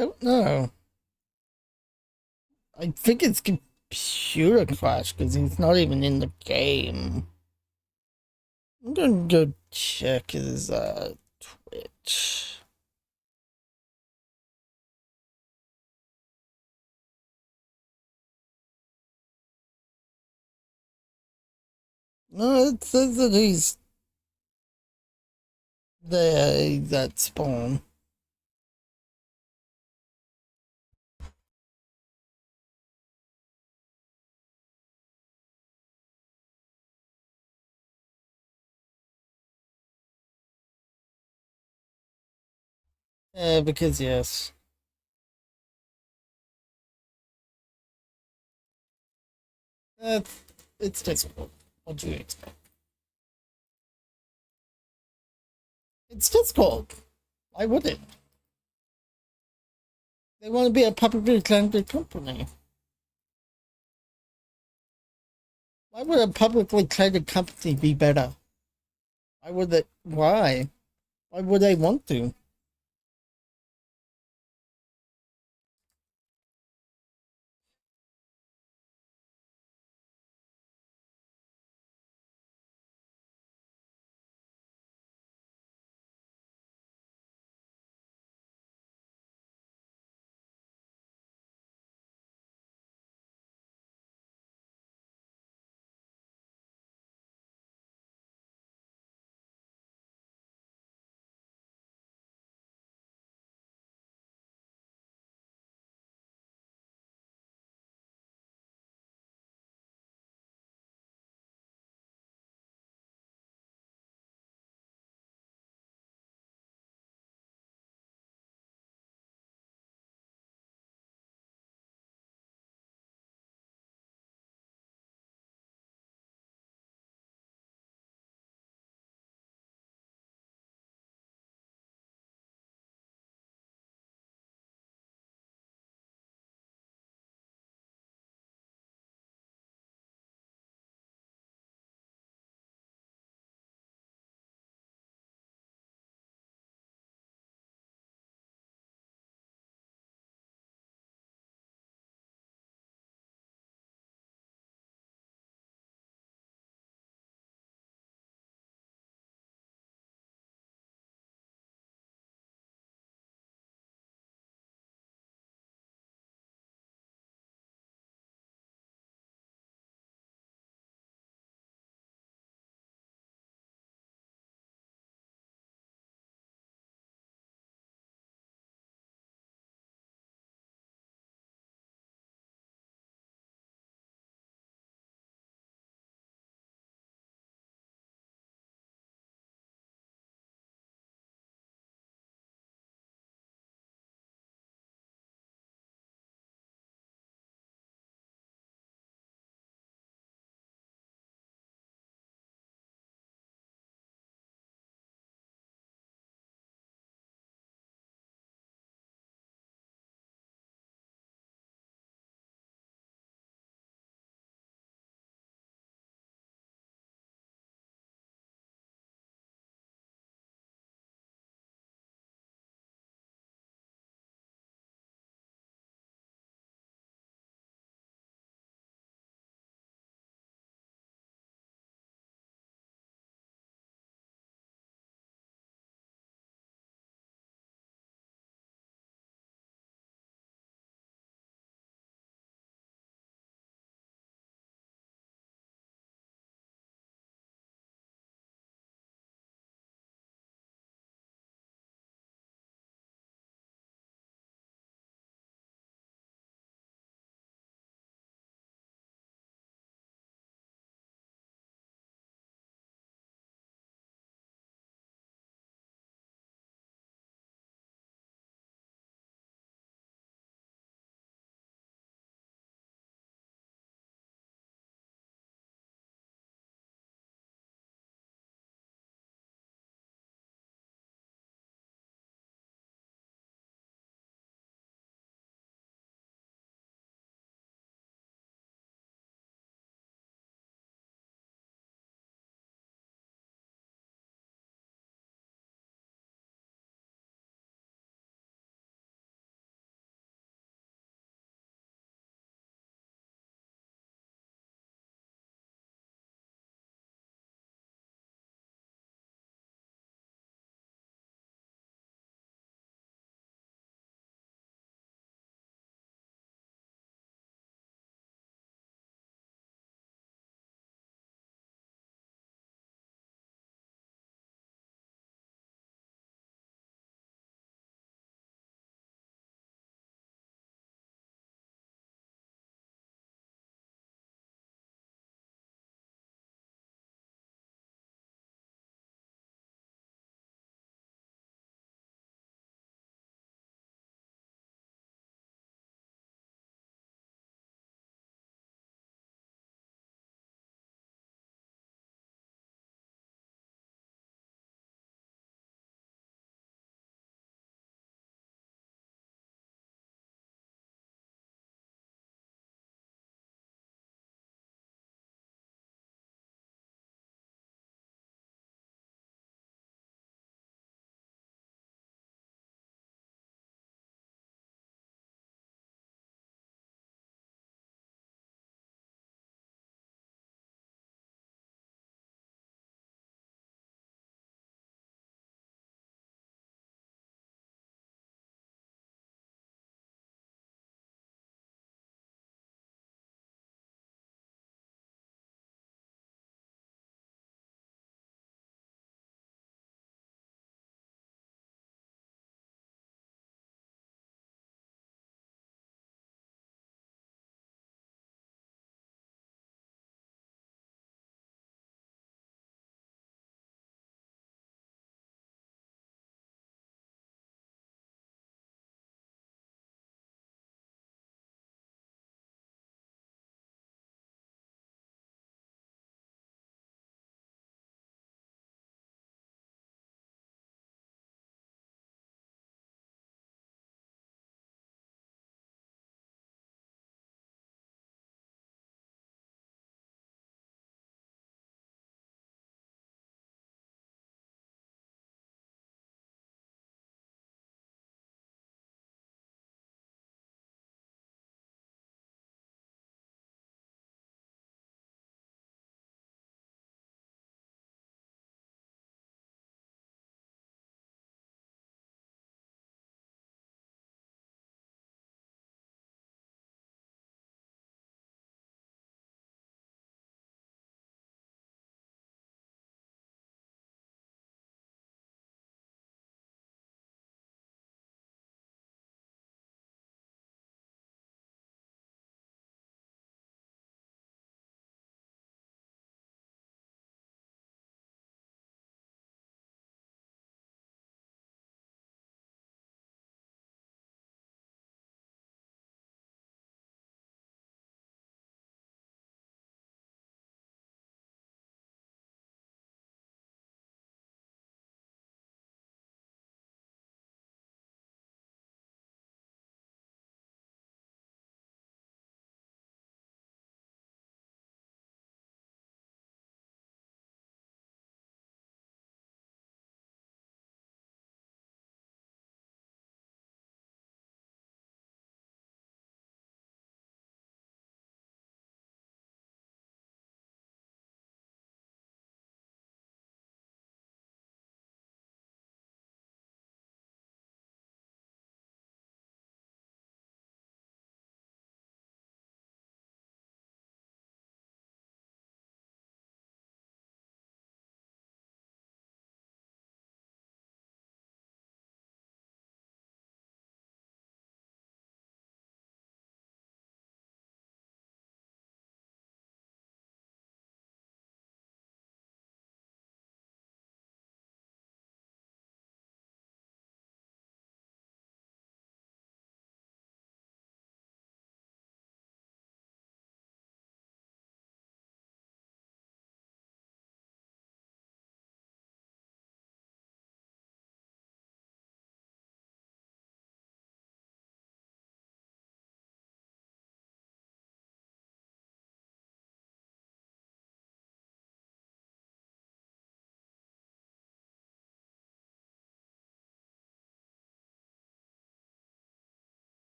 don't know. I think it's computer crash because he's not even in the game. I'm gonna go check his Twitch. No, it says that he's there. He's at spawn. Yeah, because yes. That's it's Discord. What do you expect? It's Discord. Why would it? They want to be a publicly traded company. Why would a publicly traded company be better? Why would it? Why? Why would they want to?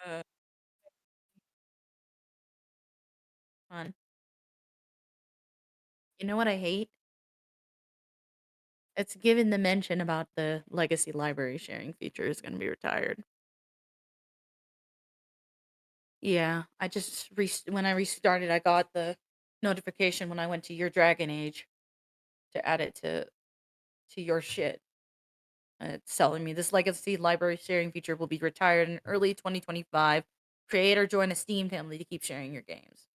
Uh, fun. You know what I hate? It's given the mention about the legacy library sharing feature is gonna be retired. Yeah, I just when I restarted, I got the notification when I went to your Dragonage to add it to your shit. It's telling me this legacy library sharing feature will be retired in early 2025. Create or join a Steam family to keep sharing your games.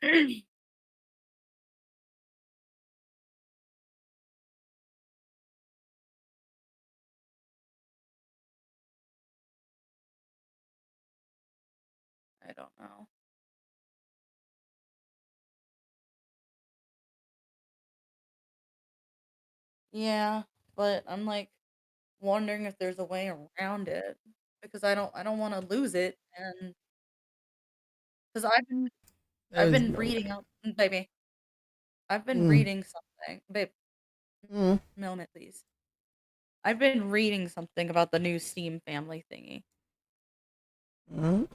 I don't know. Yeah, but I'm like wondering if there's a way around it because I don't want to lose it and because I've There's been no reading way. baby. I've been Mm, reading something. Babe, mm, moment please. I've been reading something about the new Steam family thingy. mm.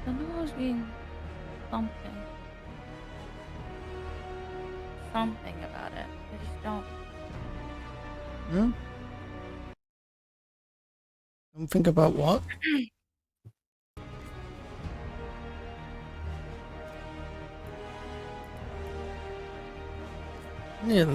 I know I was reading something. Something about it. I just don't. Mm. Don't think about what? Yeah.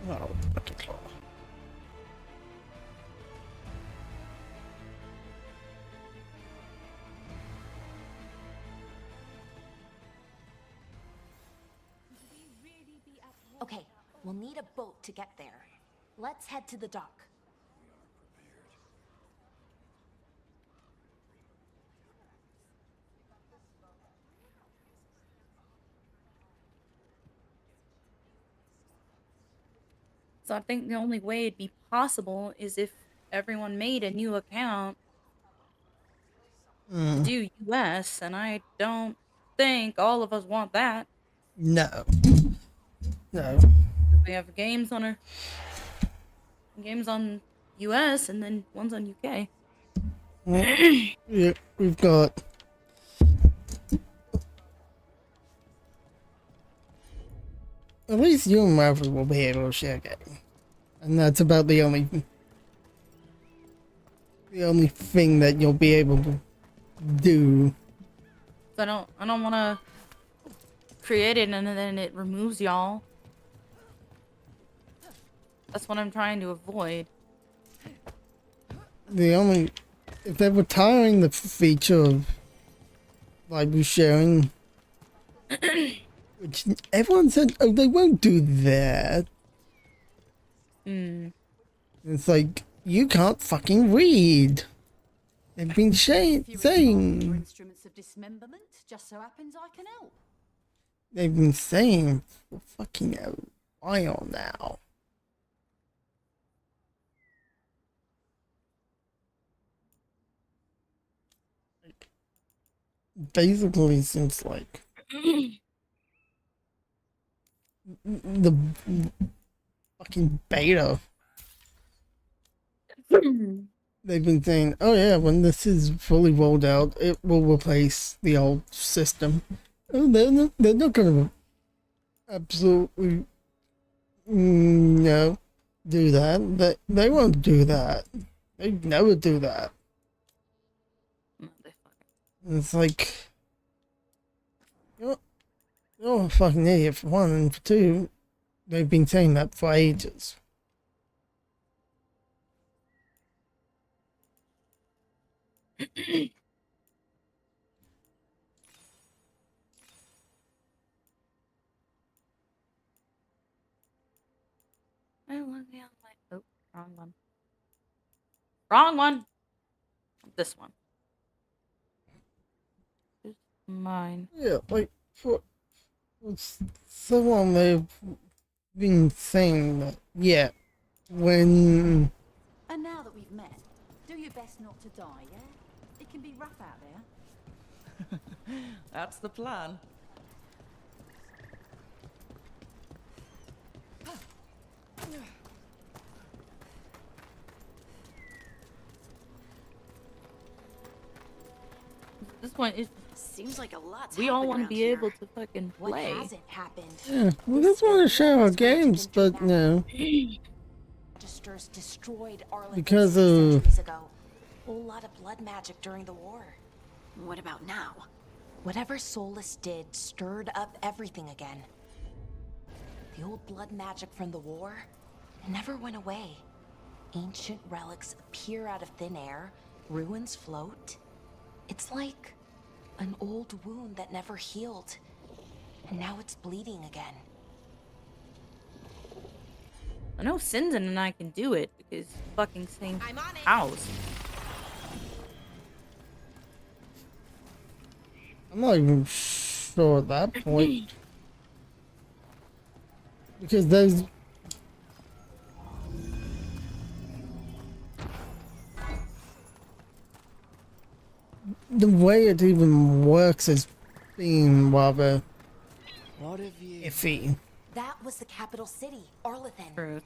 Oh, butterclaw. Okay, we'll need a boat to get there. Let's head to the dock. So I think the only way it'd be possible is if everyone made a new account to Mm. do US, and I don't think all of us want that. No. No. We have games on US and then ones on UK. Mm. Yeah, we've got. At least you and Marvel will be able to share a game. And that's about the only thing that you'll be able to do. So I don't want to create it and then it removes y'all. That's what I'm trying to avoid. If they're retiring the feature of library sharing, which everyone said, oh, they won't do that. Hmm. It's like, you can't fucking read. They've been If you're in your saying instruments of dismemberment, just so happens I can help. they've been saying for fucking a while now. Basically, since like the fucking beta, they've been saying, "Oh yeah, when this is fully rolled out, it will replace the old system." Oh, they're not gonna absolutely no do that. They won't do that. They never do that. No, they fucking. It's like you're a fucking idiot for one, and for two, they've been saying that for ages. I want the other way. Oh, wrong one. Wrong one. This one. This is mine. Yeah, like for so long they've been saying that. Yeah, when And now that we've met, do your best not to die, yeah? It can be rough out there. That's the plan. This one is. Seems like a lot. We all want to be able to fucking What play. hasn't happened? yeah, we just want to share our games, but no, Registers destroyed Arlen because centuries ago. Whole lot of blood magic during the war. What about now? Whatever Solus did stirred up everything again. The old blood magic from the war never went away. Ancient relics appear out of thin air, ruins float. It's like an old wound that never healed, and now it's bleeding again. I know Sinzin and I can do it because fucking same I'm on it. house. I'm not even sure at that point. Because there's the way it even works is being rather What have you? iffy. That was the capital city, Arlethan. Truth.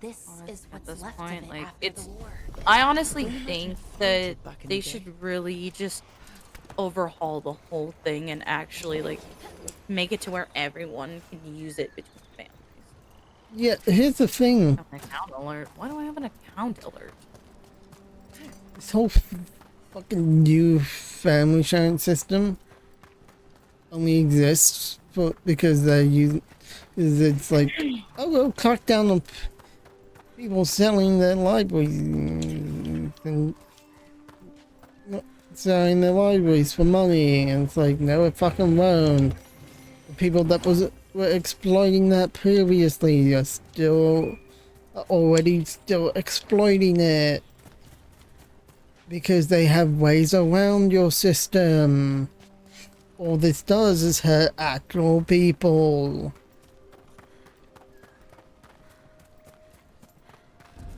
This Honestly, is at what's this left point, of it like, after it's- the war. I honestly think that back in they the should day. really just overhaul the whole thing and actually like make it to where everyone can use it between families. Yeah, here's the thing. An account alert. Why do I have an account alert? This whole fucking new family sharing system only exists because they're using. It's like, oh, we'll crack down on people selling their libraries and selling their libraries for money, and it's like, no, it fucking won't. The people that were exploiting that previously are already still exploiting it because they have ways around your system. All this does is hurt actual people.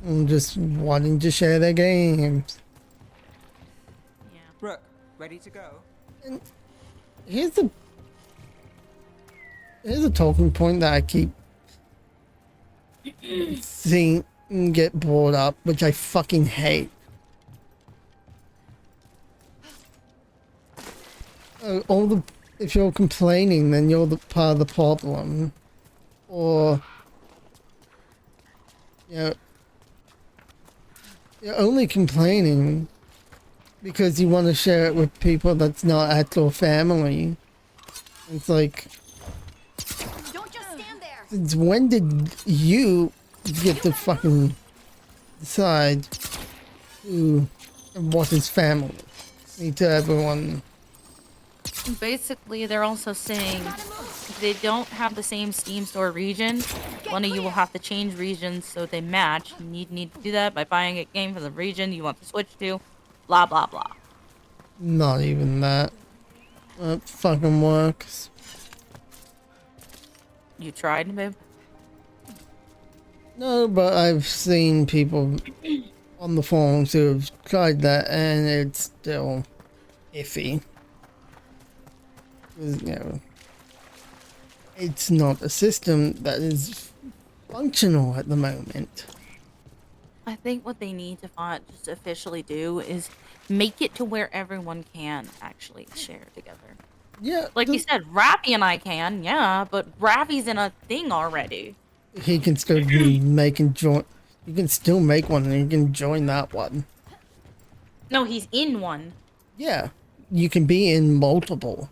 And just wanting to share their games. Yeah. Brooke, ready to go? Here's a talking point that I keep seeing get brought up, which I fucking hate. If you're complaining, then you're the part of the problem, or you know, you're only complaining because you want to share it with people that's not at your family. It's like, Don't just stand there. since when did you get to fucking decide who and what is family? To everyone. Basically, they're also saying if they don't have the same Steam store region, one of you will have to change regions so they match. You need to do that by buying a game for the region you want to switch to. blah blah blah. Not even that. That fucking works. You tried, babe? No, but I've seen people on the forums who have tried that and it's still iffy. 'Cause, you know, it's not a system that is functional at the moment. I think what they need to just officially do is make it to where everyone can actually share together. Yeah, Like you said, Raffy and I can, yeah, but Raffy's in a thing already. he can still be making join. You can still make one and you can join that one. No, he's in one. Yeah, you can be in multiple.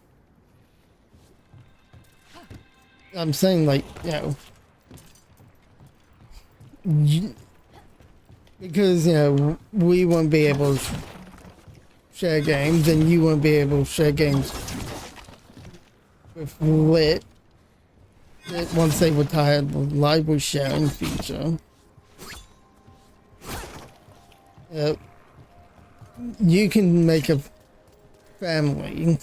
I'm saying, like, you know, because, you know, we won't be able to share games and you won't be able to share games with Lit once they retire the library sharing feature. You can make a family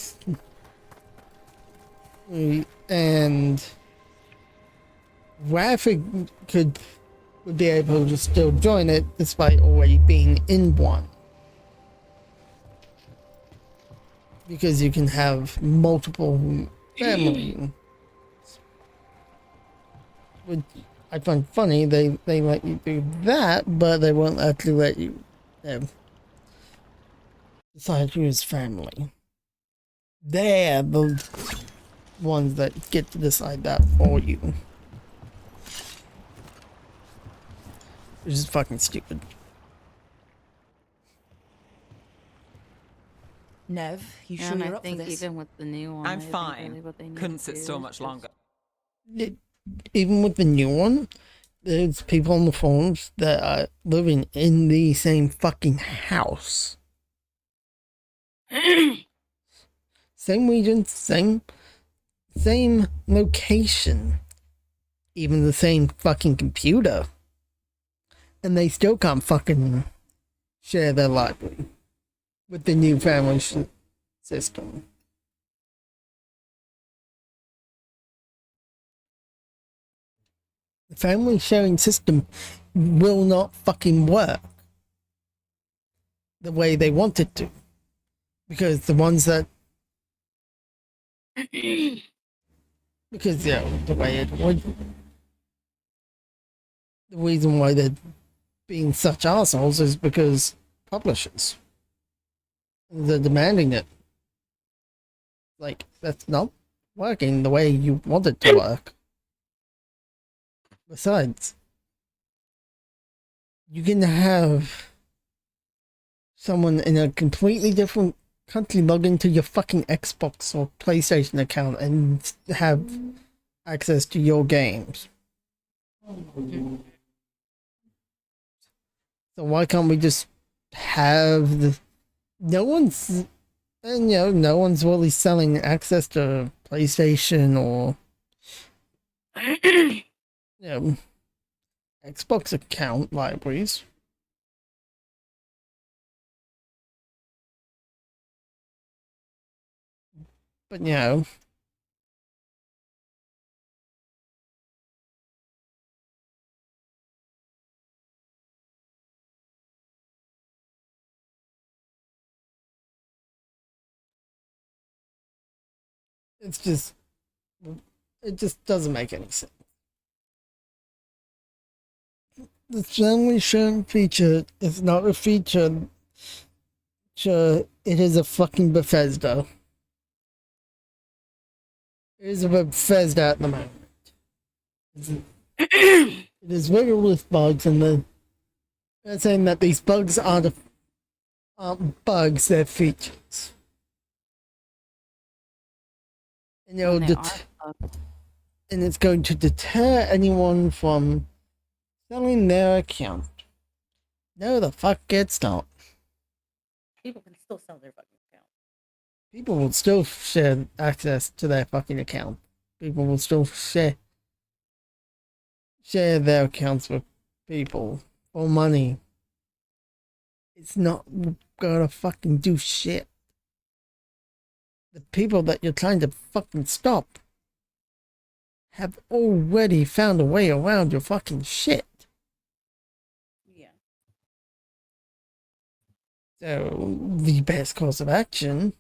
and Graphic would be able to still join it despite already being in one. Because you can have multiple families. Which I find funny, they let you do that, but they won't actually let you decide who's family. They're the ones that get to decide that for you. Which is fucking stupid. Nev, you sure And you're I up for think this? even with the new one, I'm I think fine. really what they need Couldn't to sit do so is much just- longer. Even with the new one, there's people on the forums that are living in the same fucking house. Same region, same location. Even the same fucking computer. And they still can't fucking share their library with the new family system. The family sharing system will not fucking work the way they want it to. Because the ones that... because, yeah, the way it would... The reason why they're being such assholes is because publishers. They're demanding it. Like, that's not working the way you want it to work. Besides, you can have someone in a completely different country log into your fucking Xbox or PlayStation account and have access to your games. So why can't we just have the... No one's... And, you know, no one's really selling access to PlayStation or... you know, Xbox account libraries. But, you know... It's just... It just doesn't make any sense. The family sharing feature is not a feature. It is a fucking Bethesda. It is a Bethesda at the moment. It is riddled with bugs, and they're saying that these bugs aren't bugs, they're features. And, you know, And they are bugs. and it's going to deter anyone from selling their account. No, the fuck it's not. People can still sell their fucking account. People will still share access to their fucking account. People will still share their accounts with people for money. It's not gonna fucking do shit. The people that you're trying to fucking stop have already found a way around your fucking shit. Yeah. So, the best course of action,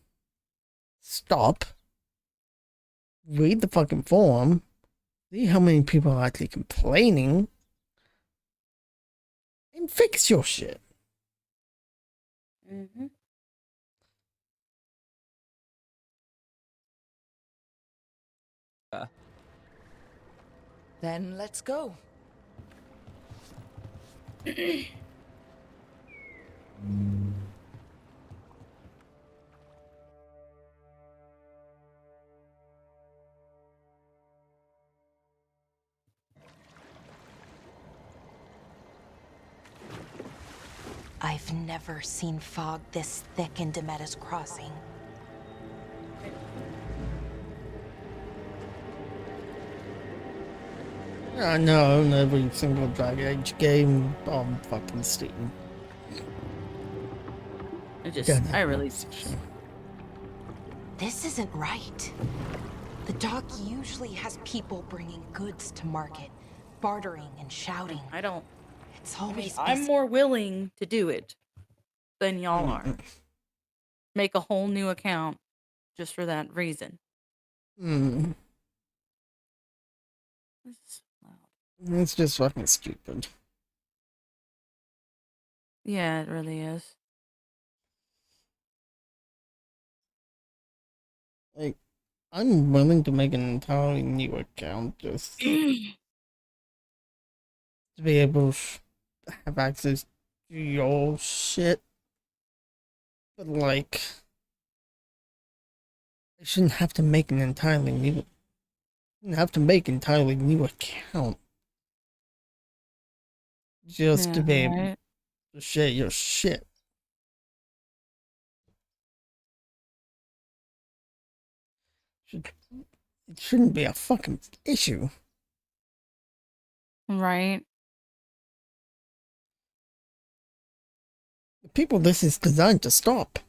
stop, read the fucking forum, see how many people are actually complaining, and fix your shit. Mm-hmm. Then let's go. I've never seen fog this thick in Demetta's Crossing. I know, I own every single Dragonage game on fucking Steam. I really. This isn't right. The dock usually has people bringing goods to market, bartering and shouting. I don't. It's I mean, always I'm busy. more willing to do it than y'all are. Make a whole new account just for that reason. Hmm. This is loud. It's just fucking stupid. Yeah, it really is. Like, I'm willing to make an entirely new account just to be able to have access to your shit. But, like, I shouldn't have to make an entirely new... account. Just to be able right? to share your shit. It shouldn't be a fucking issue. Right. The people this is designed to stop.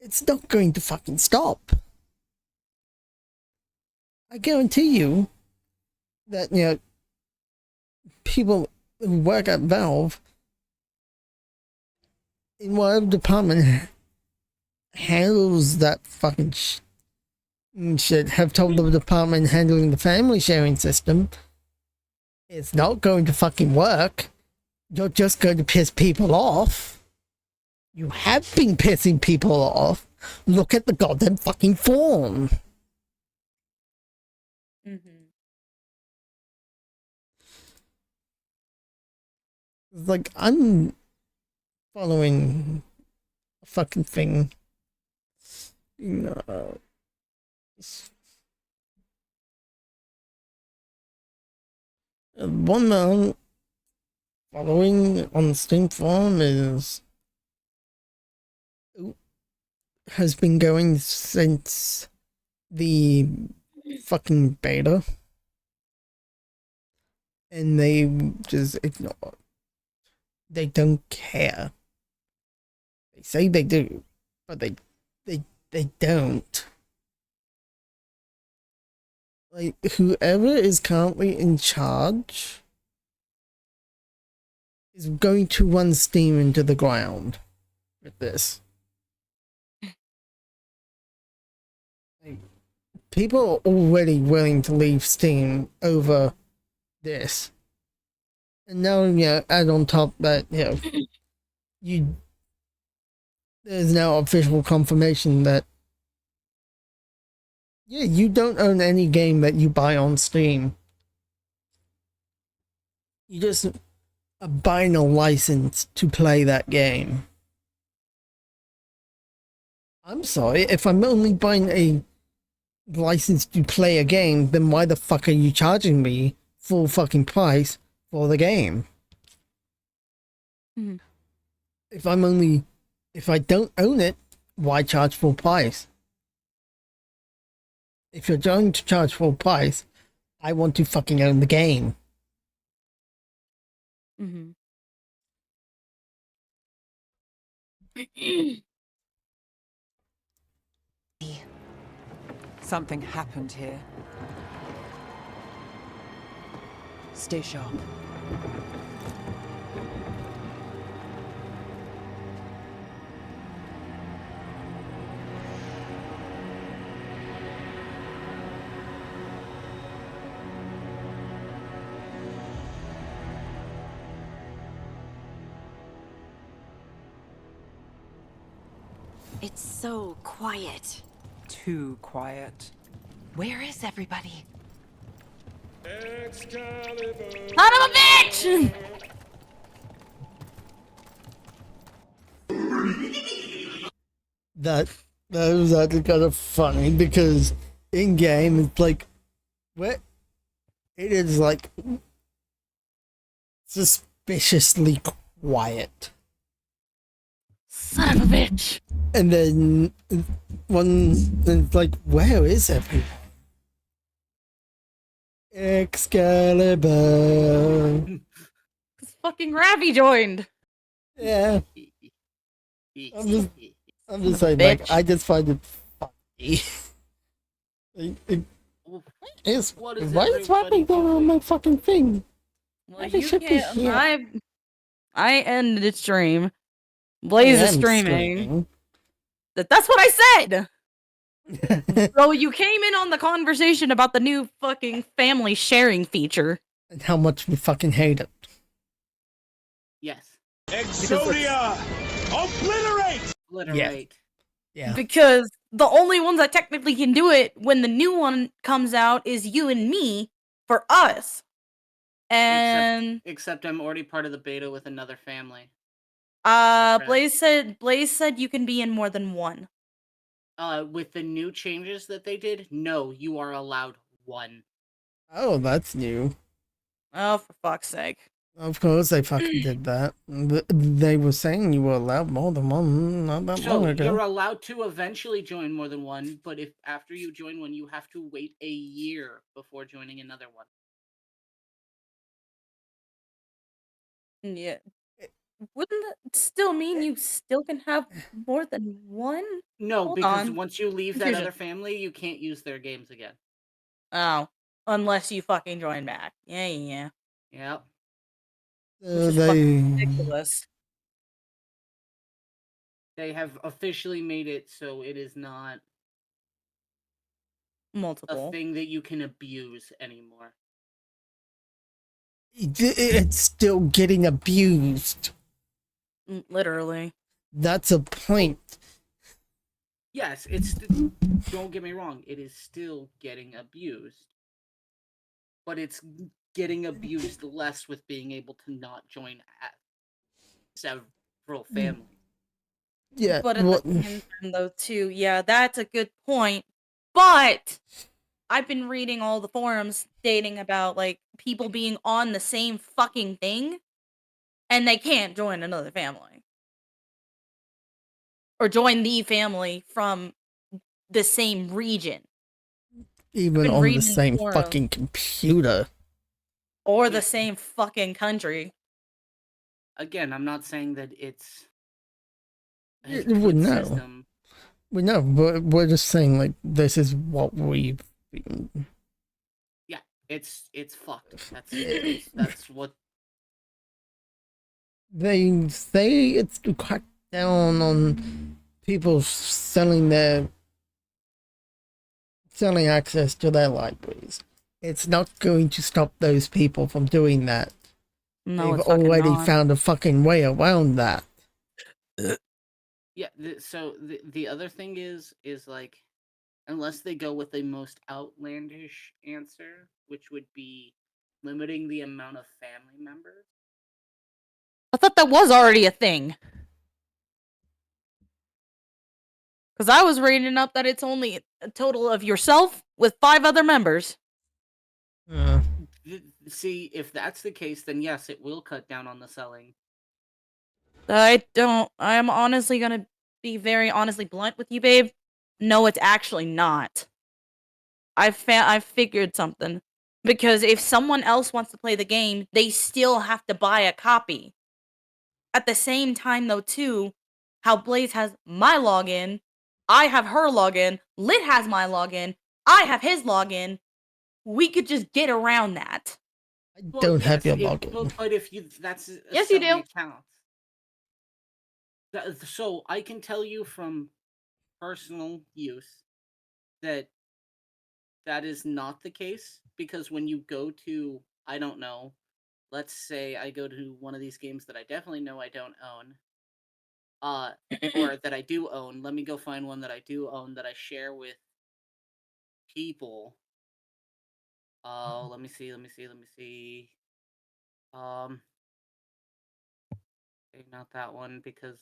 It's not going to fucking stop. I guarantee you that, you know, people who work at Valve in whatever department handles that fucking shit have told the department handling the family sharing system it's not going to fucking work. You're just going to piss people off. You have been pissing people off. Look at the goddamn fucking form. Mm-hmm. It's like, I'm following a fucking thing. You know, one man following on the Steam forum has been going since the fucking beta, and they just ignore. They don't care. They say they do, but they don't. Like, whoever is currently in charge is going to run Steam into the ground with this. Like, people are already willing to leave Steam over this. And now, you know, add on top that, you know, there's now official confirmation that, yeah, you don't own any game that you buy on Steam. You just are buying a license to play that game. I'm sorry, if I'm only buying a license to play a game, then why the fuck are you charging me full fucking price for the game? Mm-hmm. If I don't own it, why charge full price? If you're going to charge full price, I want to fucking own the game. Mm-hmm. Something happened here. Stay sharp. It's so quiet. Too quiet. Where is everybody? Son of a bitch! That was actually kind of funny because in game it's like, what? It is like suspiciously quiet. Son of a bitch! And then it's like, where is everyone? Excalibur. Cause fucking Ravi joined. Yeah, I'm just saying, like, Bitch. I just find it funny. What is Why is everybody Ravi going on my fucking thing? Well, Ravi you should be can't. here. I ended the stream. Blaze is I am streaming. That's what I said. screaming. Bro, you came in on the conversation about the new fucking family sharing feature. And how much we fucking hate it. Yes. Exodia! Obliterate! Obliterate. Yeah. Because the only ones that technically can do it when the new one comes out is you and me for us. And Except I'm already part of the beta with another family. Blaze said you can be in more than one. With the new changes that they did, no, you are allowed one. Oh, that's new. Oh, for fuck's sake. Of course they fucking did that. They were saying you were allowed more than one not that long So ago. you're allowed to eventually join more than one, but if after you join one, you have to wait a year before joining another one. Yeah. Wouldn't that still mean you still can have more than one? No, Hold because on. once you leave that Confusion. other family, you can't use their games again. Oh. Unless you fucking join back. Yeah. Yep. Which is fucking ridiculous. They have officially made it so it is not Multiple. a thing that you can abuse anymore. It's still getting abused. Literally. That's a point. Yes, don't get me wrong, it is still getting abused. But it's getting abused less with being able to not join at several families. Yeah. But at the same time, though, too, yeah, that's a good point. But I've been reading all the forums stating about, like, people being on the same fucking thing, and they can't join another family. Or join the family from the same region. Even on the same fucking computer. Or the same fucking country. Again, I'm not saying that it's a We good know. system. We know, but we're just saying, like, this is what we've been. Yeah, it's fucked. That's what They say it's to crack down on people selling access to their libraries. It's not going to stop those people from doing that. No, They've already found a fucking way around that. Yeah, so the other thing is like, unless they go with the most outlandish answer, which would be limiting the amount of family members. I thought that was already a thing. Because I was reading up that it's only a total of yourself with 5 other members. See, if that's the case, then yes, it will cut down on the selling. I'm honestly gonna be very honestly blunt with you, babe. No, it's actually not. I've figured something. Because if someone else wants to play the game, they still have to buy a copy. At the same time, though, too, how Blaze has my login, I have her login, Lit has my login, I have his login. We could just get around that. I don't have your yes, login. but if you that's Yes, you selling do. accounts. So I can tell you from personal use that that is not the case, because when you go to, I don't know, let's say I go to one of these games that I definitely know I don't own, or that I do own. Let me go find one that I do own that I share with people. Let me see. Um, okay, not that one, because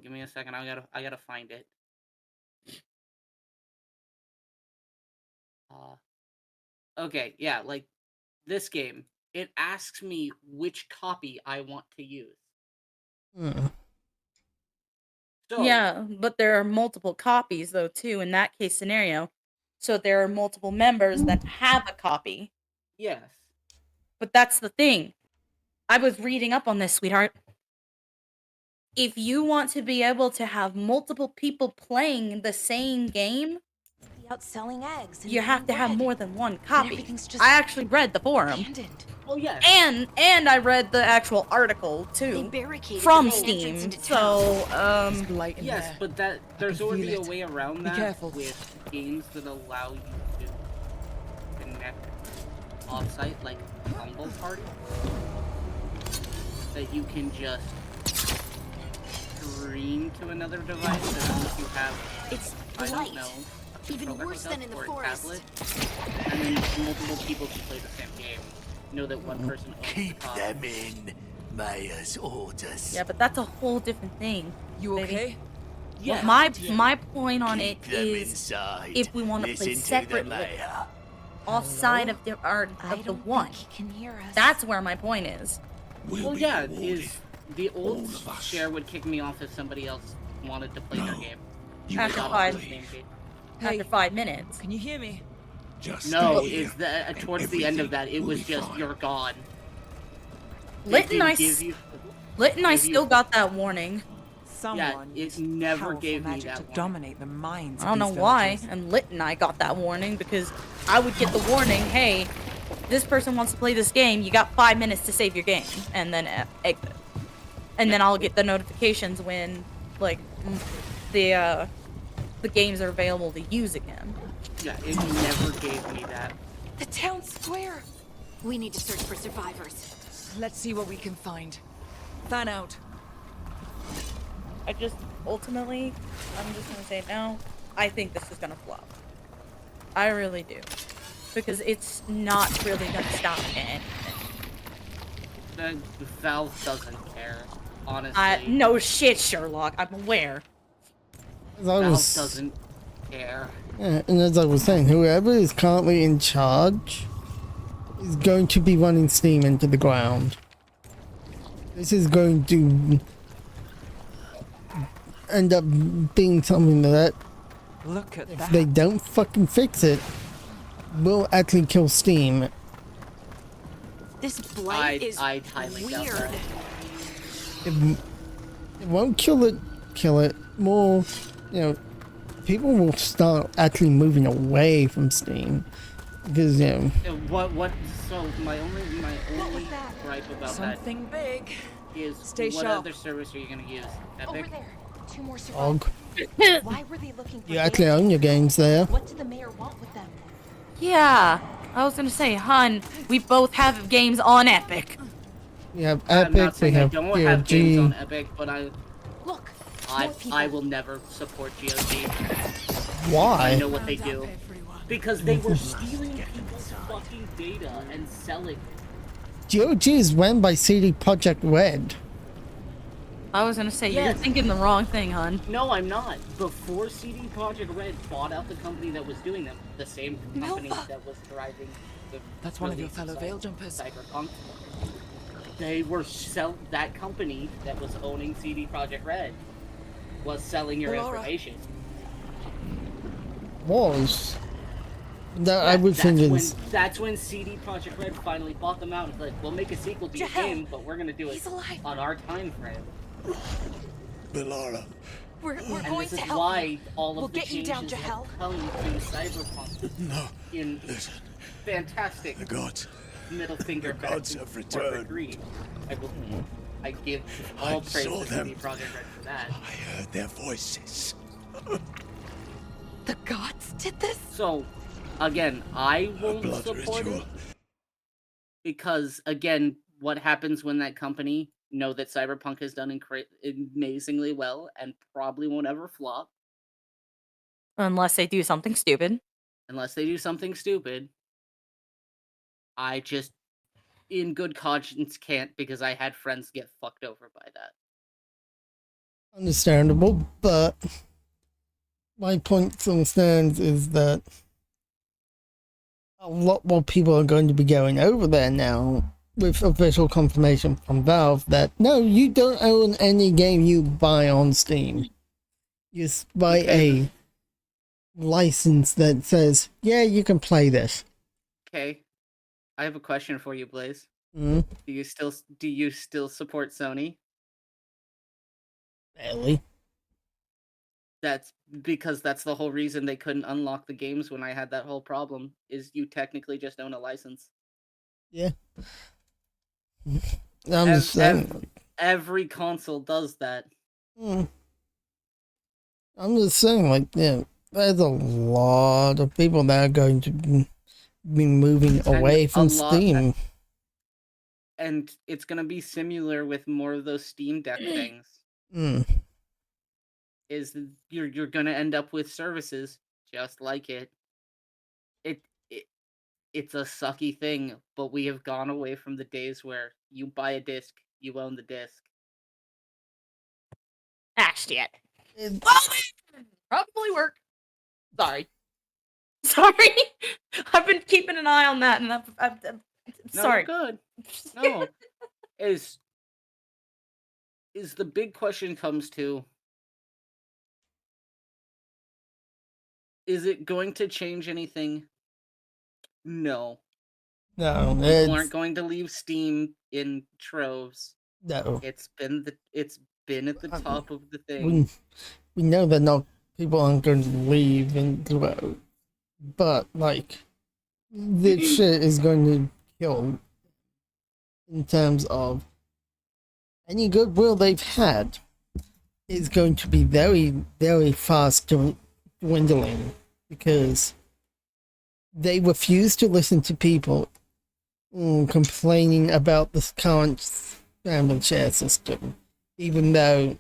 give me a second. I gotta find it. Okay, yeah, like this game, it asks me which copy I want to use. Hmm. So Yeah, but there are multiple copies though too in that case scenario. So there are multiple members that have a copy. yes, But that's the thing. I was reading up on this, sweetheart. If you want to be able to have multiple people playing the same game, Be out selling eggs. And you have to buying have bread. more than one And copy. everything's just I actually read the forum. abandoned. oh yes, And I read the actual article They too barricaded from the main entrance Steam. into town. So It's blight in yes, there. but that there's can already feel a it. way around Be that careful. with games that allow you to connect offsite, like Humble Party, that you can just stream to another device as long as you have, It's I blight. don't know, a Even controller worse hookup than in the or a forest. tablet, and then multiple people can play the same game. Know that one person owns Keep the copy. them in. Mayor's orders. yeah, but that's a whole different thing. You baby. okay? Yeah, My point on it Keep them is inside. if we want to play Listen to the separately, mayor. offside of the I the don't one. think he can hear us. That's where my point is. well, yeah, is the old share would kick me off if somebody else wanted to play their game. After Not on five- the same page. Hey, After 5 minutes. can you hear me? Just No, stay here, is that and towards the end of that, it everything was will be just fine. you're gone. Lit It and I, didn't give s- you, Lit and I give you- still got that warning. Someone it used never powerful gave me magic that to warning. dominate the minds I of don't know these why. villagers. And Lit and I got that warning because I would get the warning, hey, this person wants to play this game, you got 5 minutes to save your game, and then exit. And then I'll get the notifications when, like, the games are available to use again. Yeah, it never gave me that. The town square. We need to search for survivors. Let's see what we can find. Fan out. I just, ultimately, I'm just gonna say no, I think this is gonna flop. I really do. Because it's not really gonna stop anything. The Valve doesn't care, honestly. No shit, Sherlock, I'm aware. As I Valve was, doesn't care. yeah, and as I was saying, whoever is currently in charge is going to be running Steam into the ground. This is going to end up being something that, Look at if that. they don't fucking fix it, will actually kill Steam. This blight is I'd highly doubt weird. that. It won't kill it. More, you know, people will start actually moving away from Steam. Because, you know, What, so my only was that? gripe about Something big. that is, Stay what sharp. other service are you gonna use? Over Epic? there. 2 more survivors. dog. Why were they looking for You actually own your games there. What did the mayor want with them? Yeah, I was gonna say, hun, we both have games on Epic. We have I'm not Epic, we saying I have don't have games on GOG. Epic, but Look, more people. I will never support GOG. I Why? know what they do. Because they were stealing people's fucking data and selling it. GOG is run by CD Projekt Red. I was gonna say, you're Yes. thinking the wrong thing, hun. No, I'm not. Before CD Projekt Red bought out the company that was doing them, the same company Milva. that was driving the That's one of your release fellow Veil Jumpers. Cyberpunk. They were that company that was owning CD Projekt Red was selling your Laura. information. Was. That I would think is. That's when CD Projekt Red finally bought them out and was like, we'll make a sequel to your Jahel. game, but we're gonna do it He's alive. on our time frame. Belara. We're And going this to is help why you. all We'll of the get you down, changes Jahel. have come to Cyberpunk No. in Listen. fantastic The gods. middle finger The back gods to have corporate returned. greed. I give I all praise saw to CD them. Projekt Red for that. I heard their voices. The gods did this? So, again, I A won't blood support ritual. it because, again, what happens when that company know that Cyberpunk has done amazingly well and probably won't ever flop Unless they do something stupid. unless they do something stupid. I just, in good conscience, can't because I had friends get fucked over by that. Understandable, but my point still stands is that a lot more people are going to be going over there now with official confirmation from Valve that no, you don't own any game you buy on Steam. You buy a license that says, yeah, you can play this. Okay, I have a question for you, Blaze. Mm, Do you still support Sony? barely. That's because that's the whole reason they couldn't unlock the games when I had that whole problem, is you technically just own a license. Yeah. I'm just saying. Every console does that. Mm. I'm just saying, like, yeah, there's a lot of people that are going to be moving away from Steam. And it's gonna be similar with more of those Steam Deck things. Mm. Is you're gonna end up with services just like it. It's a sucky thing, but we have gone away from the days where you buy a disc, you own the disc. Axed yet. It's, Probably work. Sorry. Sorry. I've been keeping an eye on that, and I'm No, sorry. you're good. No, is the big question comes to, is it going to change anything? No. no, People aren't it's, going to leave Steam in troves. no. It's been at the top of the thing. We know that not people aren't going to leave and grow, but like this shit is going to kill in terms of any goodwill they've had is going to be very, very fast dwindling because they refuse to listen to people complaining about the current scramble share system, even though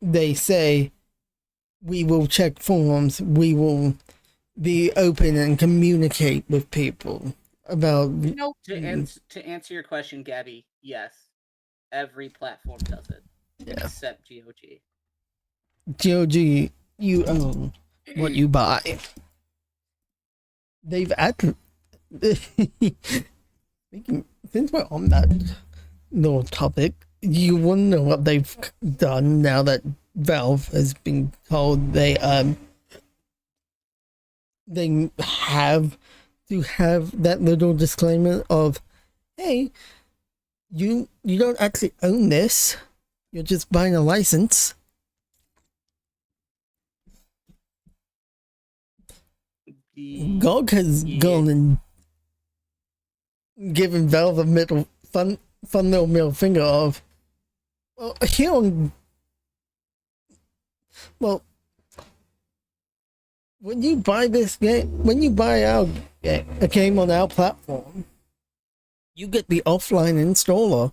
they say we will check forums, we will be open and communicate with people about. To answer your question, Gabby, yes, every platform does it, except GOG. GOG, you own what you buy. They've actually. Since we're on that little topic, you want to know what they've done now that Valve has been told they have to have that little disclaimer of, hey, you don't actually own this, you're just buying a license. GOG has gone and given Valve a fun little middle finger of, well, when you buy this game, when you buy a game on our platform, you get the offline installer.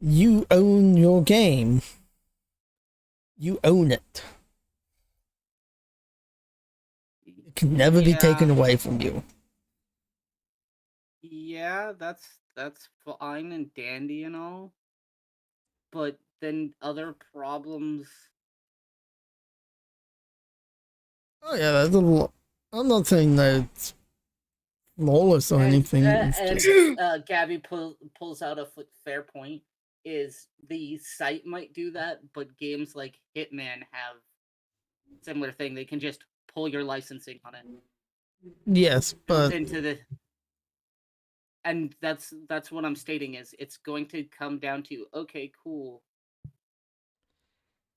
You own your game. You own it. It can never be taken away from you. Yeah, that's fine and dandy and all, but then other problems. Oh yeah, there's a lot. I'm not saying that it's flawless or anything. It's just... Gabby pulls out a fair point. Is the site might do that, but games like Hitman have similar thing. They can just pull your licensing on it. Yes, but and that's what I'm stating is it's going to come down to, okay, cool.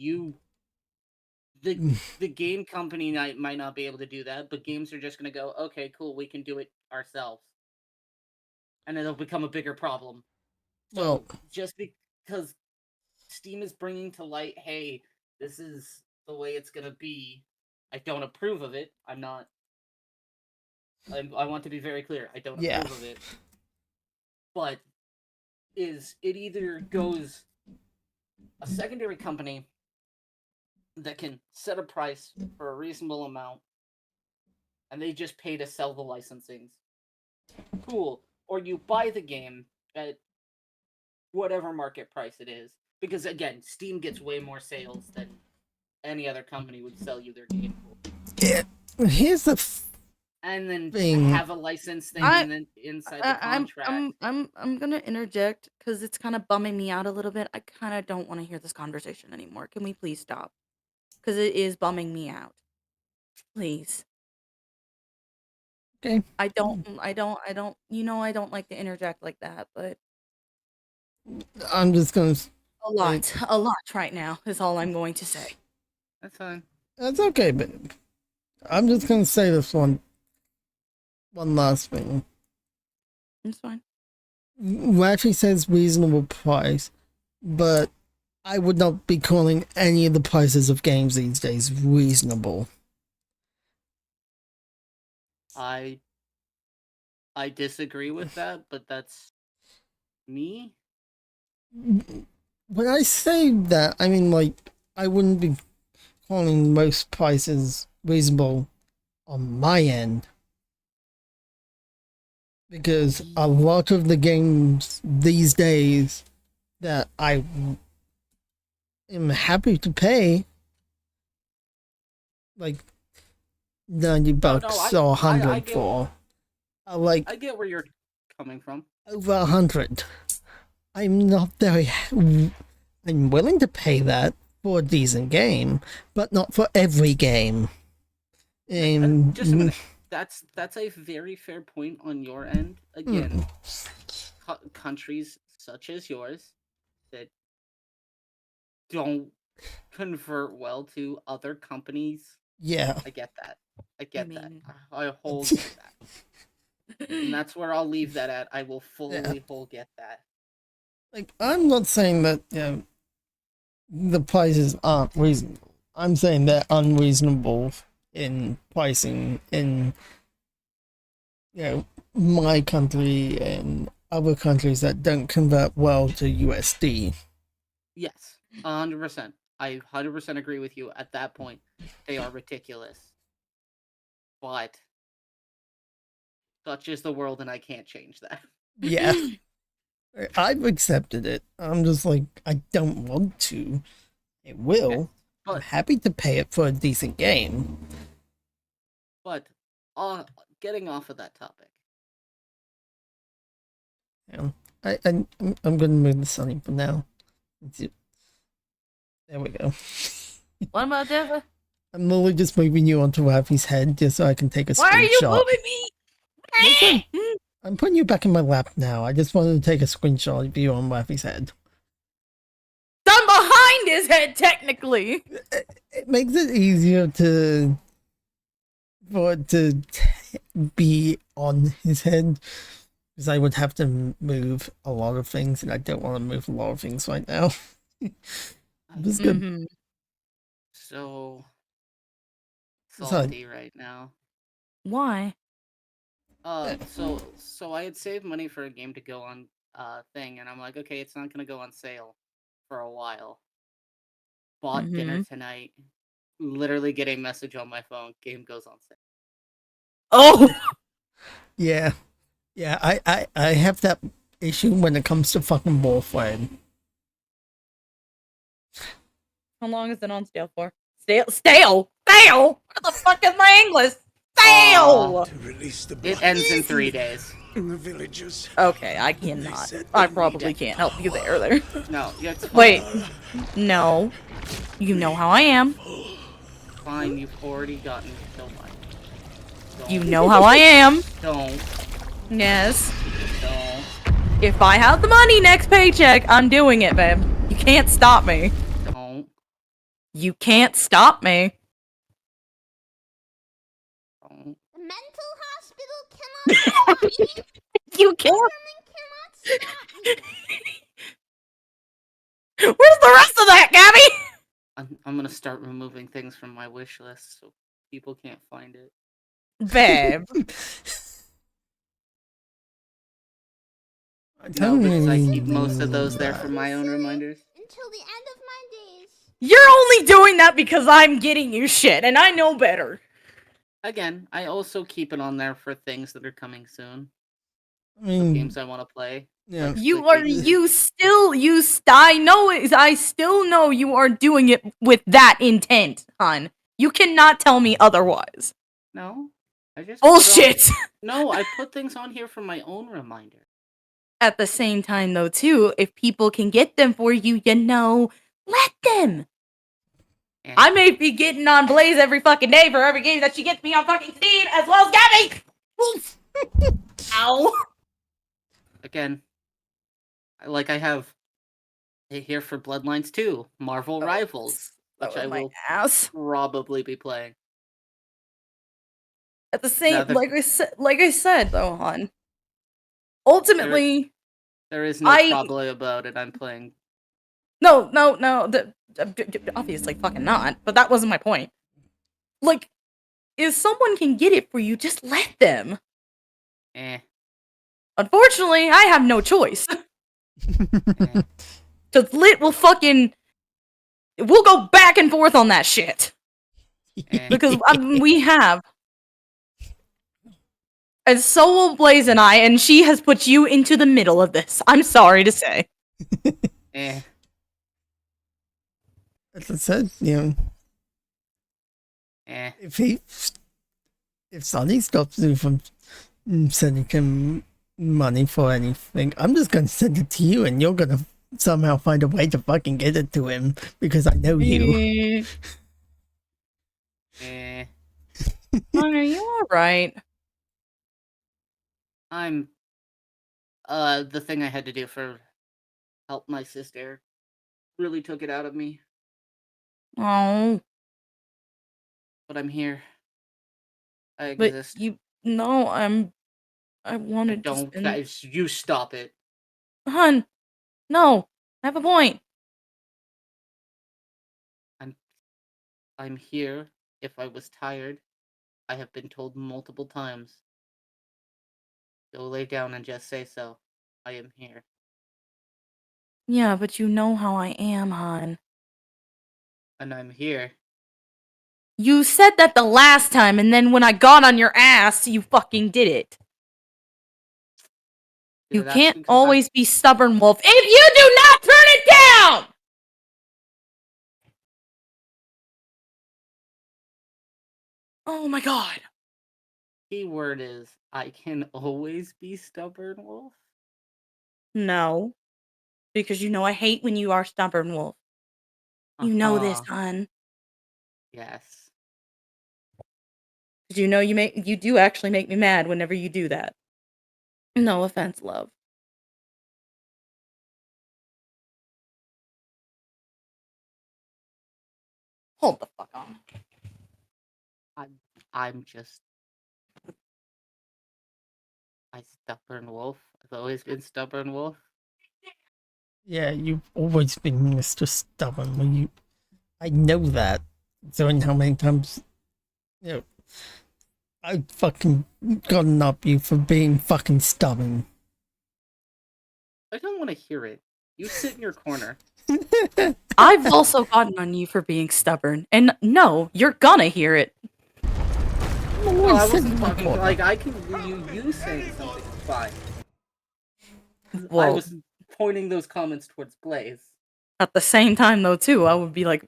The game company might not be able to do that, but games are just going to go, okay, cool, we can do it ourselves. And it'll become a bigger problem. So Well, just because Steam is bringing to light, hey, this is the way it's going to be, I don't approve of it. I'm not... I want to be very clear. I don't Yeah. approve of it. But it either goes a secondary company that can set a price for a reasonable amount, and they just pay to sell the licensings. Cool. Or you buy the game at whatever market price it is. Because, again, Steam gets way more sales than any other company would sell you their game for. Yeah. Here's the And then thing. have a license thing and then inside the contract. I'm gonna interject because it's kind of bumming me out a little bit. I kind of don't want to hear this conversation anymore. Can we please stop? Because it is bumming me out. Please. Okay. I don't. You know, I don't like to interject like that, but I'm just gonna. a lot right now is all I'm going to say. That's fine. That's okay, but I'm just gonna say this one last thing. It's fine. Rafi says reasonable price, but I would not be calling any of the prices of games these days reasonable. I disagree with that, but that's me. When I say that, I mean, like, I wouldn't be calling most prices reasonable on my end. Because a lot of the games these days that I am happy to pay, like $90 or $100 for, are like I get where you're coming from. over $100. I'm not very. I'm willing to pay that for a decent game, but not for every game. Just a minute. That's a very fair point on your end. Again, countries such as yours that don't convert well to other companies. Yeah. I get that. I whole get that. And that's where I'll leave that at. I will fully whole get that. Like, I'm not saying that, you know, the prices aren't reasonable. I'm saying they're unreasonable in pricing in, you know, my country and other countries that don't convert well to USD. Yes, 100%. I 100% agree with you at that point. They are ridiculous. But such is the world and I can't change that. Yeah. I've accepted it. I'm just like, I don't want to. I will. But, I'm happy to pay it for a decent game. But, getting off of that topic. Yeah. I'm going to move the sunny for now. There we go. What about Deva? I'm literally just moving you onto Rafi's head just so I can take a screenshot. Why are you moving me? Okay. I'm putting you back in my lap now. I just wanted to take a screenshot of you on Rafi's head. I'm behind his head, technically. It makes it easier for it to be on his head. Because I would have to move a lot of things, and I don't want to move a lot of things right now. This is good. Mm-hmm. So salty right now. Why? So I had saved money for a game to go on thing, and I'm like, okay, it's not gonna go on sale for a while. Bought dinner tonight. Literally get a message on my phone. Game goes on sale. Oh. Yeah. Yeah, I have that issue when it comes to fucking Warframe. How long is it on sale for? Stale? What the fuck is my English? Stale! To release the It ends in 3 days. in the villagers. Okay, I cannot. I probably can't help you there. No, it's fine. Wait. No. You know how I am. Fine, you've already gotten so much. You know how I am. Don't. Yes. No. If I have the money next paycheck, I'm doing it, babe. You can't stop me. Don't. You can't stop me. Don't. The mental hospital cannot stop me. You can't. Government cannot stop me. Where's the rest of that, Gabby? I'm gonna start removing things from my wish list so people can't find it. Babe. I No, don't because I really keep most of those there that. for my own reminders. Until the end of my days. You're only doing that because I'm getting you shit, and I know better. Again, I also keep it on there for things that are coming soon. I mean, Games I want to play. yeah. You are, I still know you are doing it with that intent, hon. You cannot tell me otherwise. No, I just put it on- Bullshit! No, I put things on here for my own reminder. At the same time, though, too, if people can get them for you, let them. And I may be getting on Blaze every fucking day for every game that she gets me on fucking Steam, as well as Gabby! Oof. Ow. again, I have here for Bloodlines 2, Marvel Rivals, That which was I my will ass. probably be playing. At the same, Another- like I said, though, hon. Ultimately, There is no I- problem about it. I'm playing. no, obviously fucking not, but that wasn't my point. Like, if someone can get it for you, just let them. Unfortunately, I have no choice. Eh. Cause Lit will fucking... We'll go back and forth on that shit. eh. Because we have. And so will Blaze and I, and she has put you into the middle of this. I'm sorry to say. Eh. As I said, Eh. if Sonny stops you from sending him money for anything, I'm just gonna send it to you, and you're gonna somehow find a way to fucking get it to him because I know you. Eh. Are you alright? I'm. The thing I had to do for help my sister really took it out of me. Oh, But I'm here. I but exist. I wanted to Don't, spend... guys. You stop it. Hun, no, I have a point. I'm here. If I was tired, I have been told multiple times. Go lay down and just say so. I am here. Yeah, but you know how I am, hon. And I'm here. You said that the last time, and then when I got on your ass, you fucking did it. You That's can't because always be stubborn, Wolf, if you do not turn it down! Oh my god. Keyword is I can always be stubborn, Wolf. No. Because you know I hate when you are stubborn, Wolf. You know this, Uh-huh. hon. Yes. Because you know you do actually make me mad whenever you do that. No offense, love. Hold the fuck on. I'm just I stubborn wolf. I've always been stubborn wolf. Yeah, you've always been Mr. Stubborn. I know that. Knowing how many times, I've fucking gotten up you for being fucking stubborn. I don't want to hear it. You sit in your corner. I've also gotten on you for being stubborn. And no, you're gonna hear it. No, I wasn't talking like I can you saying something fine. I Well, was pointing those comments towards Blaze. at the same time, though, too, I would be like,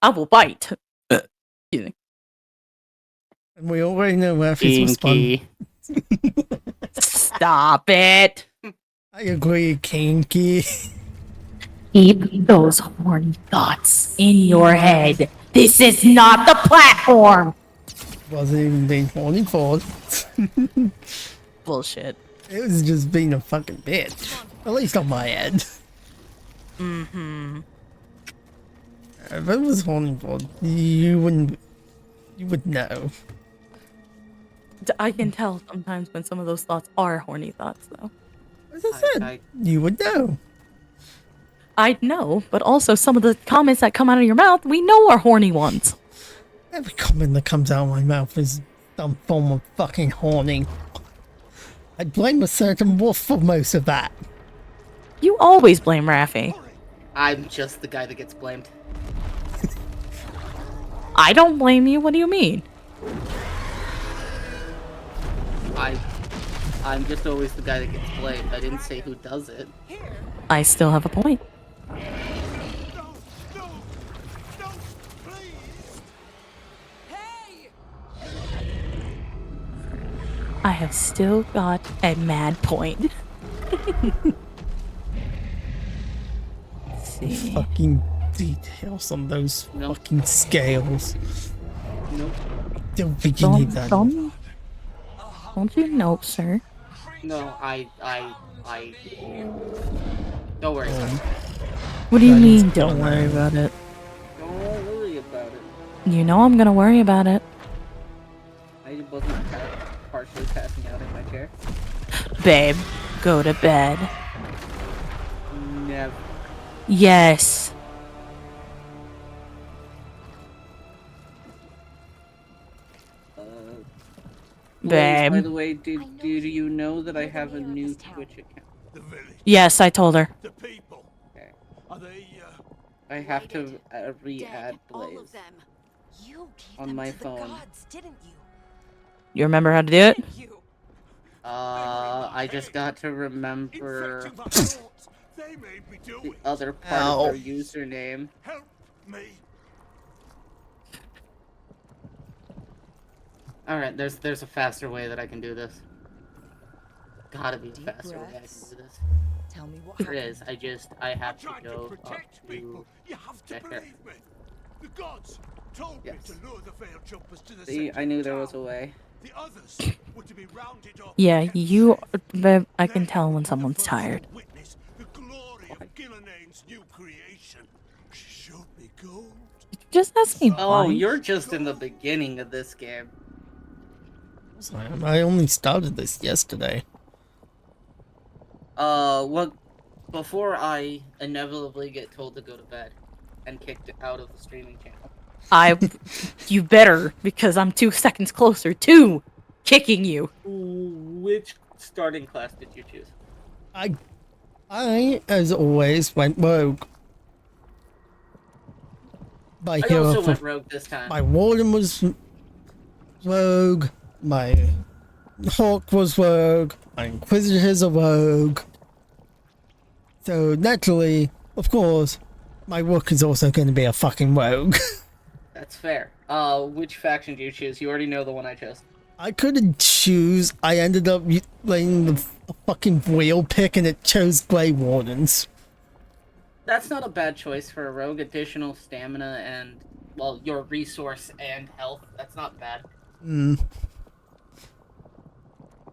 I will bite. Excuse me. And we already know Murphy's response. Stop it. I agree, Kinky. Keep those horny thoughts in your head. This is not the platform. Wasn't even being horny for. Bullshit. It was just being a fucking bitch. At least on my end. Mm-hmm. If it was horny for, you wouldn't. You would know. I can tell sometimes when some of those thoughts are horny thoughts, though. As I said, you would know. I know, but also some of the comments that come out of your mouth, we know are horny ones. Every comment that comes out of my mouth is some form of fucking horny. I blame a certain wolf for most of that. You always blame Raffi. I'm just the guy that gets blamed. I don't blame you. What do you mean? I'm just always the guy that gets blamed. I didn't say who does it. I still have a point. I have still got a mad point. Let's see. Fucking details on those fucking scales. Nope. Don't think you need that. Don't you know, sir? No, don't worry. What do you mean, don't worry about it? Don't worry about it. You know I'm gonna worry about it. I wasn't partially passing out in my chair. Babe, go to bed. Never. Yes. Blaze, by Babe. the way, do you know that I have a new Twitch account? Yes, I told her. Okay. I have to re-add Blaze on my phone. You remember how to do it? I just got to remember the other part of their username. Help me. Alright, there's a faster way that I can do this. Gotta be a faster way I can do this. Tell me what There is. I have to Trying go to up protect people. You have to check believe it. me. The gods told me Yes. to lure the veiled jumpers to the See, center I knew of there was a town. way. The others were to be rounded up. Yeah, kept you. safe. Babe, I can Then tell when the someone's first tired. to witness the glory of Gillanane's new creation. Should be gold. Just ask me Oh, why. you're just in the beginning of this game. I only started this yesterday. Well, before I inevitably get told to go to bed and kicked out of the streaming channel. You better, because I'm 2 seconds closer to kicking you. Which starting class did you choose? I, as always, went rogue. My I hero also for- went rogue this time. My warden was rogue. My hawk was rogue. My inquisitors are rogue. So naturally, of course, my rook is also going to be a fucking rogue. That's fair. Which faction do you choose? You already know the one I chose. I couldn't choose. I ended up playing the fucking wheel pick and it chose Grey Wardens. That's not a bad choice for a rogue. Additional stamina and, well, your resource and health. That's not bad.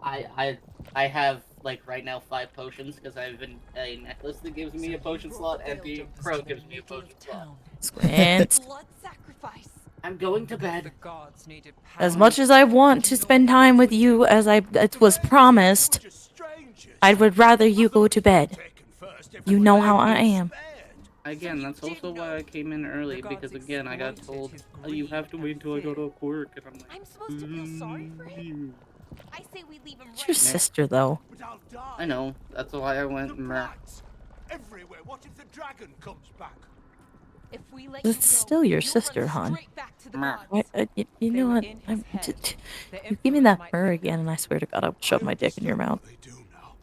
I have, like, right now 5 potions because I have a necklace that gives me a potion slot and the crow gives me a potion slot. Squint. Blood sacrifice. I'm going to The bed. gods needed power. As much as I want to spend time with you as it was promised, I would rather you go to bed. You know how I am. Again, that's also why I came in early, because again, I got told, oh, you have to wait until I go to work, and I'm like, I'm supposed to feel sorry for him. I say we leave him It's right your sister, though. But I'll die. I know, that's why I The went meh. blacks everywhere. What if the dragon comes back? If we let It's you go, still your you'll sister, run hon. straight back to the Meh. gods. You know what? You give me that fur again, and I swear to God, I'll shove my dick in your mouth. They do now.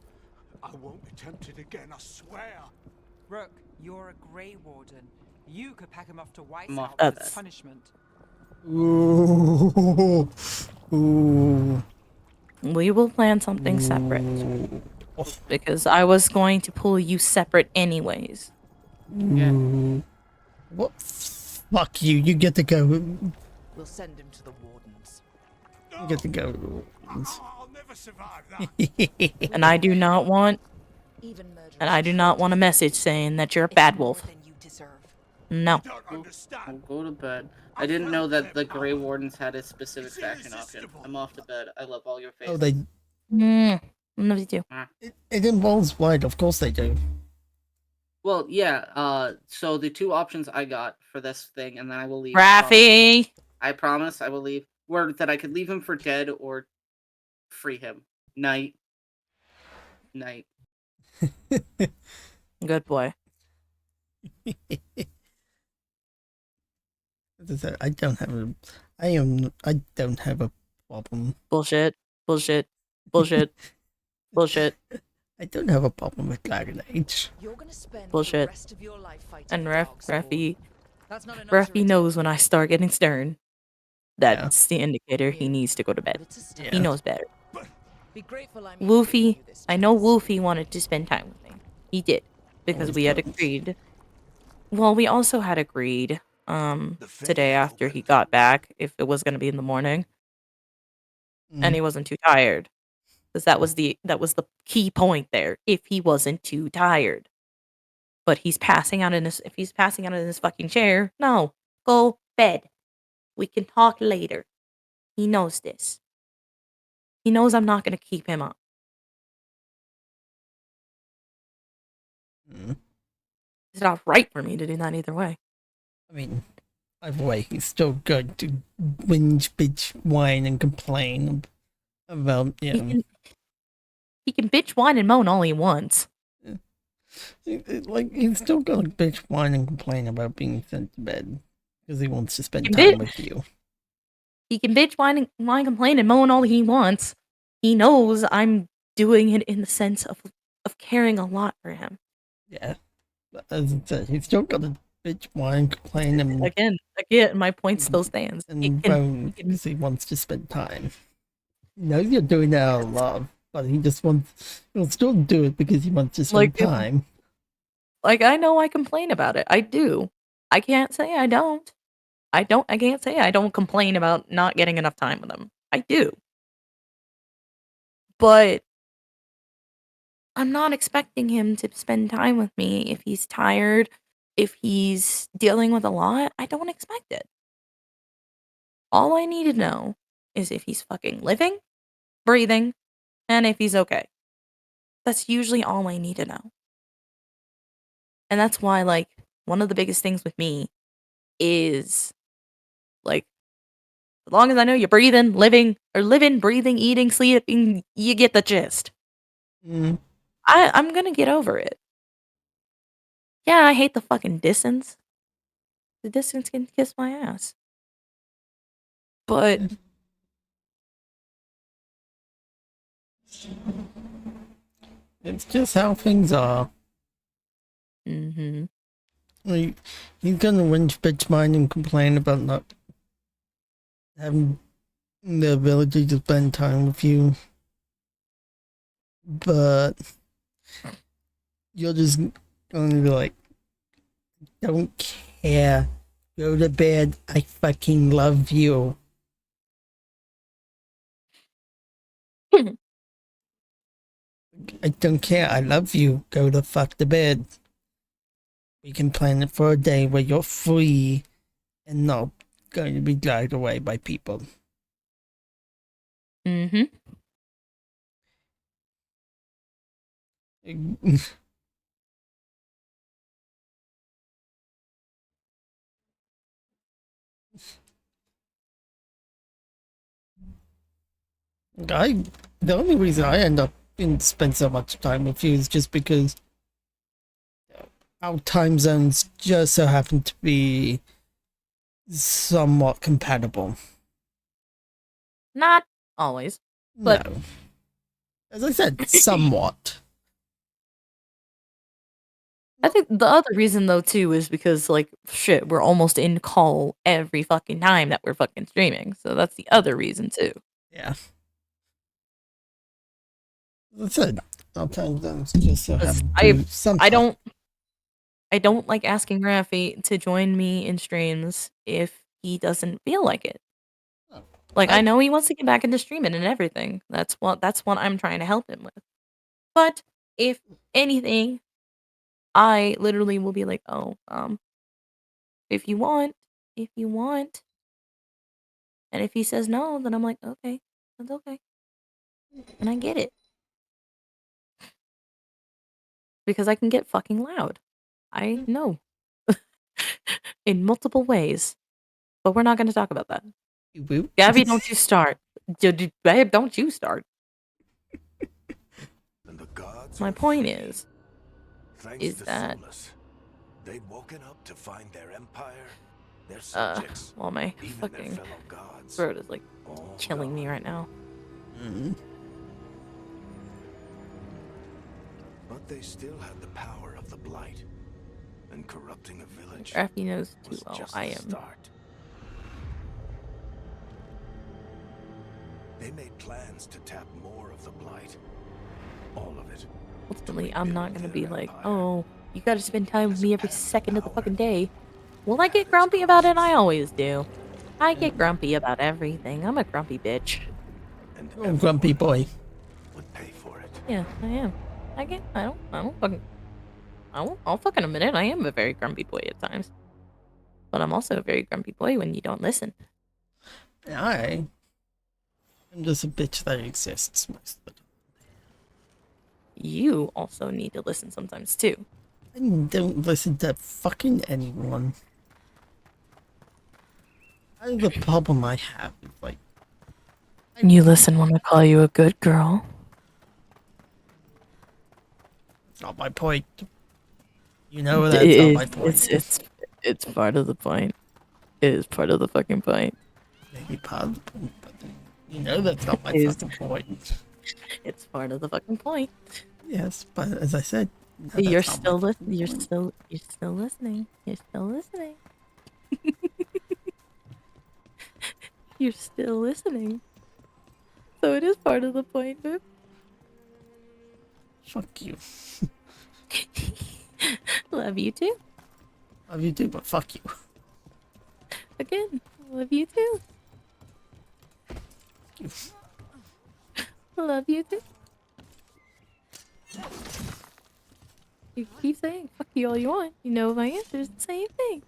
I won't be tempted again, I swear. Rook, you're a Grey Warden. You could pack him off to White I'm off House to as bed. punishment. Ooh. Ooh. We will plan something separate. Because I was going to pull you separate anyways. Ooh. What? Fuck you. You get to go. We'll send him to the Wardens. You get to go. I'll never survive that. And I do not want Even murderers and I do not want a message saying that you're a It's bad more wolf. than you deserve. No. Don't I'll understand. go to bed. I didn't know that the Grey Wardens had a specific faction option. I'm off to bed. I love all your faces. Oh, they. Love you too. It involves blood. Of course they do. Well, yeah. So the two options I got for this thing, and then I will leave. Raffy! I promise I will leave. Were that I could leave him for dead or free him. Night. Good boy. As I said, I don't have a problem. Bullshit. Bullshit. Bullshit. Bullshit. I don't have a problem with Dragonage. You're gonna spend Bullshit. the rest of your life fighting And the Raffy That's not enough to knows when I start getting stern. Yeah. That's the indicator he needs to go to bed. It's a start. He knows better. Be grateful I'm Woofy, you this I know chance. Woofy wanted to spend time with me. He did. Because Always we had does. agreed. Well, we also had agreed The today faithful after he will got back if it was going to be in the morning and he wasn't too tired. Because that was the key point there. If he wasn't too tired. But he's passing out in his fucking chair, no. Go bed. We can talk later. He knows this. He knows I'm not going to keep him up. Mm. It's not right for me to do that either way. I mean, either way, he's still good to whinge, bitch, whine, and complain about, you know. He can bitch, whine, and moan all he wants. Like, he's still gonna bitch, whine, and complain about being sent to bed because he wants to spend He time bit- with you. He can bitch, whine, complain, and moan all he wants. He knows I'm doing it in the sense of caring a lot for him. Yeah. But as I said, he's still gonna bitch, whine, complain, and Again, my point still stands. He and can- moan because he wants to spend time. He knows you're doing it out of love, but he'll still do it because he wants to spend Like, time. Like, I know I complain about it. I do. I can't say I don't. I can't say I don't complain about not getting enough time with him. I do. But I'm not expecting him to spend time with me if he's tired, if he's dealing with a lot. I don't expect it. All I need to know is if he's fucking living, breathing, and if he's okay. That's usually all I need to know. And that's why, like, one of the biggest things with me is, like, as long as I know you're breathing, breathing, eating, sleeping, you get the gist. Mm. I'm gonna get over it. Yeah, I hate the fucking distance. The distance can kiss my ass. But It's just how things are. mhm. Like, he's gonna whinge, bitch, whine, and complain about not having the ability to spend time with you. But you're just going to be like, don't care. Go to bed. I fucking love you. I don't care. I love you. Go the fuck to bed. We can plan it for a day where you're free and not going to be dragged away by people. Mhm. The only reason I end up and spend so much time with you is just because our time zones just so happen to be somewhat compatible. Not always. But- No. As I said, somewhat. I think the other reason though too is because, like, shit, we're almost in call every fucking time that we're fucking streaming. So that's the other reason too. Yeah. As I said, our time zones just so 'Cause happen I- to I don't like asking Raffi to join me in streams if he doesn't feel like it. Like, I know he wants to get back into streaming and everything. That's what I'm trying to help him with. But if anything, I literally will be like, "Oh, if you want, if you want." And if he says no, then I'm like, "Okay, that's okay." And I get it. Because I can get fucking loud. I know. In multiple ways. But we're not gonna talk about that. Woo. Gabby, don't you start. Babe, don't you start. And the gods My are point free. is Thanks to that Solus, they'd woken up to find their empire, their subjects, well, my even their fucking fellow gods, throat is like all killing me gone. right now. But they still had the power of the blight, and corrupting a village Raffy knows too was well. just I the am. start. They made plans to tap more of the blight, all of it. Ultimately, I'm not gonna their be like, empire. "Oh, you gotta spend time with Because me every having second of the power fucking day." Will I had get its grumpy about it? I costs. always do. I get grumpy about everything. I'm a grumpy bitch. And Oh, grumpy everyone boy. would pay for it. Yeah, I am. I don't fucking, I'll fucking admit it. I am a very grumpy boy at times. But I'm also a very grumpy boy when you don't listen. I'm just a bitch that exists most of the time. You also need to listen sometimes too. I don't listen to fucking anyone. The problem I have is like, You listen when I call you a good girl. it's not my point. You know that's not my point. It's part of the point. It is part of the fucking point. Maybe part of the point, but you know that's not my It is. fucking point. It's part of the fucking point. Yes, but as I said, no, You're that's not my still fucking you're point. still listening. You're still listening. You're still listening. So it is part of the point, babe. Fuck you. Love you too. Love you too, but fuck you. Again, love you too. You. Love you too. You keep saying fuck you all you want. You know my answer is the same thing.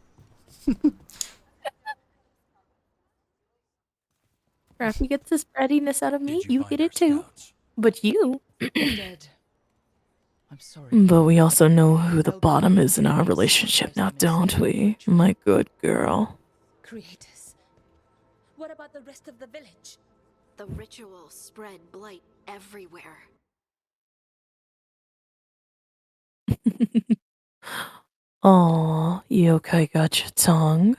Raffy gets this brattiness out of me. You get it too. But you. Dead. I'm sorry. But we also know who the bottom is in our relationship now, don't we? My good girl. Creators. What about the rest of the village? The ritual spread blight everywhere. Aw, Yokai got your tongue.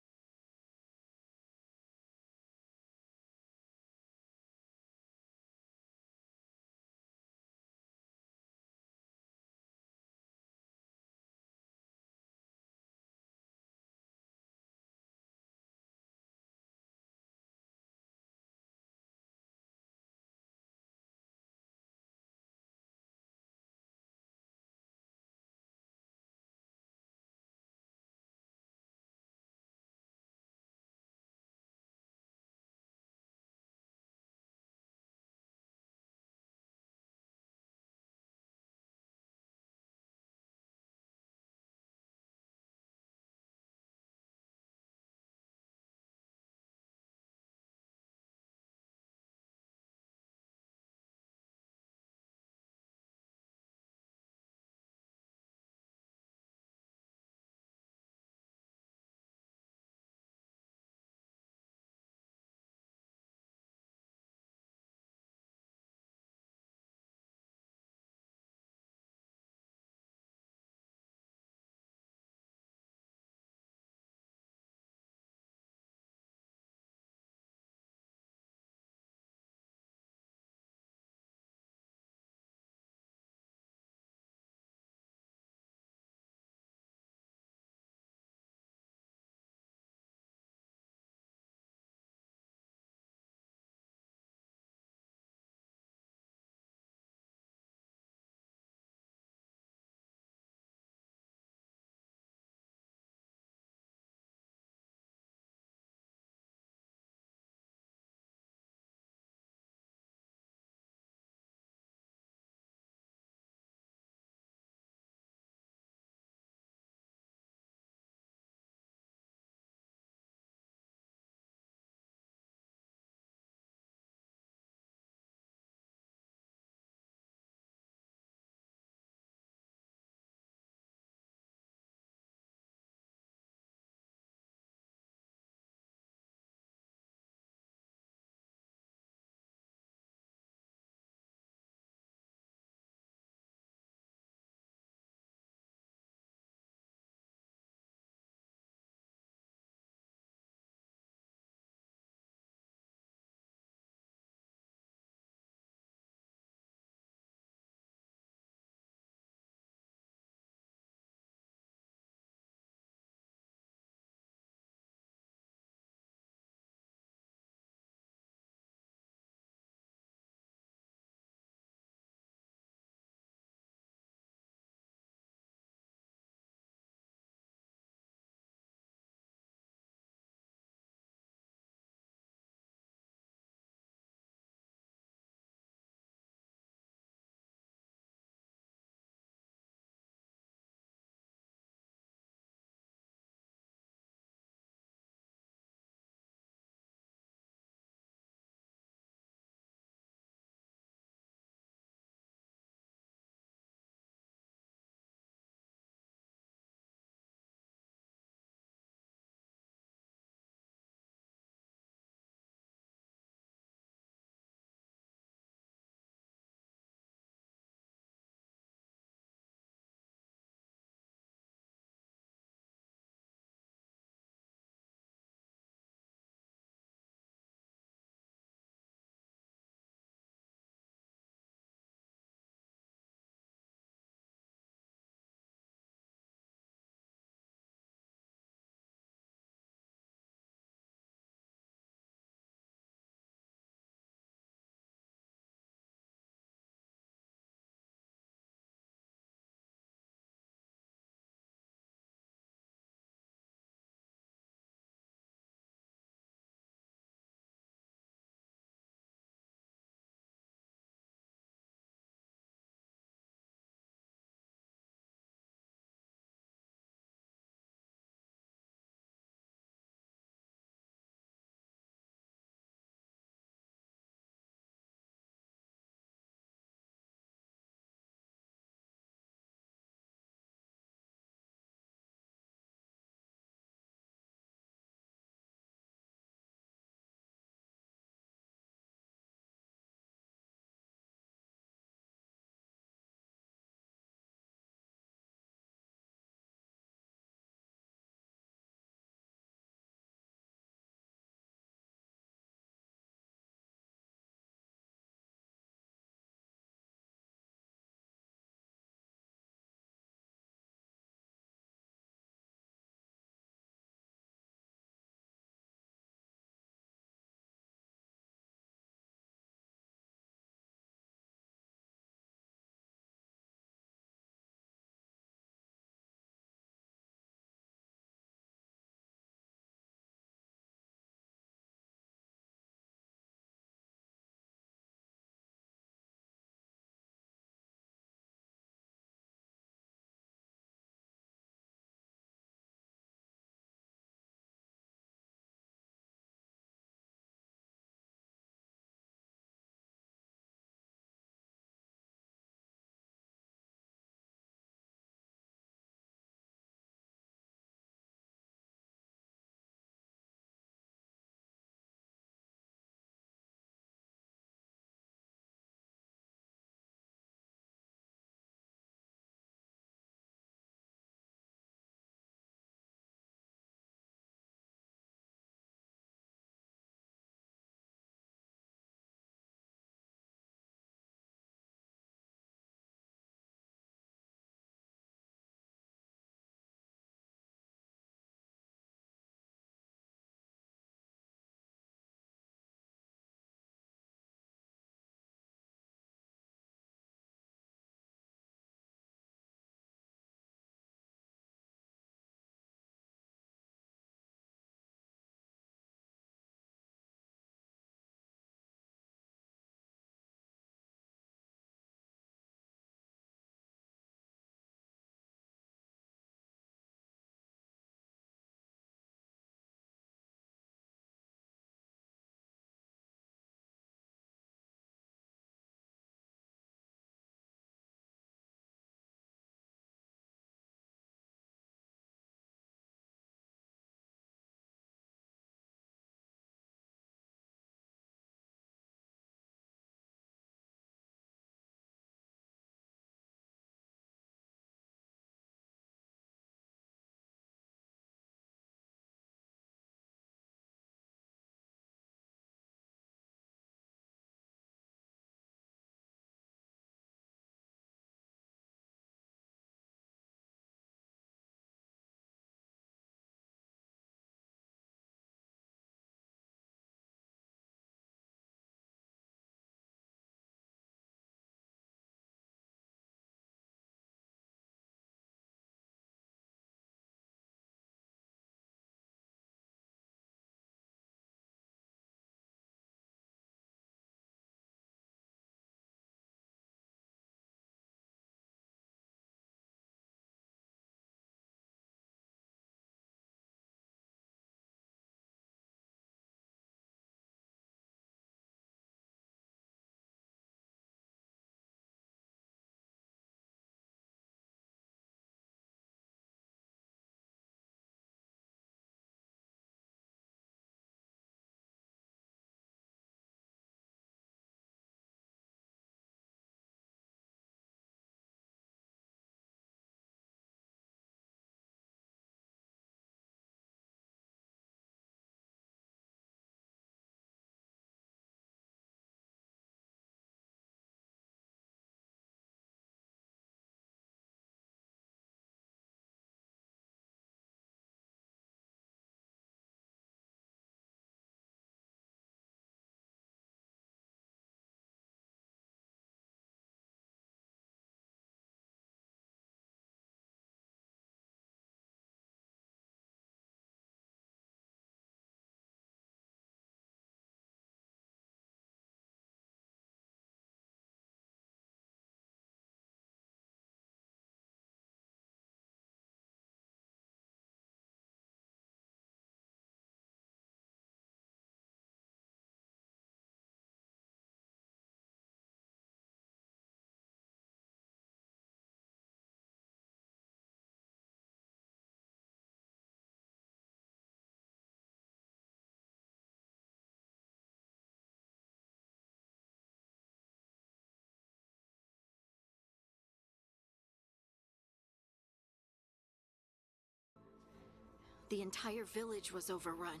The entire village was overrun.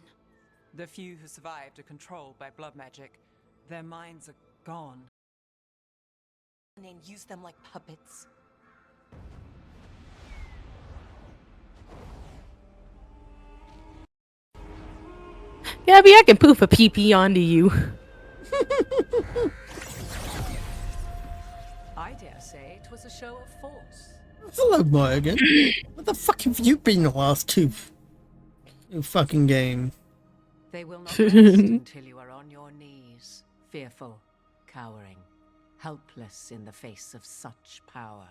The few who survived are controlled by blood magic. Their minds are gone. And use them like puppets. Gabby, I can poof a pee-pee onto you. I dare say it was a show of force. Hello, Morgan. What the fuck have you been the last two fucking game? They will not rest until you are on your knees, fearful, cowering, helpless in the face of such power.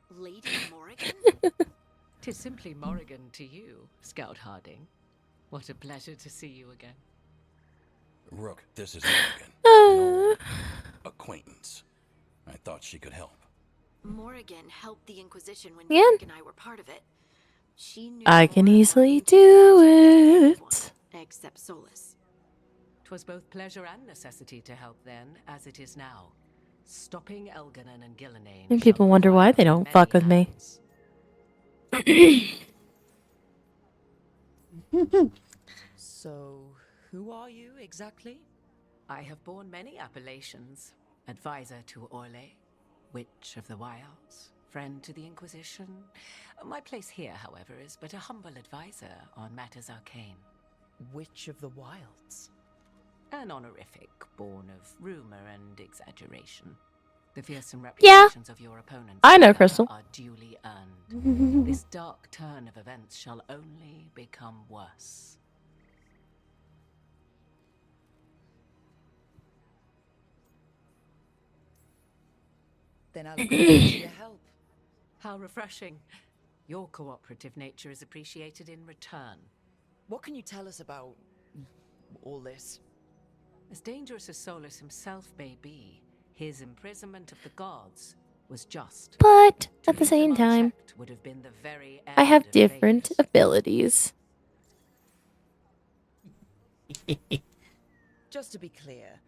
Lady Morrigan? 'Tis simply Morrigan to you, Scout Harding. What a pleasure to see you again. Rook, this is Morrigan. An old acquaintance. I thought she could help. Morrigan helped the Inquisition when Yeah. Nick and I were part of it. She knew I can more about easily Inquisition do than anyone, it. except Solus. 'Twas both pleasure and necessity to help then, as it is now. Stopping Elganon and Gillenane. And people wonder why they don't fuck with me. So, who are you exactly? I have borne many appellations. Advisor to Orlais, Witch of the Wilds, friend to the Inquisition. My place here, however, is but a humble advisor on matters arcane. Witch of the Wilds? An honorific born of rumor and exaggeration. The fearsome Yeah. reputations of your opponents I know, however, Crystal. are duly earned. This dark turn of events shall only become worse. Then I'll agree to your help. How refreshing. Your cooperative nature is appreciated in return. What can you tell us about all this? As dangerous as Solus himself may be, his imprisonment of the gods was just. But To at the leave same them time, unchecked would have been the very I have end of different fate. abilities. Just to be clear,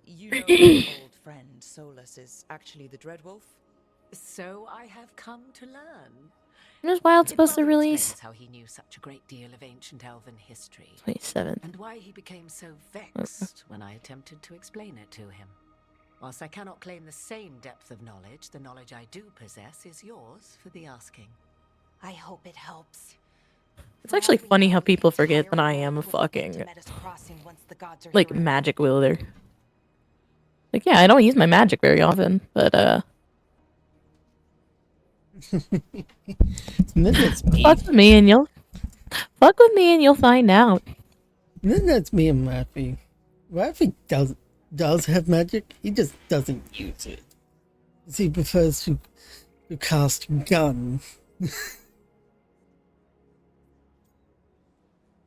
you know your old friend Solus is actually the Dreadwolf? So I have come to learn. When is Wild It supposed to rather release? explains how he knew such a great deal of ancient elven history. 27th. And why he became so vexed when I attempted to explain it to him. Whilst I cannot claim the same depth of knowledge, the knowledge I do possess is yours for the asking. I hope it helps. It's actually funny how people forget that I am a fucking, like, magic wielder. Like, yeah, I don't use my magic very often, but, Then that's me. fuck with me and you'll find out. Then that's me and Rafi. Rafi does have magic, he just doesn't use it. He prefers to cast gun.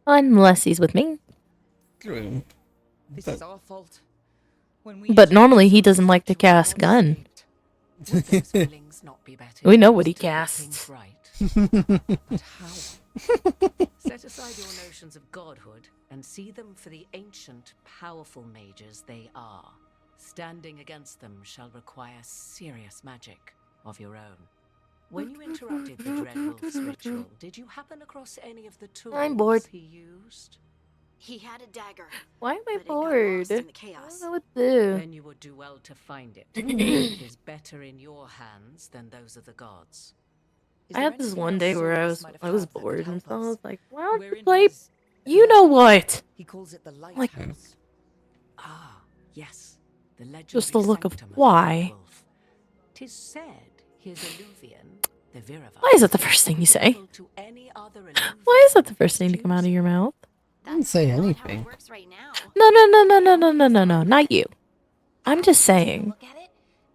Unless he's with me. True. This But- is our fault. When we But attacked normally he Solus, doesn't like to you were cast all gun. saved. Would those feelings not be better We know what he used to get casts. things right? But how? Set aside your notions of godhood and see them for the ancient, powerful mages they are. Standing against them shall require serious magic of your own. When you interrupted the Dreadwolf's ritual, did you happen across any of the tools I'm bored. he used? He had a dagger. Why am I but it got bored? lost in the I chaos. don't know what to do. Then you would do well to find it. It is better in your hands than those of the gods. Is I there had this anything one else day where Solus might have I was had that could bored and help so I us? was like, why don't We're you in play his- you know what? He calls it the Like- lighthouse. Ah, yes. The legendary Just the look of sanctum why. Dreadwolf. 'Tis said his Illuvian, the Viravar, Why is that the first thing you say? equal to any other Illuvian Why is that the who first thing to come out of your mouth? I didn't say Not how it anything. works right now. No, not you. I'm just saying. Look at it.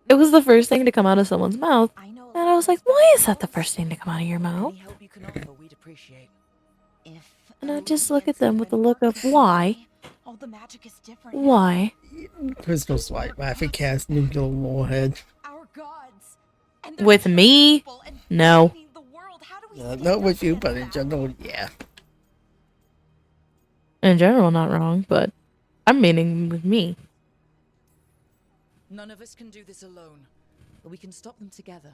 It was the first thing to come out of someone's mouth, I know a and lot I was like, about why is spells. that the first thing to come out of your mouth? Any help you can offer, we'd appreciate. If And I a just look at can't them with the even look work of the why? way, all the magic is different. Why? Crystal's like Rafi cast nuclear warhead. Our gods. And they're With killing me? people and No. poisoning the world. How do we Not stand with up you, against but in that? general, yeah. In general, not wrong, but I'm meaning with me. None of us can do this alone, but we can stop them together.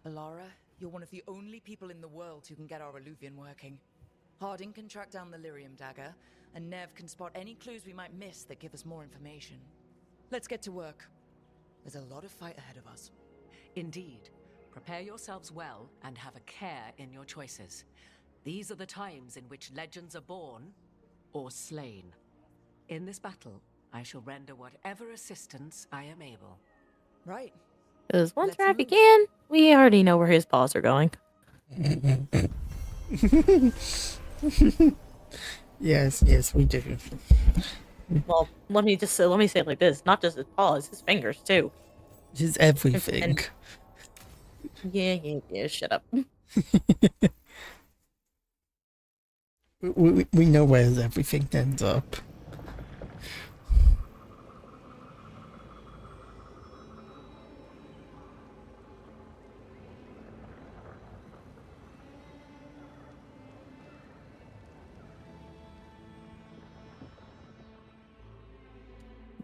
Alara, you're one of the only people in the world who can get our Illuvian working. Harding can track down the lyrium dagger, and Nev can spot any clues we might miss that give us more information. Let's get to work. There's a lot of fight ahead of us. Indeed. Prepare yourselves well and have a care in your choices. These are the times in which legends are born or slain. In this battle, I shall render whatever assistance I am able. Right. Because once Raffi can, we already know where his paws are going. Yes, we do. Well, let me say it like this: not just his paws, his fingers too. Just everything. Yeah. Shut up. We know where everything ends up.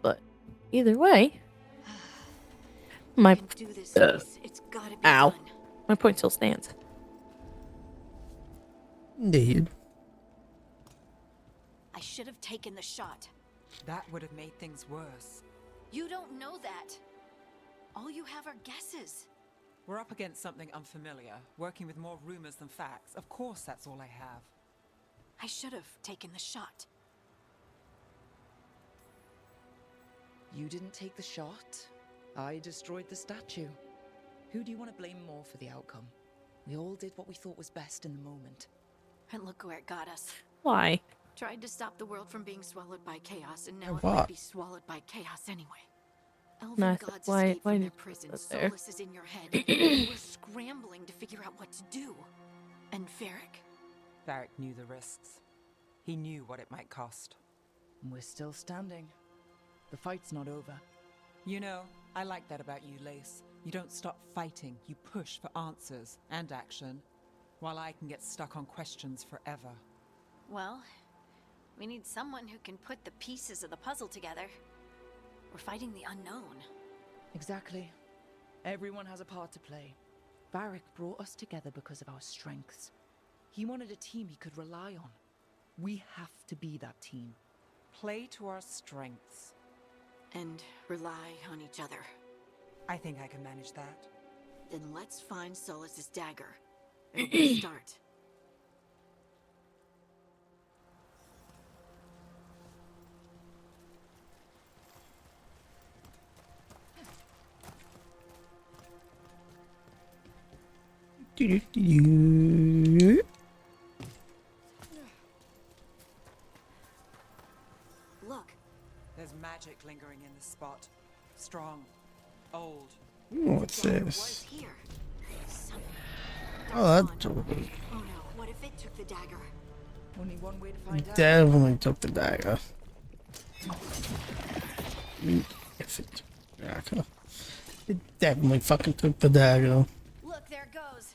But either way, my Do this, Ace. It's gotta be ow, done. my point still stands. Indeed. I should have taken the shot. That would have made things worse. You don't know that. All you have are guesses. We're up against something unfamiliar, working with more rumors than facts. Of course, that's all I have. I should have taken the shot. You didn't take the shot. I destroyed the statue. Who do you want to blame more for the outcome? We all did what we thought was best in the moment. And look where it got us. Why? Tried to stop the world from being swallowed by chaos, and now it What? might be swallowed by chaos anyway. Elven Nah, gods why escaped from did their you prison. put that there? Solus is in your head. We're scrambling to figure out what to do. And Varric? Varric knew the risks. He knew what it might cost. We're still standing. The fight's not over. You know, I like that about you, Lace. You don't stop fighting. You push for answers and action, while I can get stuck on questions forever. Well, we need someone who can put the pieces of the puzzle together. We're fighting the unknown. Exactly. Everyone has a part to play. Varric brought us together because of our strengths. He wanted a team he could rely on. We have to be that team. Play to our strengths. And rely on each other. I think I can manage that. Then let's find Solus's dagger. It'll be a start. Look. There's magic lingering in this spot. Strong. Old. What's Dagger this? was here. Something. Oh, that's Oh no, what if it took the dagger? Only one way to find out. Definitely took the dagger. If it took the dagger. It definitely fucking took the dagger. Look, there it goes.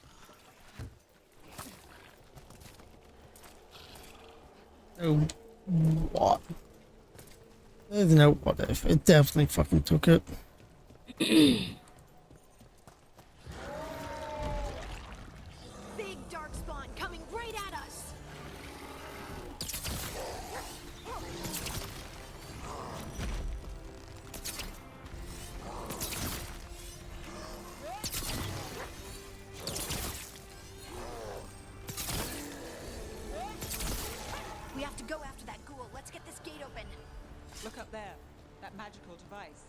Oh, what? There's no what if. It definitely fucking took it. Big dark spawn coming right at us. We have to go after that ghoul. Let's get this gate open. Look up there. That magical device.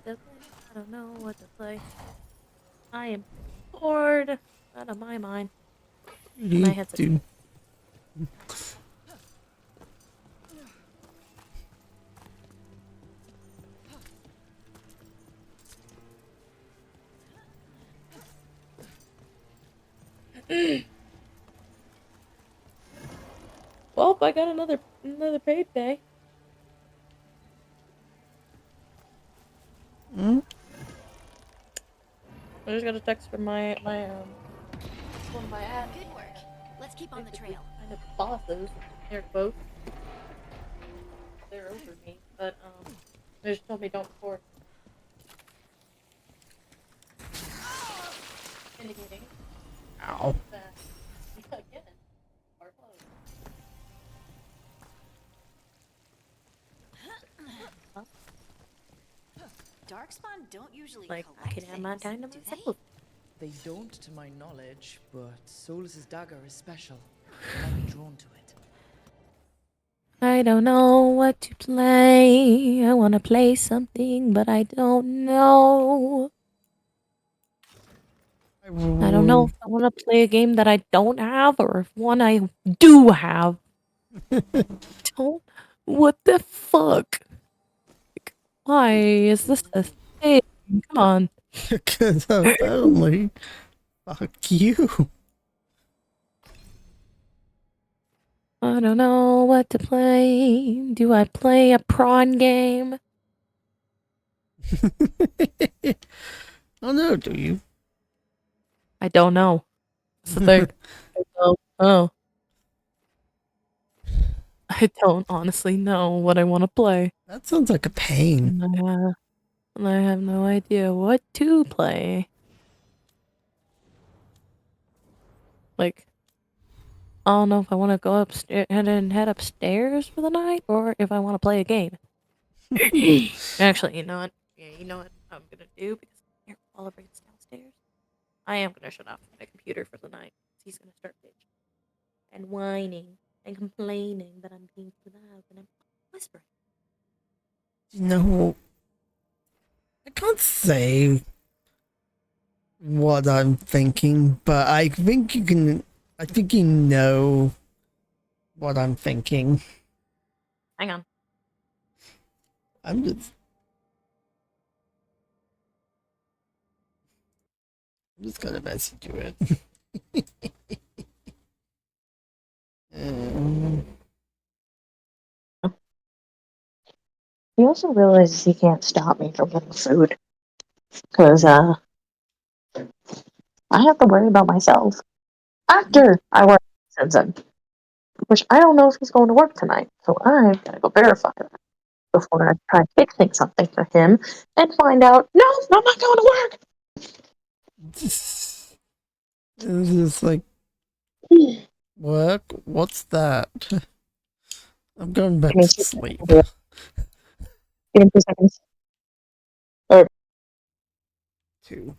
I don't know what to play. I am bored out of my mind. My headset's Dude. Well, I got another paid day. Hmm? I just got a text from my one of my ads. Good work. Let's keep on the trail. kind of bosses. They're both. They're over me, but they just told me don't report. Indicating. Ow. That again. Are closed. Darkspawn don't usually Like, I collect could have my things, time to do myself. They don't, to my knowledge, but Solus's dagger is special. You might be drawn to it. I don't know what to play. I want to play something, but I don't know. I don't know if I want to play a game that I don't have or if one I do have. Don't. What the fuck? Like, why is this a thing? Come on. Because apparently, fuck you. I don't know what to play. Do I play a prawn game? Oh no, do you? I don't know. That's the thing. I don't know. I don't honestly know what I want to play. That sounds like a pain. And I have no idea what to play. Like, I don't know if I want to go upstairs and head upstairs for the night or if I want to play a game. Actually, you know what? Yeah, you know what I'm gonna do because Oliver's downstairs. I am gonna shut off my computer for the night. He's gonna start bitching and whining and complaining that I'm being too loud and I'm whispering. No, I can't say what I'm thinking, but I think you can. I think you know what I'm thinking. Hang on. I'm just. I'm just gonna message you it. He also realizes he can't stop me from getting food. Because, I have to worry about myself. After I work sends him. Which I don't know if he's going to work tonight. So I've got to go verify that before I try fixing something for him and find out, no, I'm not going to work. It's just like, work? What's that? I'm going back Give me to 2 sleep. seconds. Give me 2 seconds. Or 2.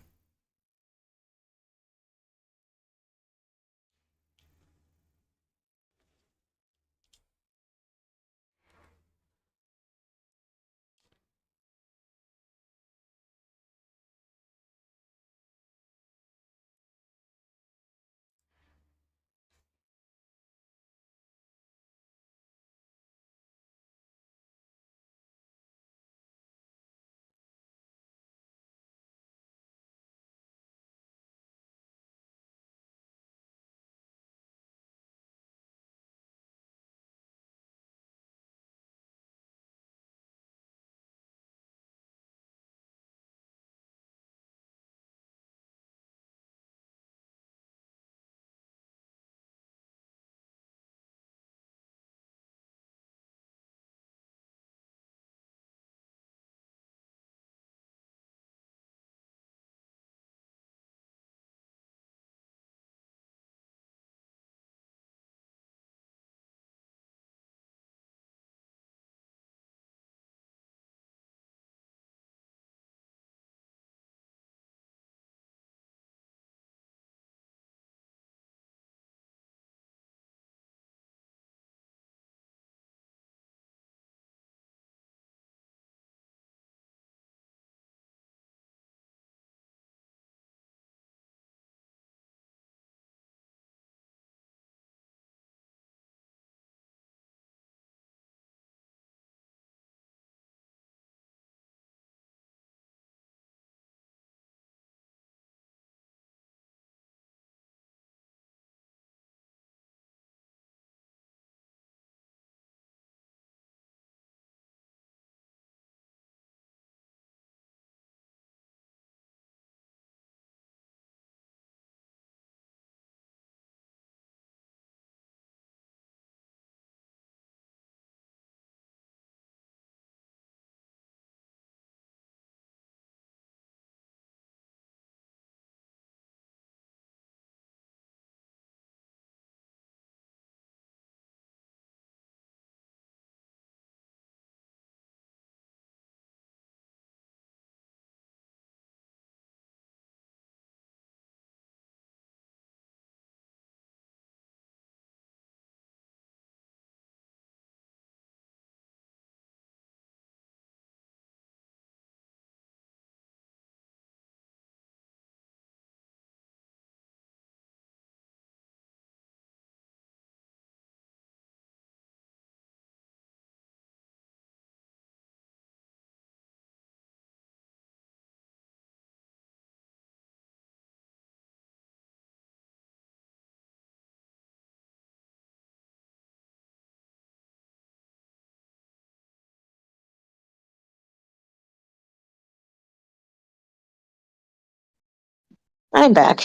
I'm back.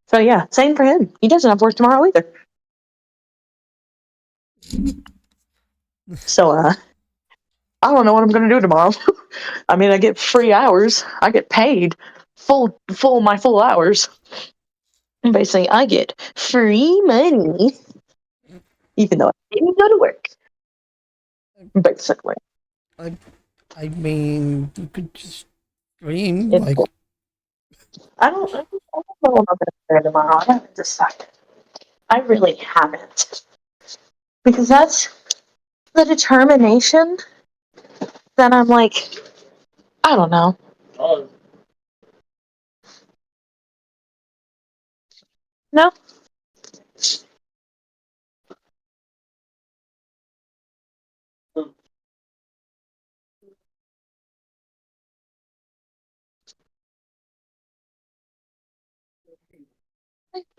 So yeah, same for him. He doesn't have work tomorrow either. So I don't know what I'm gonna do tomorrow. I mean, I get free hours. I get paid full my full hours. And basically, I get free money, even though I didn't go to work. Basically, I mean, you could just stream it's like. I don't know what I'm gonna do tomorrow. I haven't decided. I really haven't, because that's the determination that I'm like, I don't know. No.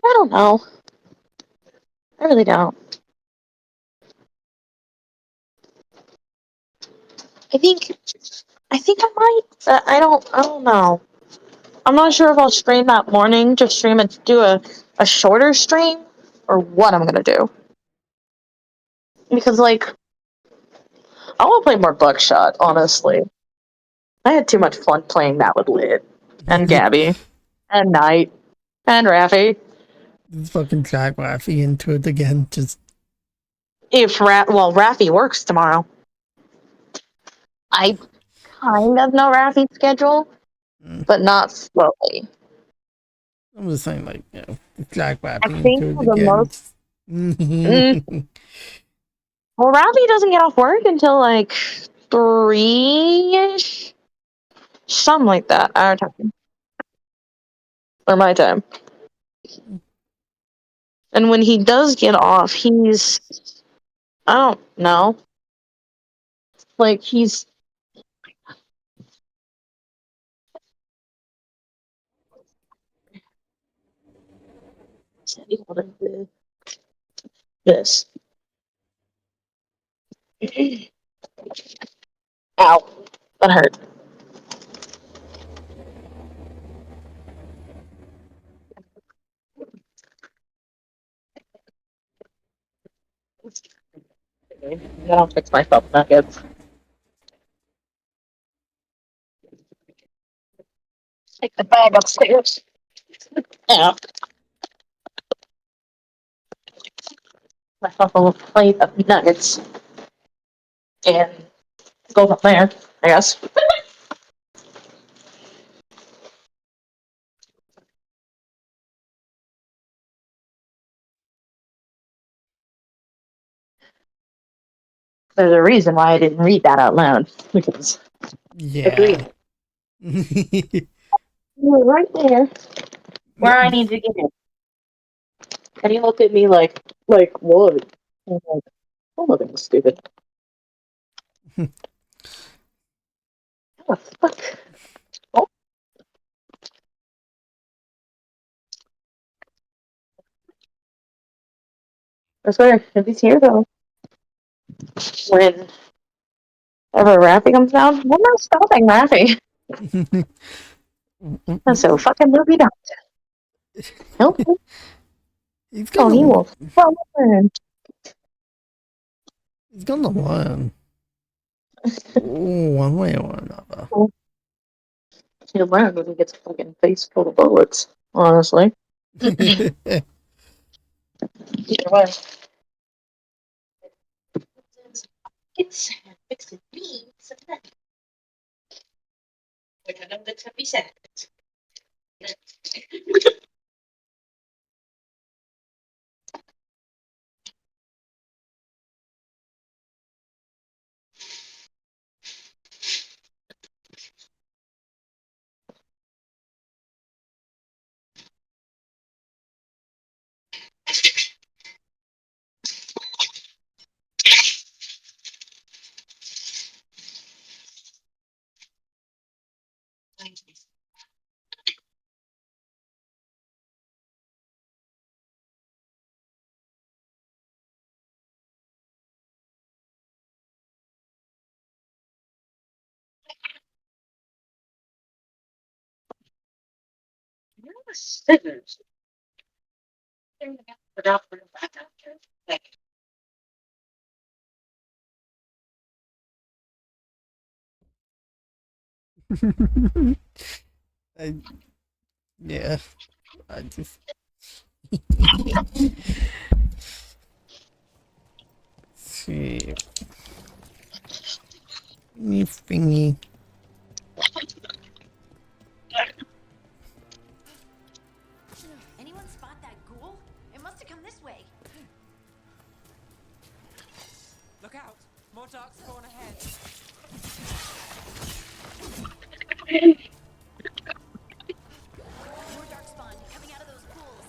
I don't know. I really don't. I think I might. I don't know. I'm not sure if I'll stream that morning. Just stream it. Do a shorter stream, or what I'm gonna do. Because like I want to play more Buckshot. Honestly, I had too much fun playing that with Lid and Gabby and Knight and Raffy. Just fucking drag Raffy into it again. Just If Raffy works tomorrow. I kind of know Raffy's schedule, but not slowly. I'm just saying, like, you know, drag I Raffy think into it for the again. most. Well, Raffy doesn't get off work until like 3-ish, something like that. Our time or my time. And when he does get off, he's I don't know, like he's this. Ow, that hurt. I don't fix myself nuggets. Take the bag upstairs. Yeah. Myself a little plate of nuggets and go from there, I guess. There's a reason why I didn't read that out loud. Because Yeah. you're right there where I need to get in. And he looked at me like what? I'm like, oh, nothing stupid. What the fuck? Oh, I swear, if he's here though, whenever Raffy comes down, we're not stopping Raffy. And so fucking movie don't. Nope. He's Oh, he will. He's gonna learn. One way or another. He'll learn when he gets a fucking face full of bullets, honestly. Either way. It's fixing me. Like another 20 seconds. Scissors. I, yeah, I just. See. Thingy. Anyone spot that ghoul? It must have come this way. Look out! More dark spawn ahead. More darkspawn coming out of those pools.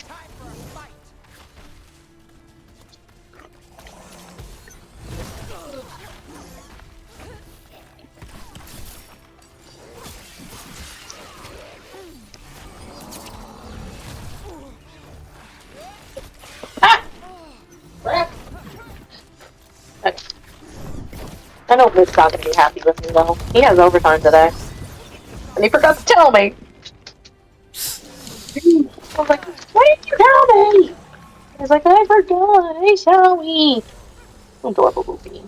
Time for a fight! I know Luke's not gonna be happy with me though. He has overtime today. And he forgot to tell me! I was like, why didn't you tell me? He's like, I forgot, hey Sally! Adorable movie.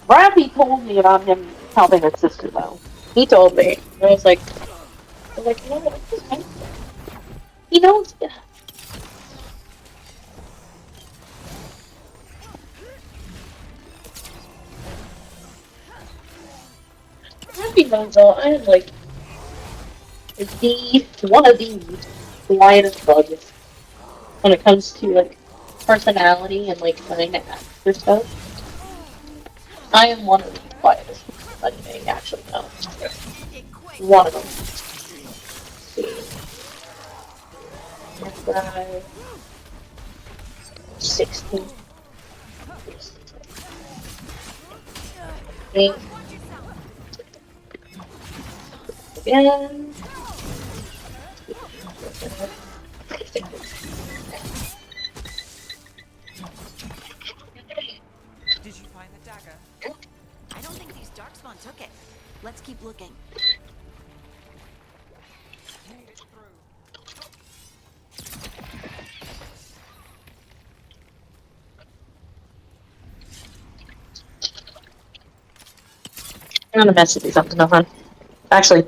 Rappy told me about him helping his sister though. He told me. And I was like, no, he knows. Rappy knows though, I am like one of the quietest bugs when it comes to like personality and like trying to act for stuff. I am one of the quietest anime, actually, no. One of them. Let's see. 16. 8. Again. Did you find the dagger? I don't think these darkspawn took it. Let's keep looking. Made it through. I'm gonna message you something, Nohan. Actually,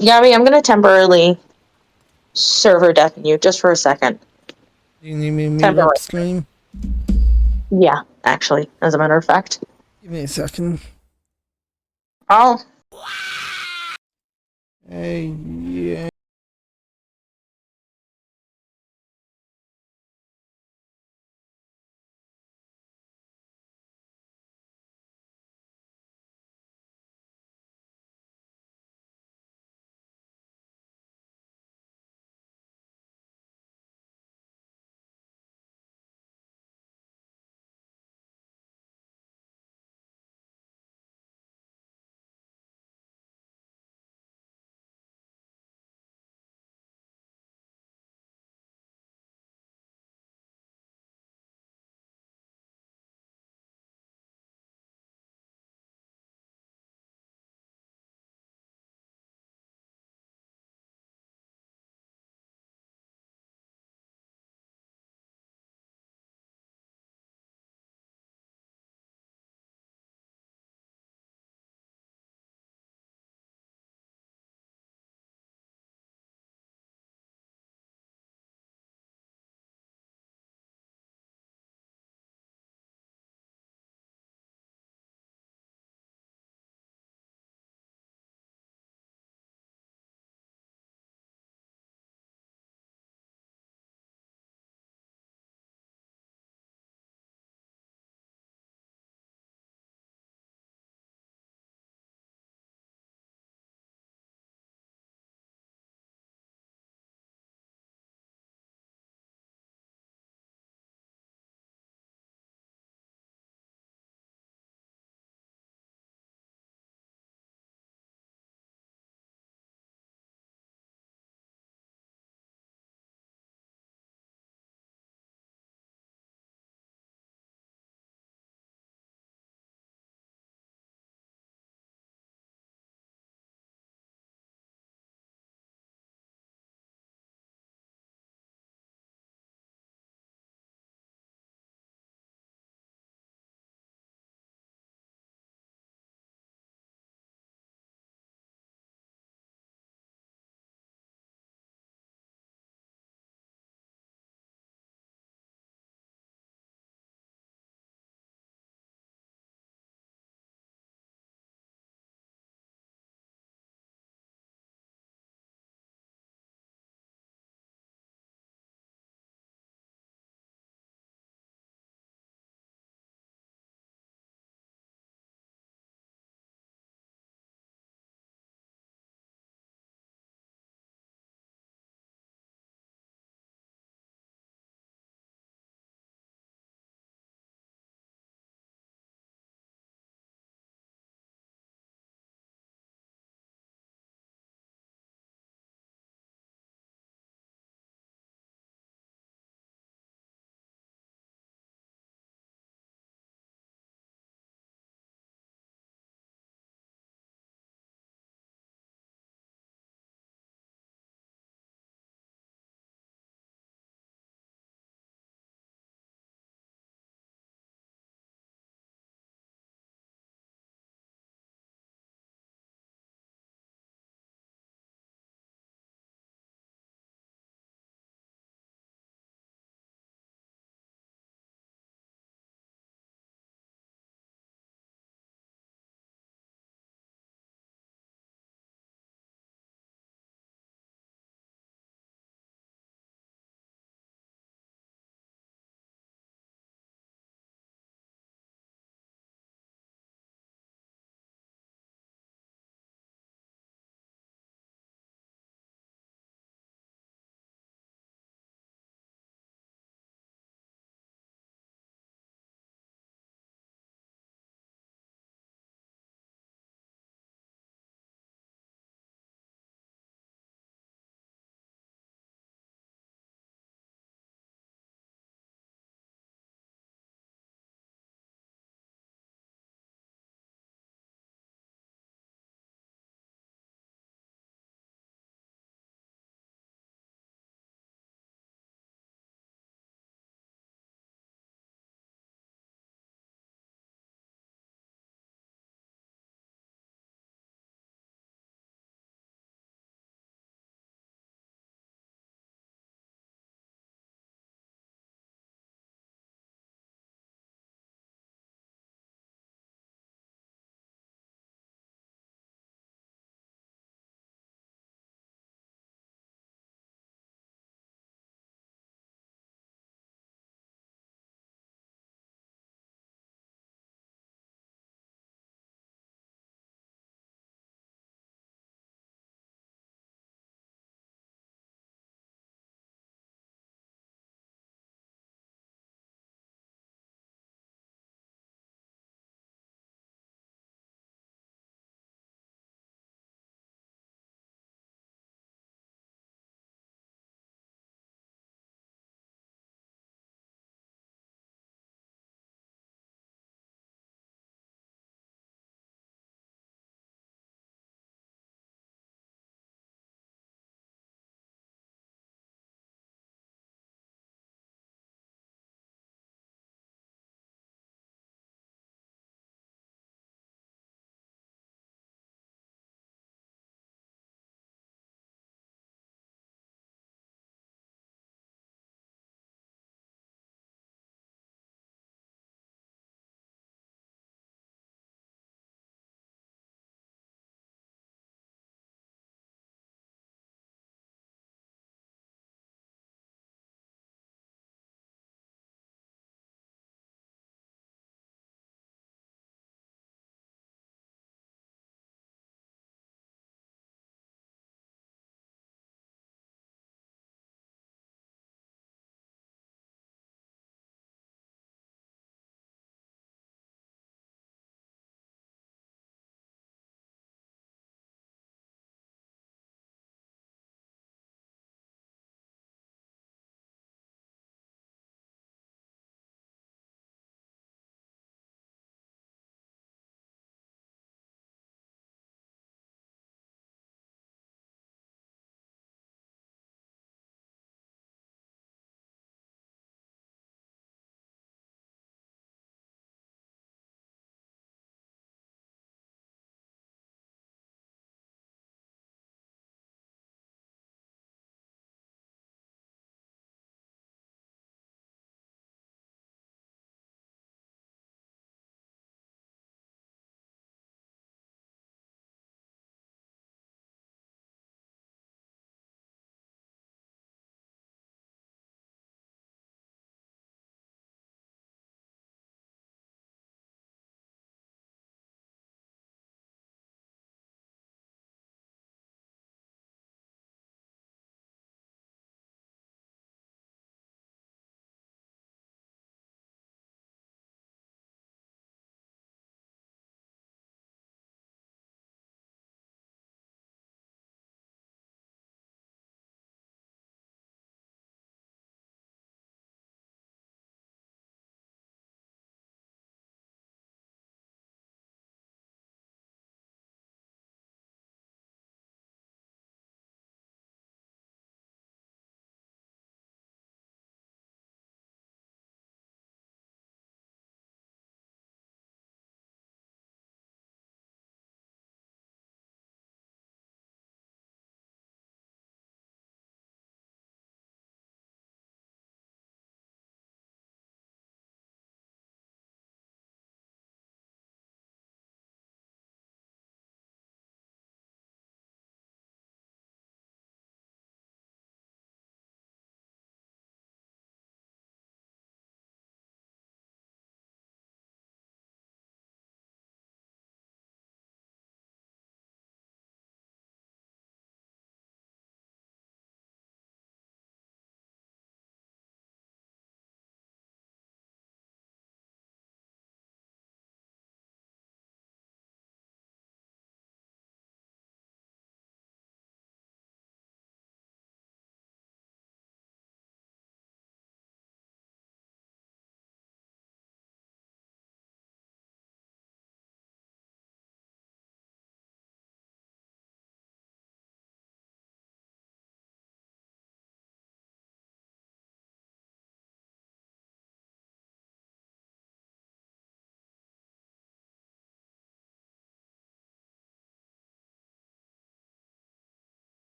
Yami, I'm gonna temporarily server deafen you just for a second. Do you need me to mute Temporary. up stream? Yeah, actually, as a matter of fact. Give me a second. I'll. Hey, yeah.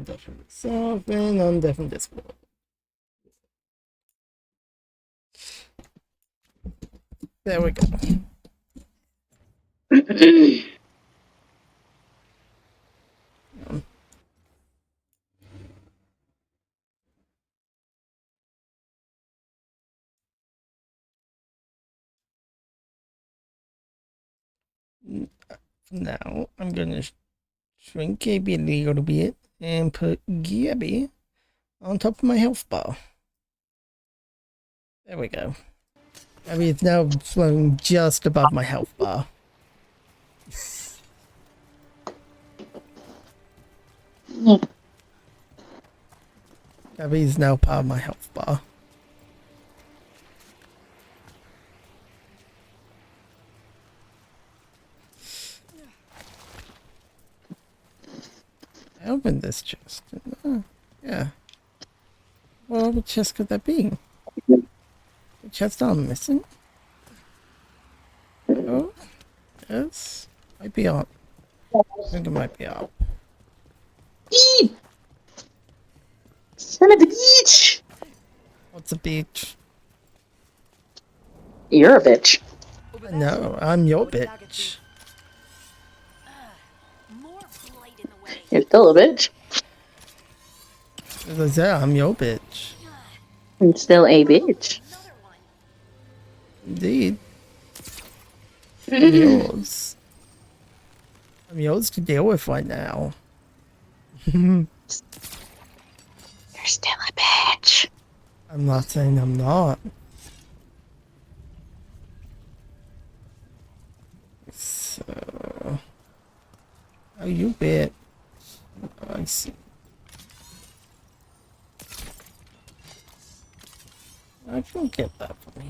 On different self and on different Discord. There we go. Now I'm gonna shrink Gabby a little bit and put Gabby on top of my health bar. There we go. Gabby is now floating just above my health bar. Gabby is now part of my health bar. I opened this chest. Yeah. Well, what chest could that be? The chest I'm missing? Oh, yes. Might be up. I think it might be up. Son of a bitch! What's a bitch? You're a bitch. No, I'm your bitch. You're still a bitch. As I said, I'm your bitch. I'm still a bitch. Indeed. I'm yours. I'm yours to deal with right now. You're still a bitch. I'm not saying I'm not. So... Oh, you bit. I see. I can get that for me.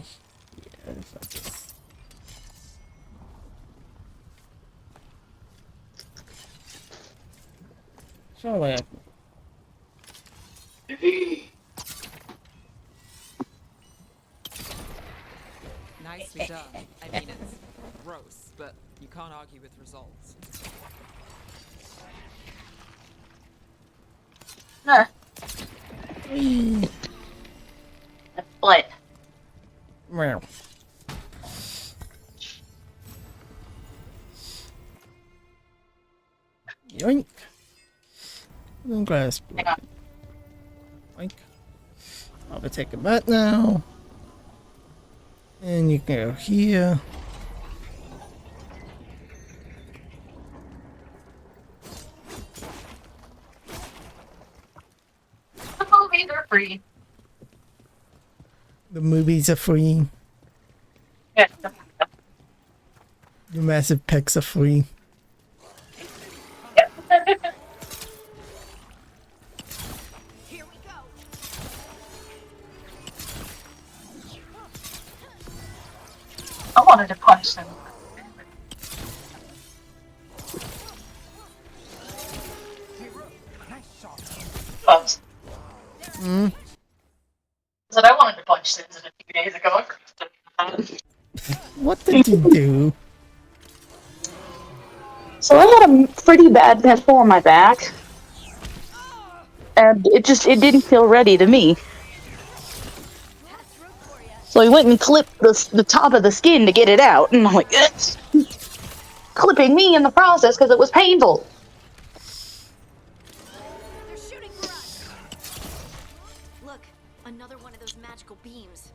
Yeah, if I just... Surely I can... Nicely done. I mean, it's gross, but you can't argue with results. Huh. Whee! What? Meow. Yoink. And glass. Yoink. I'll be taking that now. And you can go here. The movies are free. The movies are free. Yeah. The massive pecs are free. Here we go. I wanted to punch them. Bugs. Said I wanted to punch Susan a few days ago. What did you do? So I had a pretty bad pimple on my back. And it didn't feel ready to me. So he went and clipped the top of the skin to get it out. And I'm like, it's clipping me in the process because it was painful. They're shooting for us. Look, another one of those magical beams.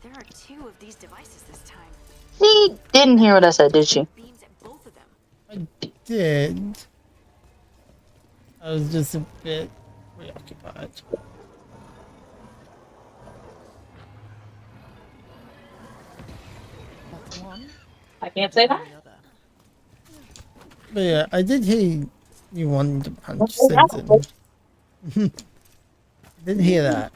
There are 2 of these devices this time. She didn't hear what I said, did she? Beams at both of them. I did. I was just a bit preoccupied. That's one. I can't say that. The other. But yeah, I did hear you wanted to punch Simpson. I did hear that.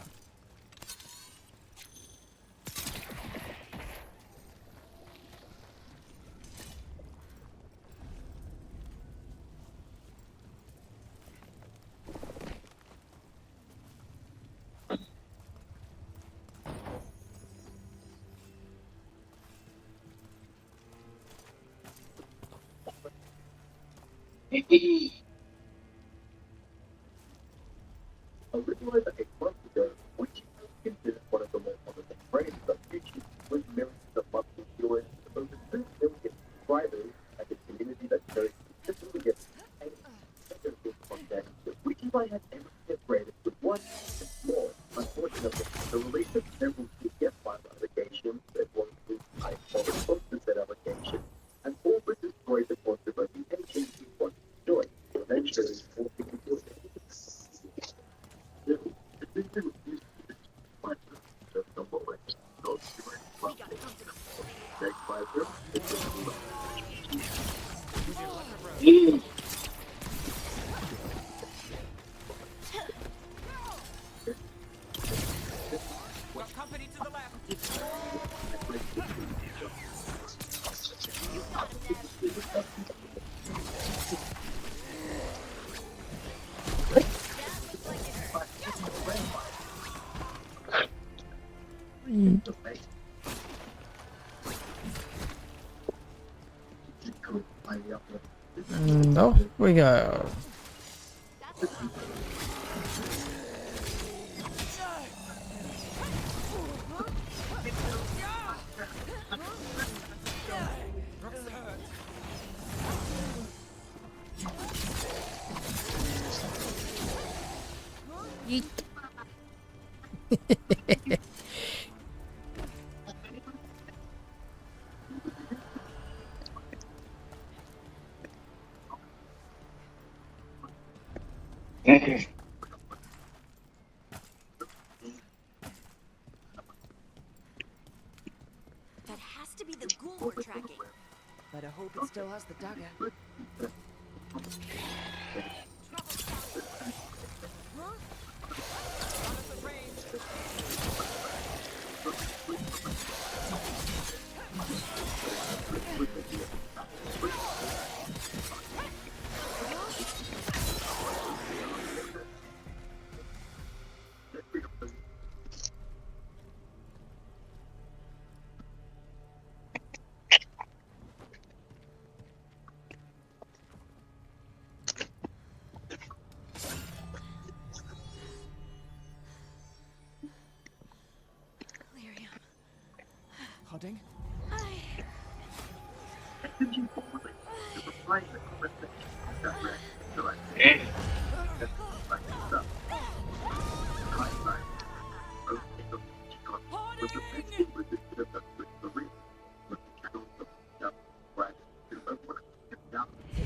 Got company to the left. And off we go. Yeet. That has to be the ghoul we're tracking. Better hope it still has the dagger. Hodding?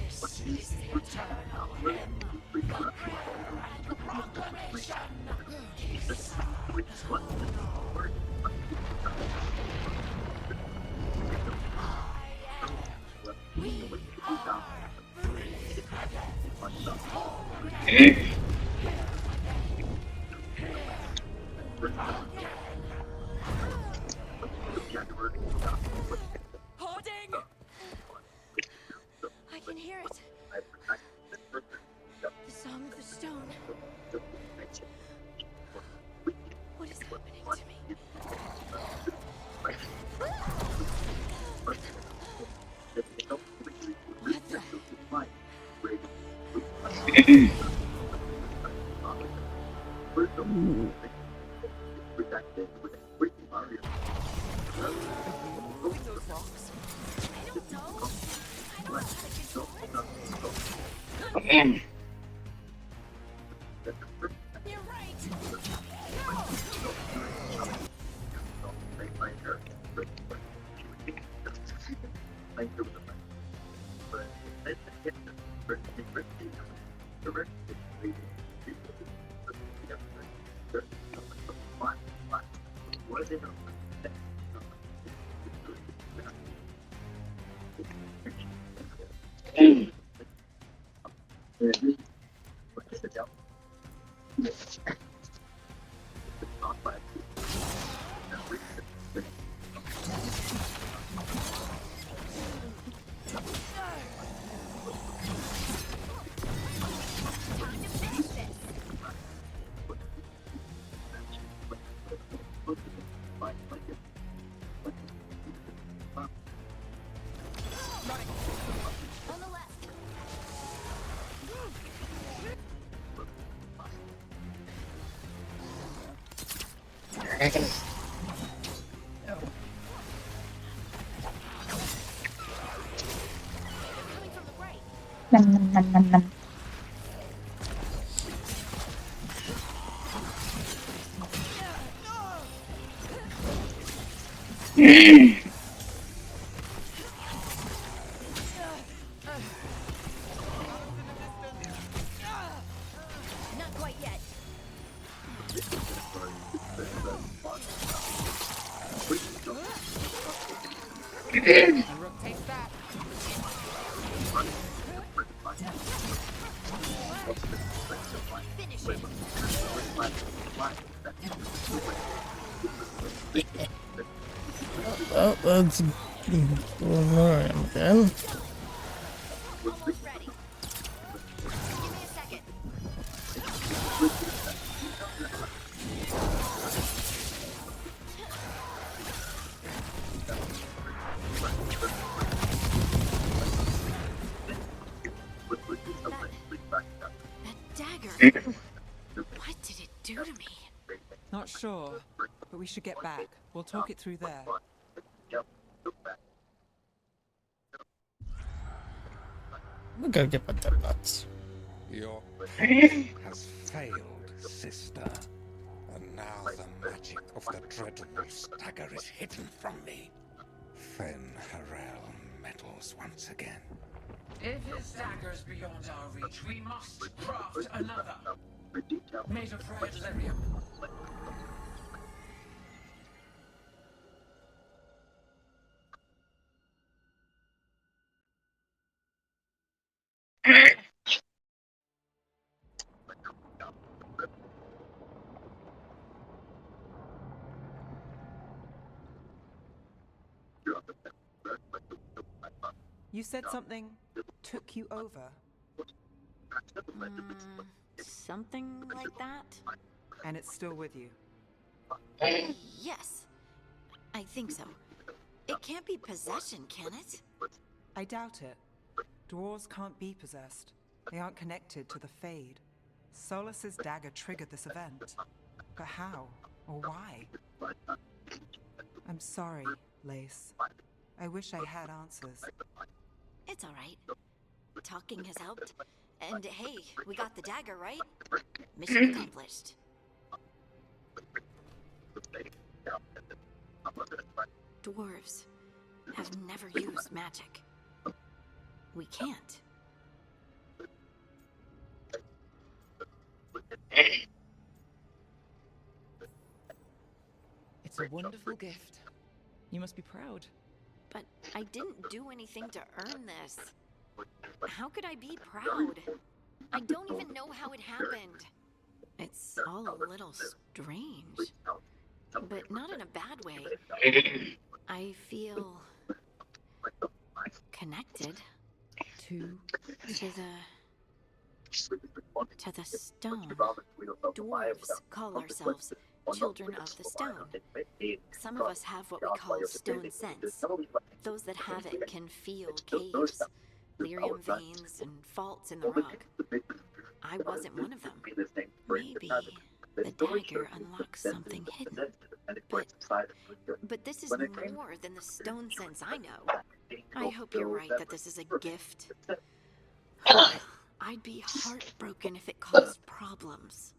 This is the eternal hymn of prayer and proclamation. His sons will know. We are three Holding! I can hear it. The song of the stone. What is happening to me? What You're right. On the left. Nom, nom, nom, nom, nom. Not quite yet. Rook, take that. Finish it. Oh, that's annoying again. Almost ready. Give me a second. That dagger. What did it do to me? Not sure, but we should get back. We'll talk it through there. We gotta get back to the nuts. Your plan has failed, sister. And now the magic of the Dreadwolf's dagger is hidden from me. Fen Harel meddles once again. If his dagger's beyond our reach, we must craft another. Made of red lyrium. You said something took you over. Something like that? And it's still with you. Yes. I think so. It can't be possession, can it? I doubt it. Dwarves can't be possessed. They aren't connected to the Fade. Solus's dagger triggered this event. But how? Or why? I'm sorry, Lace. I wish I had answers. It's all right. Talking has helped. And hey, we got the dagger, right? Mission accomplished. Dwarves have never used magic. We can't. It's a wonderful gift. You must be proud. But I didn't do anything to earn this. How could I be proud? I don't even know how it happened. It's all a little strange. But not in a bad way. I feel connected To the stone. Dwarves call ourselves children of the stone. Some of us have what we call stone sense. Those that have it can feel caves, lyrium veins, and faults in the rock. I wasn't one of them. Maybe the dagger unlocks something hidden. But this is more than the stone sense I know. I hope you're right that this is a gift. I'd be heartbroken if it caused problems.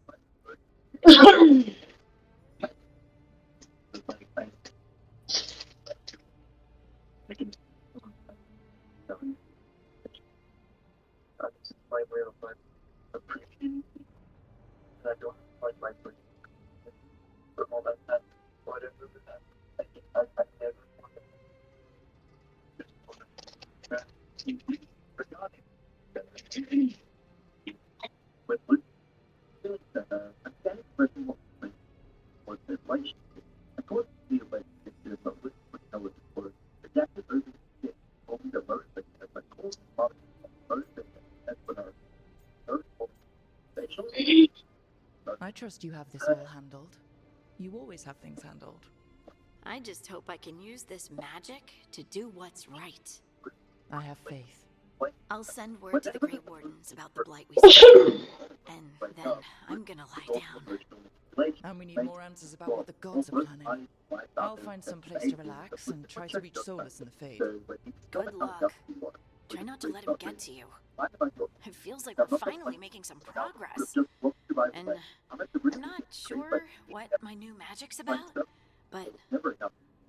I trust you have this all handled. You always have things handled. I just hope I can use this magic to do what's right. I have faith. I'll send word to the Grey Wardens about the blight we saw. And then I'm gonna lie down. And we need more answers about what the gods are planning. I'll find some place to relax and try to reach Solus in the Fade. Good luck. Try not to let him get to you. It feels like we're finally making some progress. And I'm not sure what my new magic's about, but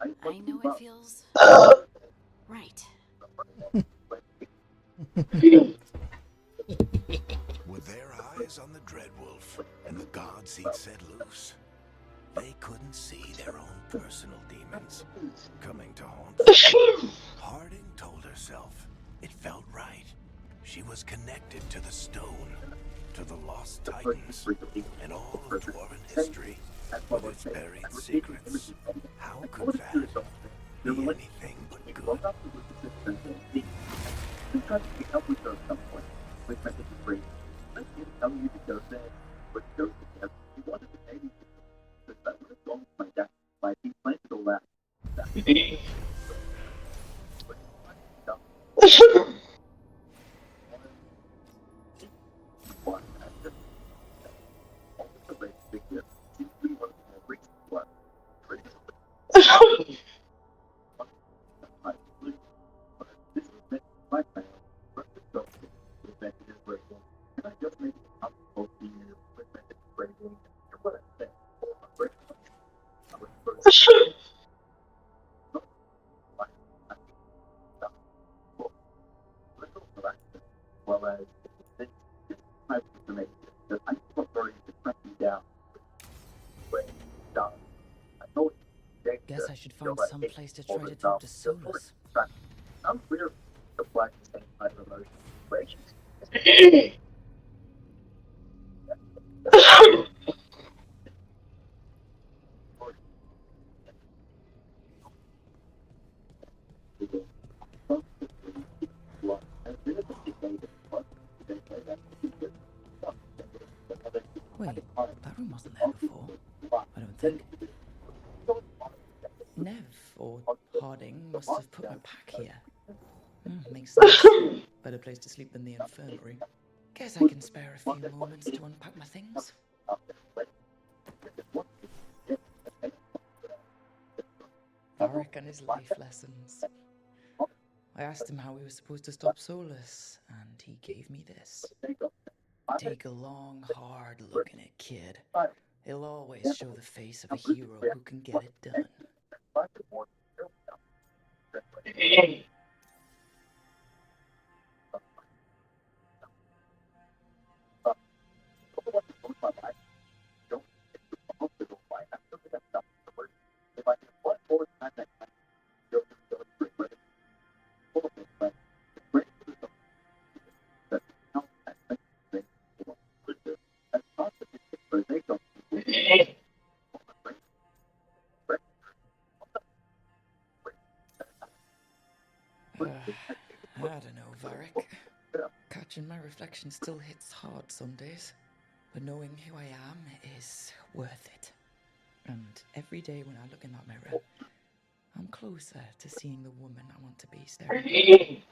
I know it feels right. With their eyes on the Dreadwolf and the gods he'd set loose, they couldn't see their own personal demons coming to haunt them. Harding told herself it felt right. She was connected to the stone, to the lost titans, and all of dwarven history with its buried secrets. How could that be anything but good? Guess I should find some place to try to talk to Solus. Wait, that room wasn't there before. I don't think. Nev, or Harding, must have put my pack here. Makes sense. Better place to sleep than the infirmary. Guess I can spare a few moments to unpack my things. Varric and his life lessons. I asked him how we were supposed to stop Solus, and he gave me this. Take a long, hard look at it, kid. He'll always show the face of a hero who can get it done. I don't know, Varric. Catching my reflection still hits hard some days, but knowing who I am is worth it. And every day when I look in that mirror, I'm closer to seeing the woman I want to be staring at.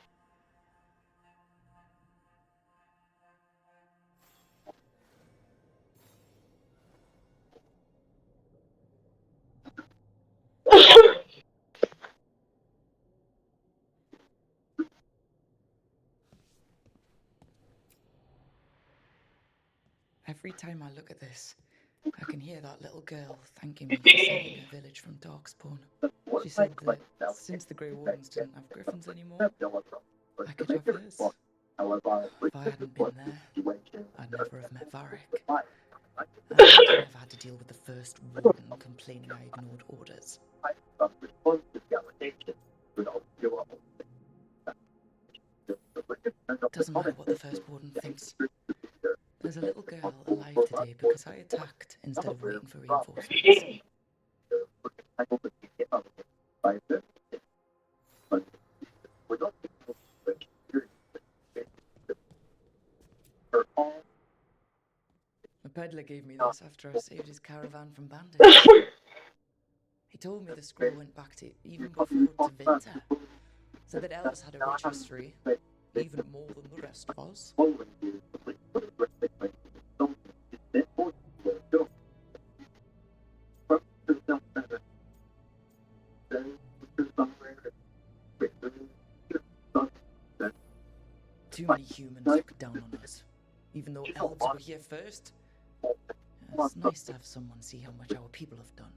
Every time I look at this, I can hear that little girl thanking me for saving her village from Darkspawn. She said that since the Grey Wardens didn't have griffins anymore, I could have hers. If I hadn't been there, I'd never have met Varric. I wouldn't have had to deal with the first warden complaining I ignored orders. Doesn't matter what the first warden thinks. There's a little girl alive today because I attacked instead of waiting for reinforcements. The peddler gave me this after I saved his caravan from bandits. He told me the scroll went back to even before to Vinter. Said that elves had a rich history, even more than the rest of us. Too many humans look down on us, even though elves were here first. It's nice to have someone see how much our people have done.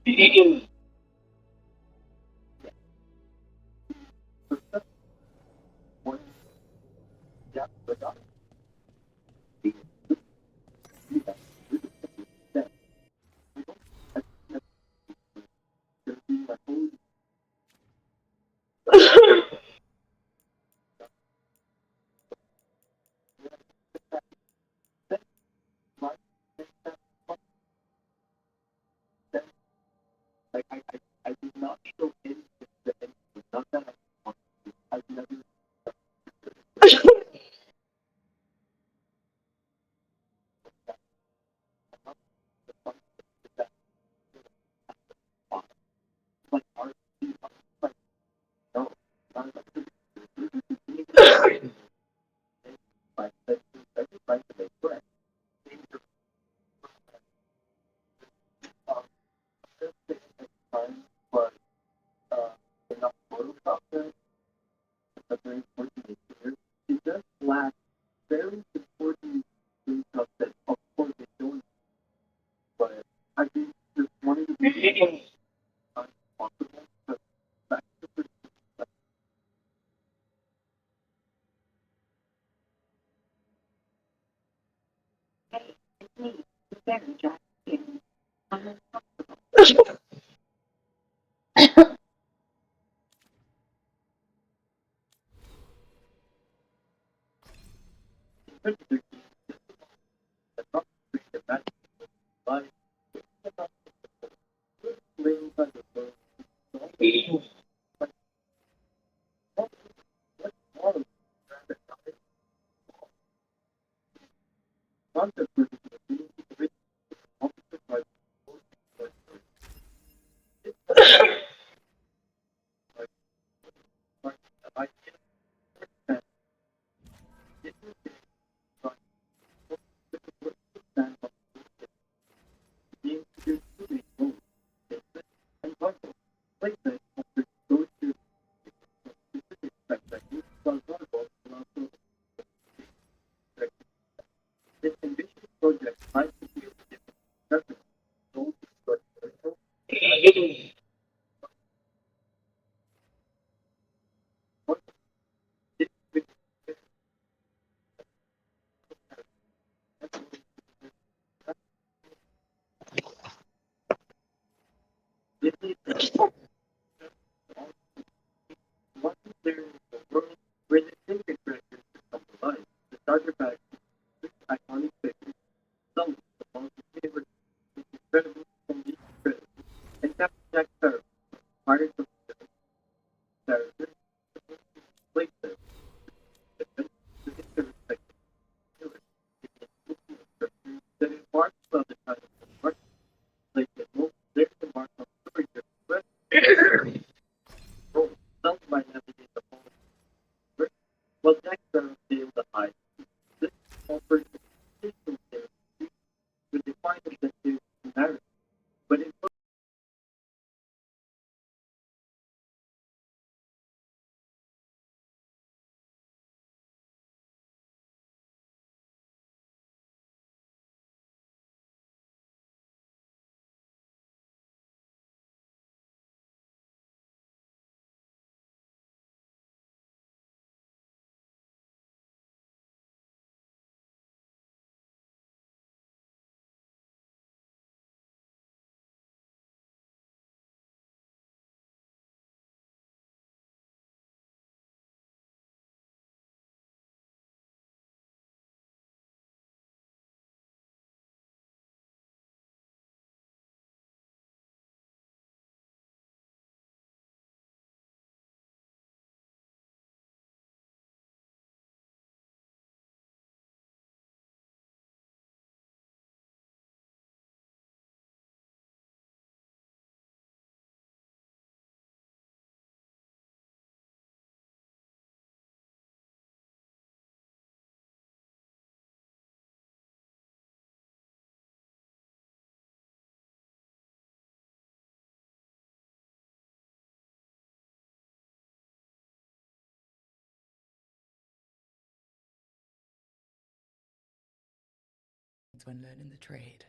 when learning the trade.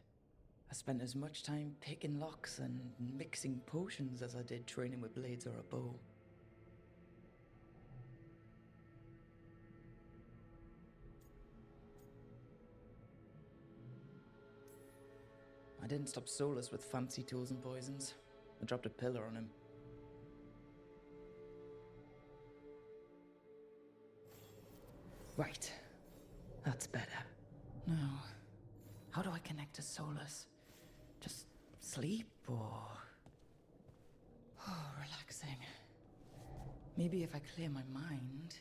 I spent as much time picking locks and mixing potions as I did training with blades or a bow. I didn't stop Solus with fancy tools and poisons. I dropped a pillar on him. Right. That's better. Now, how do I connect to Solus? Just sleep or... Oh, relaxing. Maybe if I clear my mind...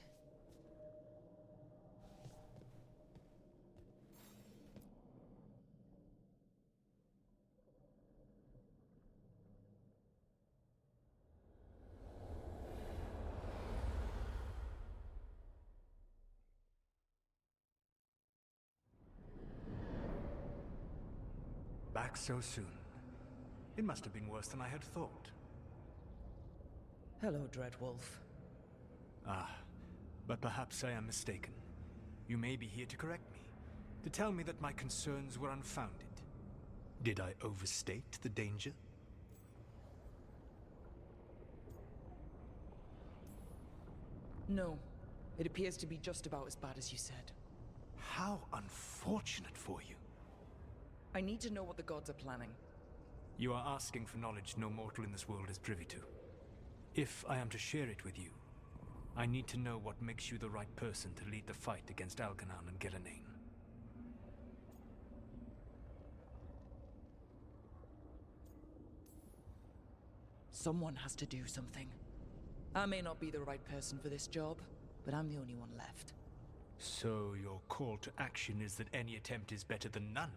Back so soon. It must have been worse than I had thought. Hello, Dreadwolf. Ah, but perhaps I am mistaken. You may be here to correct me, to tell me that my concerns were unfounded. Did I overstate the danger? No. It appears to be just about as bad as you said. How unfortunate for you. I need to know what the gods are planning. You are asking for knowledge no mortal in this world is privy to. If I am to share it with you, I need to know what makes you the right person to lead the fight against Algernon and Gillenane. Someone has to do something. I may not be the right person for this job, but I'm the only one left. So your call to action is that any attempt is better than none?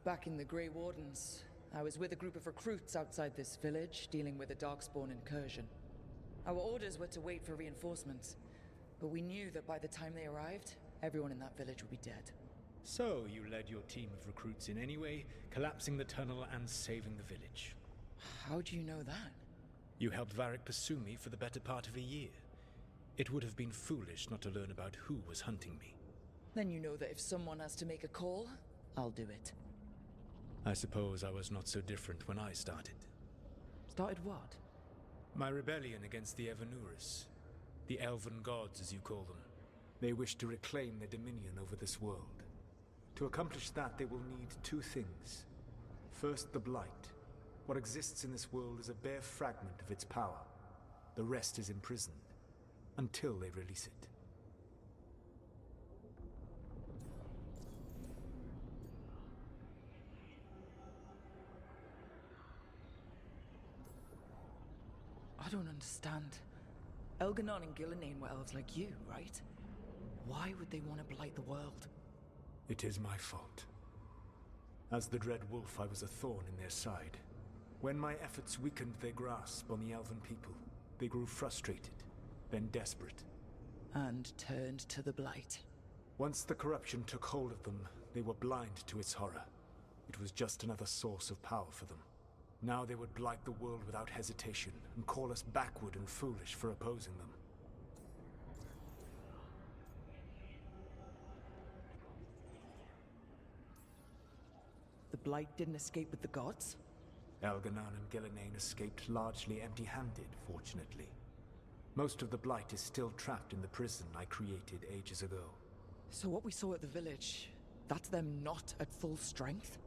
Back in the Grey Wardens, I was with a group of recruits outside this village, dealing with a Darkspawn incursion. Our orders were to wait for reinforcements, but we knew that by the time they arrived, everyone in that village would be dead. So you led your team of recruits in any way, collapsing the tunnel and saving the village. How do you know that? You helped Varric pursue me for the better part of a year. It would have been foolish not to learn about who was hunting me. Then you know that if someone has to make a call, I'll do it. I suppose I was not so different when I started. Started what? My rebellion against the Evanuris. The elven gods, as you call them. They wish to reclaim their dominion over this world. To accomplish that, they will need two things. First, the Blight. What exists in this world is a bare fragment of its power. The rest is imprisoned, until they release it. I don't understand. Elganon and Gillenane were elves like you, right? Why would they want to blight the world? It is my fault. As the Dread Wolf, I was a thorn in their side. When my efforts weakened their grasp on the elven people, they grew frustrated, then desperate. And turned to the Blight. Once the corruption took hold of them, they were blind to its horror. It was just another source of power for them. Now they would blight the world without hesitation, and call us backward and foolish for opposing them. The Blight didn't escape with the gods? Algernon and Gillenane escaped largely empty-handed, fortunately. Most of the Blight is still trapped in the prison I created ages ago. So what we saw at the village, that's them not at full strength?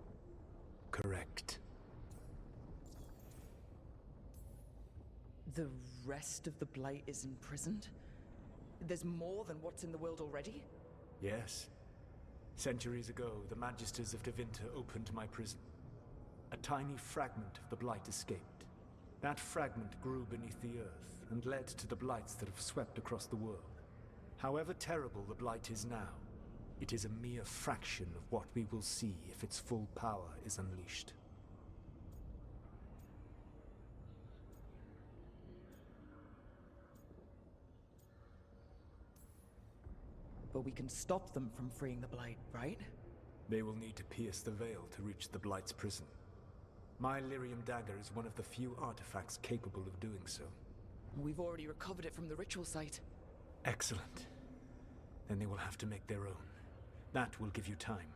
Correct. The rest of the Blight is imprisoned? There's more than what's in the world already? Yes. Centuries ago, the Magisters of Tevinter opened my prison. A tiny fragment of the Blight escaped. That fragment grew beneath the earth and led to the Blights that have swept across the world. However terrible the Blight is now, it is a mere fraction of what we will see if its full power is unleashed. But we can stop them from freeing the Blight, right? They will need to pierce the veil to reach the Blight's prison. My Lyrium dagger is one of the few artifacts capable of doing so. We've already recovered it from the ritual site. Excellent. Then they will have to make their own. That will give you time.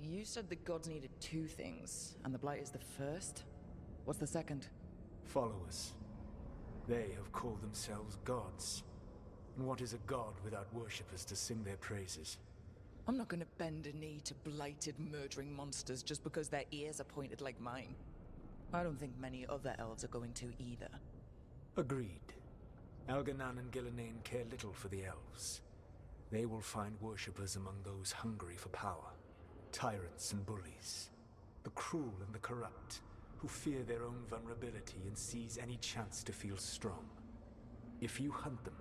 you said the gods needed two things, and the Blight is the first? What's the second? Followers. They have called themselves gods. And what is a god without worshippers to sing their praises? I'm not gonna bend a knee to blighted, murdering monsters just because their ears are pointed like mine. I don't think many other elves are going to either. Agreed. Elganan and Gillenane care little for the elves. They will find worshippers among those hungry for power. Tyrants and bullies. The cruel and the corrupt, who fear their own vulnerability and seize any chance to feel strong. If you hunt them,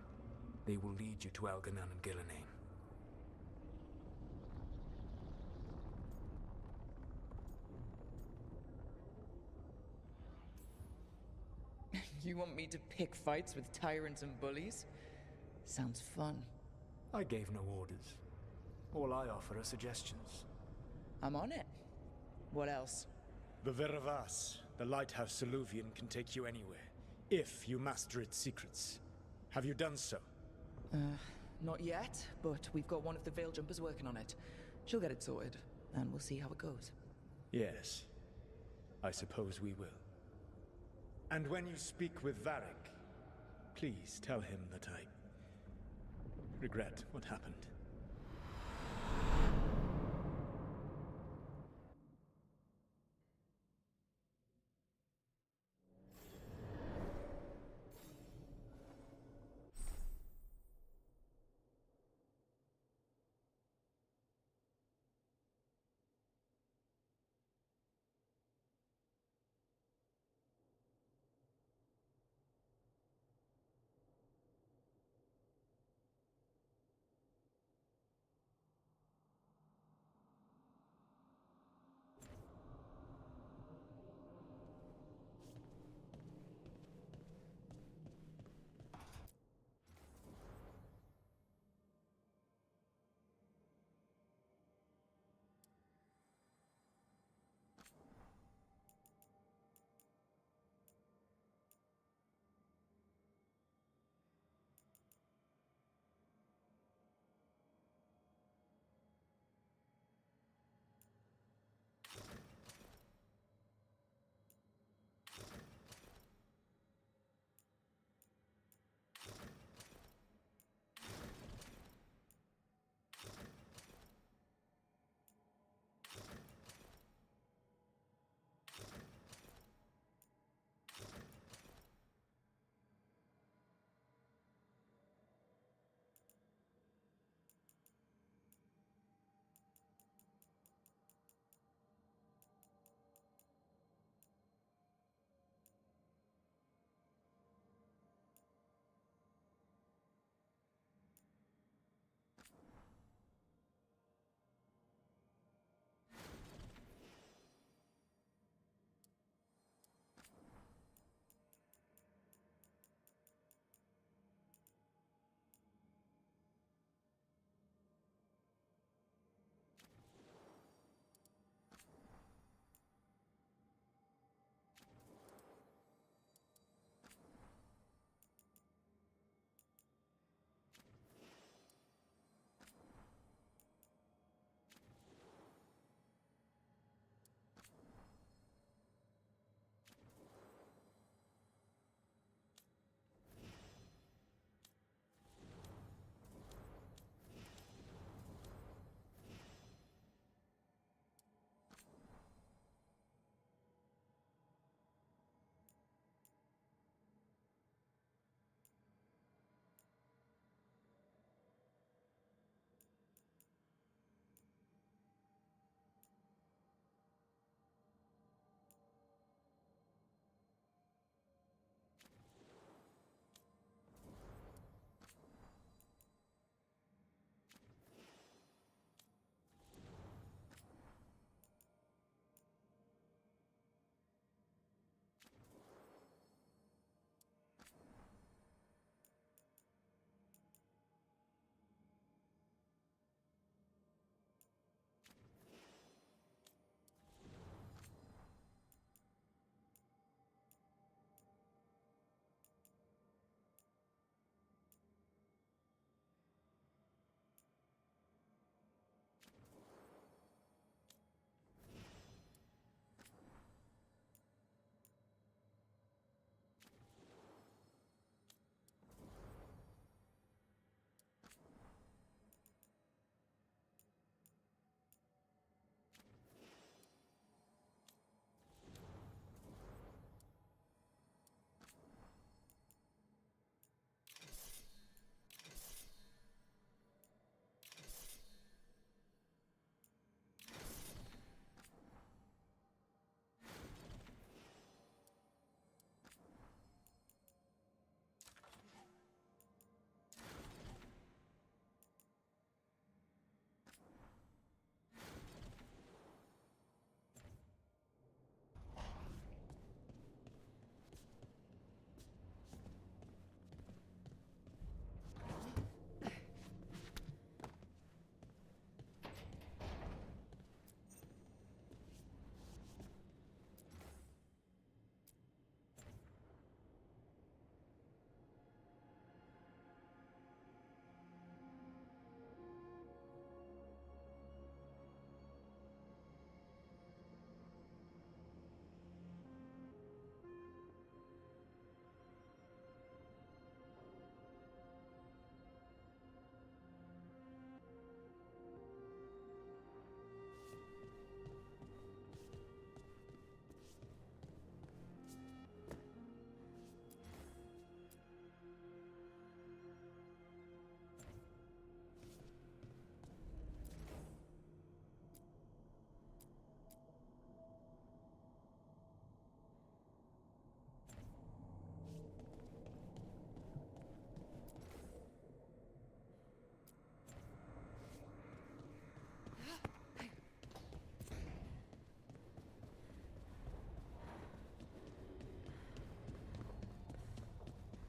they will lead you to Elganan and Gillenane. You want me to pick fights with tyrants and bullies? Sounds fun. I gave no orders. All I offer are suggestions. I'm on it. What else? The Veravas, the lighthouse Soluvian, can take you anywhere, if you master its secrets. Have you done so? Not yet, but we've got one of the Veil Jumpers working on it. She'll get it sorted, and we'll see how it goes. Yes. I suppose we will. And when you speak with Varric, please tell him that I regret what happened.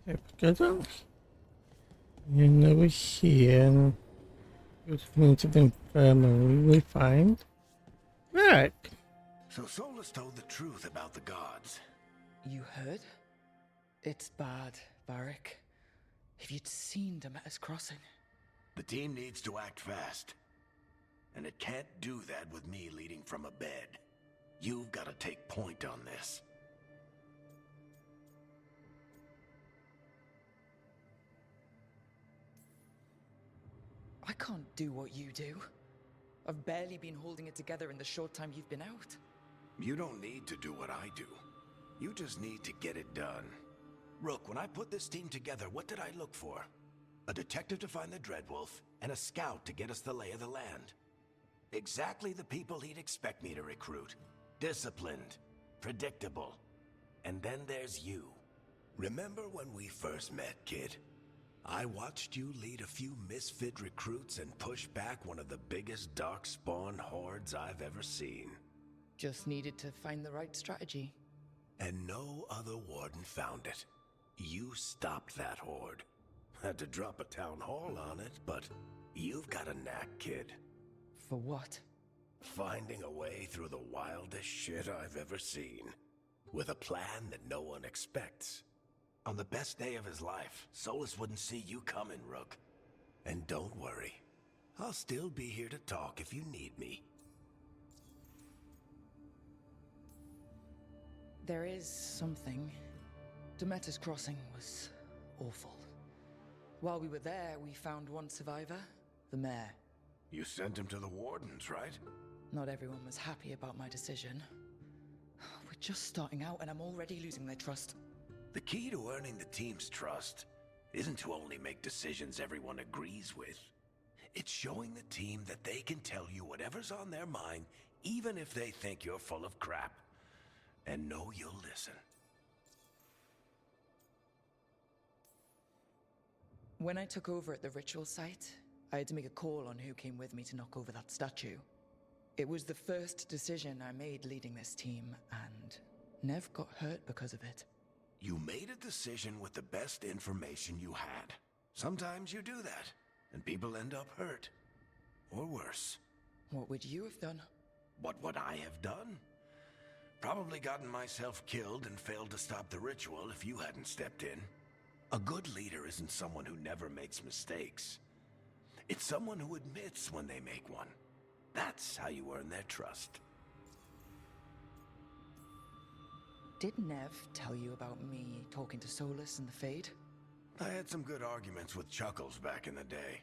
Okay, good. And over here, which means to the infirmary, we find Rick. So Solus told the truth about the gods. You heard? It's bad, Varric. If you'd seen Demeter's crossing. The team needs to act fast. And it can't do that with me leading from a bed. You've got to take point on this. I can't do what you do. I've barely been holding it together in the short time you've been out. You don't need to do what I do. You just need to get it done. Rook, when I put this team together, what did I look for? A detective to find the Dreadwolf, and a scout to get us the lay of the land. Exactly the people he'd expect me to recruit. Disciplined, predictable. And then there's you. Remember when we first met, kid? I watched you lead a few misfit recruits and push back one of the biggest darkspawn hordes I've ever seen. Just needed to find the right strategy. And no other warden found it. You stopped that horde. Had to drop a town hall on it, but you've got a knack, kid. For what? Finding a way through the wildest shit I've ever seen. With a plan that no one expects. On the best day of his life, Solus wouldn't see you coming, Rook. And don't worry. I'll still be here to talk if you need me. There is something. Demeter's crossing was awful. While we were there, we found one survivor, the mayor. You sent him to the wardens, right? Not everyone was happy about my decision. We're just starting out and I'm already losing their trust. The key to earning the team's trust isn't to only make decisions everyone agrees with. It's showing the team that they can tell you whatever's on their mind, even if they think you're full of crap. And know you'll listen. When I took over at the ritual site, I had to make a call on who came with me to knock over that statue. It was the first decision I made leading this team, and Nev got hurt because of it. You made a decision with the best information you had. Sometimes you do that, and people end up hurt. Or worse. What would you have done? What would I have done? Probably gotten myself killed and failed to stop the ritual if you hadn't stepped in. A good leader isn't someone who never makes mistakes. It's someone who admits when they make one. That's how you earn their trust. Did Nev tell you about me talking to Solus and the Fade? I had some good arguments with Chuckles back in the day.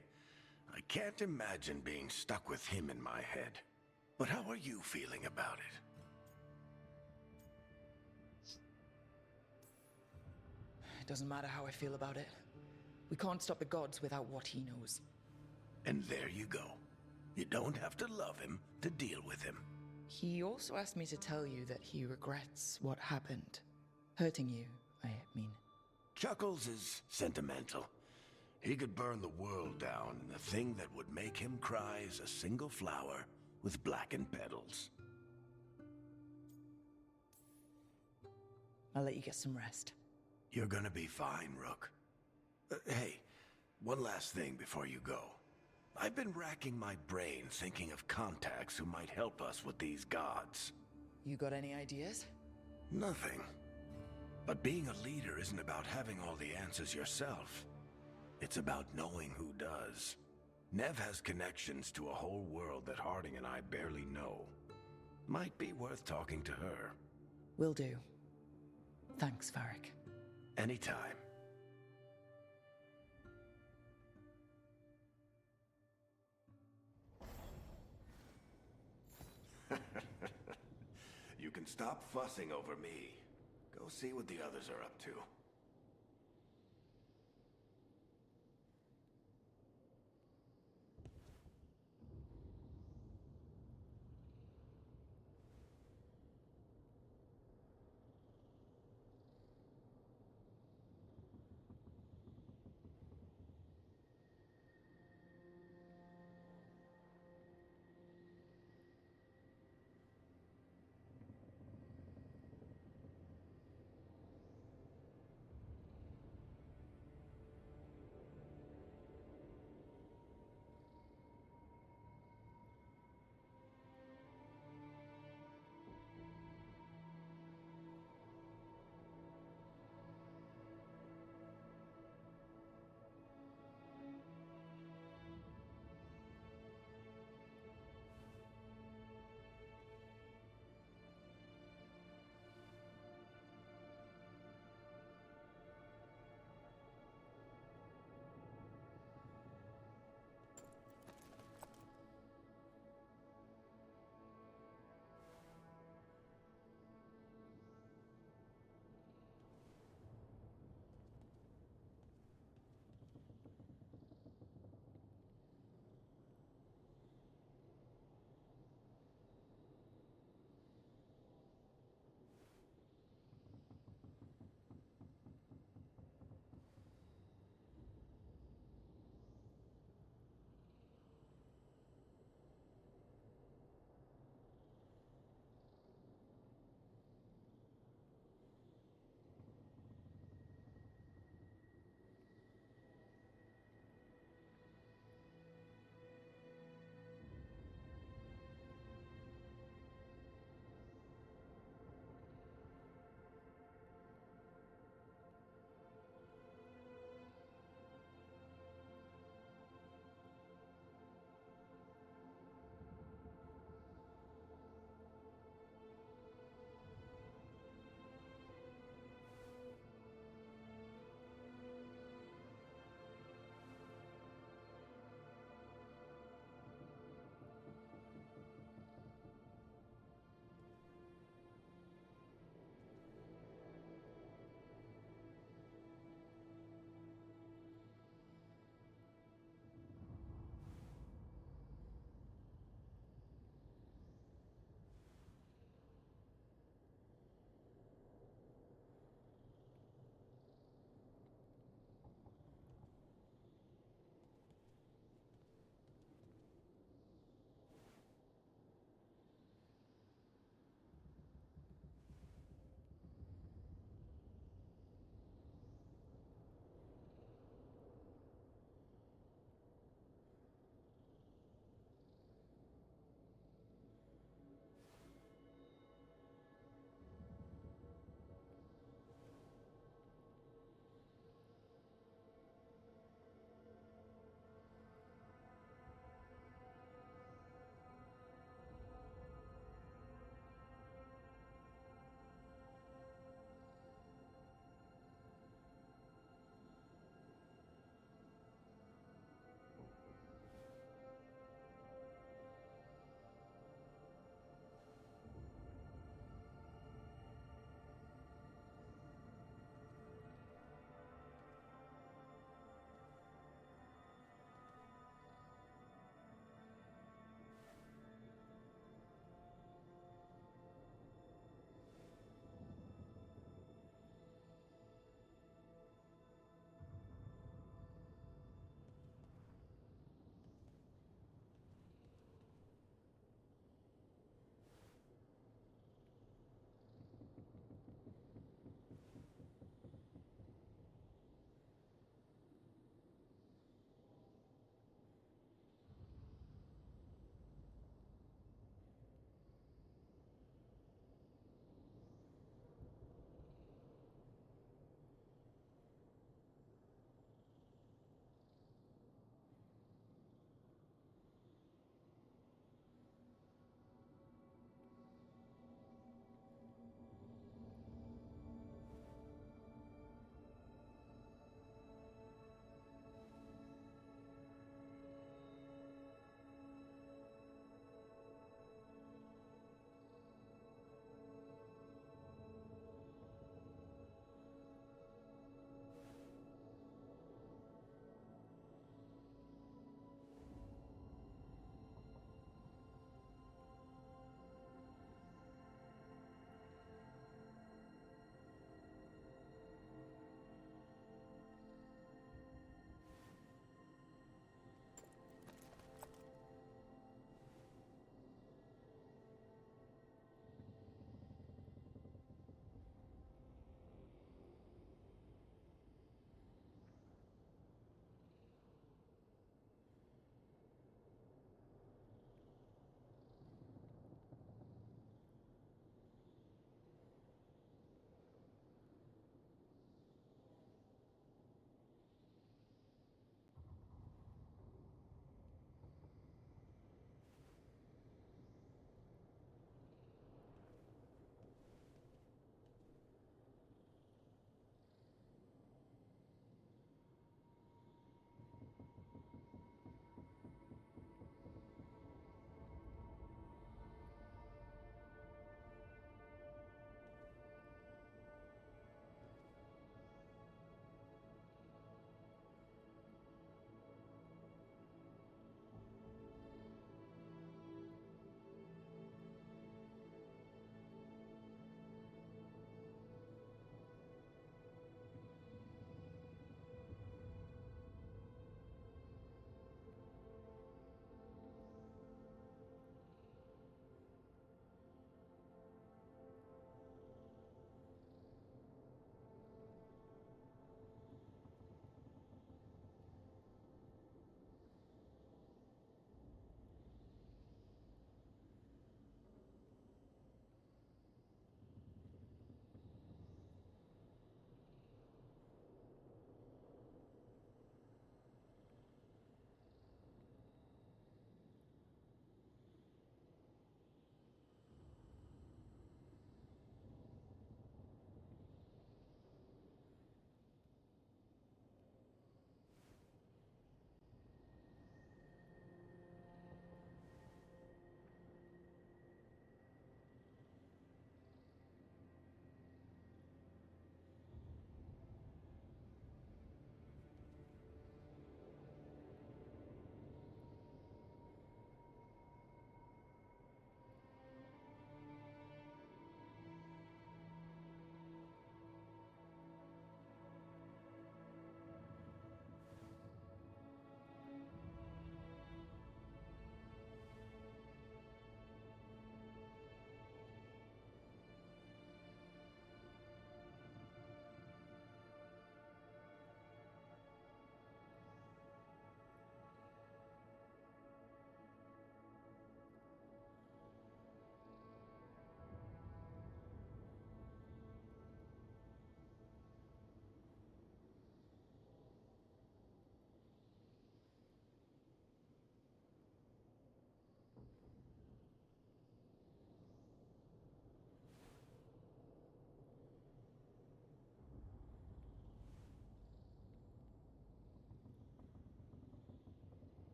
I can't imagine being stuck with him in my head. But how are you feeling about it? It doesn't matter how I feel about it. We can't stop the gods without what he knows. And there you go. You don't have to love him to deal with him. He also asked me to tell you that he regrets what happened. Hurting you, I mean. Chuckles is sentimental. He could burn the world down, and the thing that would make him cry is a single flower with blackened petals. I'll let you get some rest. You're gonna be fine, Rook. Hey, one last thing before you go. I've been racking my brain thinking of contacts who might help us with these gods. You got any ideas? Nothing. But being a leader isn't about having all the answers yourself. It's about knowing who does. Nev has connections to a whole world that Harding and I barely know. Might be worth talking to her. Will do. Thanks, Varric. Anytime. You can stop fussing over me. Go see what the others are up to.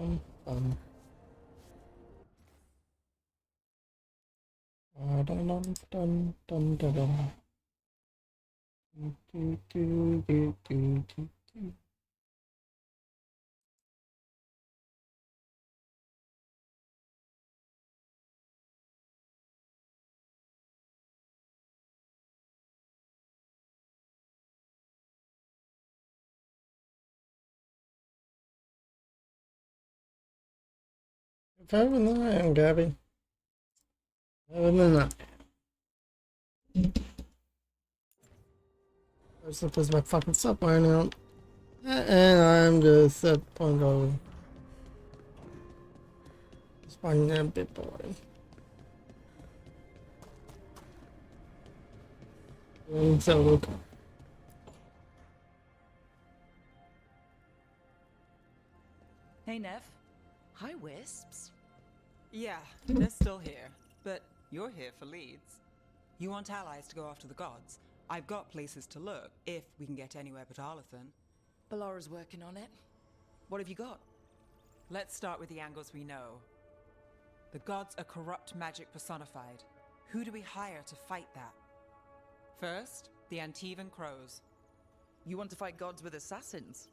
Dun, dun, dun, dun, dun, dun, dun. Do, do, do, do, do, do. Better than I am, Gabby. Better than that. First up is my fucking subway now. And I'm just at the point of just finding that bit boy. So look. Hey, Nev. Hi, Wisps. Yeah, they're still here, but you're here for leads. You want allies to go after the gods? I've got places to look, if we can get anywhere but Arlathan. Ballara's working on it. What have you got? Let's start with the angles we know. The gods are corrupt magic personified. Who do we hire to fight that? First, the Antivan Crows. You want to fight gods with assassins?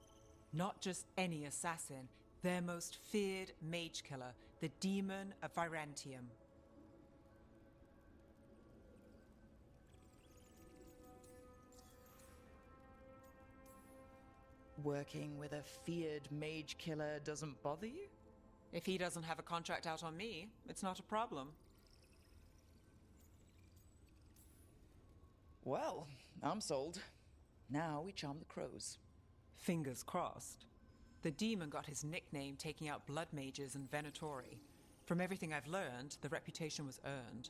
Not just any assassin, their most feared mage killer, the Demon of Virantium. Working with a feared mage killer doesn't bother you? If he doesn't have a contract out on me, it's not a problem. Well, I'm sold. Now we charm the crows. Fingers crossed. The demon got his nickname taking out blood mages and Venatori. From everything I've learned, the reputation was earned.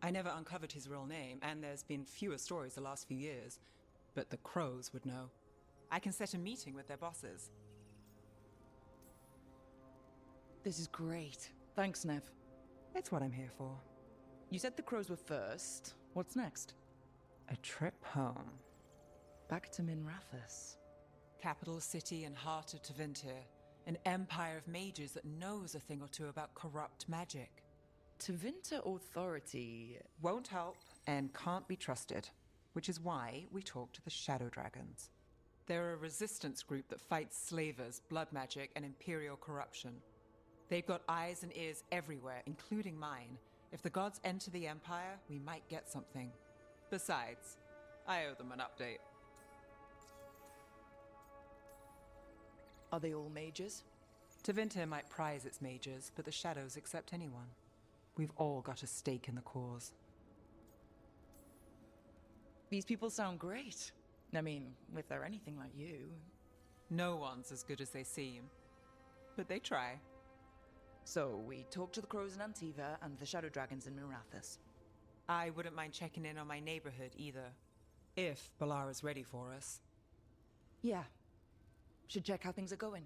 I never uncovered his real name, and there's been fewer stories the last few years, but the crows would know. I can set a meeting with their bosses. This is great. Thanks, Nev. It's what I'm here for. You said the crows were first. What's next? A trip home. Back to Minrathous. Capital city and heart of Tevinter. An empire of mages that knows a thing or two about corrupt magic. Tevinter authority won't help and can't be trusted, which is why we talk to the Shadow Dragons. They're a resistance group that fights slavers, blood magic, and imperial corruption. They've got eyes and ears everywhere, including mine. If the gods enter the Empire, we might get something. Besides, I owe them an update. Are they all mages? Tevinter might prize its mages, but the Shadows accept anyone. We've all got a stake in the cause. These people sound great. I mean, if they're anything like you. No one's as good as they seem, but they try. So, we talk to the crows in Antiva and the Shadow Dragons in Minrathous. I wouldn't mind checking in on my neighborhood either, if Ballara's ready for us. Yeah. Should check how things are going.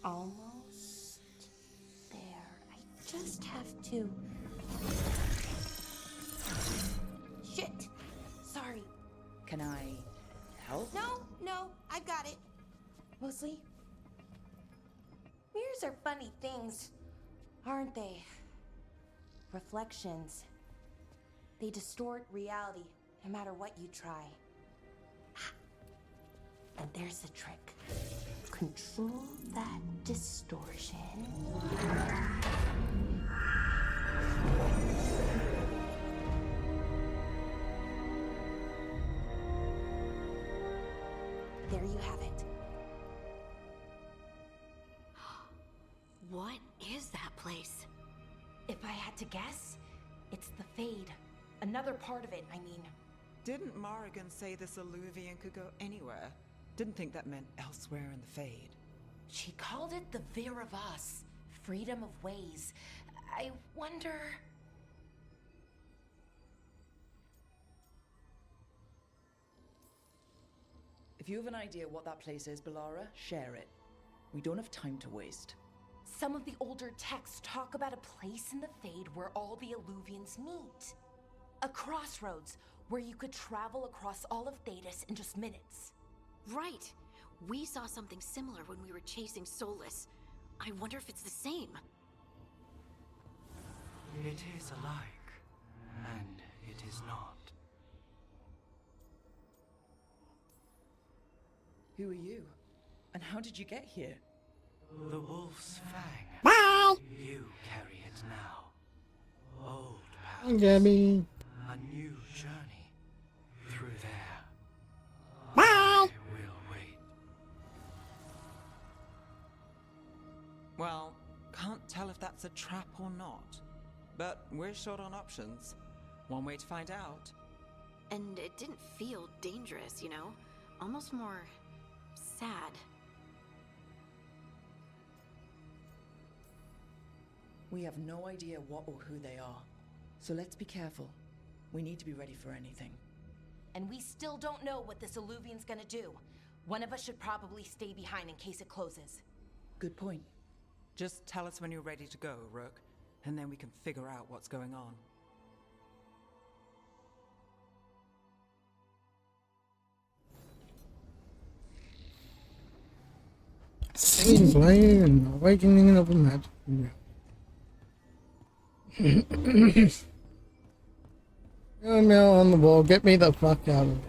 Almost there. I just have to. Shit! Sorry. Can I help? No, I've got it. Mostly. Mirrors are funny things, aren't they? Reflections. They distort reality, no matter what you try. And there's the trick. Control that distortion. There you have it. What is that place? It had to guess, it's the Fade. Another part of it, I mean. Didn't Morrigan say this Illuvian could go anywhere? Didn't think that meant elsewhere in the Fade. She called it the Vir of Us, freedom of ways. I wonder... If you have an idea what that place is, Bellara, share it. We don't have time to waste. Some of the older texts talk about a place in the Fade where all the Illuvians meet. A crossroads where you could travel across all of Thedas in just minutes. Right. We saw something similar when we were chasing Solus. I wonder if it's the same. It is alike, and it is not. Who are you? And how did you get here? The Wolf's Fang. Bye! You carry it now. Old Hi, pals. Gabby. A new journey. Through there. Bye! I will wait. Well, can't tell if that's a trap or not. But we're short on options. One way to find out. And it didn't feel dangerous, you know? Almost more... sad. We have no idea what or who they are. So let's be careful. We need to be ready for anything. And we still don't know what this Illuvian's gonna do. One of us should probably stay behind in case it closes. Good point. Just tell us when you're ready to go, Rook, and then we can figure out what's going on. Singing, playing, awakening of a magic. Meow on the wall, get me the fuck out of it.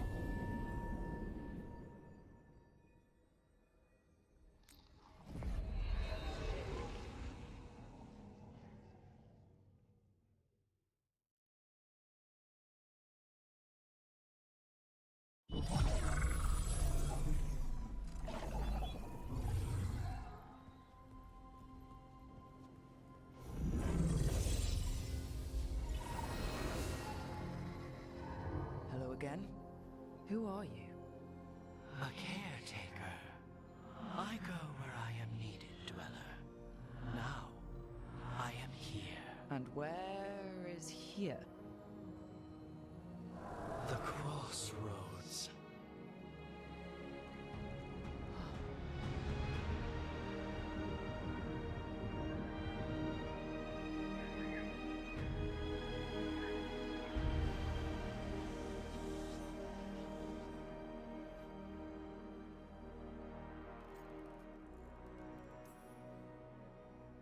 Hello again. Who are you? A caretaker. I go where I am needed, Dweller. Now, I am here. And where is here? The crossroads.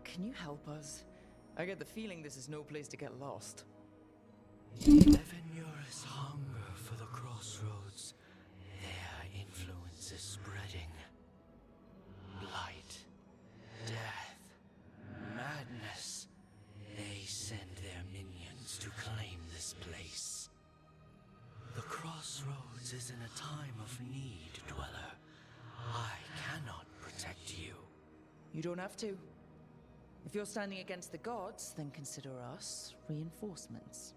Can you help us? I get the feeling this is no place to get lost. Evanurus hunger for the crossroads. Their influence is spreading. Blight, death, madness. They send their minions to claim this place. The crossroads is in a time of need, Dweller. I cannot protect you. You don't have to. If you're standing against the gods, then consider us reinforcements.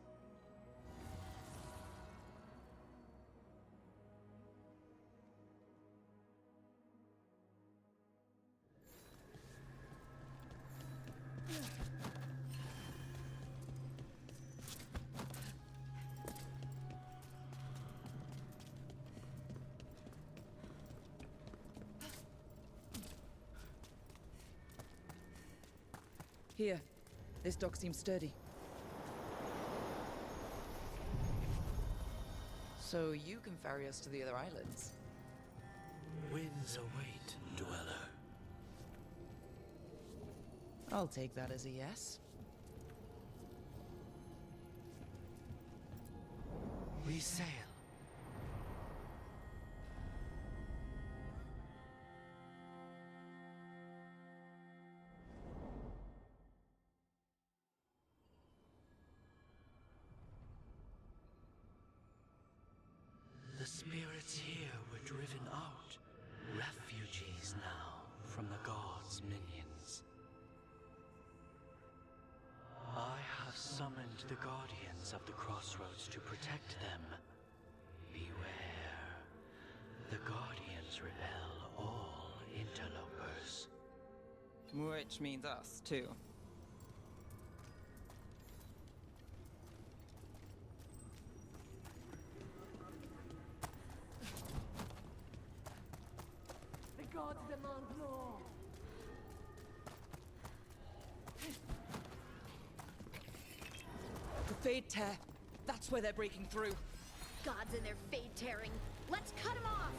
Here, this dock seems sturdy. So you can ferry us to the other islands? Winds await, Dweller. I'll take that as a yes. We sail. The spirits here were driven out, refugees now from the gods' minions. I have send the guardians of the crossroads to protect them. Beware. The guardians repel all interlopers. Which means us, too. The gods demand more. The Fade Tear. That's where they're breaking through. Gods and their fade tearing. Let's cut them off!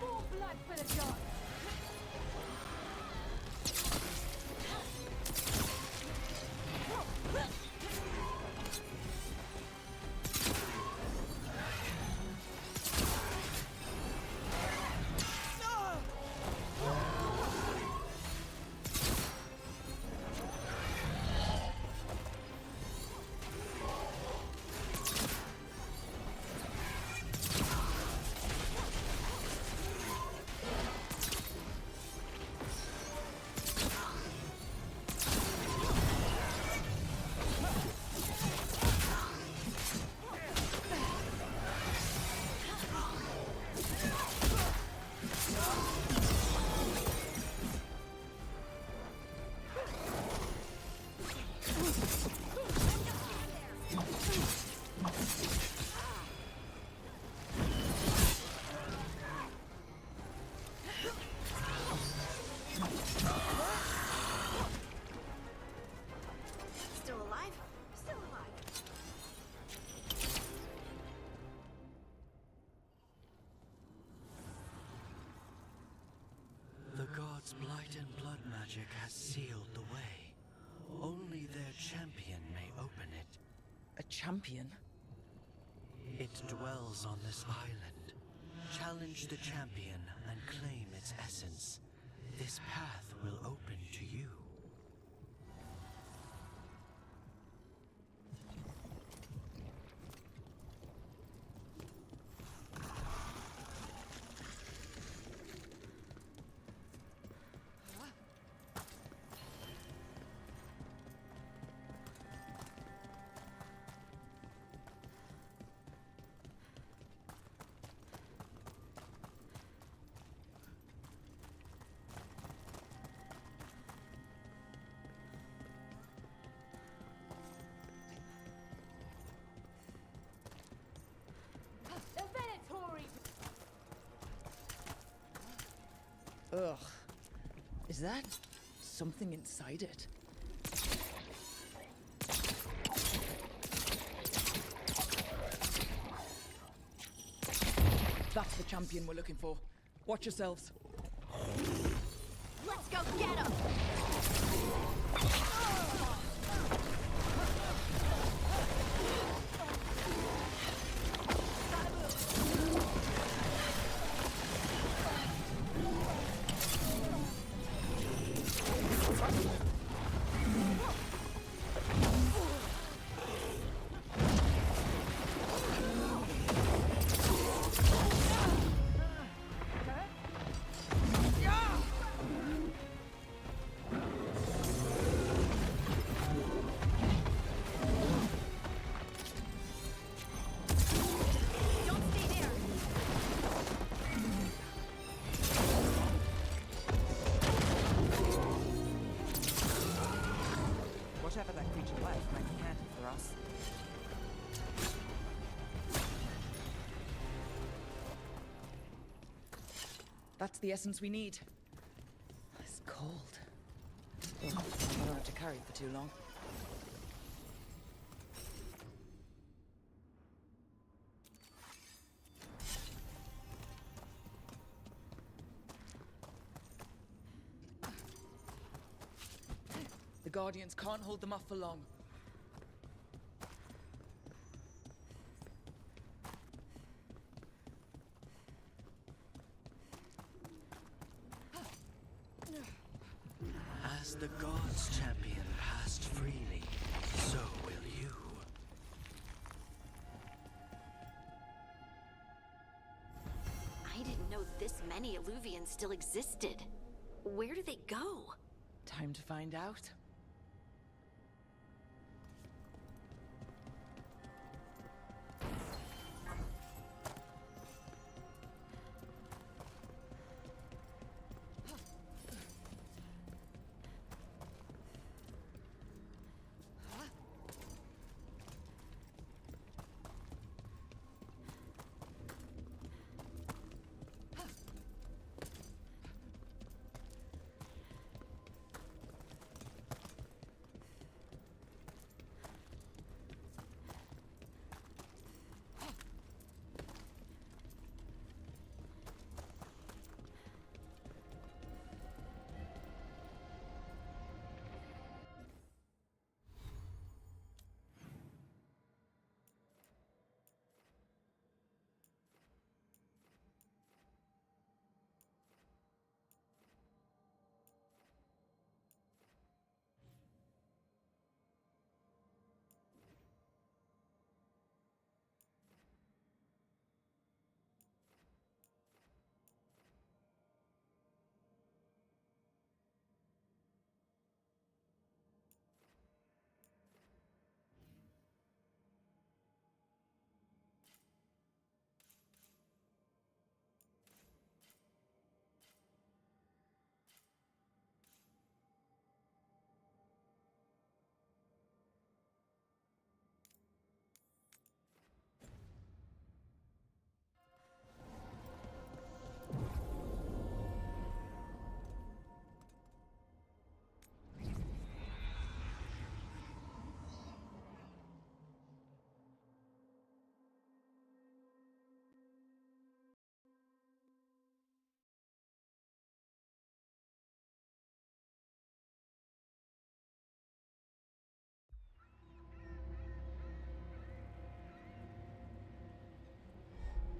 More blood for the gods. Still alive? Still alive. The gods' blight and blood magic has sealed the way. Only their champion may open it. A champion? It dwells on this island. Challenge the champion and claim its essence. This path will open to you. The Venatori. Ugh. Is that something inside it? That's the champion we're looking for. Watch yourselves. Let's go get him! Whatever that creature was might be handy for us. That's the essence we need. It's cold. Oh, I don't have to carry it for too long. The Guardians can't hold them off for long. As the gods' champion passed freely, so will you. I didn't know this many any Illuvians still existed. Where do they go? Time to find out.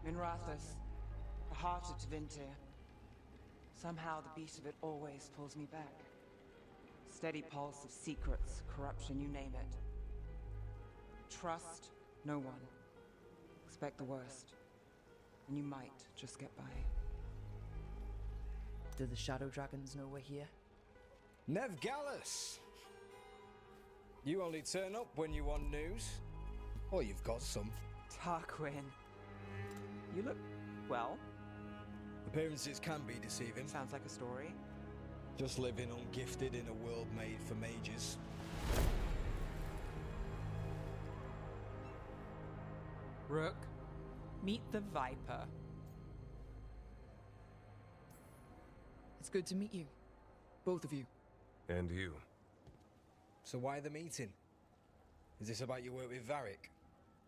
Minrathous, the heart of Tevinter. Somehow the beat of it always pulls me back. Steady pulse of secrets, corruption, you name it. Trust no one. Expect the worst. And you might just get by. Do the Shadow Dragons know we're here? Nev Gallus! You only turn up when you want news. Or you've got some. Tarquin. You look, well. Appearances can be deceiving. Sounds like a story. Just living ungifted in a world made for mages. Rook, meet the Viper. It's good to meet you. Both of you. And you. So why the meeting? Is this about your work with Varric?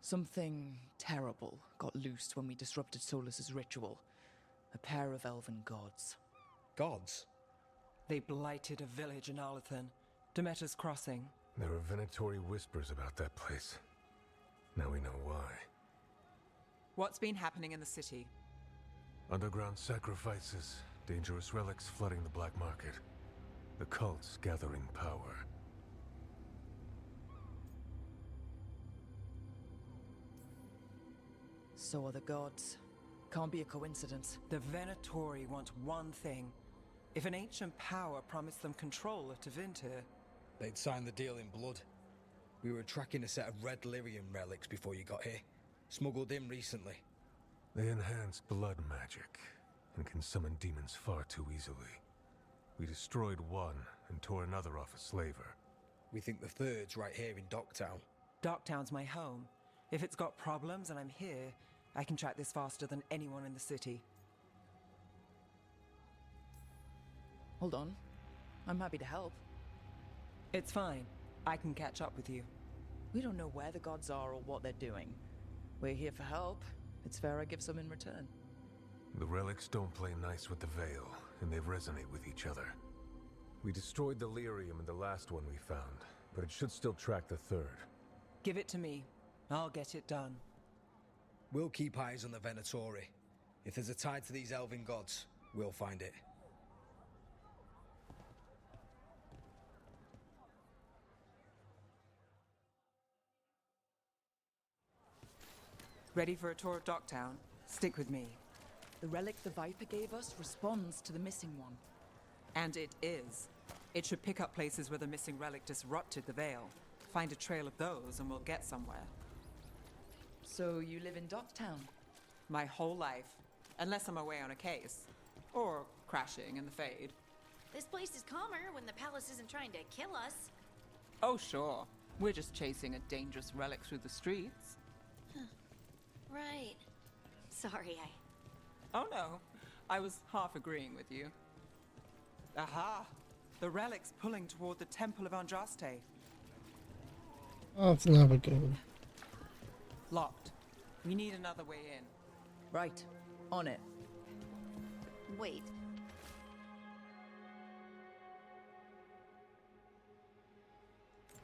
Something terrible got loosed when we disrupted Solus's ritual. A pair of elven gods. Gods? They blighted a village in Arlathan, Demeter's Crossing. There were venatory whispers about that place. Now we know why. What's been happening in the city? Underground sacrifices, dangerous relics flooding the black market. The cults gathering power. So are the gods. Can't be a coincidence. The Venatori want one thing. If an ancient power promised them control of Tevinter, they'd sign the deal in blood. We were tracking a set of red lyrium relics before you got here. Smuggled in recently. They enhance blood magic and can summon demons far too easily. We destroyed one and tore another off a slaver. We think the third's right here in Docktown. Docktown's my home. If it's got problems and I'm here, I can track this faster than anyone in the city. Hold on. I'm happy to help. It's fine. I can catch up with you. We don't know where the gods are or what they're doing. We're here for help. It's fair I give some in return. The relics don't play nice with the Veil, and they resonate with each other. We destroyed the lyrium in the last one we found, but it should still track the third. Give it to me. I'll get it done. We'll keep eyes on the Venatori. If there's a tie to these elven gods, we'll find it. Ready for a tour of Docktown? Stick with me. The relic the Viper gave us responds to the missing one. And it is. It should pick up places where the missing relic disrupted the Veil. Find a trail of those and we'll get somewhere. So you live in Docktown? My whole life. Unless I'm away on a case. Or crashing in the Fade. This place is calmer when the palace isn't trying to kill us. Oh, sure. We're just chasing a dangerous relic through the streets. Right. Sorry, Oh no, I was half agreeing with you. Aha! The relic's pulling toward the Temple of Andraste. That's never good. Locked. We need another way in. Right. On it. Wait.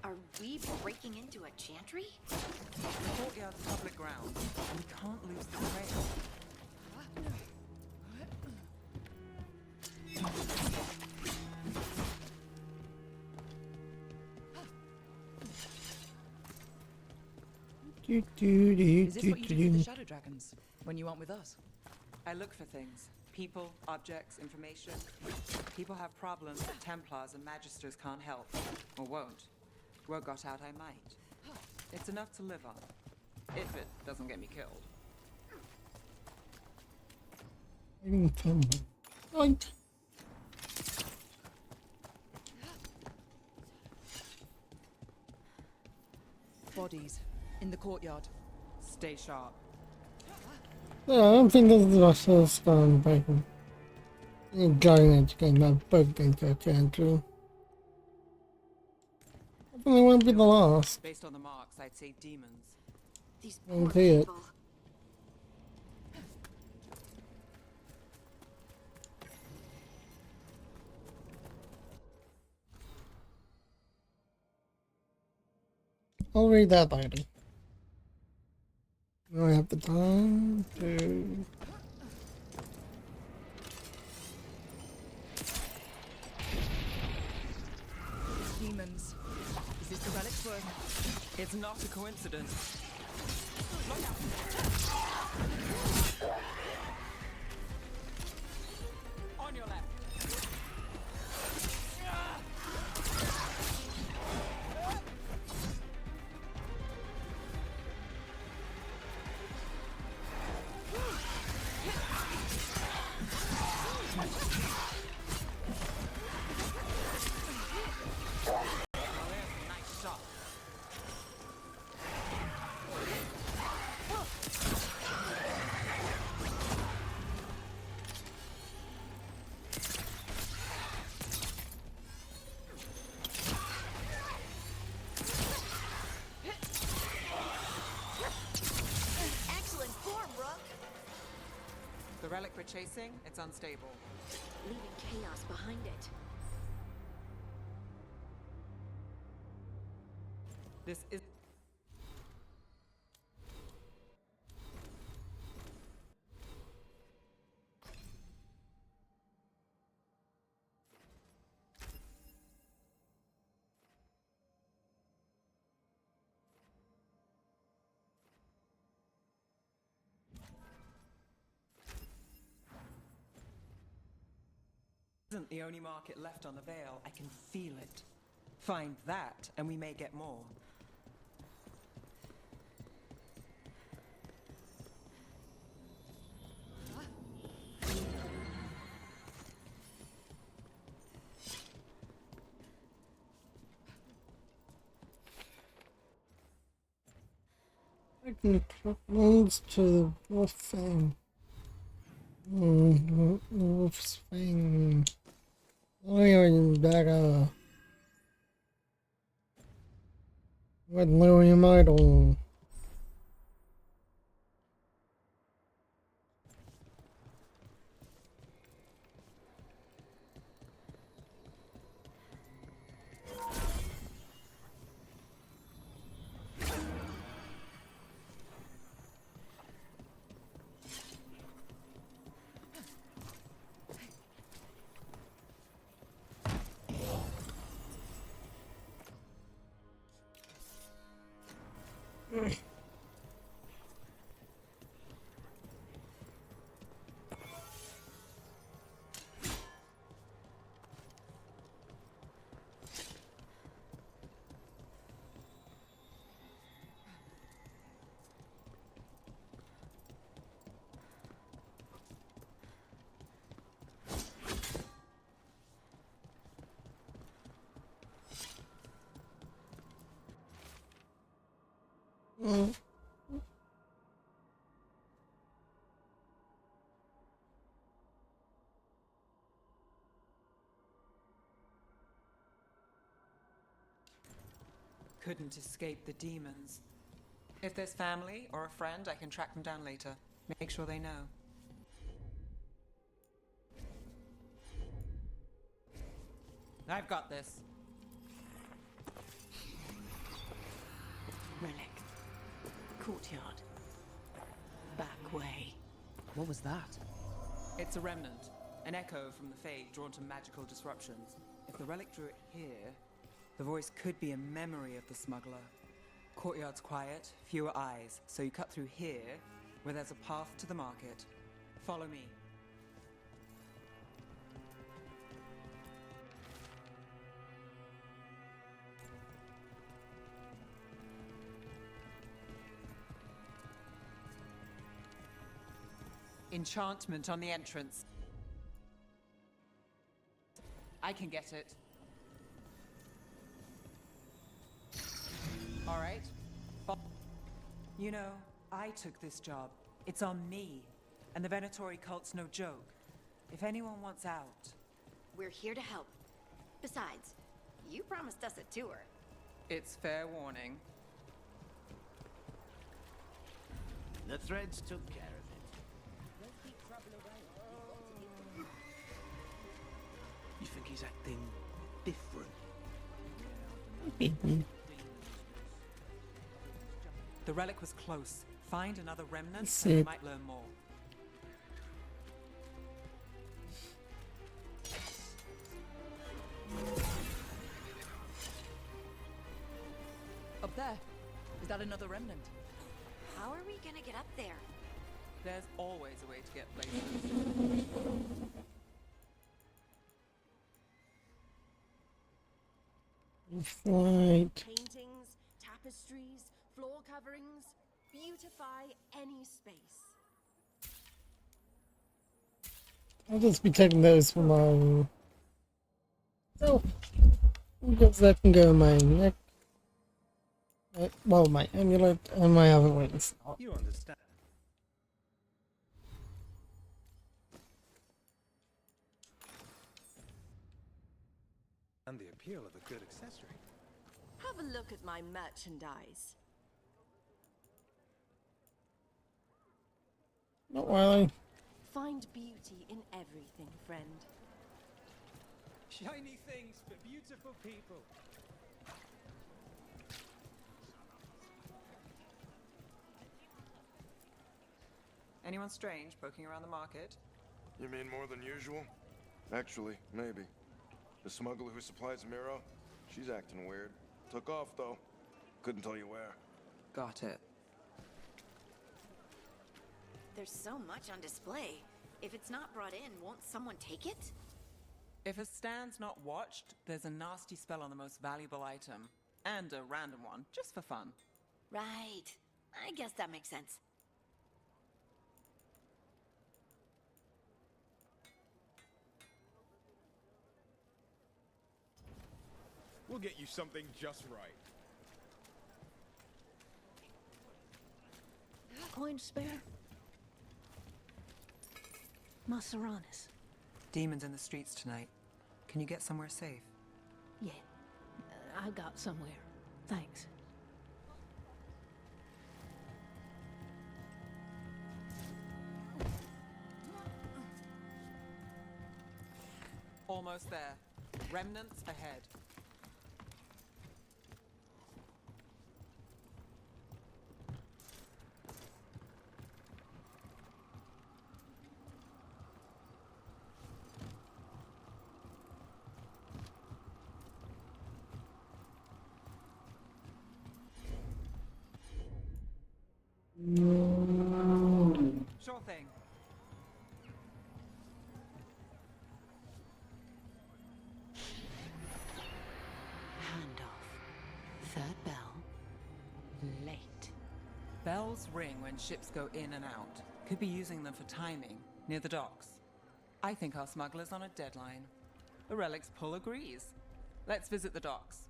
Are we breaking into a chantry? The courtyard's public ground. We can't lose the trail. Is this what you do for the Shadow Dragons when you aren't with us? I look for things. People, objects, information. People have problems that Templars and Magisters can't help. Or won't. Word got out I might. It's enough to live on. If it doesn't get me killed. Even fun. Oink. Bodies. In the courtyard. Stay sharp. Yeah, I don't think this is the first time breaking. Dragonage game, I've both been to a chantry. I think it won't be the last. Based on the marks, I'd say demons. These I can see it. I'll read that later. Do I have the time to... Demons. Is this the relic's worth? It's not a coincidence. On your left. Nice shot. Excellent form, Rook. The relic we're chasing, it's unstable. Leaving chaos behind it. This is... isn't the only market left on the Veil. I can feel it. Find that, and we may get more. I can click moves to the wolf thing. Wolf's thing. William Dagger. With William Idol. Mm. Couldn't escape the demons. If there's family or a friend, I can track them down later. Make sure they know. I've got this. Relic. Courtyard. Back way. What was that? It's a remnant. An echo from the Fade drawn to magical disruptions. If the relic drew it here, the voice could be a memory of the smuggler. Courtyard's quiet, fewer eyes, so you cut through here, where there's a path to the market. Follow me. Enchantment on the entrance. I can get it. All right. You know, I took this job. It's on me. And the Venatori cult's no joke. If anyone wants out... We're here to help. Besides, you promised us a tour. It's fair warning. The threads took care of it. You think he's acting different? The relic was close. Find another remnant He and you said- might learn more. Up there. Is that another remnant? How are we gonna get up there? There's always a way to get places. Right. Paintings, tapestries, floor coverings, beautify any space. I'll just be taking those for my... Oh, because that can go in my neck. Well, my amulet and my other wings. You understand. And the appeal of a good accessory. Have a look at my merchandise. Not really. Find beauty in everything, friend. Shiny things for beautiful people. Anyone strange poking around the market? You mean more than usual? Actually, maybe. The smuggler who supplies Miro, she's acting weird. Took off, though. Couldn't tell you where. Got it. There's so much on display. If it's not brought in, won't someone take it? If a stand's not watched, there's a nasty spell on the most valuable item. And a random one, just for fun. Right. I guess that makes sense. We'll get you something just right. Coin spare? Maseranis. Demons in the streets tonight. Can you get somewhere safe? Yeah. I got somewhere. Thanks. Almost there. Remnants ahead. Sure thing. Handoff. Third bell. Late. Bells ring when ships go in and out. Could be using them for timing, near the docks. I think our smuggler's on a deadline. The relic's pull agrees. Let's visit the docks.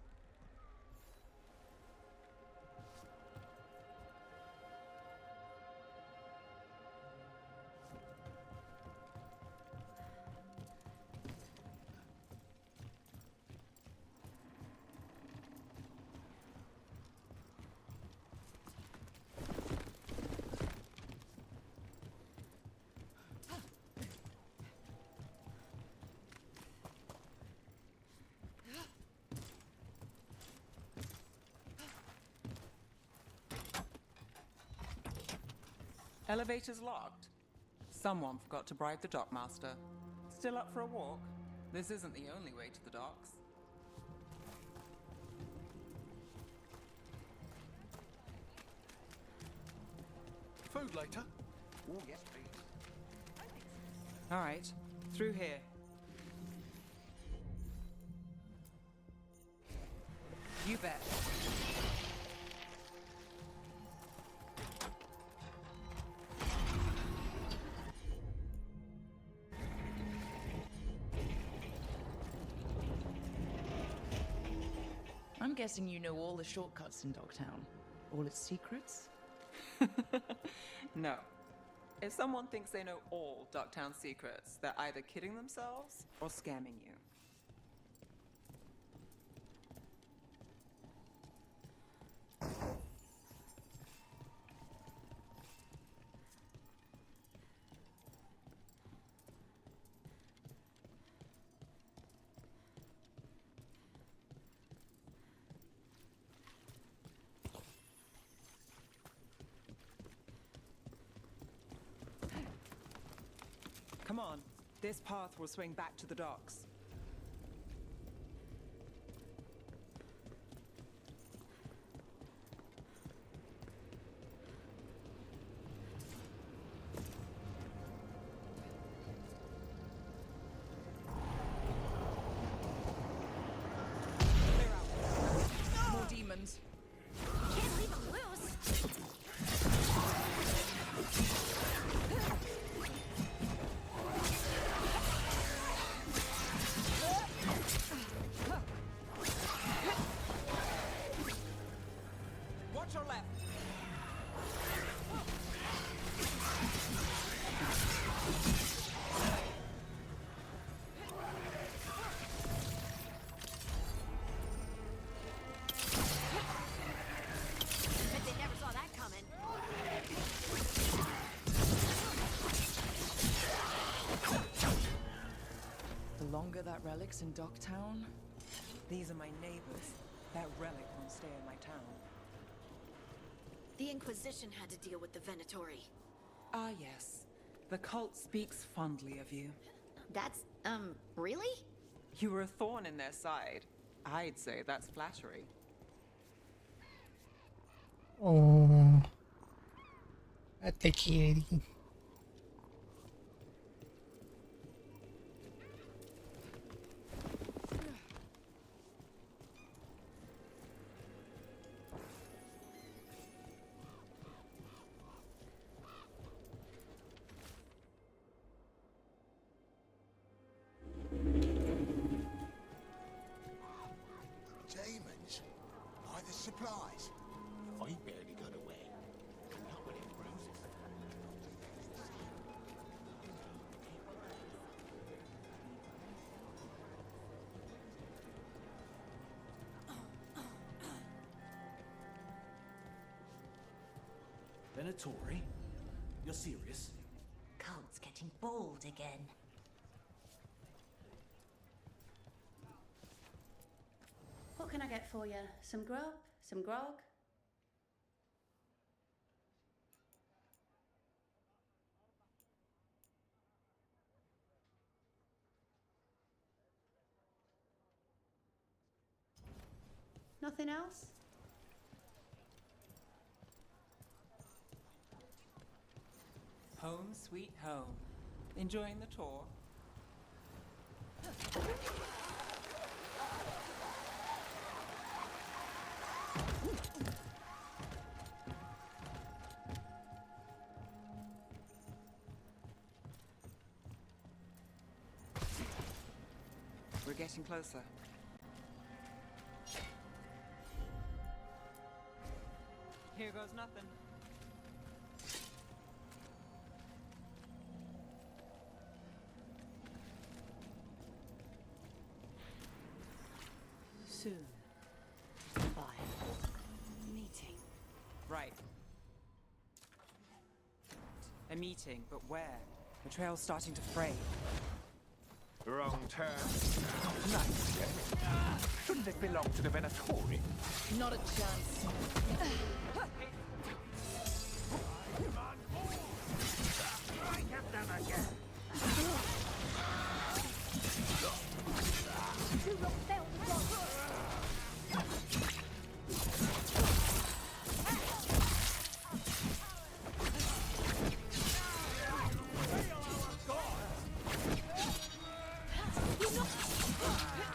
Elevator's locked. Someone forgot to bribe the dockmaster. Still up for a walk? This isn't the only way to the docks. Food later? Oh, yes, please. All right, through here. You bet. I'm guessing you know all the shortcuts in Dogtown. All its secrets? No. If someone thinks they know all Ducktown secrets, they're either kidding themselves or scamming you. Come on, this path will swing back to the docks. Clear out. More demons. Can't leave them loose. Watch your left. Bet they never saw that coming. The longer that relic's in Dogtown, These are my neighbors. That relic won't stay in my town. The Inquisition had to deal with the Venatori. Ah, yes. The cult speaks fondly of you. That's, really? You were a thorn in their side. I'd say that's flattery. Oh, at the kitty. Demons? Why the supplies? I barely got away. Not with them bruises. Venatori? You're serious? Cult's getting bold again. What can I get for you? Some grub? Some grog? Nothing else? Home sweet home. Enjoying the tour? We're getting closer. Here goes nothing. Soon. Fire. Meeting. Right. A meeting, but where? The trail's starting to fray. Wrong turn. Nice. Shouldn't it belong to the Venatori? Not a chance.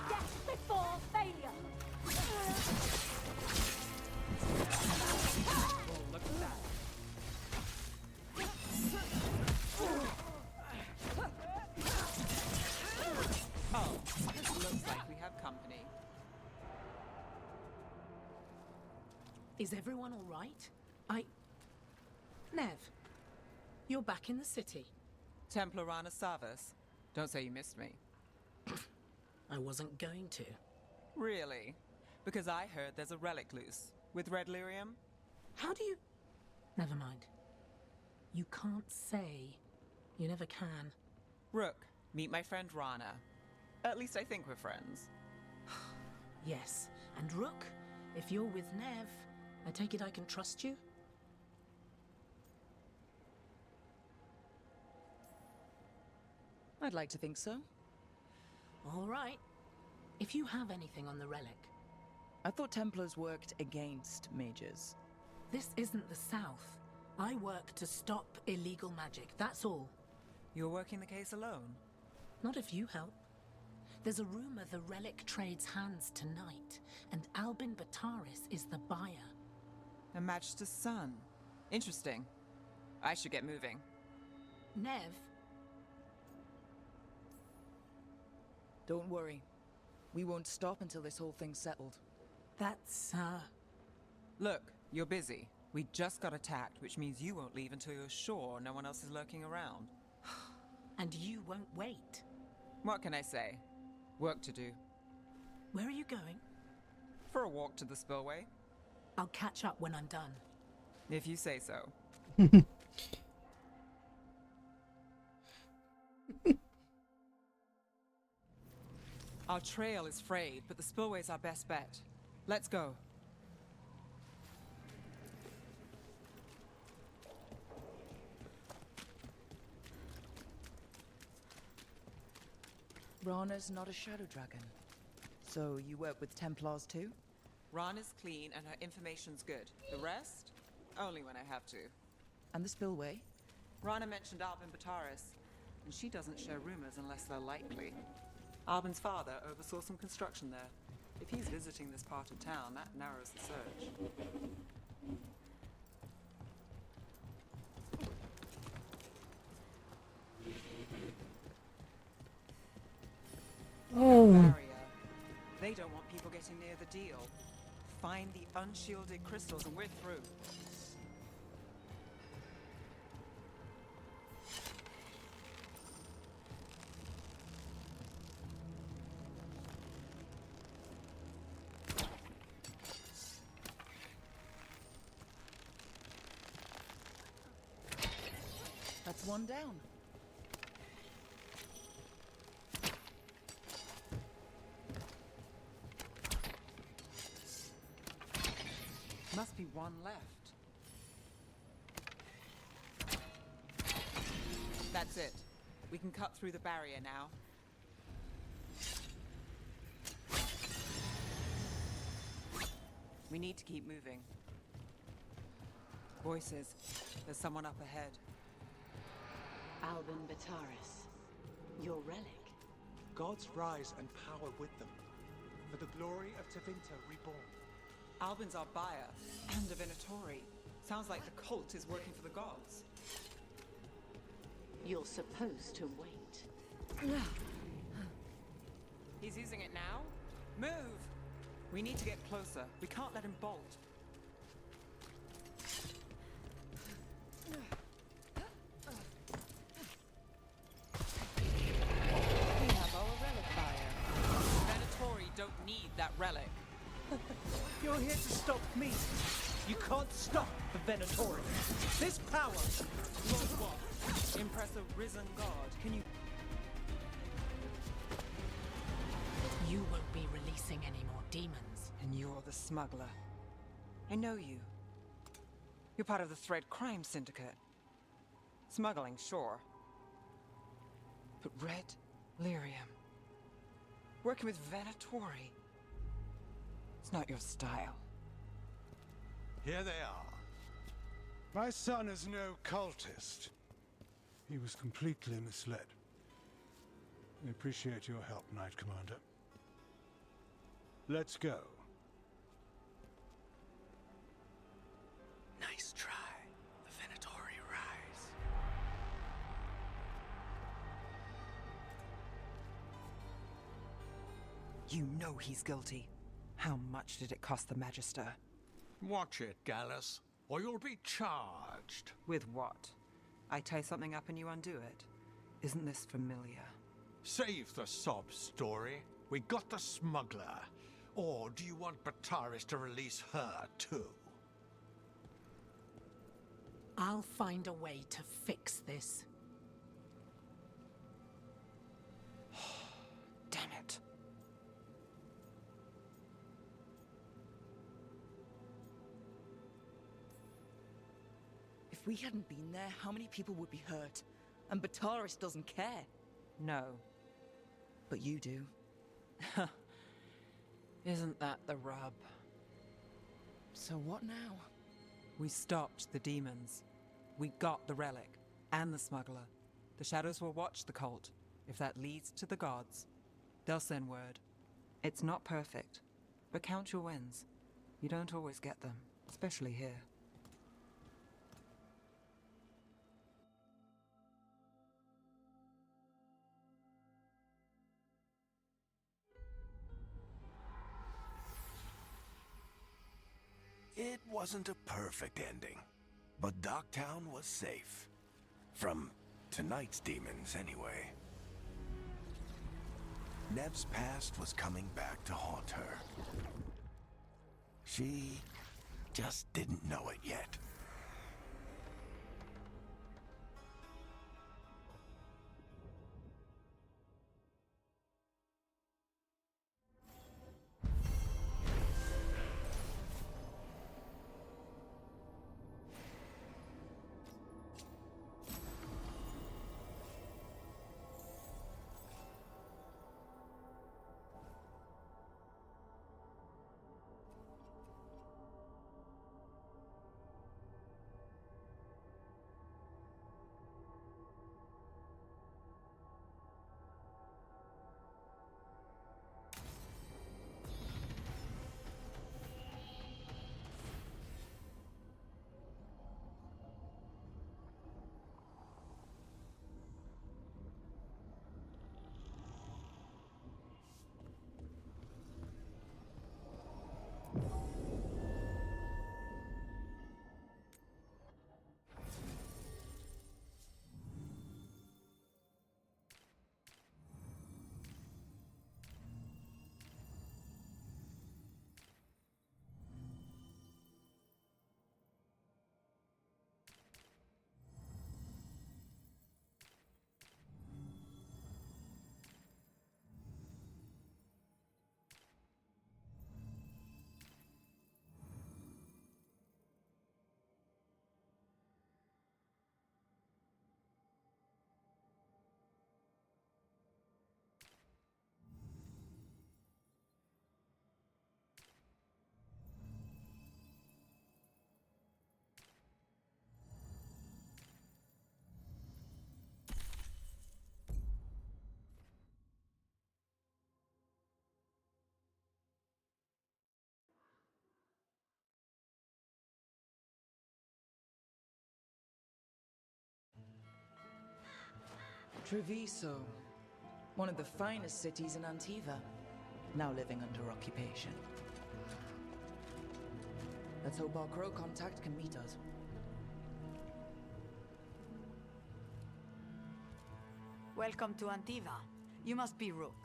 Death before failure. Oh, look at that. Oh, looks like we have company. Is everyone all right? Nev, you're back in the city. Templar Rana Savas. Don't say you missed me. I wasn't going to. Really? Because I heard there's a relic loose. With red lyrium? How do you... Never mind. You can't say. You never can. Rook, meet my friend Rana. At least I think we're friends. Yes, and Rook, if you're with Nev, I take it I can trust you? I'd like to think so. All right. If you have anything on the relic... I thought Templars worked against mages. This isn't the South. I work to stop illegal magic, that's all. You're working the case alone? Not if you help. There's a rumor the relic trades hands tonight, and Albin Bataris is the buyer. A Magister's son. Interesting. I should get moving. Nev? Don't worry. We won't stop until this whole thing's settled. That's, Look, you're busy. We just got attacked, which means you won't leave until you're sure no one else is lurking around. And you won't wait. What can I say? Work to do. Where are you going? For a walk to the spillway. I'll catch up when I'm done. If you say so. Our trail is frayed, but the spillway's our best bet. Let's go. Rana's not a shadow dragon. So you work with Templars too? Rana's clean and her information's good. The rest? Only when I have to. And the spillway? Rana mentioned Albin Bataris, and she doesn't share rumors unless they're likely. Albin's father oversaw some construction there. If he's visiting this part of town, that narrows the search. Oh. Barrier. They don't want people getting near the deal. Find the unshielded crystals and we're through. That's one down. Must be one left. That's it. We can cut through the barrier now. We need to keep moving. Voices. There's someone up ahead. Albin Bataris. Your relic. Gods rise and power with them. For the glory of Tevinter reborn. Albin's our buyer, and a Venatori. Sounds like the cult is working for the gods. You're supposed to wait. He's using it now? Move! We need to get closer. We can't let him bolt. We have our relic buyer. Venatori don't need that relic. You're here to stop me. You can't stop the Venatori. This power. Lord what? Impress a risen god. Can you... You won't be releasing any more demons. And you're the smuggler. I know you. You're part of the Thread Crime Syndicate. Smuggling, sure. But red lyrium. Working with Venatori. It's not your style. Here they are. My son is no cultist. He was completely misled. We appreciate your help, Knight Commander. Let's go. Nice try. The Venatori rise. You know he's guilty. How much did it cost the Magister? Watch it, Gallus, or you'll be charged. With what? I tie something up and you undo it. Isn't this familiar? Save the sob story. We got the smuggler. Or do you want Bataris to release her, too? I'll find a way to fix this. Damn it. If we hadn't been there, how many people would be hurt? And Bataris doesn't care. No. But you do. Isn't that the rub? So what now? We stopped the demons. We got the relic. And the smuggler. The shadows will watch the cult. If that leads to the gods, they'll send word. It's not perfect, but count your wins. You don't always get them, especially here. It wasn't a perfect ending, but Docktown was safe. From tonight's demons, anyway. Nev's past was coming back to haunt her. She just didn't know it yet. Treviso, one of the finest cities in Antiva, now living under occupation. Let's hope our crow contact can meet us. Welcome to Antiva. You must be Rook.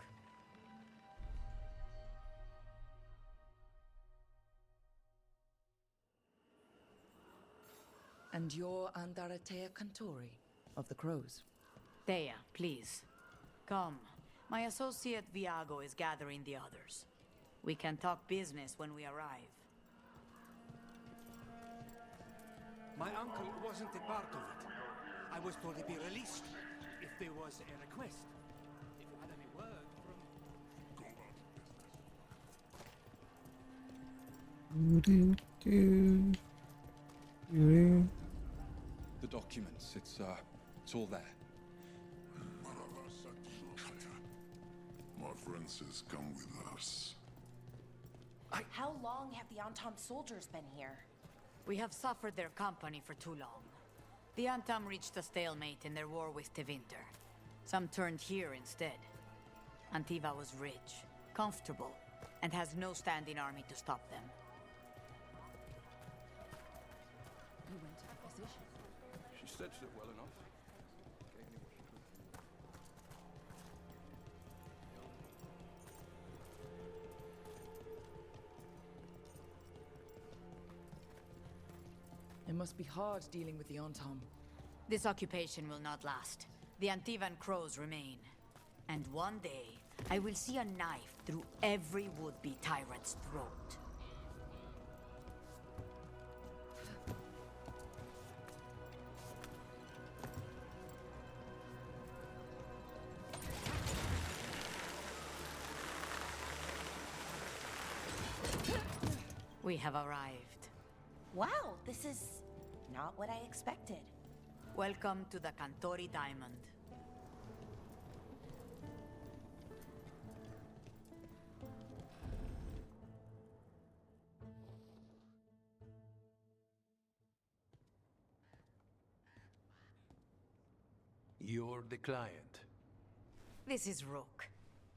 And you're Andaratea Cantori of the Crows. Thea, please. Come. My associate Viago is gathering the others. We can talk business when we arrive. My uncle wasn't a part of it. I was told to be released if there was a request. If you had any word from... The documents, it's all there. differences come with us. How long have the Anton soldiers been here? We have suffered their company for too long. The Antam reached a stalemate in their war with Tevinter. Some turned here instead. Antiva was rich, comfortable, and has no standing army to stop them. You went to the physician. She stitched it well enough. Gave me what she could. It must be hard dealing with the Antam. This occupation will not last. The Antivan crows remain. And one day, I will see a knife through every would-be tyrant's throat. We have arrived. Wow, this is not what I expected. Welcome to the Cantori Diamond. You're the client. This is Rook.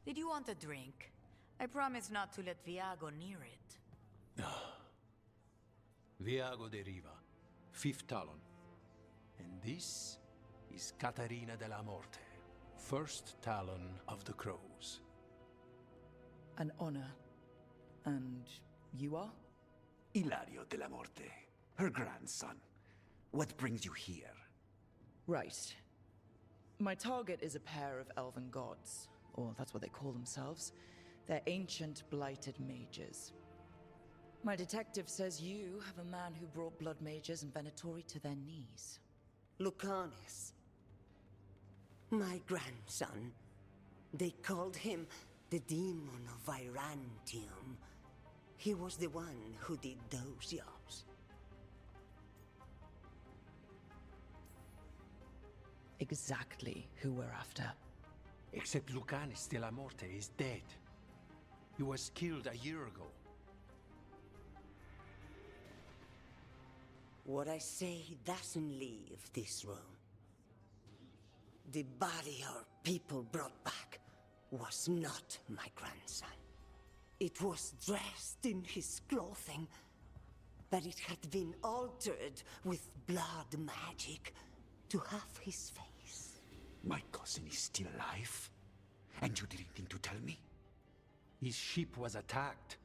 Did you want a drink? I promise not to let Viago near it. Viago de Riva, 5th Talon. And this is Catarina della Morte, 1st Talon of the Crows. An honor. And you are? Ilario della Morte, her grandson. What brings you here? Right. My target is a pair of elven gods, or that's what they call themselves. They're ancient, blighted mages. My detective says you have a man who brought blood mages and Venatori to their knees. Lucanis. My grandson. They called him the Demon of Virantium. He was the one who did those jobs. Exactly who we're after. Except Lucanis de la Morte is dead. He was killed a year ago. What I say doesn't leave this room. The body our people brought back was not my grandson. It was dressed in his clothing, but it had been altered with blood magic to have his face. My cousin is still alive? And you didn't think to tell me? His ship was attacked.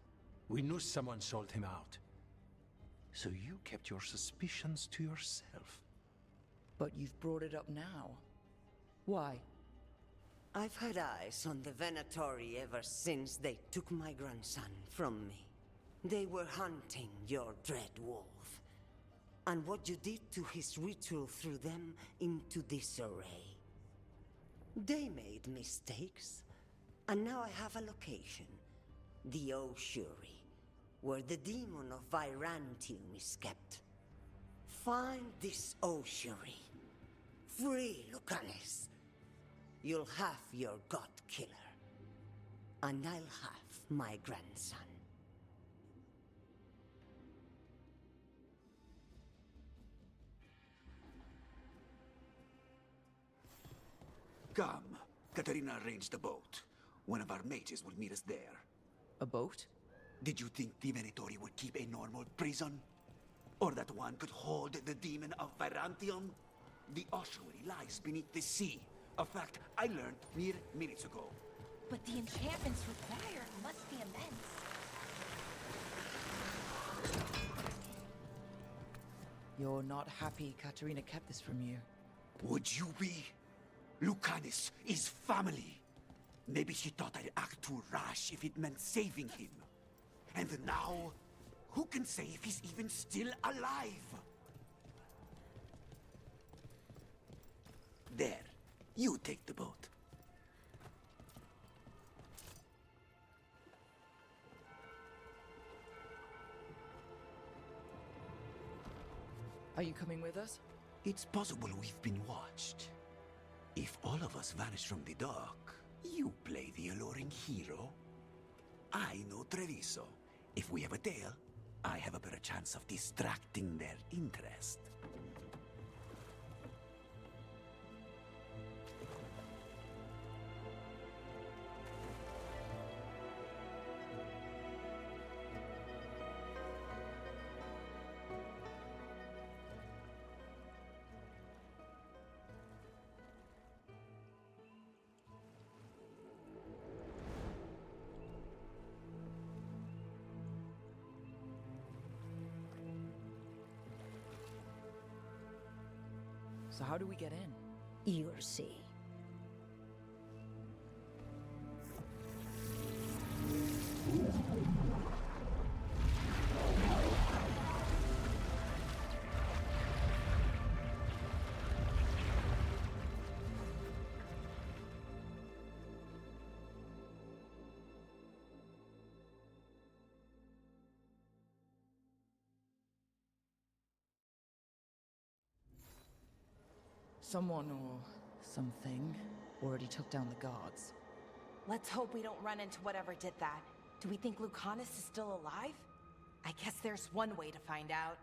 We knew someone sold him out. So you kept your suspicions to yourself. But you've brought it up now. Why? I've had eyes on the Venatori ever since they took my grandson from me. They were hunting your dread wolf. And what you did to his ritual threw them into disarray. They made mistakes, and now I have a location. The Ossuary, where the demon of Virantium is kept. Find this Ossuary. Free Lucanis. You'll have your god killer. And I'll have my grandson. Come. Katarina arranged a boat. One of our mages will meet us there. A boat? Did you think the Venatori would keep a normal prison? Or that one could hold the demon of Virantium? The ossuary lies beneath the sea. A fact I learned mere minutes ago. But the enchantments required must be immense. You're not happy Katarina kept this from you. Would you be? Lucanis is family. Maybe she thought I'd act too rash if it meant saving him. And now, who can say if he's even still alive? There, you take the boat. Are you coming with us? It's possible we've been watched. If all of us vanish from the dock, You play the alluring hero? I know Treviso. If we have a tale, I have a better chance of distracting their interest. So how do we get in? You'll see. Someone or something already took down the guards. Let's hope we don't run into whatever did that. Do we think Lucanus is still alive? I guess there's one way to find out.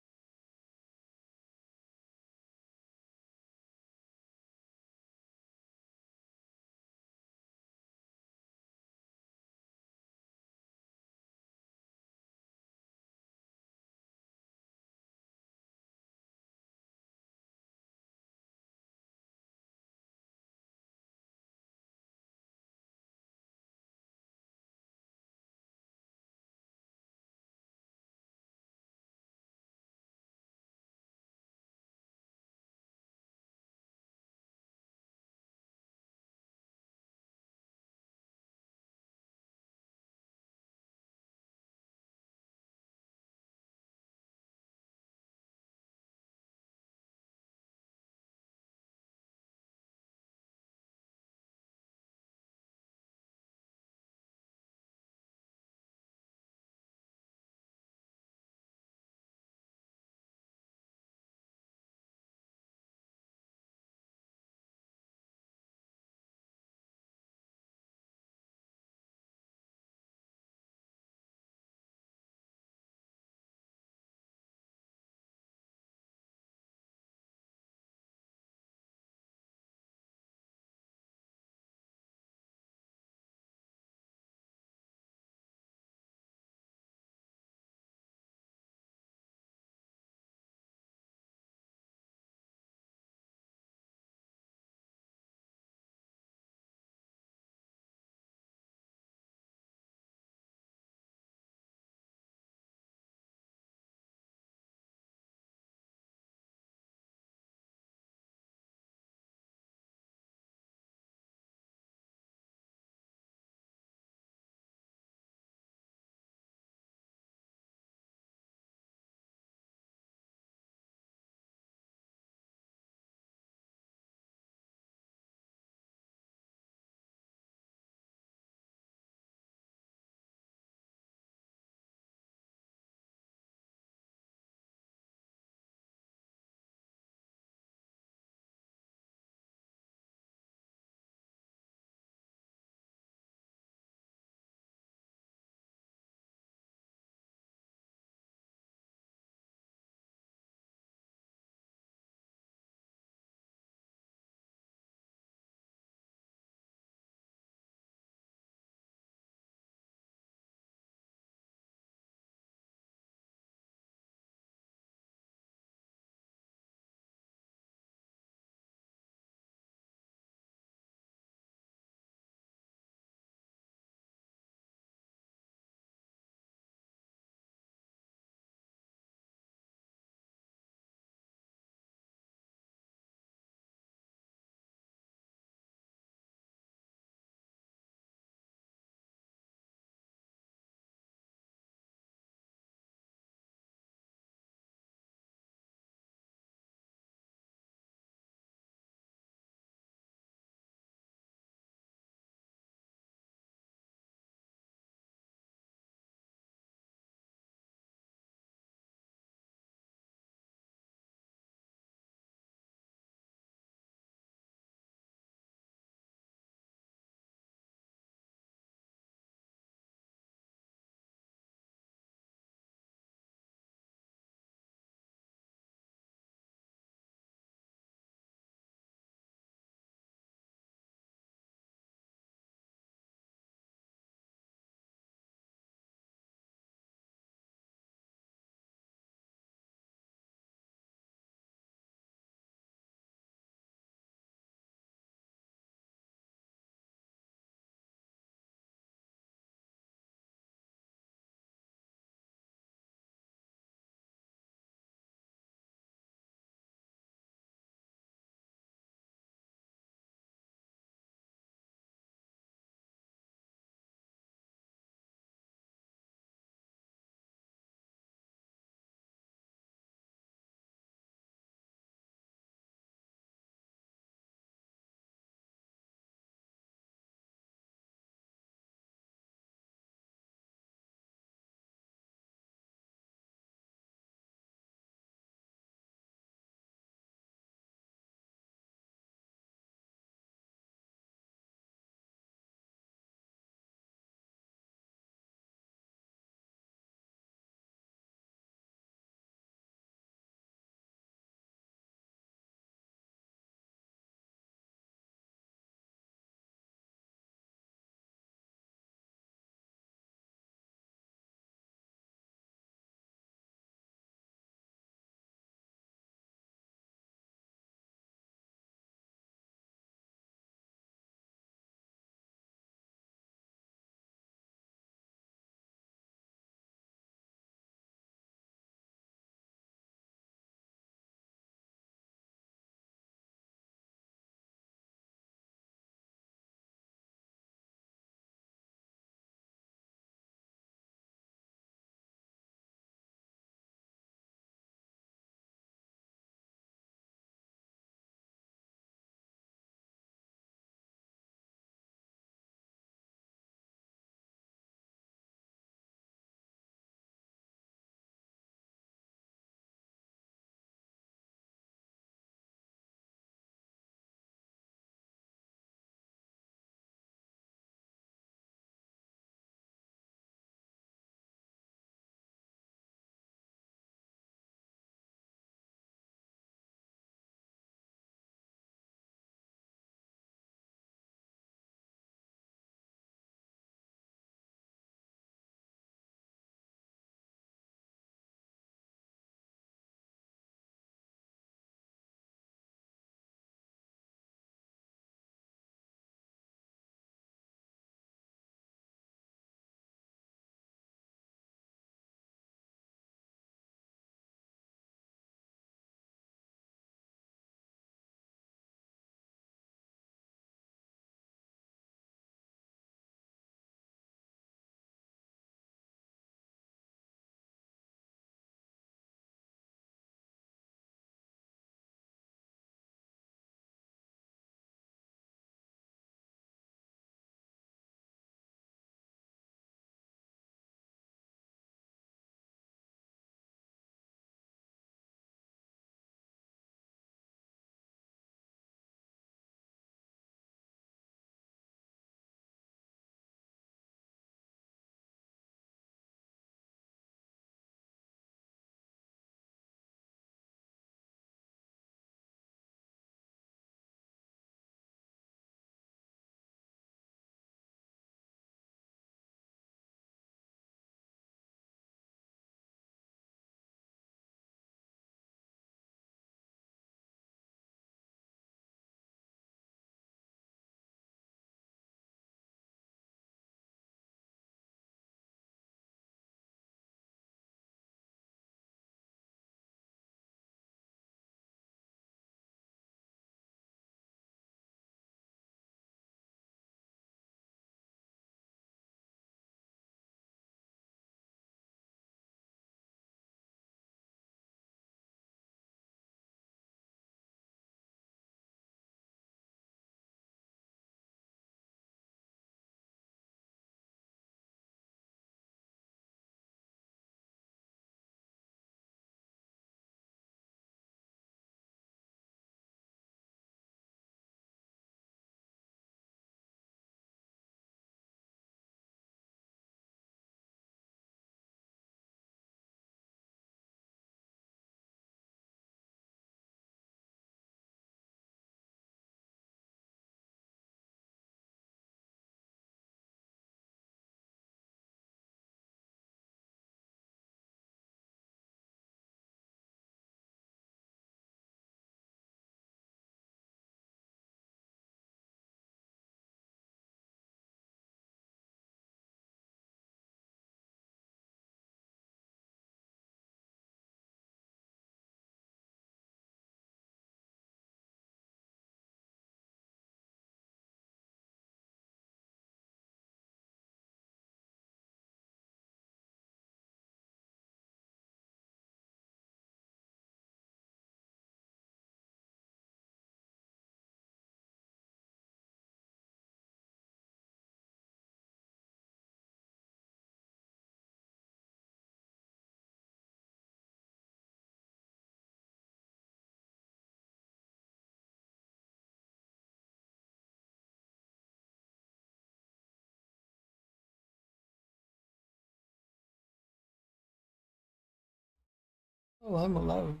Oh, I'm alone.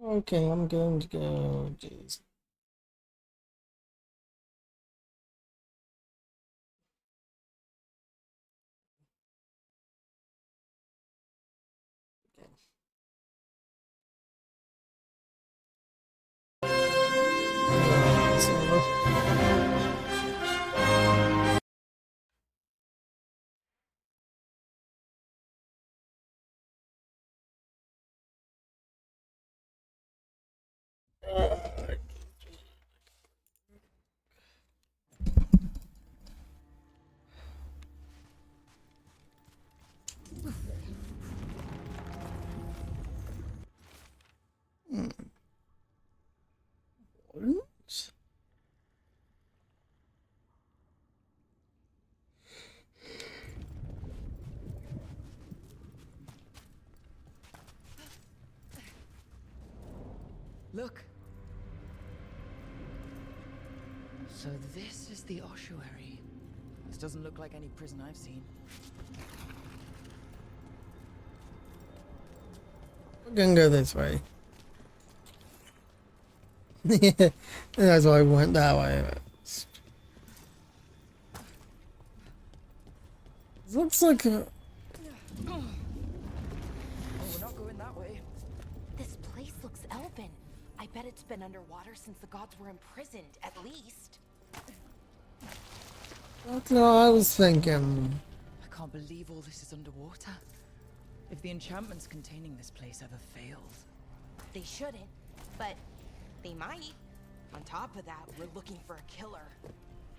Okay, I'm going to go. Jeez. What? Look. So this is the ossuary. This doesn't look like any prison I've seen. We're gonna go this way. That's why I went that way. It looks like a... Oh, we're not going that way. This place looks elven. I bet it's been underwater since the gods were imprisoned, at least. That's what I was thinking. I can't believe all this is underwater. If the enchantments containing this place ever failed. They shouldn't, but they might. On top of that, we're looking for a killer.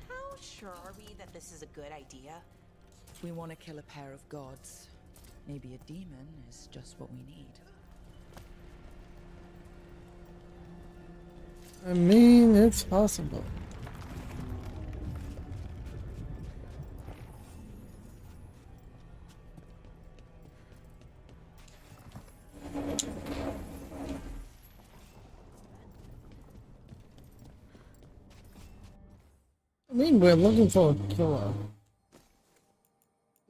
How sure are we that this is a good idea? We want to kill a pair of gods. Maybe a demon is just what we need. I mean, it's possible. I mean, we're looking for a killer.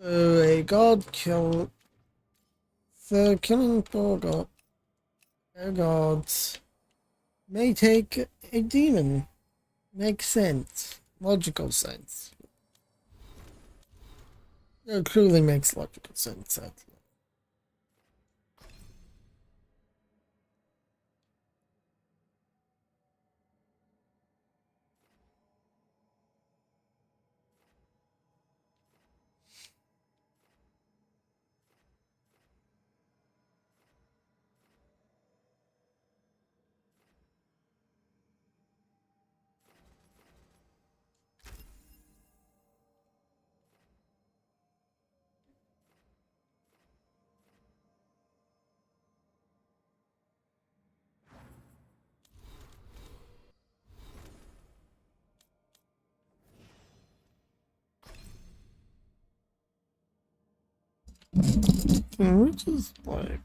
So a god kill. So killing for gods may take a demon. Makes sense. Logical sense. It clearly makes logical sense. Which is like...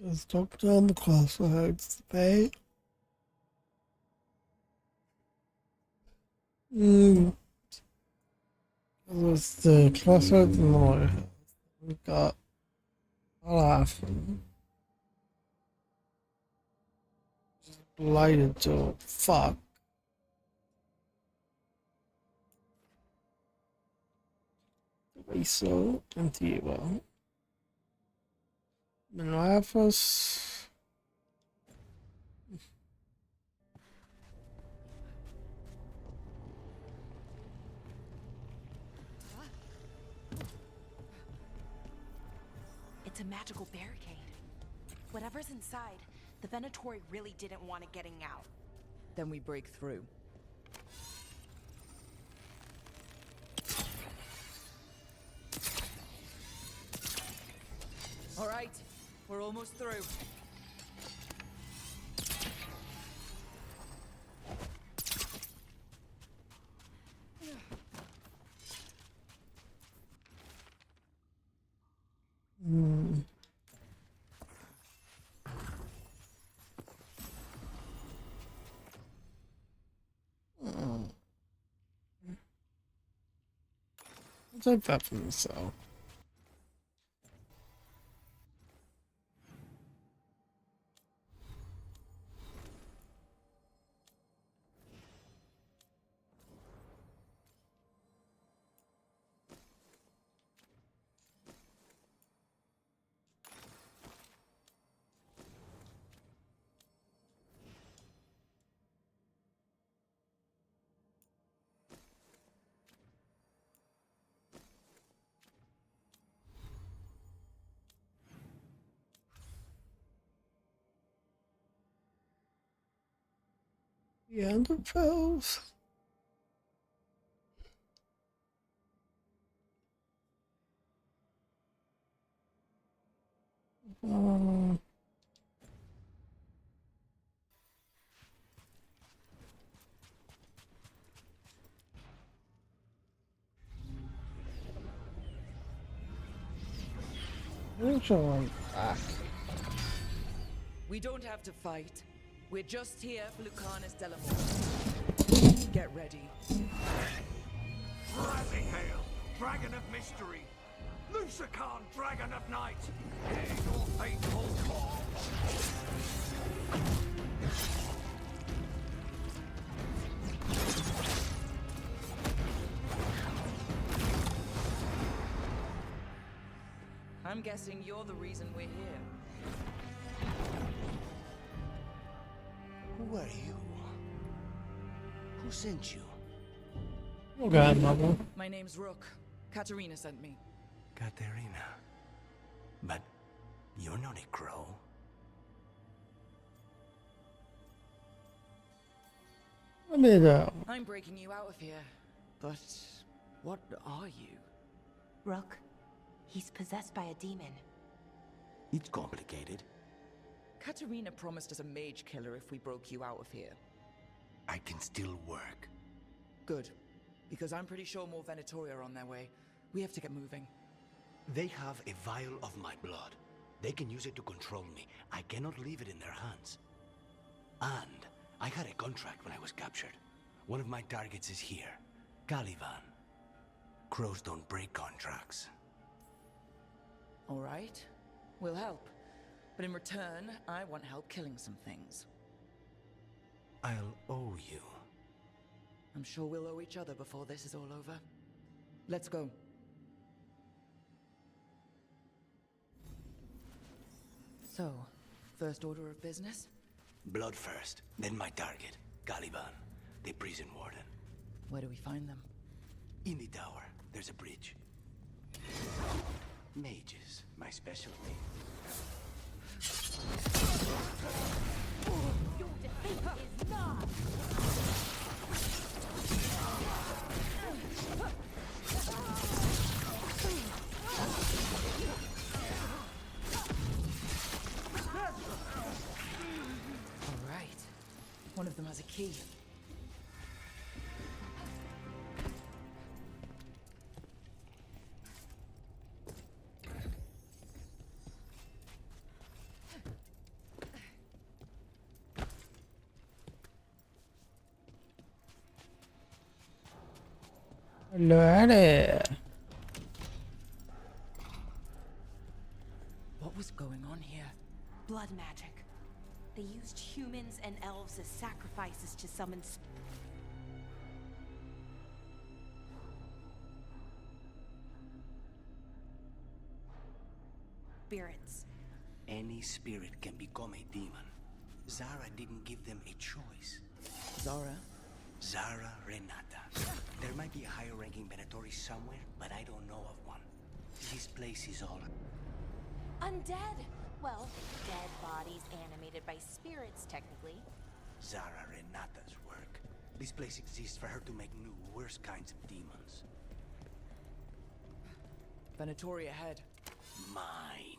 Let's talk down the crossroads, right? It's the crossroads and the water. We've got Olaf. Blighted to fuck. Racial Antigua. Minrafos. It's a magical barricade. Whatever's inside, the Venatori really didn't want it getting out. Then we break through. Almost through. I'll take that from the cell. The end of Pels. Back. We don't have to fight. We're just here for Lucanus Delamore. Get ready. Rising hail, dragon of mystery. Lucican, dragon of night. Hear your faithful call. I'm guessing you're the reason we're here. Who are you? Who sent you? Okay, Mother. My name's Rook. Katerina sent me. Katerina. But you're not a crow. Let me know. I'm breaking you out of here. But what are you? Rook, he's possessed by a demon. It's complicated. Katerina promised us a mage killer if we broke you out of here. I can still work. Good. Because I'm pretty sure more Venatori are on their way. We have to get moving. They have a vial of my blood. They can use it to control me. I cannot leave it in their hands. And I had a contract when I was captured. One of my targets is here. Caliban. Crows don't break contracts. All right. We'll help. But in return, I want help killing some things. I'll owe you. I'm sure we'll owe each other before this is all over. Let's go. So, first order of business? Blood first, then my target. Caliban, the prison warden. Where do we find them? In the tower. There's a bridge. Mages, my specialty. Your defeat is not. All right. One of them has a key. What was going on here? Blood magic. They used humans and elves as sacrifices to summon spirits. Any spirit can become a demon. Zara didn't give them a choice. Zara? Zara Renata. There might be a higher-ranking Venatori somewhere, but I don't know of one. This place is all... Undead! Well, dead bodies animated by spirits, technically. Zara Renata's work. This place exists for her to make new, worse kinds of demons. Venatori ahead. Mine.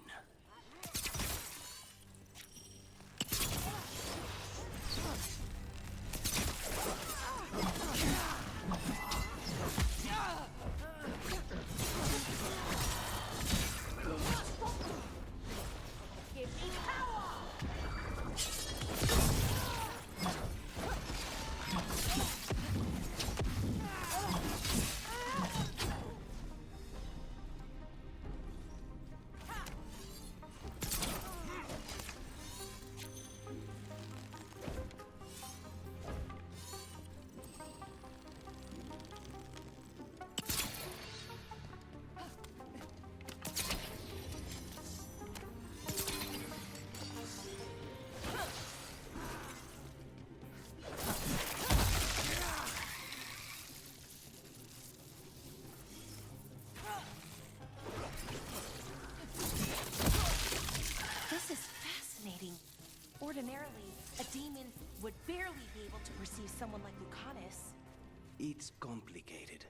see someone like Lucanus. It's complicated.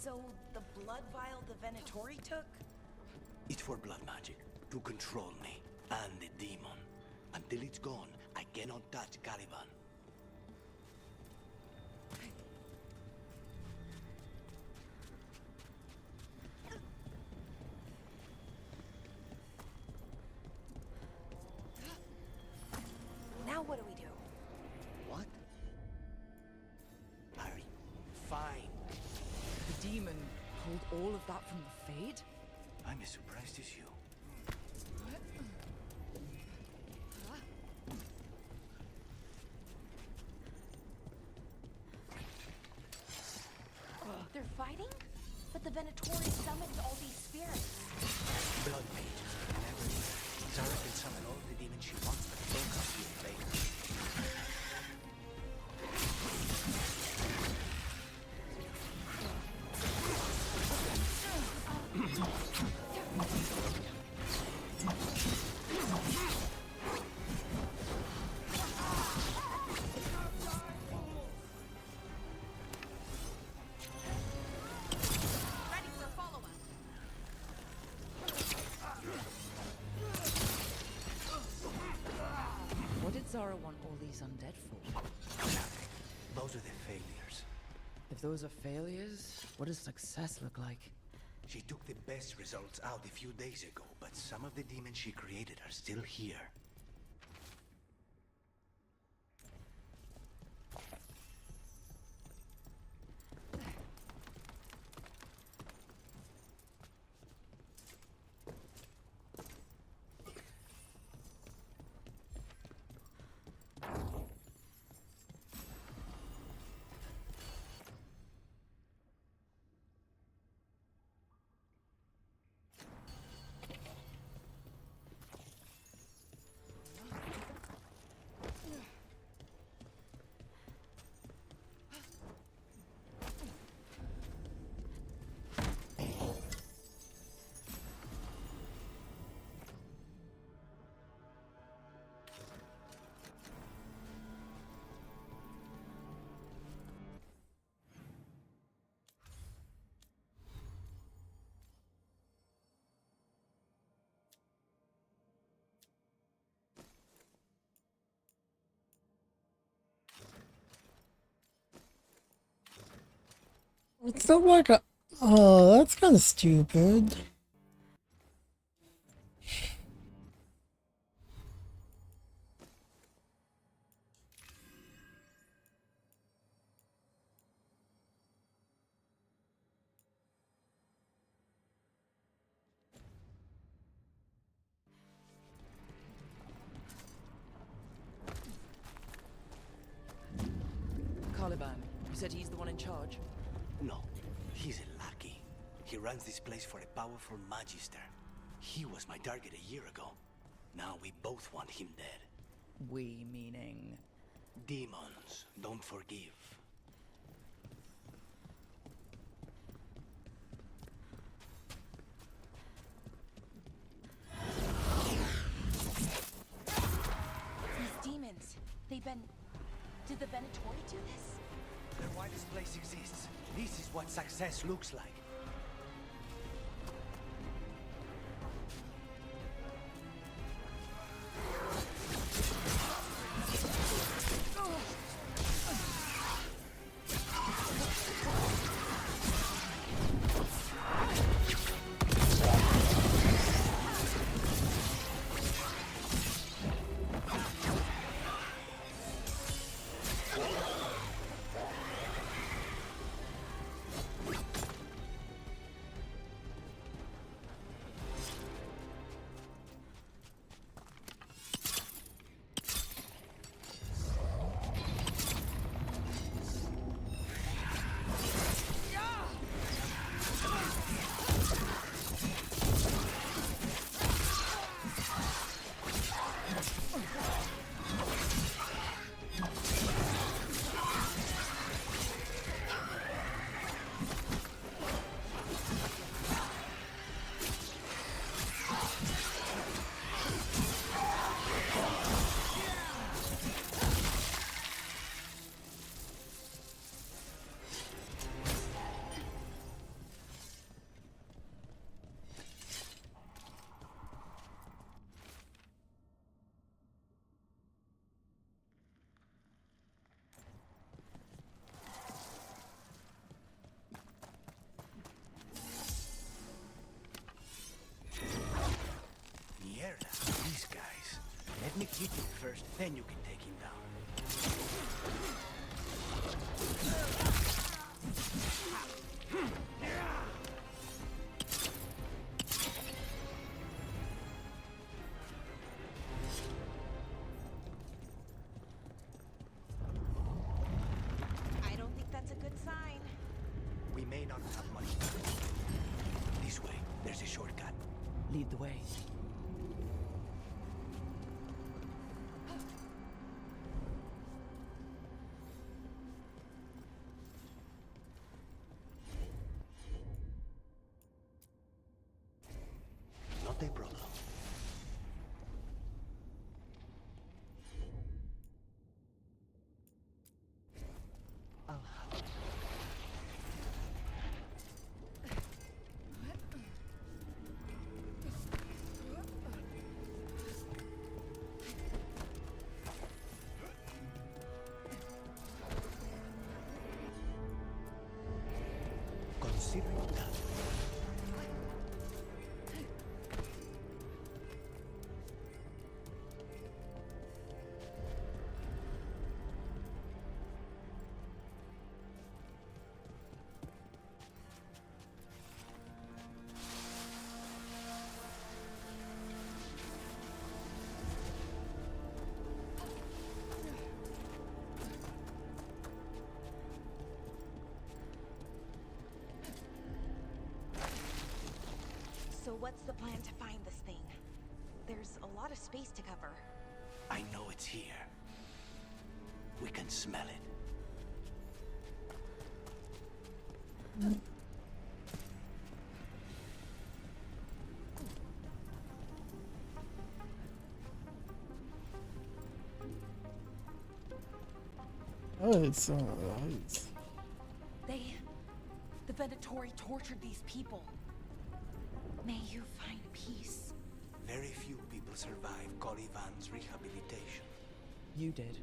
So, the blood vial the Venatori took? It's for blood magic, to control me, and the demon. Until it's gone, I cannot touch Caliban. Now what do we do? What? Harry, fine. The demon pulled all of that from the Fade? I'm as surprised as you. They're fighting? But the Venatori summoned all these spirits. Blood mages, never knew. Zara can summon all the demons she wants, but don't come here later. What did Zara want all these undead for? Those are the failures. If those are failures, what does success look like? She took the best results out a few days ago, but some of the demons she created are still here. It's not like a... Oh, that's kind of stupid. Caliban, you said he's the one in charge? No, he's a lackey. He runs this place for a powerful magister. He was my target a year ago. Now we both want him dead. We meaning? Demons don't forgive. These demons, they've been... Did the Venatori do this? They're why this place exists. This is what success looks like. These guys. Let me hit him first, then you can take him down. I don't think that's a good sign. We may not have much time. This way, there's a shortcut. Lead the way. Not a problem. I'll have it. Considering that. So what's the plan to find this thing? There's a lot of space to cover. I know it's here. We can smell it. Oh, it's The Venatori tortured these people. May you find peace. Very few people survive Caliban's rehabilitation. You did.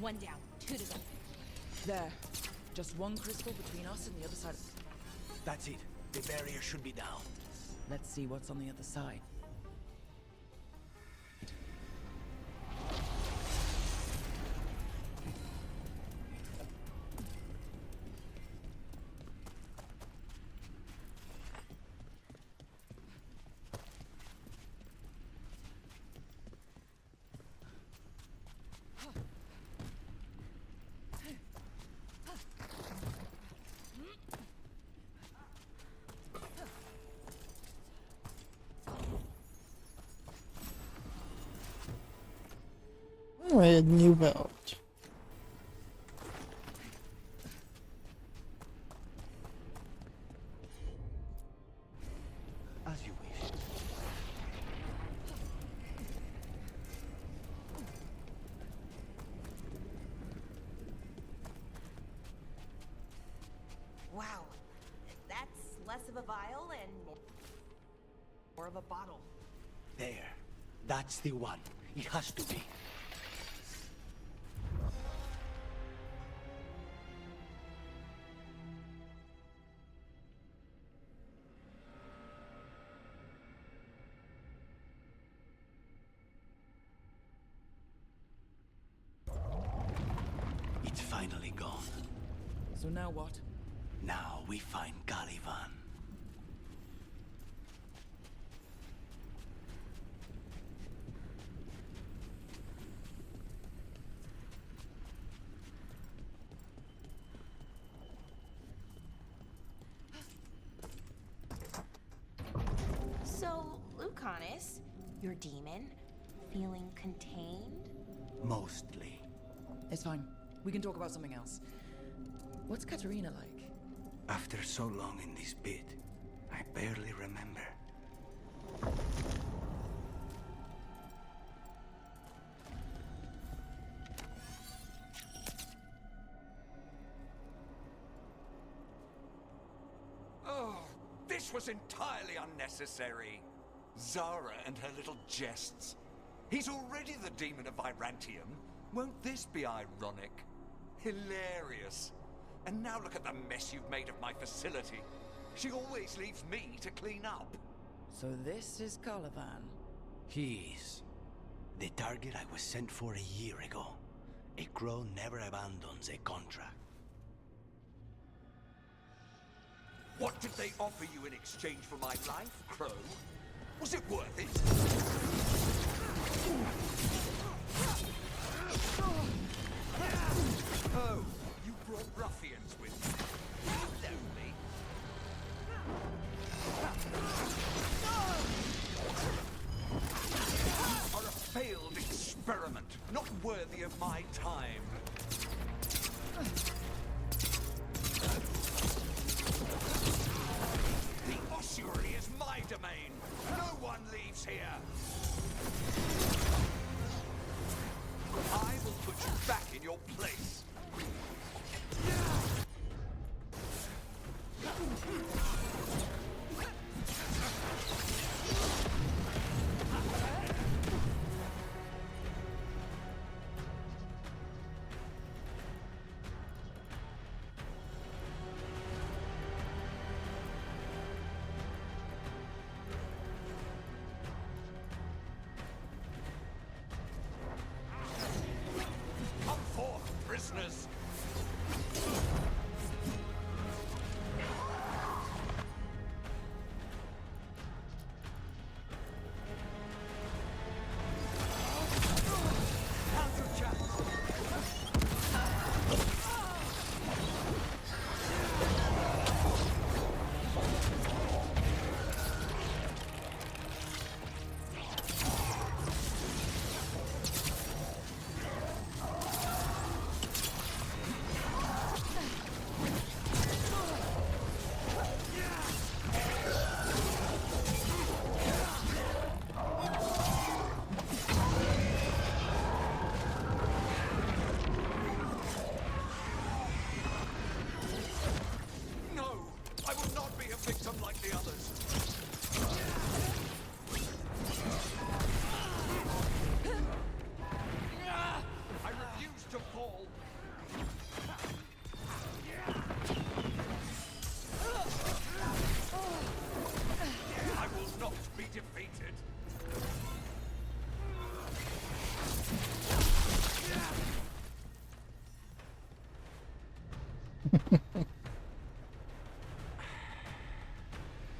One down, two to go. There. Just one crystal between us and the other side. That's it. The barrier should be down. Let's see what's on the other side. A new belt. As you wish. Wow, that's less of a vial and more of a bottle. There. That's the one. It has to be. It's finally gone. So now what? Now we find Caliban. So, Lucanus, your demon, feeling contained? Mostly. It's fine. We can talk about something else. What's Katerina like? After so long in this pit, I barely remember. Oh, this was entirely unnecessary. Zara and her little jests. He's already the demon of Virantium. Won't this be ironic? Hilarious. And now look at the mess you've made of my facility. She always leaves me to clean up. So this is Caliban. He is. The target I was sent for a year ago. A crow never abandons a contract. What did they offer you in exchange for my life, Crow? Was it worth it? Oh, you brought ruffians with you. You know me. You are a failed experiment, not worthy of my time. The ossuary is my domain. No one leaves here. I will put you back in your place.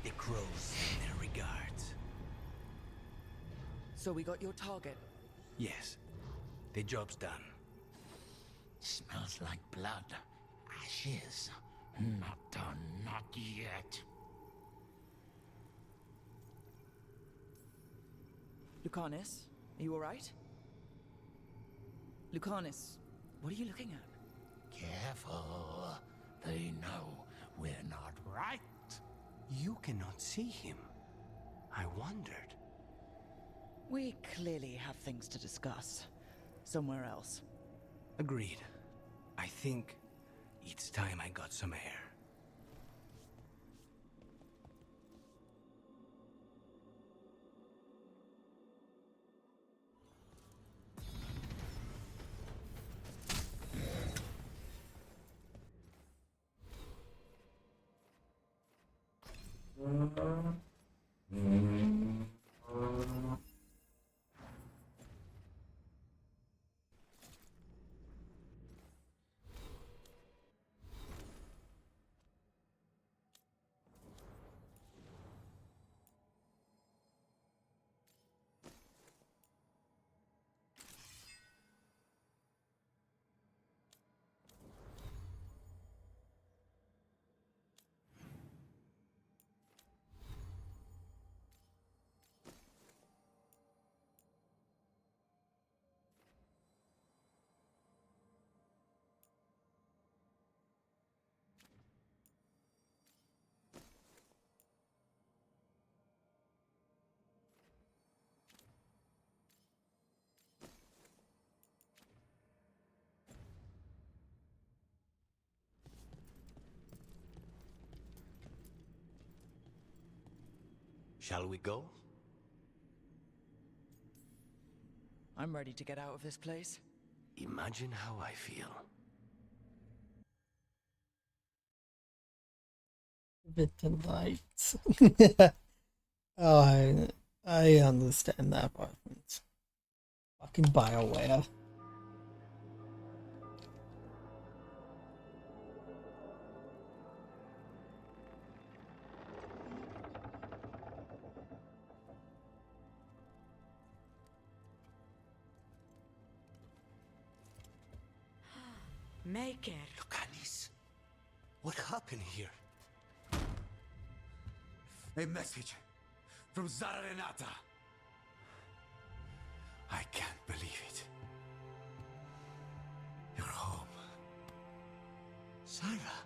The crows send their regards. So we got your target. Yes, the job's done. Smells like blood. Ashes. Not done, not yet. Lucanus, are you alright? Lucanus, what are you looking at? Careful. They know we're not right. You cannot see him. I wondered. We clearly have things to discuss. Somewhere else. Agreed. I think it's time I got some air. Shall we go? I'm ready to get out of this place. Imagine how I feel. Bit tonight. Oh, I understand that part. Fucking BioWare. Make it. Lucanus, what happened here? A message from Zara Renata. I can't believe it. You're home. Sarah?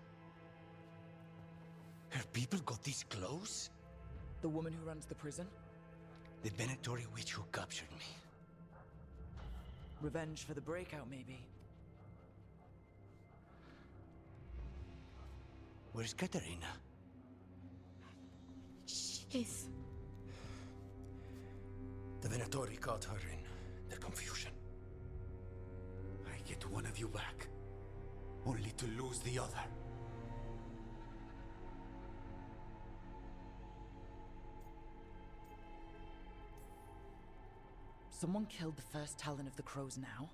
Her people got this close? The woman who runs the prison? The Venatori witch who captured me. Revenge for the breakout, maybe. Where's Katerina? She's... The Venatori caught her in their confusion. I get one of you back, only to lose the other. Someone killed the first Talon of the Crows now?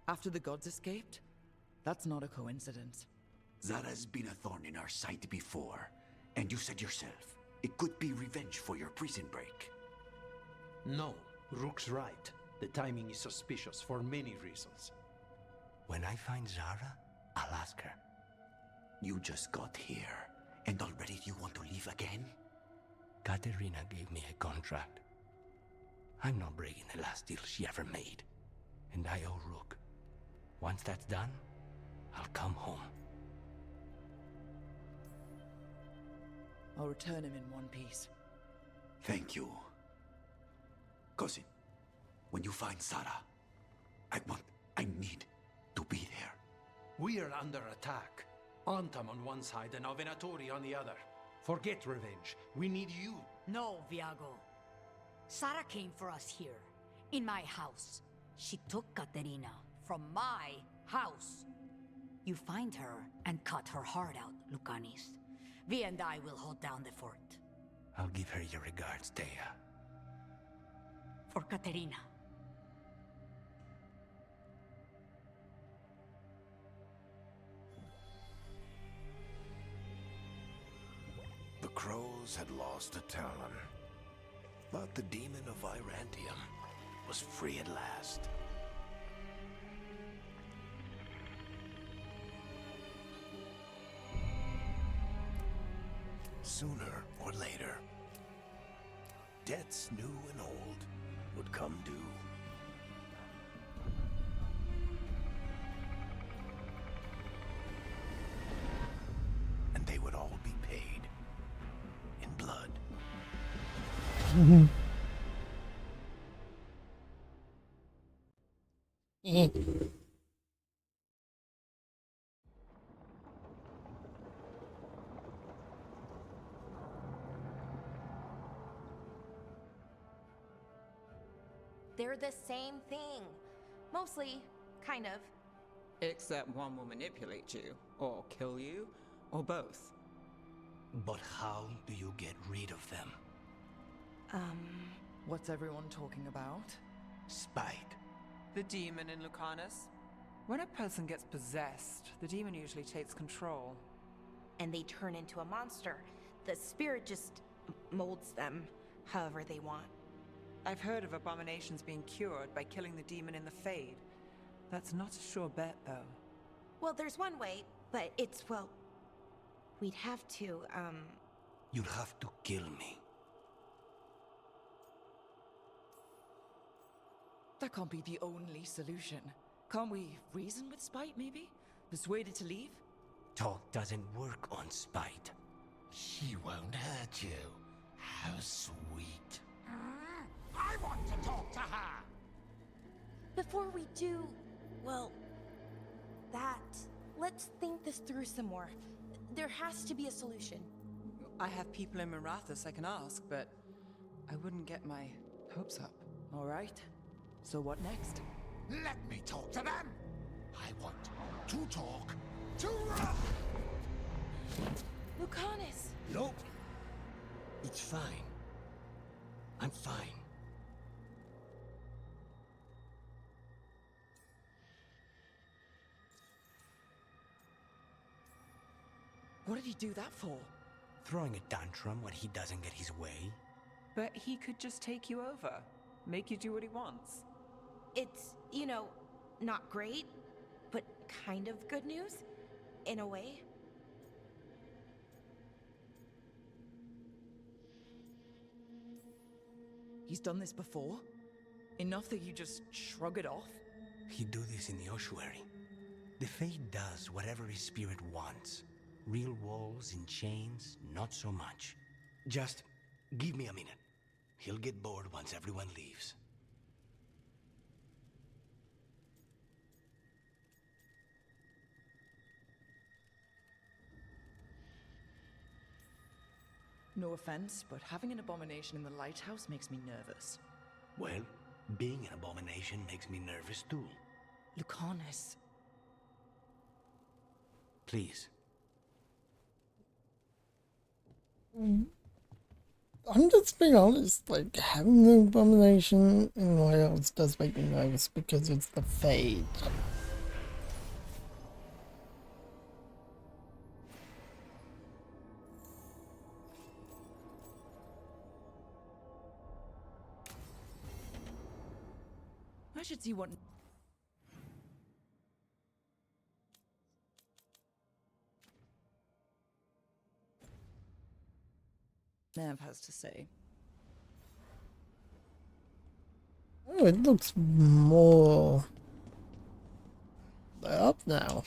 After the gods escaped? That's not a coincidence. Zara's been a thorn in our side before, and you said yourself, it could be revenge for your prison break. No, Rook's right. The timing is suspicious for many reasons. When I find Zara, I'll ask her. You just got here, and already you want to leave again? Katerina gave me a contract. I'm not breaking the last deal she ever made. And I owe Rook. Once that's done, I'll come home. I'll return him in one piece. Thank you. Cousin, when you find Zara, I need to be there. We are under attack. Antam on one side and Venatori on the other. Forget revenge. We need you. No, Viago. Sara came for us here, in my house. She took Katerina from my house. You find her and cut her heart out, Lucanus. Vi and I will hold down the fort. I'll give her your regards, Thea. For Katerina. Shadows had lost a talon, but the demon of Virantium was free at last. Sooner or later, debts new and old would come due. And they would all be paid in blood. They're the same thing. Mostly, kind of. Except one will manipulate you, or kill you, or both. But how do you get rid of them? What's everyone talking about? Spite. The demon in Lucanus. When a person gets possessed, the demon usually takes control. And they turn into a monster. The spirit just molds them however they want. I've heard of abominations being cured by killing the demon in the Fade. That's not a sure bet, though. Well, there's one way, but it's, well... We'd have to, You'll have to kill me. That can't be the only solution. Can't we reason with Spite, maybe? Persuade it to leave? Talk doesn't work on spite. She won't hurt you. How sweet. I want to talk to her! Before we do, well, that, let's think this through some more. There has to be a solution. I have people in Marathas I can ask, but I wouldn't get my hopes up. All right. So what next? Let me talk to them! I want to talk to Lucanus! Nope. It's fine. I'm fine. What did he do that for? Throwing a tantrum when he doesn't get his way? But he could just take you over. Make you do what he wants. It's, you know, not great, but kind of good news, in a way. He's done this before? Enough that you just shrug it off? He'd do this in the ossuary. The Fate does whatever his spirit wants. Real walls and chains, not so much. Just give me a minute. He'll get bored once everyone leaves. No offense, but having an abomination in the lighthouse makes me nervous. Well, being an abomination makes me nervous too. Lucanus. Please. I'm just being honest, like, having the abomination in the lighthouse does make me nervous because it's the Fade. I should see what... Nev has to say. Oh, it looks more... They're up now.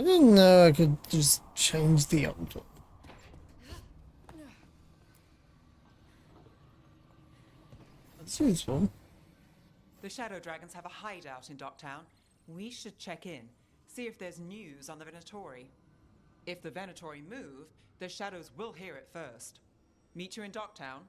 I didn't know I could just change the altar. That's useful. The Shadow Dragons have a hideout in Docktown. We should check in, see if there's news on the Venatori. If the Venatori move, the Shadows will hear it first. Meet you in Docktown.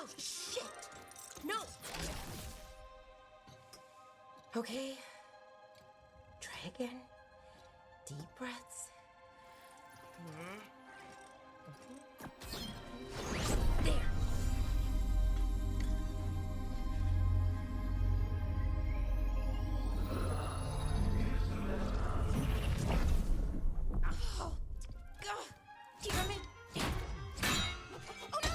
Oh, shit! No! Okay. Try again. Deep breaths. There. Oh, God, damn it! Oh no!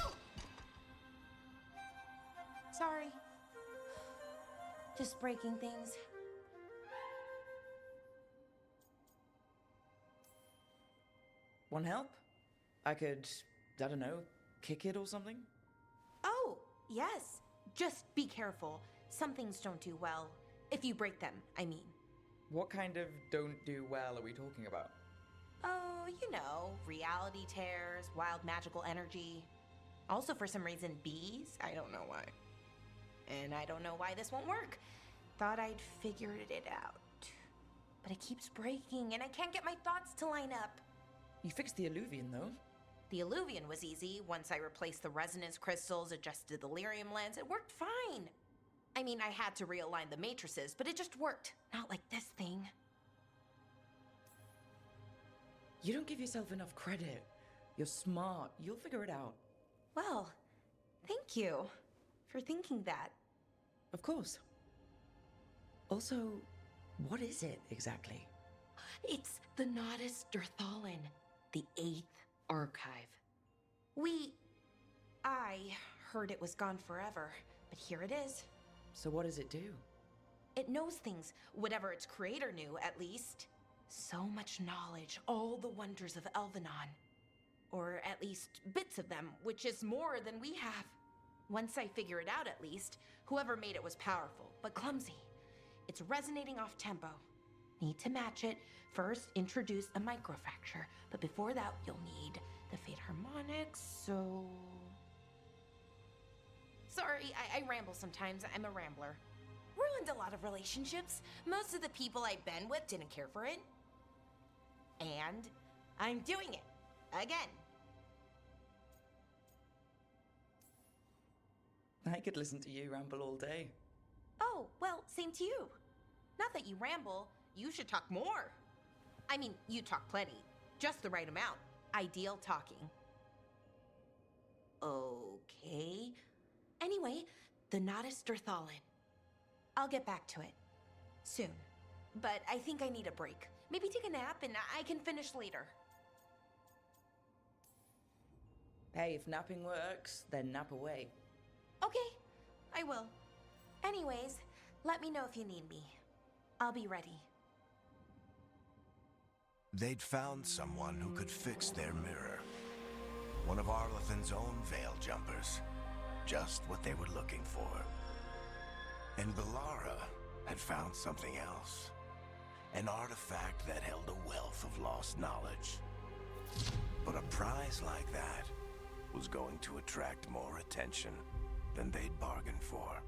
Sorry. Just breaking things. Want help? I could, I don't know, kick it or something? Oh, yes. Just be careful. Some things don't do well. If you break them, I mean. What kind of don't do well are we talking about? Oh, you know, reality tears, wild magical energy. Also, for some reason, bees. I don't know why. And I don't know why this won't work. Thought I'd figured it out. But it keeps breaking, and I can't get my thoughts to line up. You fixed the Illuvian, though. The Illuvian was easy. Once I replaced the resonance crystals, adjusted the lyrium lens, it worked fine. I mean, I had to realign the matrices, but it just worked. Not like this thing. You don't give yourself enough credit. You're smart. You'll figure it out. Well, thank you for thinking that. Of course. Also, what is it exactly? It's the Nodus Dirthalin, the 8th archive. I heard it was gone forever, but here it is. So what does it do? It knows things, whatever its creator knew, at least. So much knowledge, all the wonders of Elvenon. Or at least bits of them, which is more than we have. Once I figure it out, at least, whoever made it was powerful, but clumsy. It's resonating off tempo. Need to match it. First, introduce a microfracture, but before that, you'll need the Fate harmonics, so... Sorry, I ramble sometimes. I'm a rambler. Ruined a lot of relationships. Most of the people I've been with didn't care for it. And I'm doing it. Again. I could listen to you ramble all day. Oh, well, same to you. Not that you ramble, you should talk more. I mean, you talk plenty. Just the right amount. Ideal talking. Okay. Anyway, the Nodus Dirthalin. I'll get back to it. Soon. But I think I need a break. Maybe take a nap and I can finish later. Hey, if napping works, then nap away. Okay, I will. Anyways, let me know if you need me. I'll be ready. They'd found someone who could fix their mirror. One of Arlathan's own Veil Jumpers. Just what they were looking for. And Bellara had found something else. An artifact that held a wealth of lost knowledge. But a prize like that was going to attract more attention than they'd bargained for.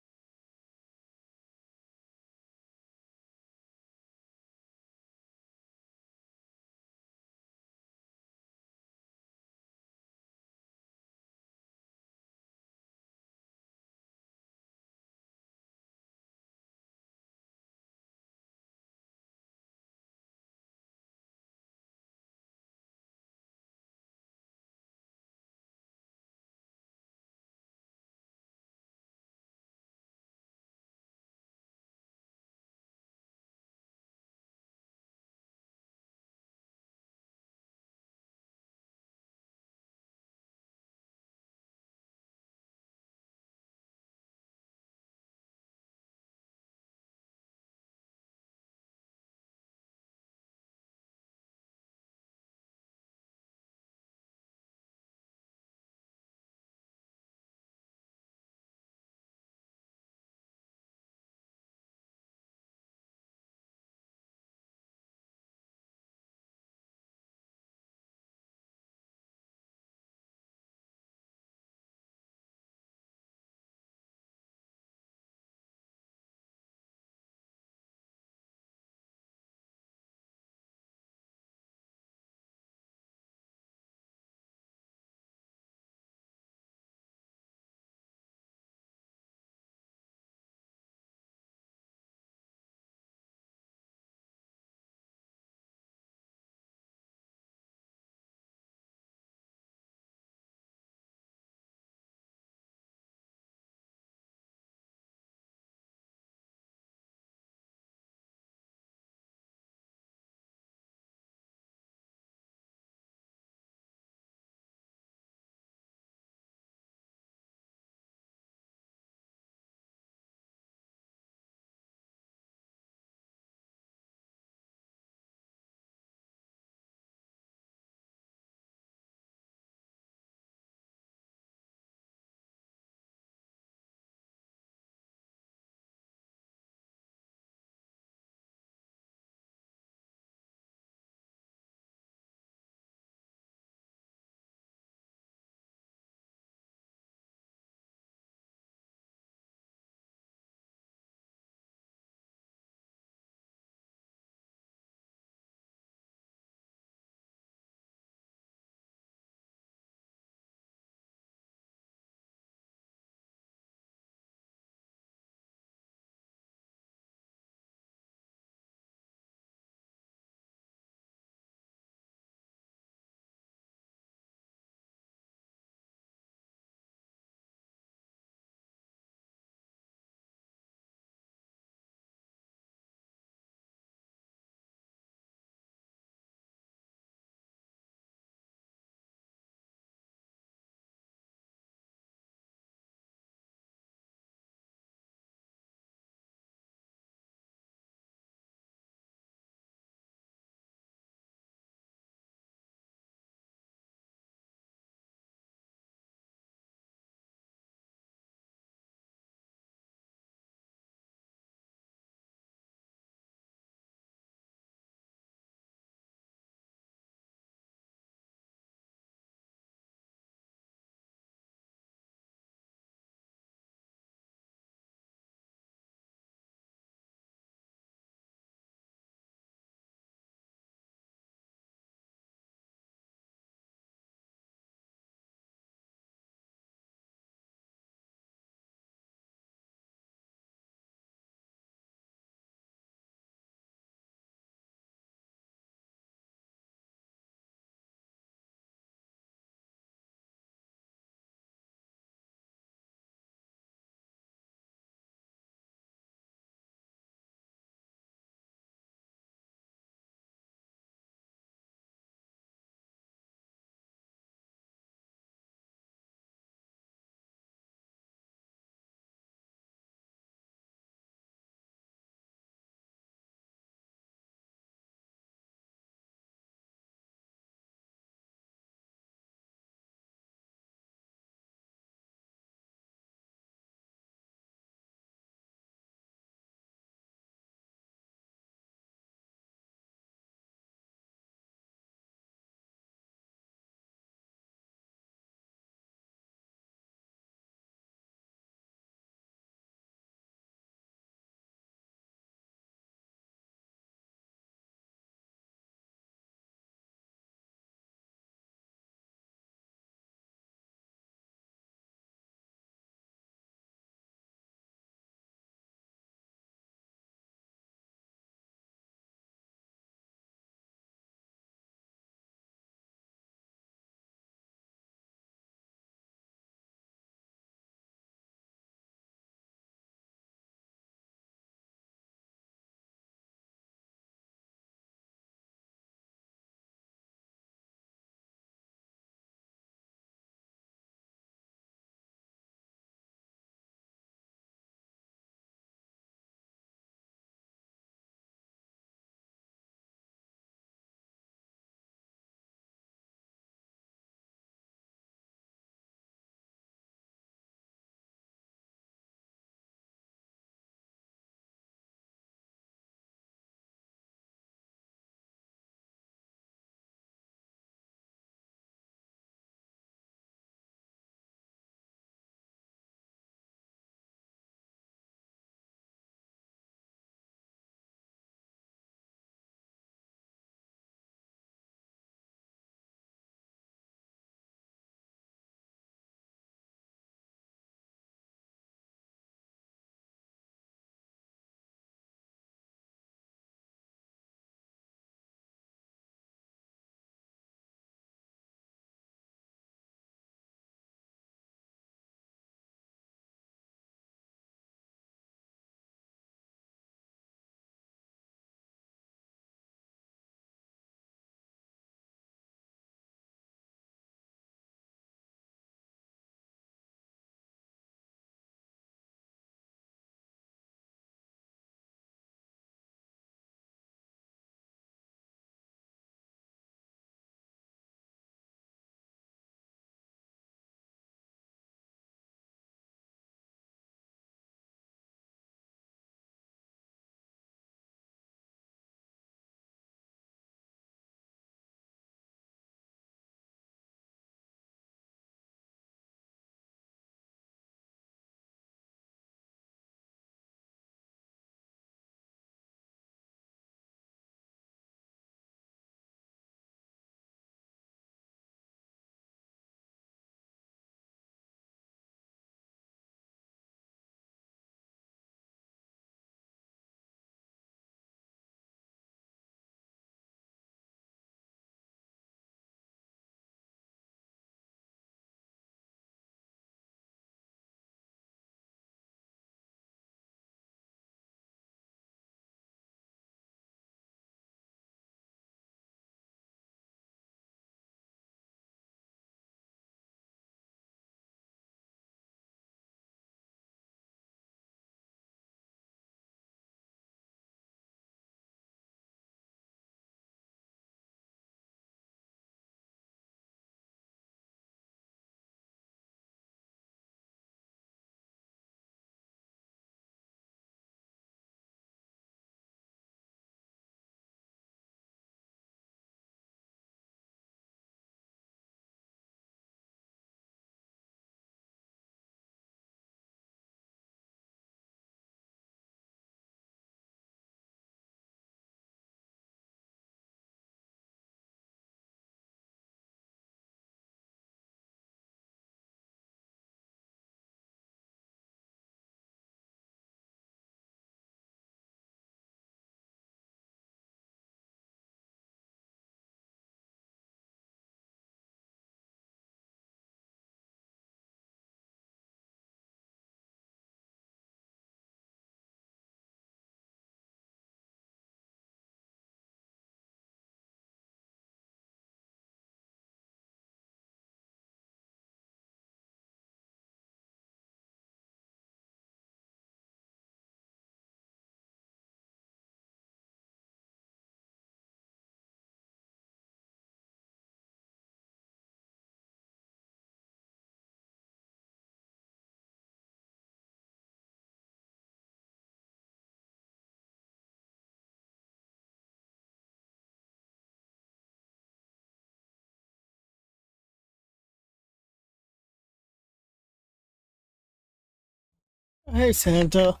Hey Santa.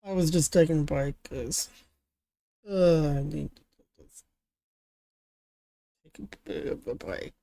I was just taking a break because I need to take a bit of a break.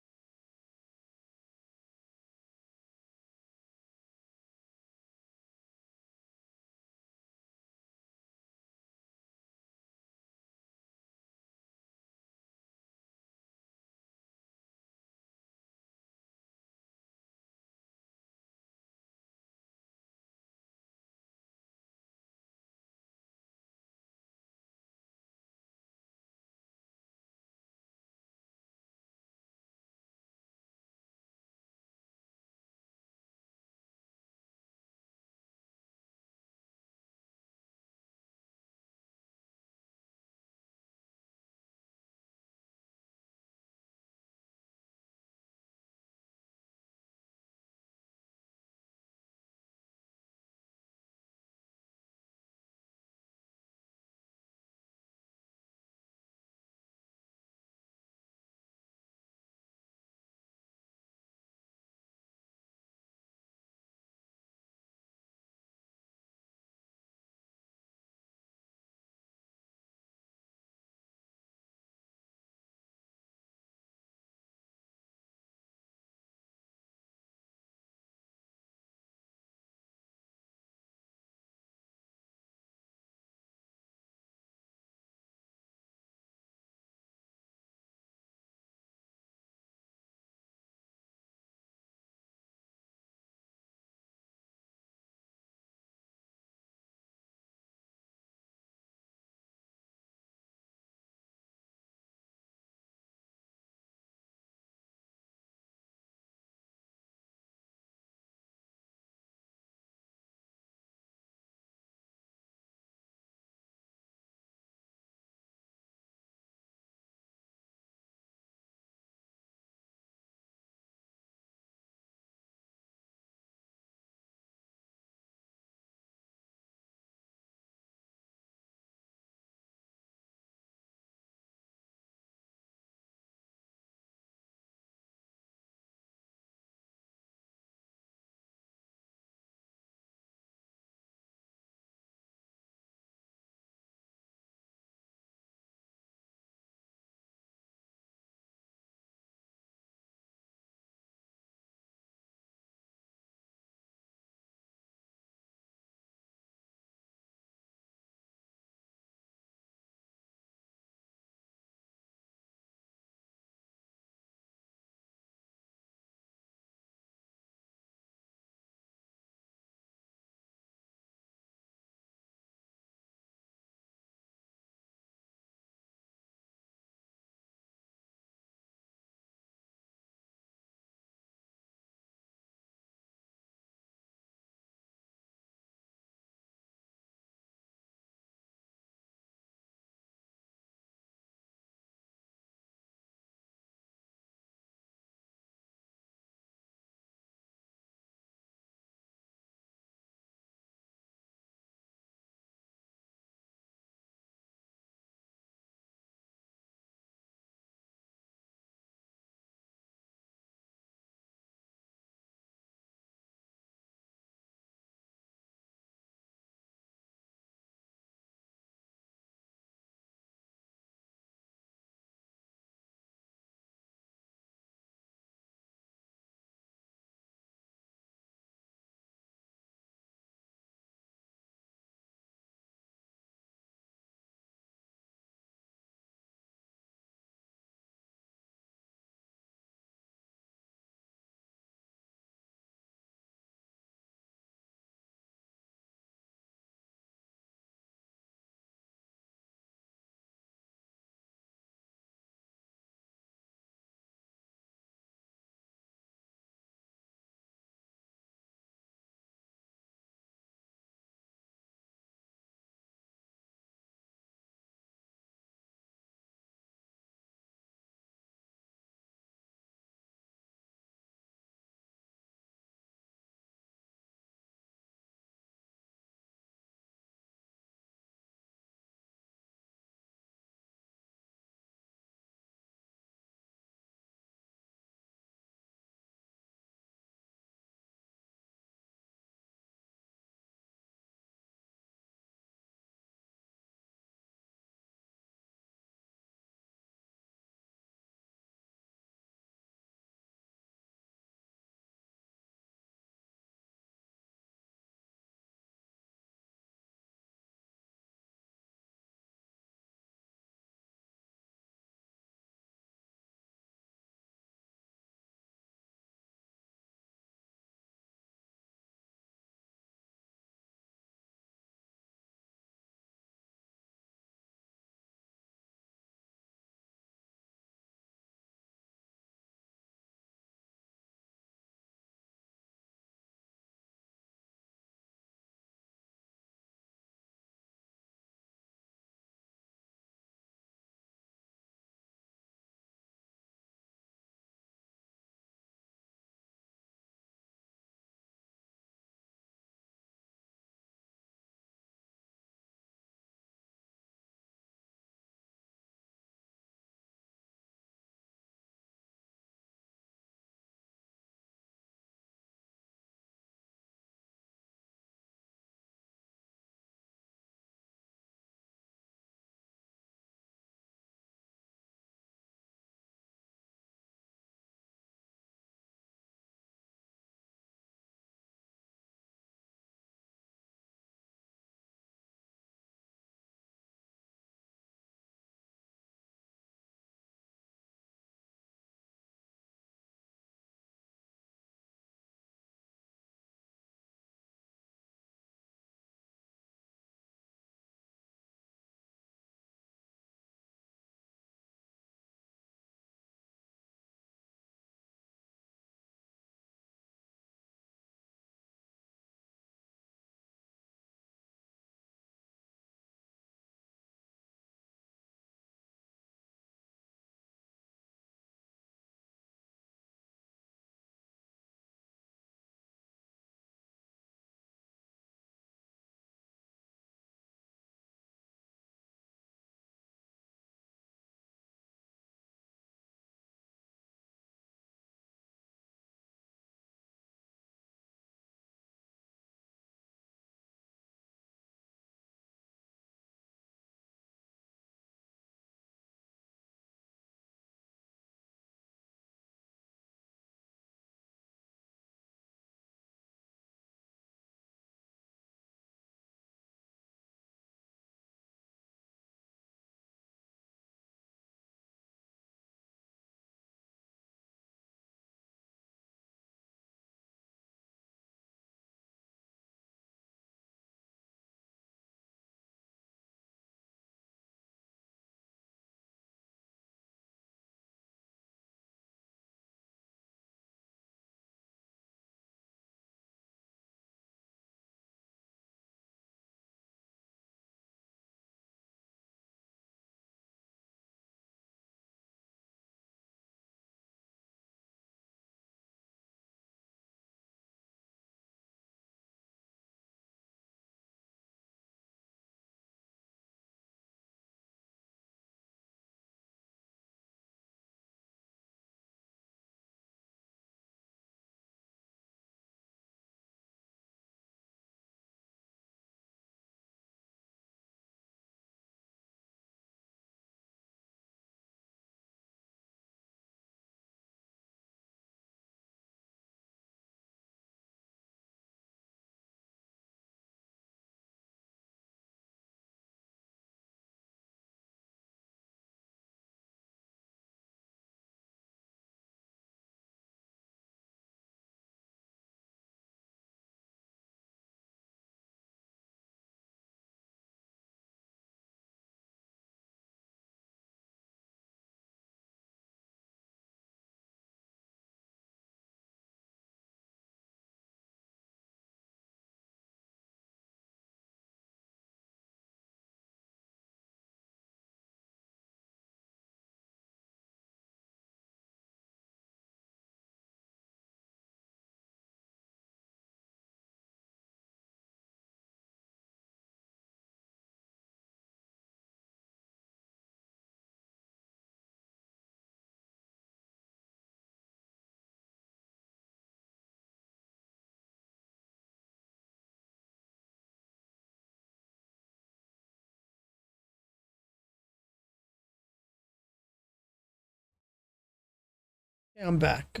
I'm back.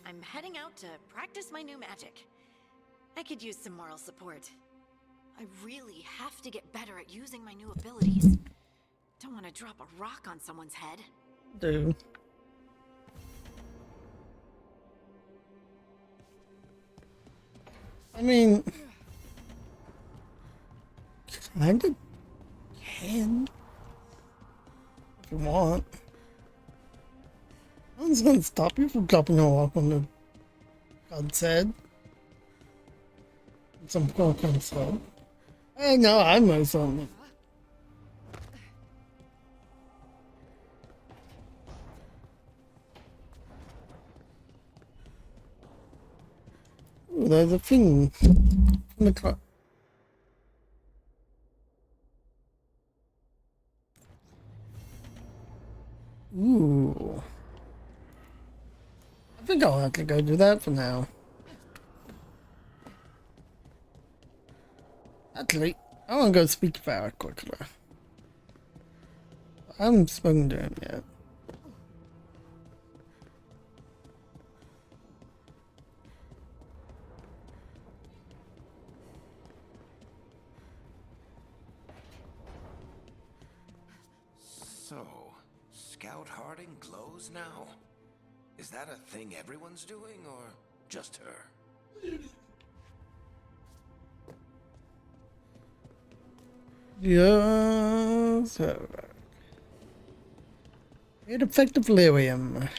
I'm heading out to practice my new magic. I could use some moral support. I really have to get better at using my new abilities. Don't want to drop a rock on someone's head. Do. I mean, kinda can if you want. No one's gonna stop you from dropping a rock on the god's head. Some kind of stuff. I know, I know something. Ooh, there's a thing in the car. Ooh. I think I'll have to go do that for now. Actually, I want to go speak to Farrah quickly. I haven't spoken to him yet. So, Scout Harding glows now? Is that a thing everyone's doing, or just her? Yes. It effective lyrium.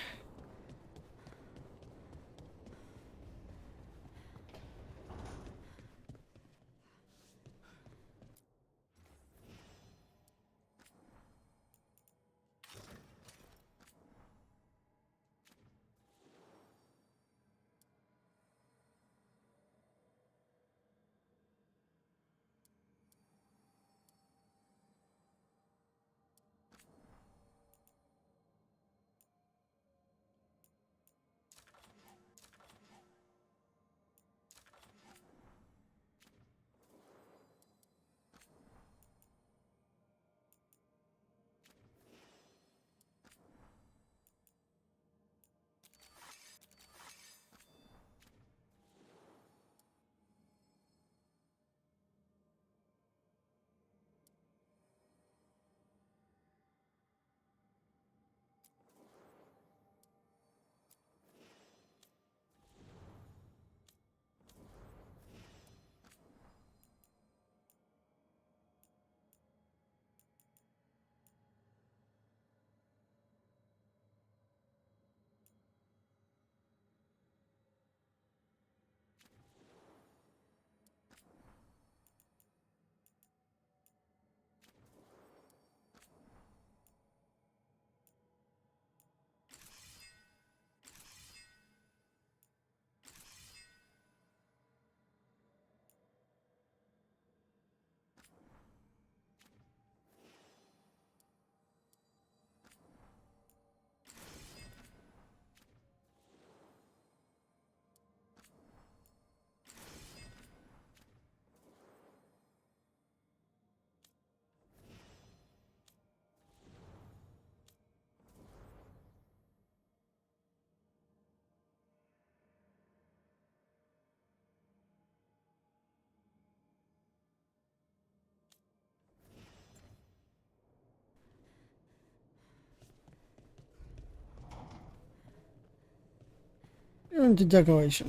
You're into decoration.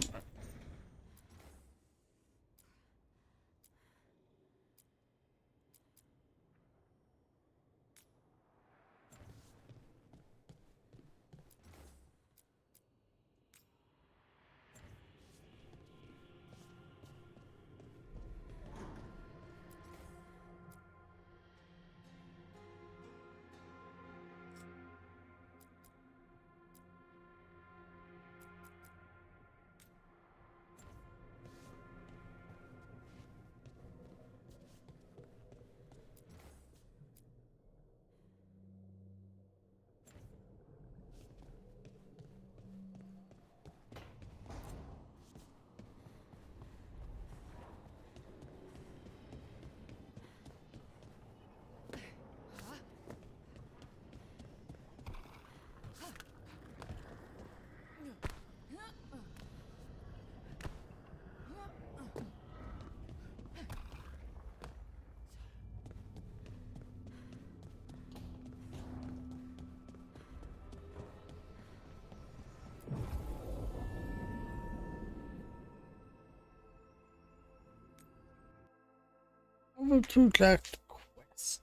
level 2 collect quest.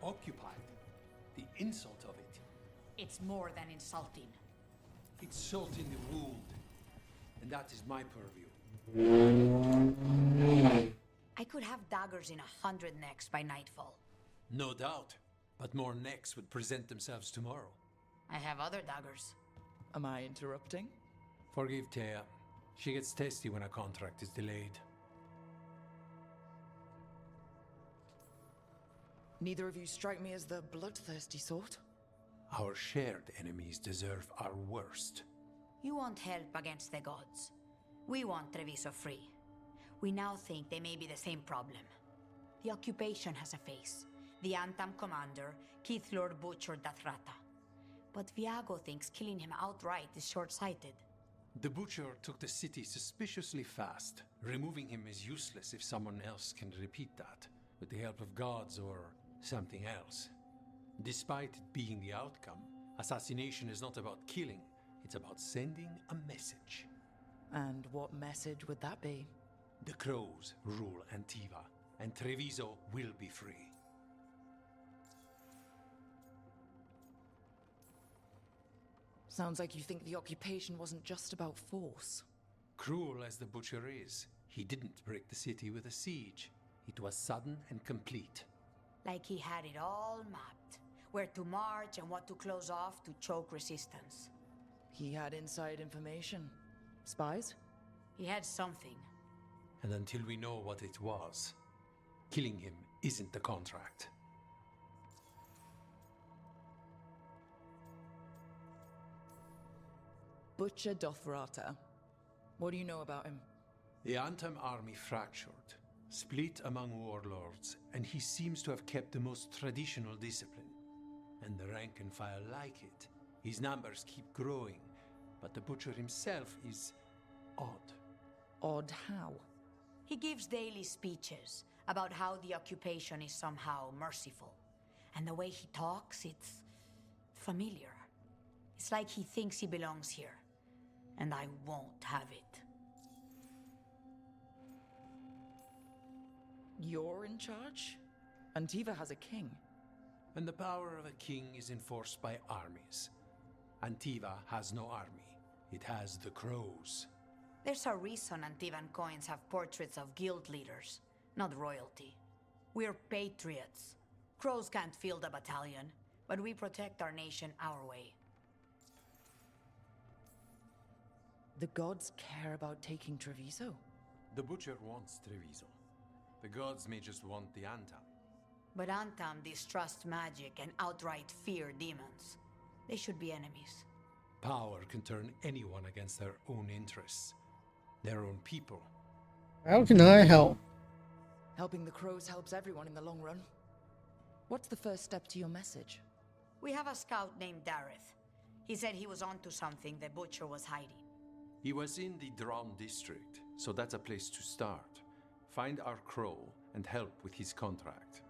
Occupied. The insult of it. It's more than insulting. It's salt in the wound. And that is my purview. I could have daggers in 100 necks by nightfall. No doubt. But more necks would present themselves tomorrow. I have other daggers. Am I interrupting? Forgive Thea. She gets testy when a contract is delayed. Neither of you strike me as the bloodthirsty sort. Our shared enemies deserve our worst. You want help against the gods. We want Treviso free. We now think they may be the same problem. The occupation has a face. The Antam commander, Keith Lord Butcher Dathrata. But Viago thinks killing him outright is short-sighted. The Butcher took the city suspiciously fast. Removing him is useless if someone else can repeat that, with the help of gods or something else. Despite it being the outcome, assassination is not about killing, it's about sending a message. And what message would that be? The Crows rule Antiva, and Treviso will be free. Sounds like you think the occupation wasn't just about force. Cruel as the Butcher is, he didn't break the city with a siege. It was sudden and complete. Like he had it all mapped. Where to march and what to close off to choke resistance. He had inside information. Spies? He had something. And until we know what it was, killing him isn't the contract. Butcher Dothrata. What do you know about him? The Antam army fractured, split among warlords, and he seems to have kept the most traditional discipline. And the rank and file like it. His numbers keep growing, but the Butcher himself is odd. Odd how? He gives daily speeches about how the occupation is somehow merciful. And the way he talks, it's familiar. It's like he thinks he belongs here. And I won't have it. You're in charge? Antiva has a king. And the power of a king is enforced by armies. Antiva has no army. It has the Crows. There's a reason Antivan coins have portraits of guild leaders, not royalty. We're patriots. Crows can't field a battalion, but we protect our nation our way. The gods care about taking Treviso? The Butcher wants Treviso. The gods may just want the Antam. But Antam distrust magic and outright fear demons. They should be enemies. Power can turn anyone against their own interests. Their own people. How can I help? Helping the Crows helps everyone in the long run. What's the first step to your message? We have a scout named Dareth. He said he was onto something the Butcher was hiding. He was in the Drown district, so that's a place to start. Find our Crow and help with his contract.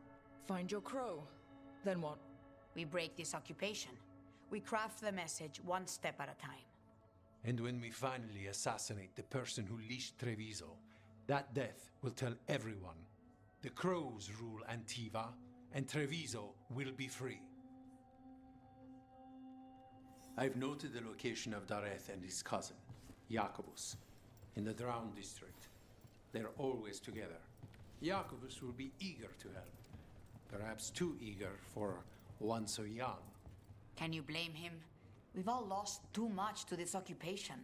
Find your Crow. Then what? We break this occupation. We craft the message one step at a time. And when we finally assassinate the person who leashed Treviso, that death will tell everyone. The Crows rule Antiva, and Treviso will be free. I've noted the location of Dareth and his cousin, Jacobus, in the Drown district. They're always together. Jacobus will be eager to help. Perhaps too eager for one so young. Can you blame him? We've all lost too much to this occupation.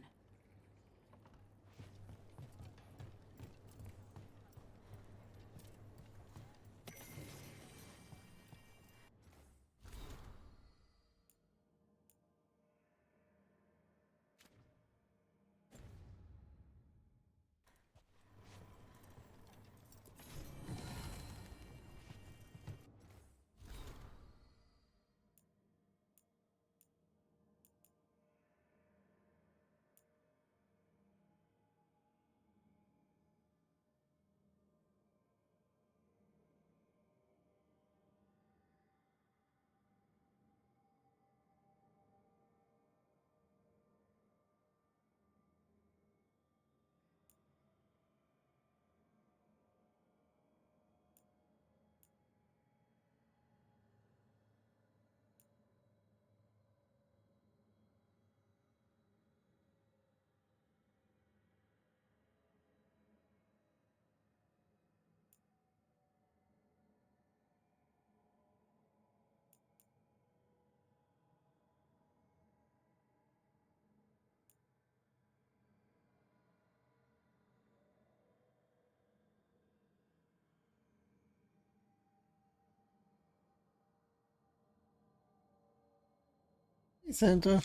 Santa.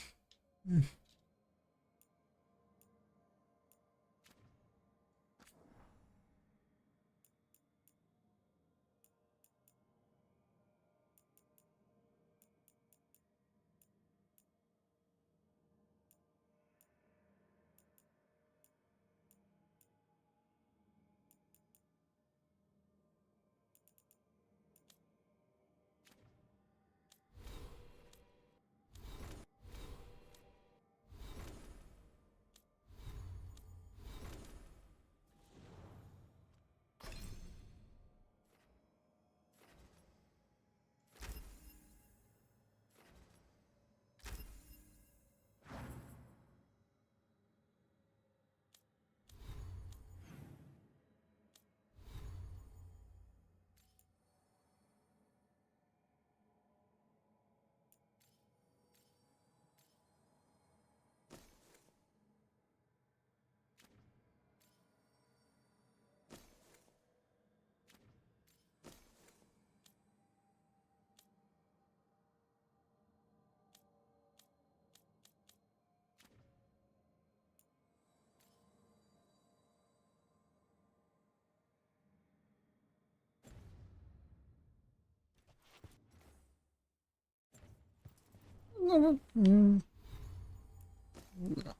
Hmm. Mm. No.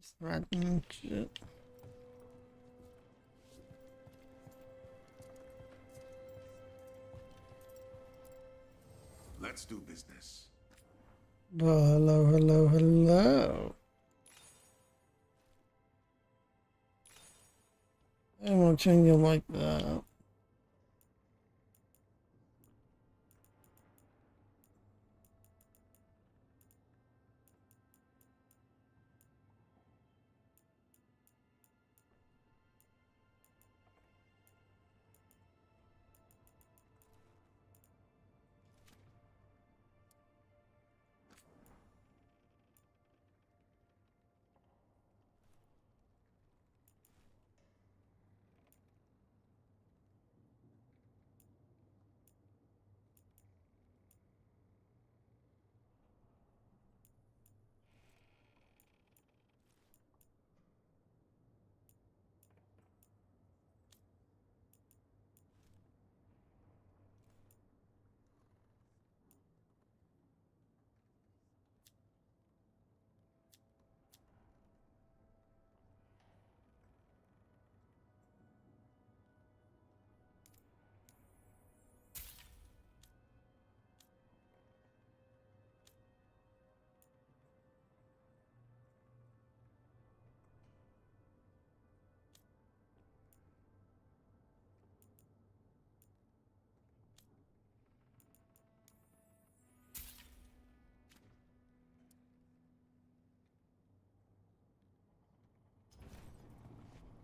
Just random shit. Let's do business. Oh, hello, hello, hello. I won't change you like that.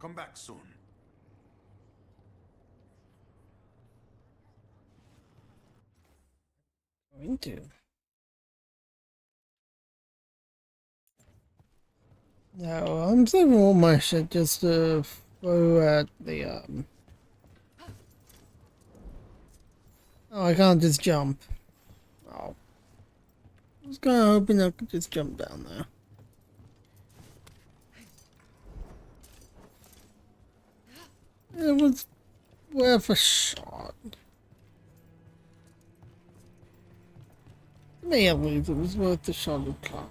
Come back soon. Going to. No, I'm saving all my shit just to throw at the Oh, I can't just jump. Oh. I was kinda hoping I could just jump down there. It was worth a shot. To me at least, it was worth the shot of car.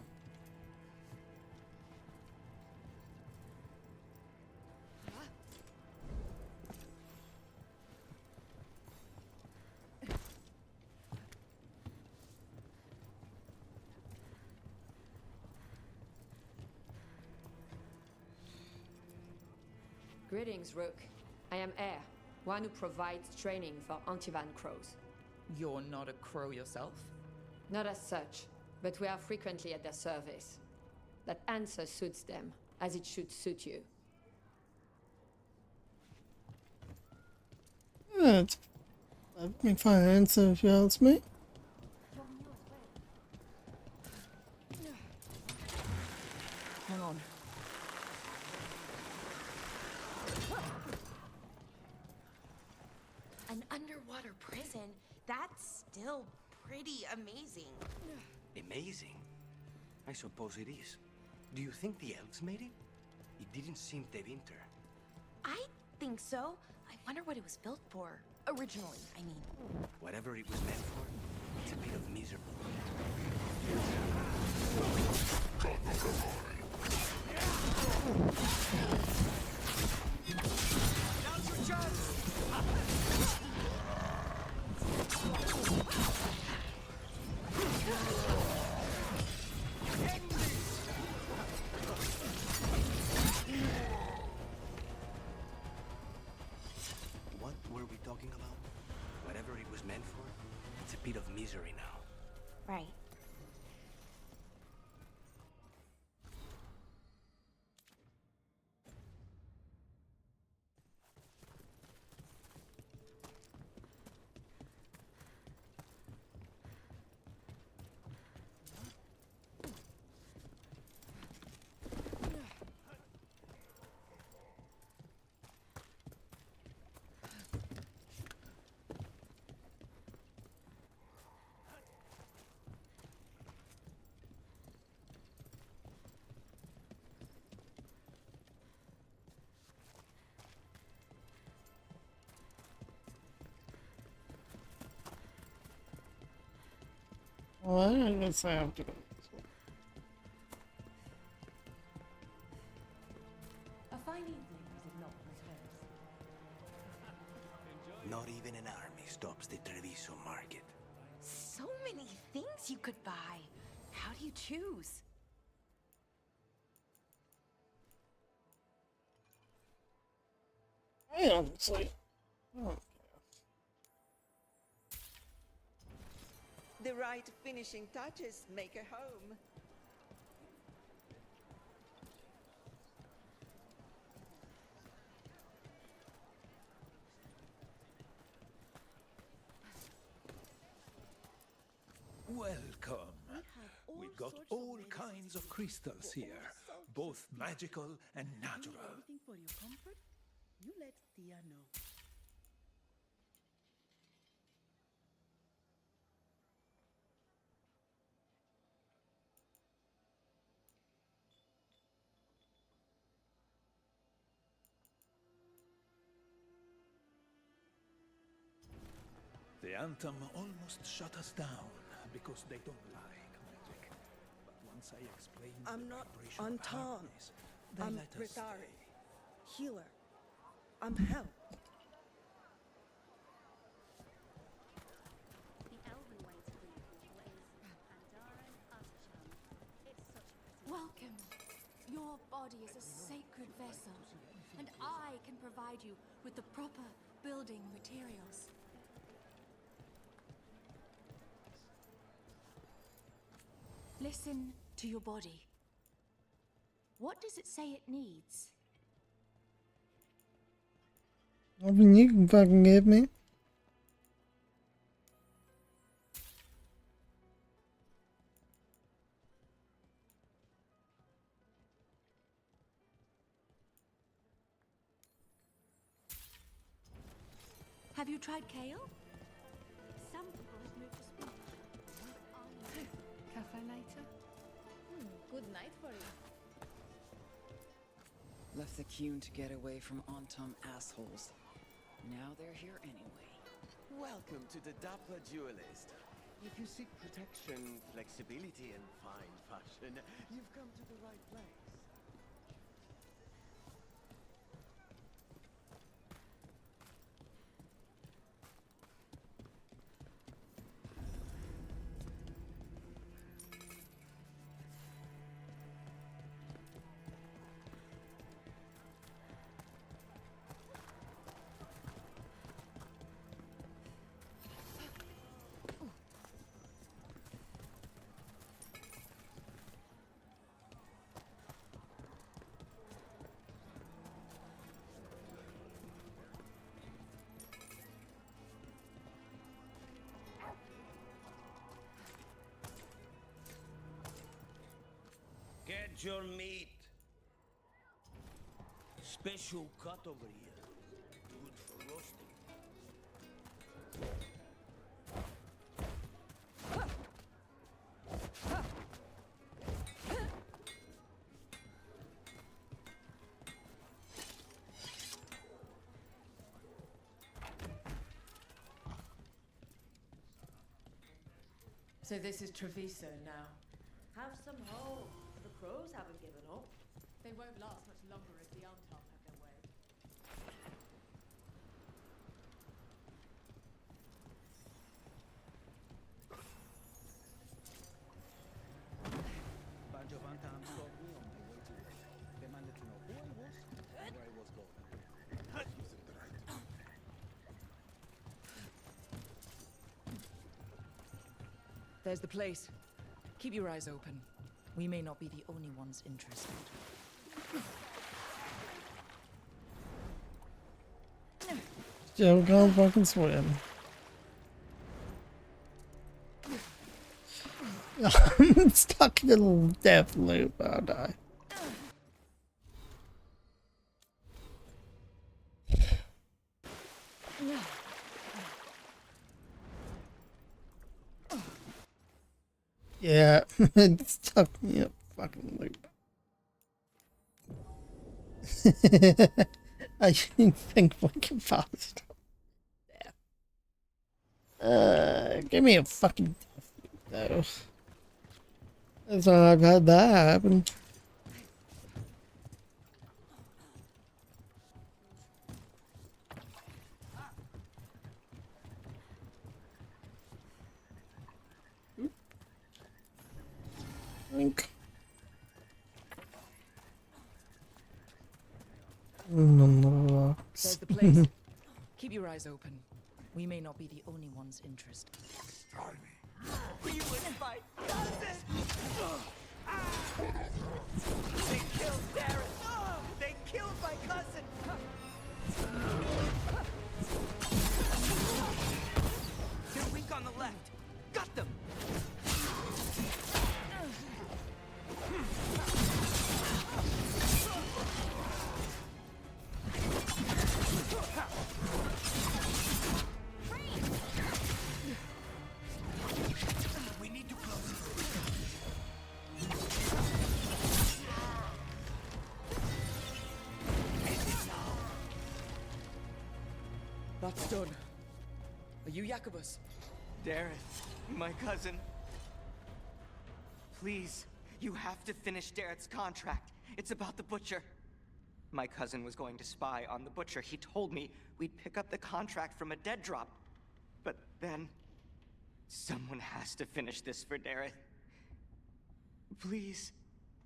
Greetings, Rook. I am Air, one who provides training for Antivan crows. You're not a crow yourself? Not as such, but we are frequently at their service. That answer suits them, as it should suit you. Yeah, it's a fine answer if you ask me. Hang on. An underwater prison? That's still pretty amazing. Amazing? I suppose it is. Do you think the elves made it? It didn't seem Tevinter. I think so. I wonder what it was built for. Originally, I mean. Whatever it was meant for, it's a bit of miserable. Now's your chance! What were we talking about? Whatever it was meant for, it's a bit of misery now. Right. Well, I guess I have to go. A fine evening, is it not, Miss Rose? Not even an army stops the Treviso market. So many things you could buy. How do you choose? I honestly. Oh. The right finishing touches make a home. Welcome. We've got all kinds of crystals here, both magical and natural. Everything for your comfort? You let Tia know. The Anthem almost shut us down because they don't like magic. But once I explained I'm the not vibration of Anton. darkness, they I'm let us Ritari. stay. Healer. I'm Hel. Welcome. Your body is a sacred vessel, and I can provide you with the proper building materials. Listen to your body. What does it say it needs? Nothing you can fucking give me. Have you tried kale? Some people have moved to spinach. Cafe later? Good night for you. Left the Cune to get away from Antom assholes. Now they're here anyway. Welcome to the Dapper Duelist. If you seek protection, flexibility, and fine fashion, you've come to the right place. Get your meat. Special cut over here. Good for roasting. So this is Treviso now. Have some hope. The crows haven't given up. They won't last much longer if the Antam have their way. Bunch of Antam stopped me on my way to work. Demanded to know who I was and where I was going. Using the right. There's the place. Keep your eyes open. We may not be the only ones interested. Still can't fucking swim. I'm stuck in a little death loop, aren't I? Yeah, it's stuck me in a fucking loop. I didn't think fucking fast. Give me a fucking death loop, though. That's why I've had that happen. Think. There's the place. Keep your eyes open. We may not be the only ones interested. You wouldn't fight. They killed Darren. They killed my cousin. They're weak on the left. Got them. We need to close it. That's done. Are you Jacobus? Darren, my cousin. Please, you have to finish Darrett's contract. It's about the Butcher. My cousin was going to spy on the Butcher. He told me we'd pick up the contract from a dead drop. But then, someone has to finish this for Dareth. Please.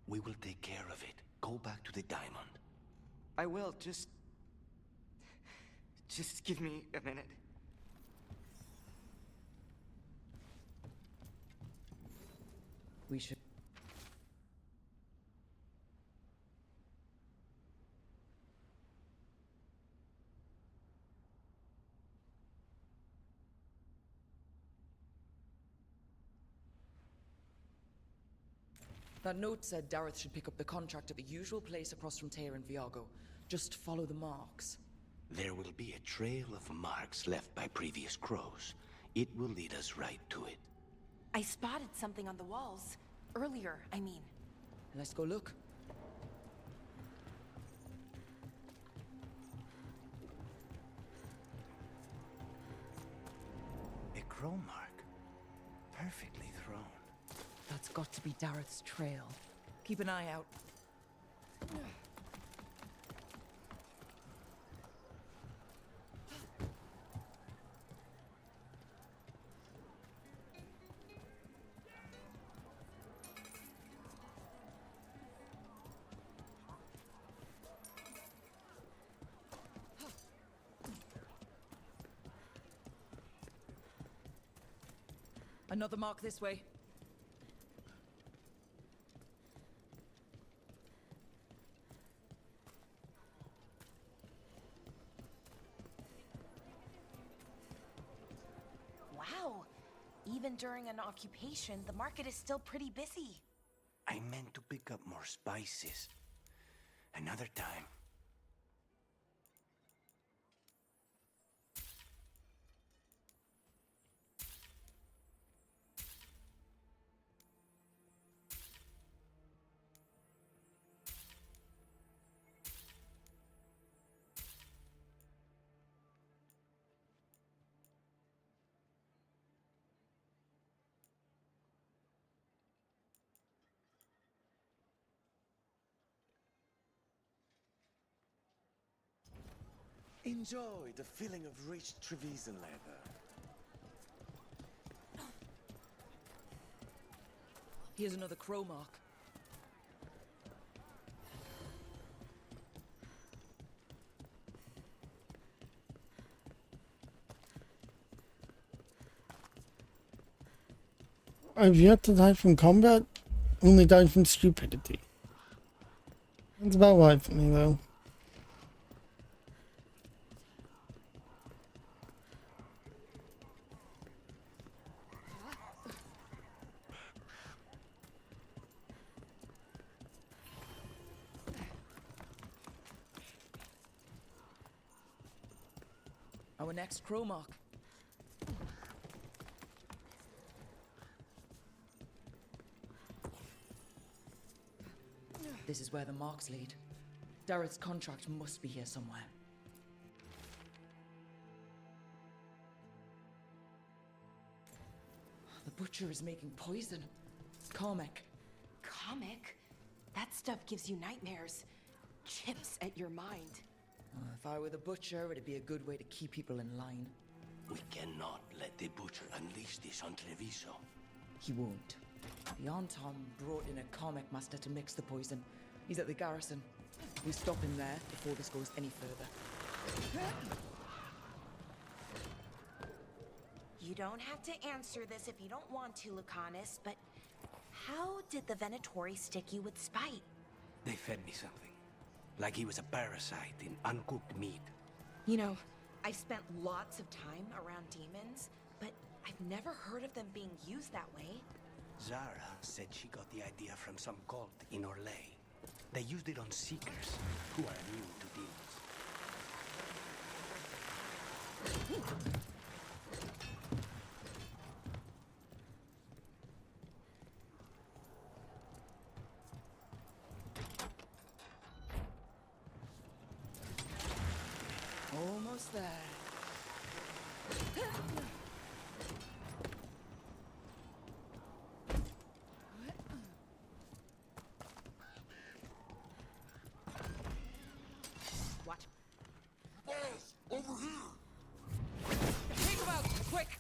We will take care of it. Go back to the diamond. I will, just give me a minute. We should... That note said Dareth should pick up the contract at the usual place across from Teir and Viago. Just follow the marks. There will be a trail of marks left by previous crows. It will lead us right to it. I spotted something on the walls. Earlier, I mean. Let's go look. A crow mark. Perfectly thrown. That's got to be Dareth's trail. Keep an eye out. Another mark this way. Wow. Even during an occupation, the market is still pretty busy. I meant to pick up more spices. Another time. Enjoy the feeling of rich Trevisan leather. Here's another crow mark. I've yet to die from combat, only died from stupidity. That's about right for me, though. Our next crow mark. This is where the marks lead. Dareth's contract must be here somewhere. The butcher is making poison. Comic. Comic? That stuff gives you nightmares. Chips at your mind. If I were the butcher, it'd be a good way to keep people in line. We cannot let the butcher unleash this on Treviso. He won't. The Antom brought in a comic master to mix the poison. He's at the garrison. We stop him there before this goes any further. You don't have to answer this if you don't want to, Lucanus, but how did the Venatori stick you with spite? They fed me something. Like he was a parasite in uncooked meat. You know, I've spent lots of time around demons, but I've never heard of them being used that way. Zara said she got the idea from some cult in Orlais. They used it on seekers who are immune to demons. Almost there. Watch. Boss, over here! Take him out, quick!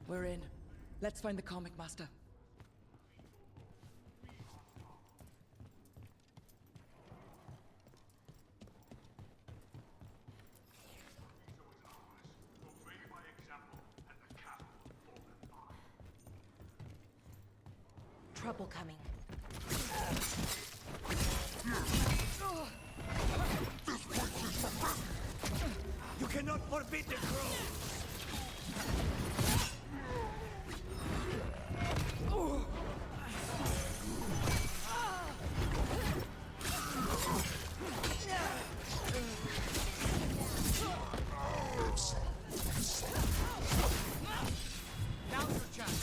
We're in. Let's find the comic master. Trouble coming. You cannot forbid the crows! Now's your chance.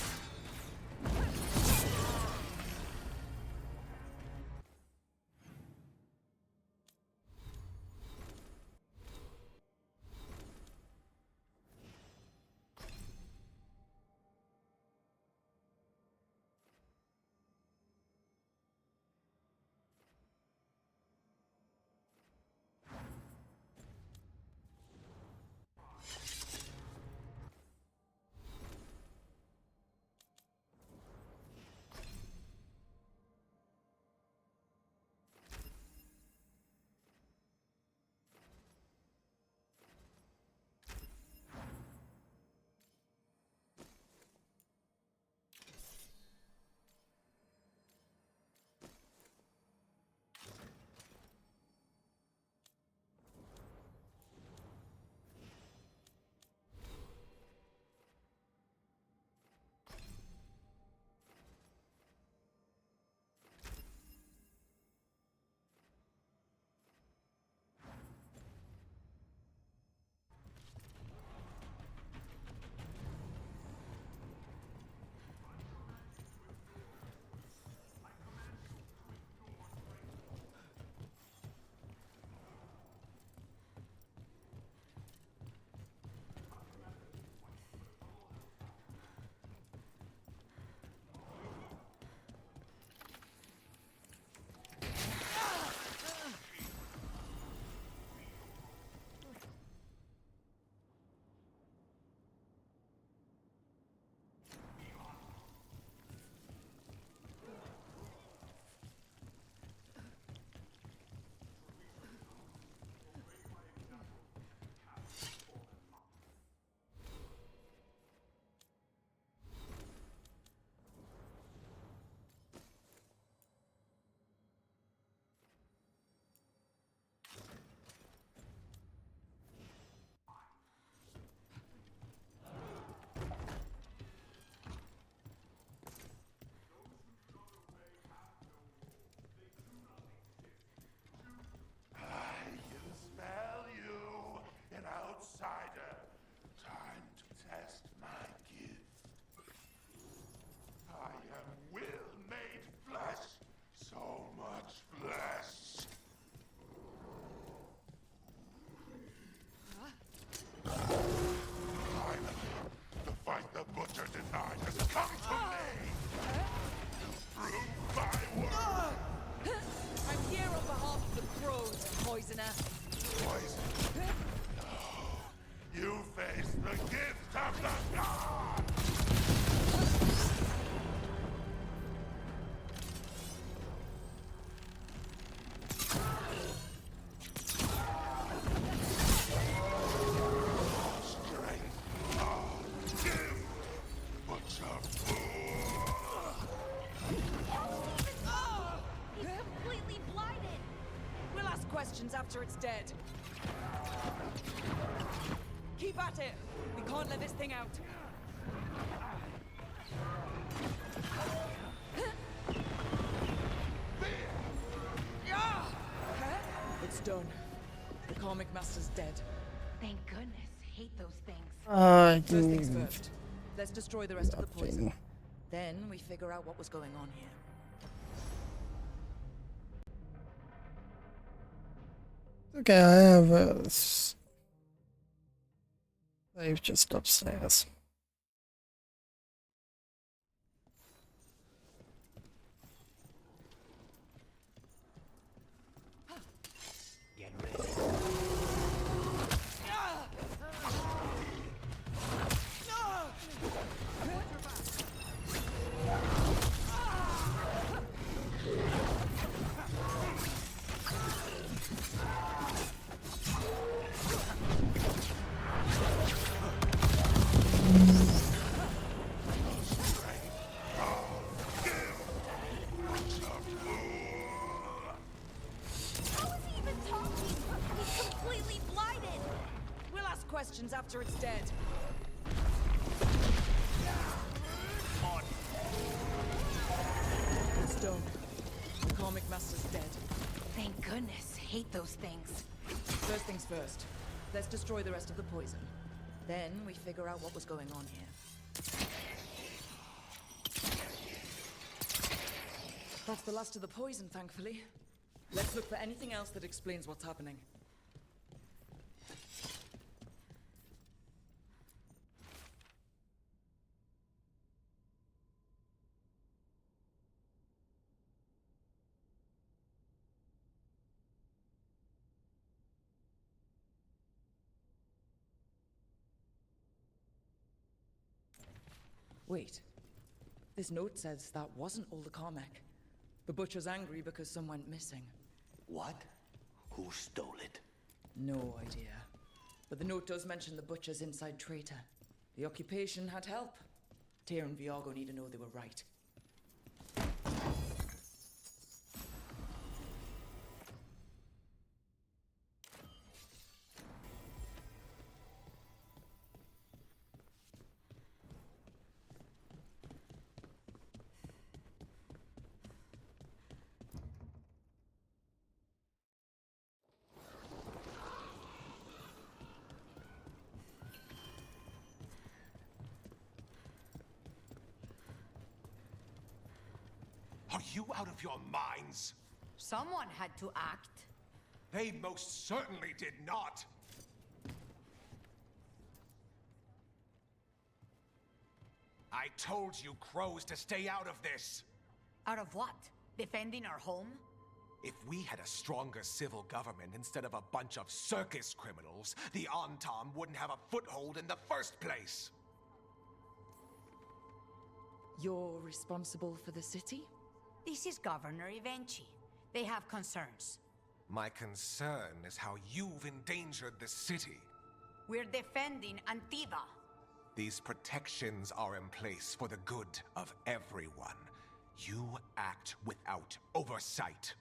questions after it's dead. Keep at it! We can't let this thing out. It's done. The Karmic Master's dead. Thank goodness. Hate those things. First things first. Let's destroy the rest of the poison. Then we figure out what was going on here. Okay, I have they've just upstairs. Get ready. Questions after it's dead. It's done. The Karmic Master's dead. Thank goodness. Hate those things. First things first. Let's destroy the rest of the poison. Then we figure out what was going on here. That's the last of the poison, thankfully. Let's look for anything else that explains what's happening. Wait. This note says that wasn't all the Carmack. The Butcher's angry because some went missing. What? Who stole it? No idea. But the note does mention the Butcher's inside traitor. The occupation had help. Tyr and Viago need to know they were right. Are you out of your minds? Someone had to act. They most certainly did not. I told you crows to stay out of this. Out of what? Defending our home? If we had a stronger civil government instead of a bunch of circus criminals, the Antam wouldn't have a foothold in the first place. You're responsible for the city? This is Governor Evenchi. They have concerns. My concern is how you've endangered the city. We're defending Antiva. These protections are in place for the good of everyone. You act without oversight.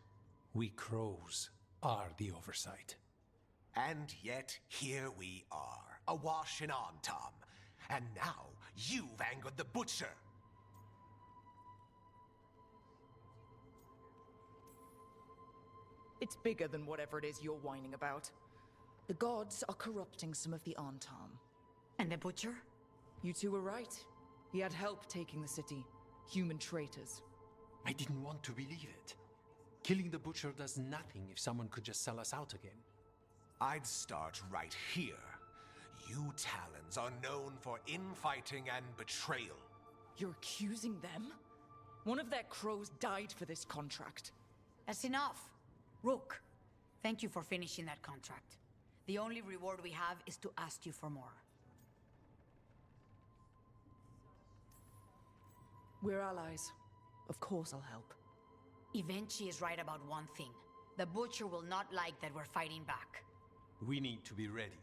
We crows are the oversight. And yet, here we are, awash in Antam. And now, you've angered the Butcher. It's bigger than whatever it is you're whining about. The gods are corrupting some of the Antam. And the Butcher? You two were right. He had help taking the city. Human traitors. I didn't want to believe it. Killing the Butcher does nothing if someone could just sell us out again. I'd start right here. You Talons are known for infighting and betrayal. You're accusing them? One of their crows died for this contract. That's enough. Rook, thank you for finishing that contract. The only reward we have is to ask you for more. We're allies. Of course I'll help. Evenchi is right about one thing. The Butcher will not like that we're fighting back. We need to be ready.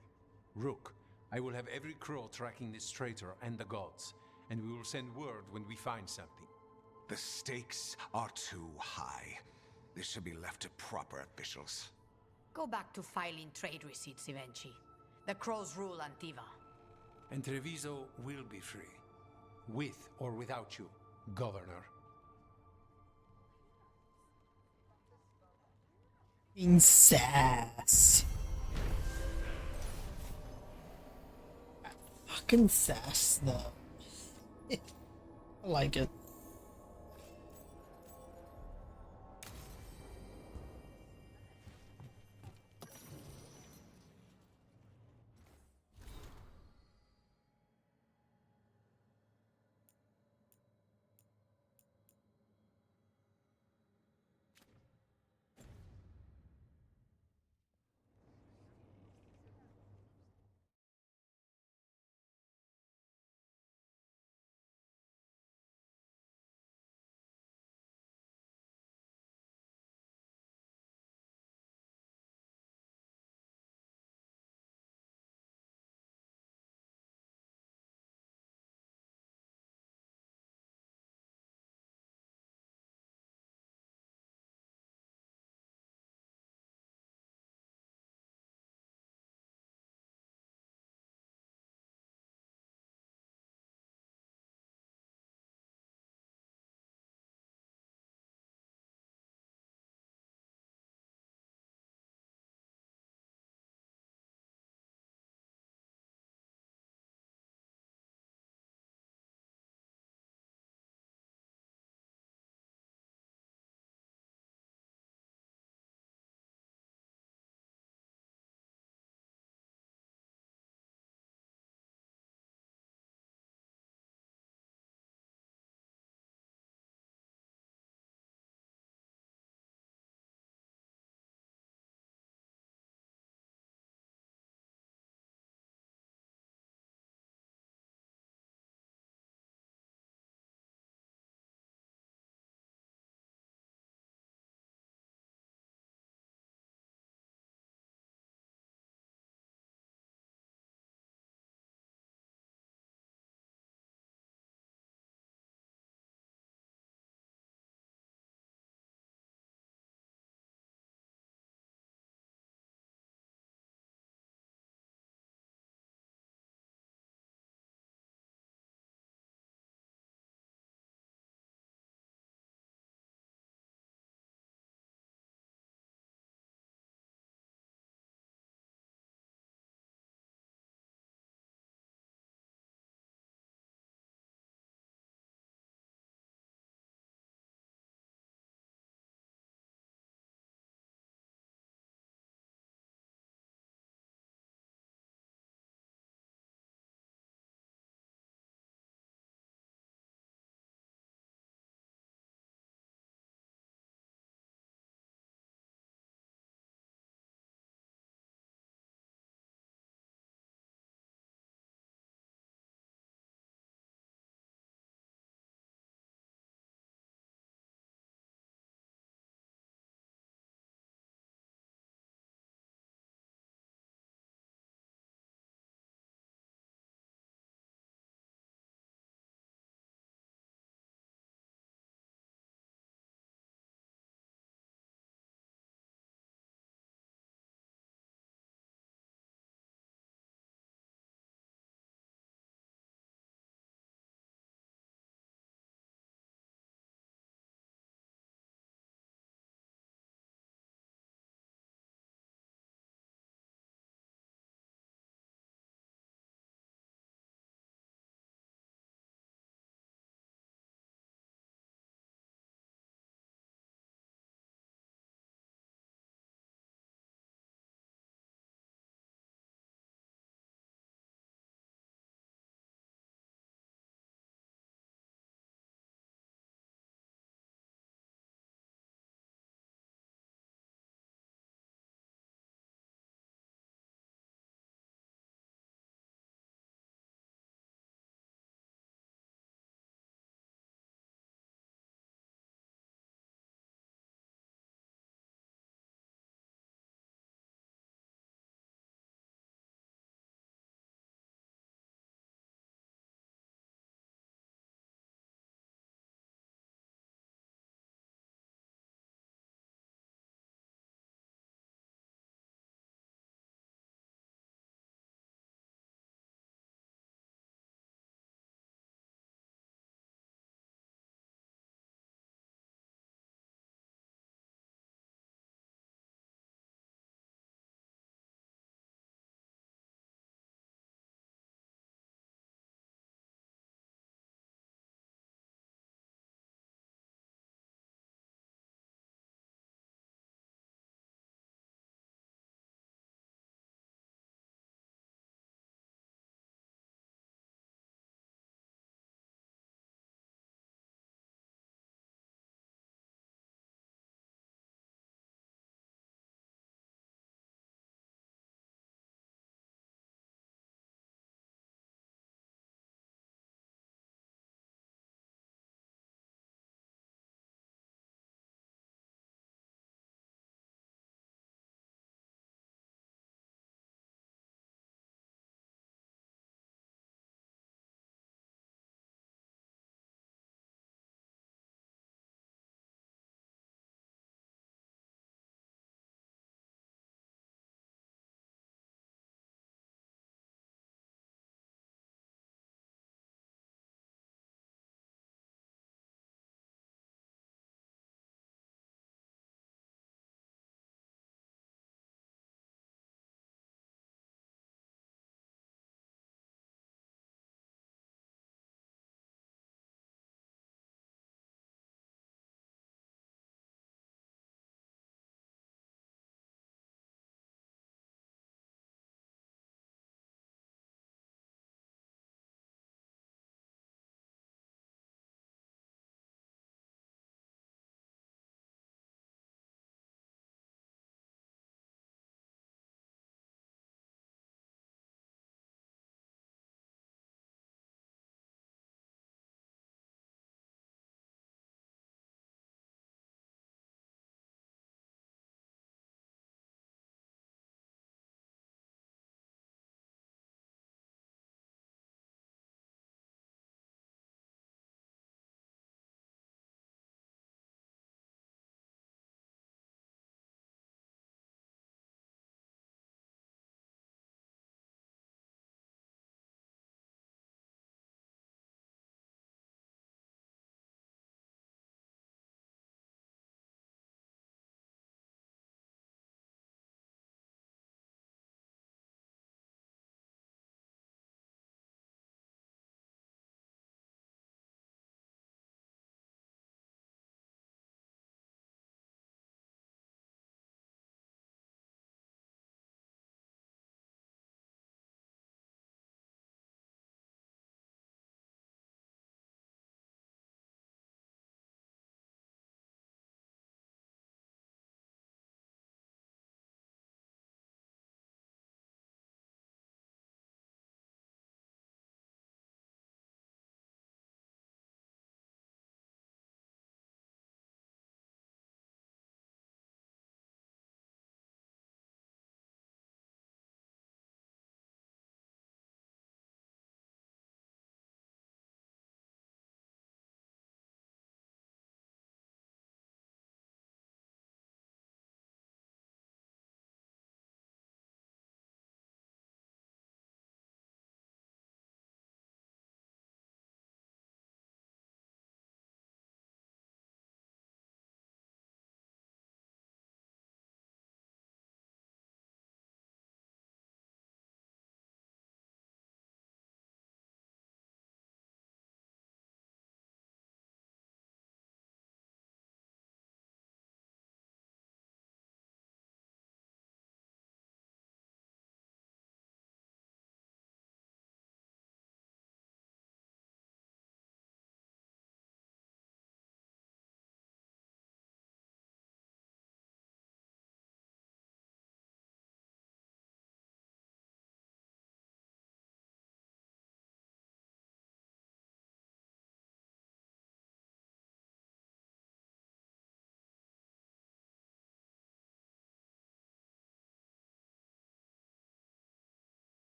Rook, I will have every crow tracking this traitor and the gods, and we will send word when we find something. The stakes are too high. This should be left to proper officials. Go back to filing trade receipts, Evenchi. The crows rule Antiva. And Treviso will be free. With or without you, Governor. In sass. Fucking sass, though. I like it.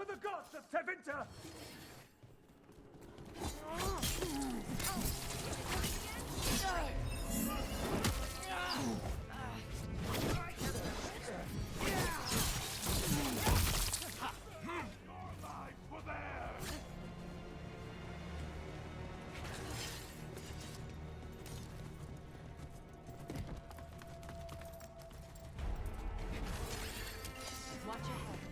For the gods of Tevinter! Watch ahead.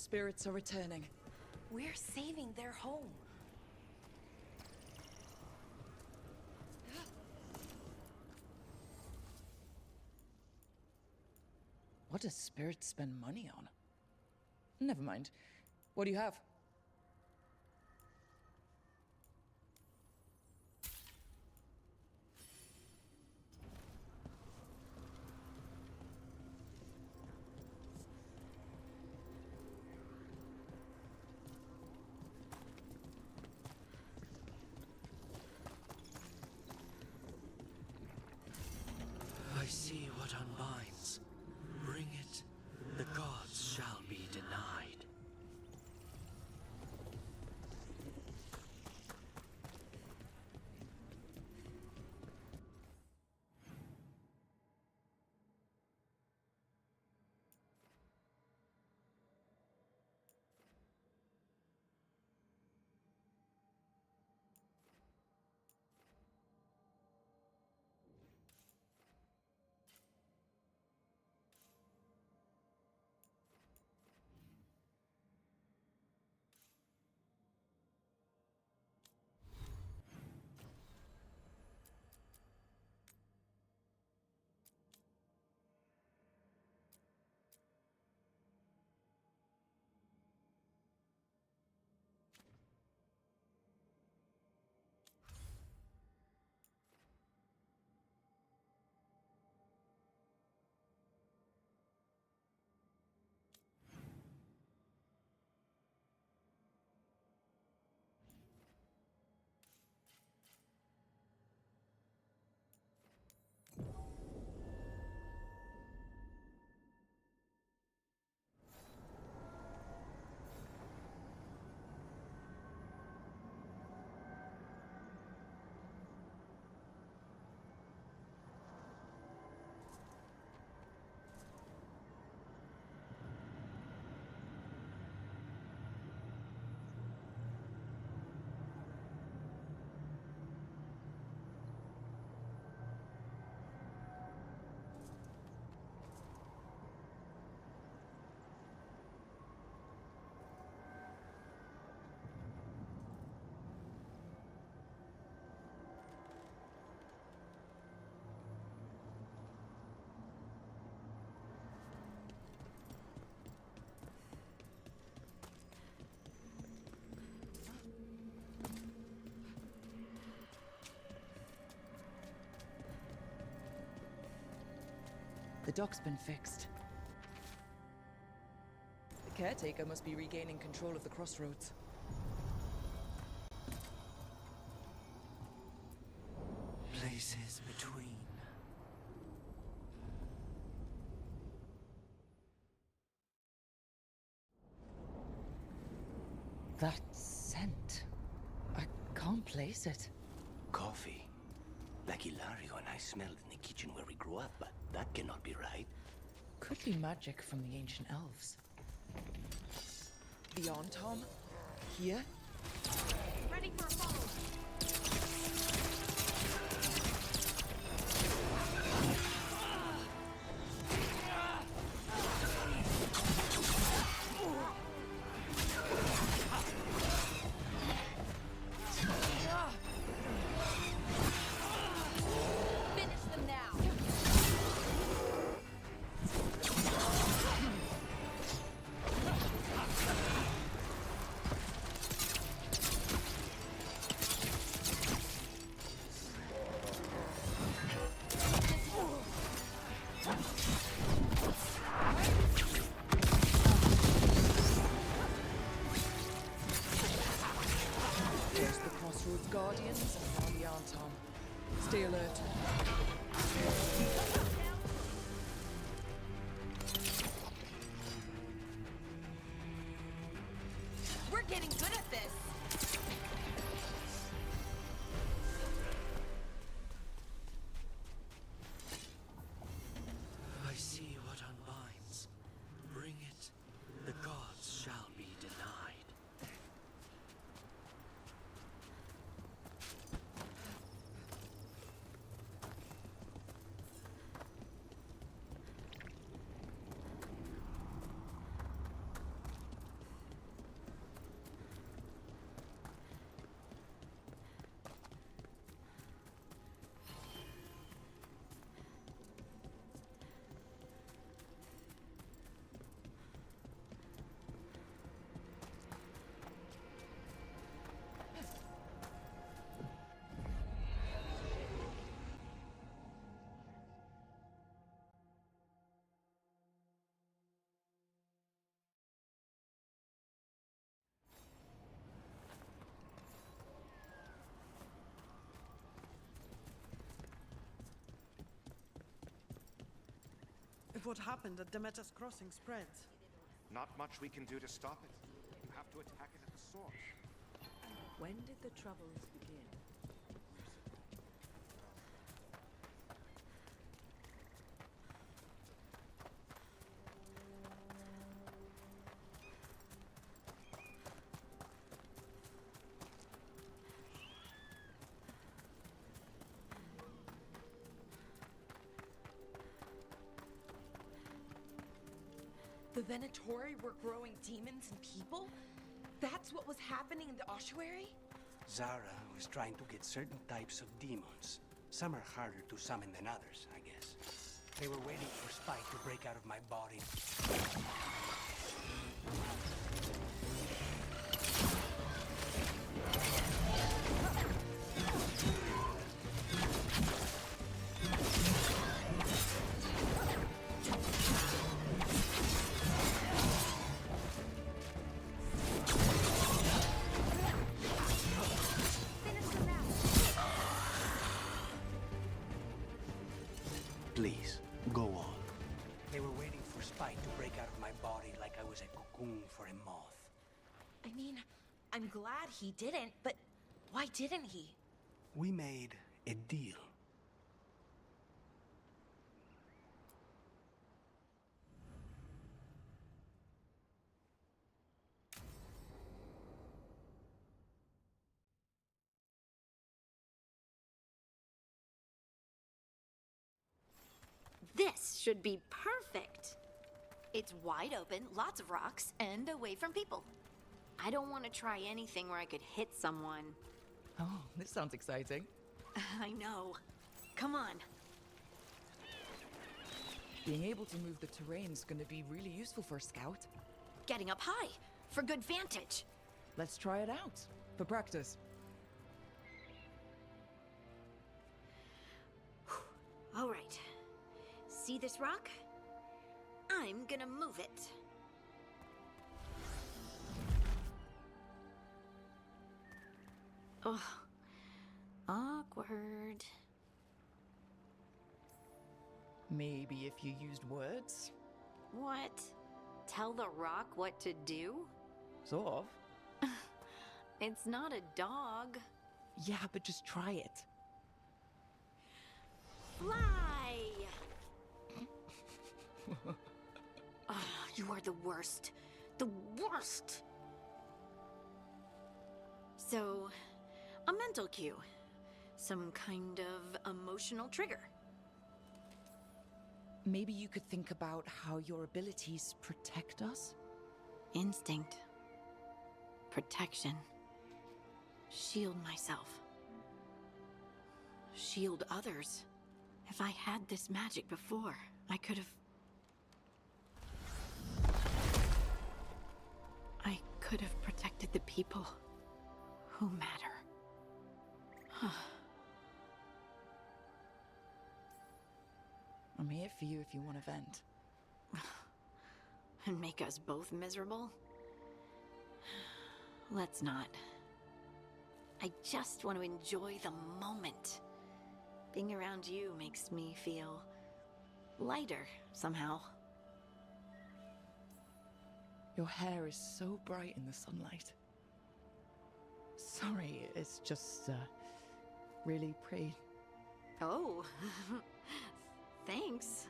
spirits are returning. We're saving their home. What does spirits spend money on? Never mind. What do you have? I see what unbinds. Bring it, the gods shall be denied. The dock's been fixed. The caretaker must be regaining control of the crossroads. Places between. That scent. I can't place it. Coffee. Like Hilario and I smelled in the kitchen where we grew up, but that cannot be right. Could be magic from the ancient elves. Beyond Tom? Here? Ready for a follow. Finish them now. what happened at Demeter's Crossing spreads. Not much we can do to stop it. You have to attack it at the source. When did the troubles begin? The Venatori were growing demons and people? That's what was happening in the ossuary? Zara was trying to get certain types of demons. Some are harder to summon than others, I guess. They were waiting for Spike to break out of my body. Please, go on. They were waiting for Spike to break out of my body like I was a cocoon for a moth. I mean, I'm glad he didn't, but why didn't he? We made a deal. This should be perfect. It's wide open, lots of rocks, and away from people. I don't want to try anything where I could hit someone. Oh, this sounds exciting. I know. Come on. Being able to move the terrain is going to be really useful for a scout. Getting up high, for good vantage. Let's try it out, for practice. All right. See this rock? I'm gonna move it. Oh, awkward. Maybe if you used words? What? Tell the rock what to do? Sort of. It's not a dog. Yeah, but just try it. Fly! Oh, you are the worst. The worst! So, a mental cue. Some kind of emotional trigger. Maybe you could think about how your abilities protect us? Instinct. Protection. Shield myself. Shield others. If I had this magic before, I could have... I could have protected the people who matter. I'm here for you if you want to vent. And make us both miserable? Let's not. I just want to enjoy the moment. Being around you makes me feel lighter somehow. Your hair is so bright in the sunlight. Sorry, it's just, really pretty. Oh, thanks.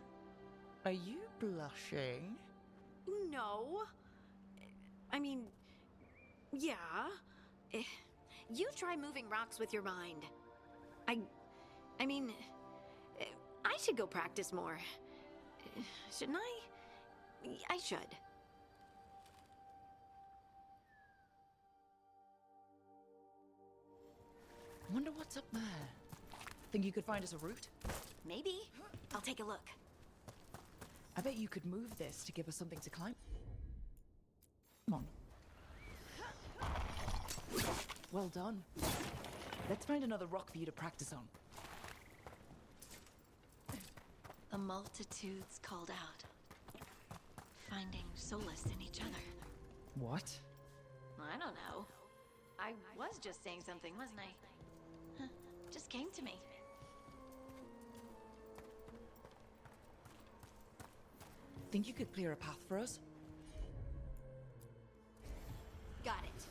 Are you blushing? No. I mean, yeah. You try moving rocks with your mind. I mean, I should go practice more. Shouldn't I? I should. Wonder what's up there. Think you could find us a route? Maybe. I'll take a look. I bet you could move this to give us something to climb. Come on. Well done. Let's find another rock for you to practice on. The multitudes called out, finding solace in each other. What? I don't know. I was just saying something, wasn't I? Just came to me. Think you could clear a path for us? Got it.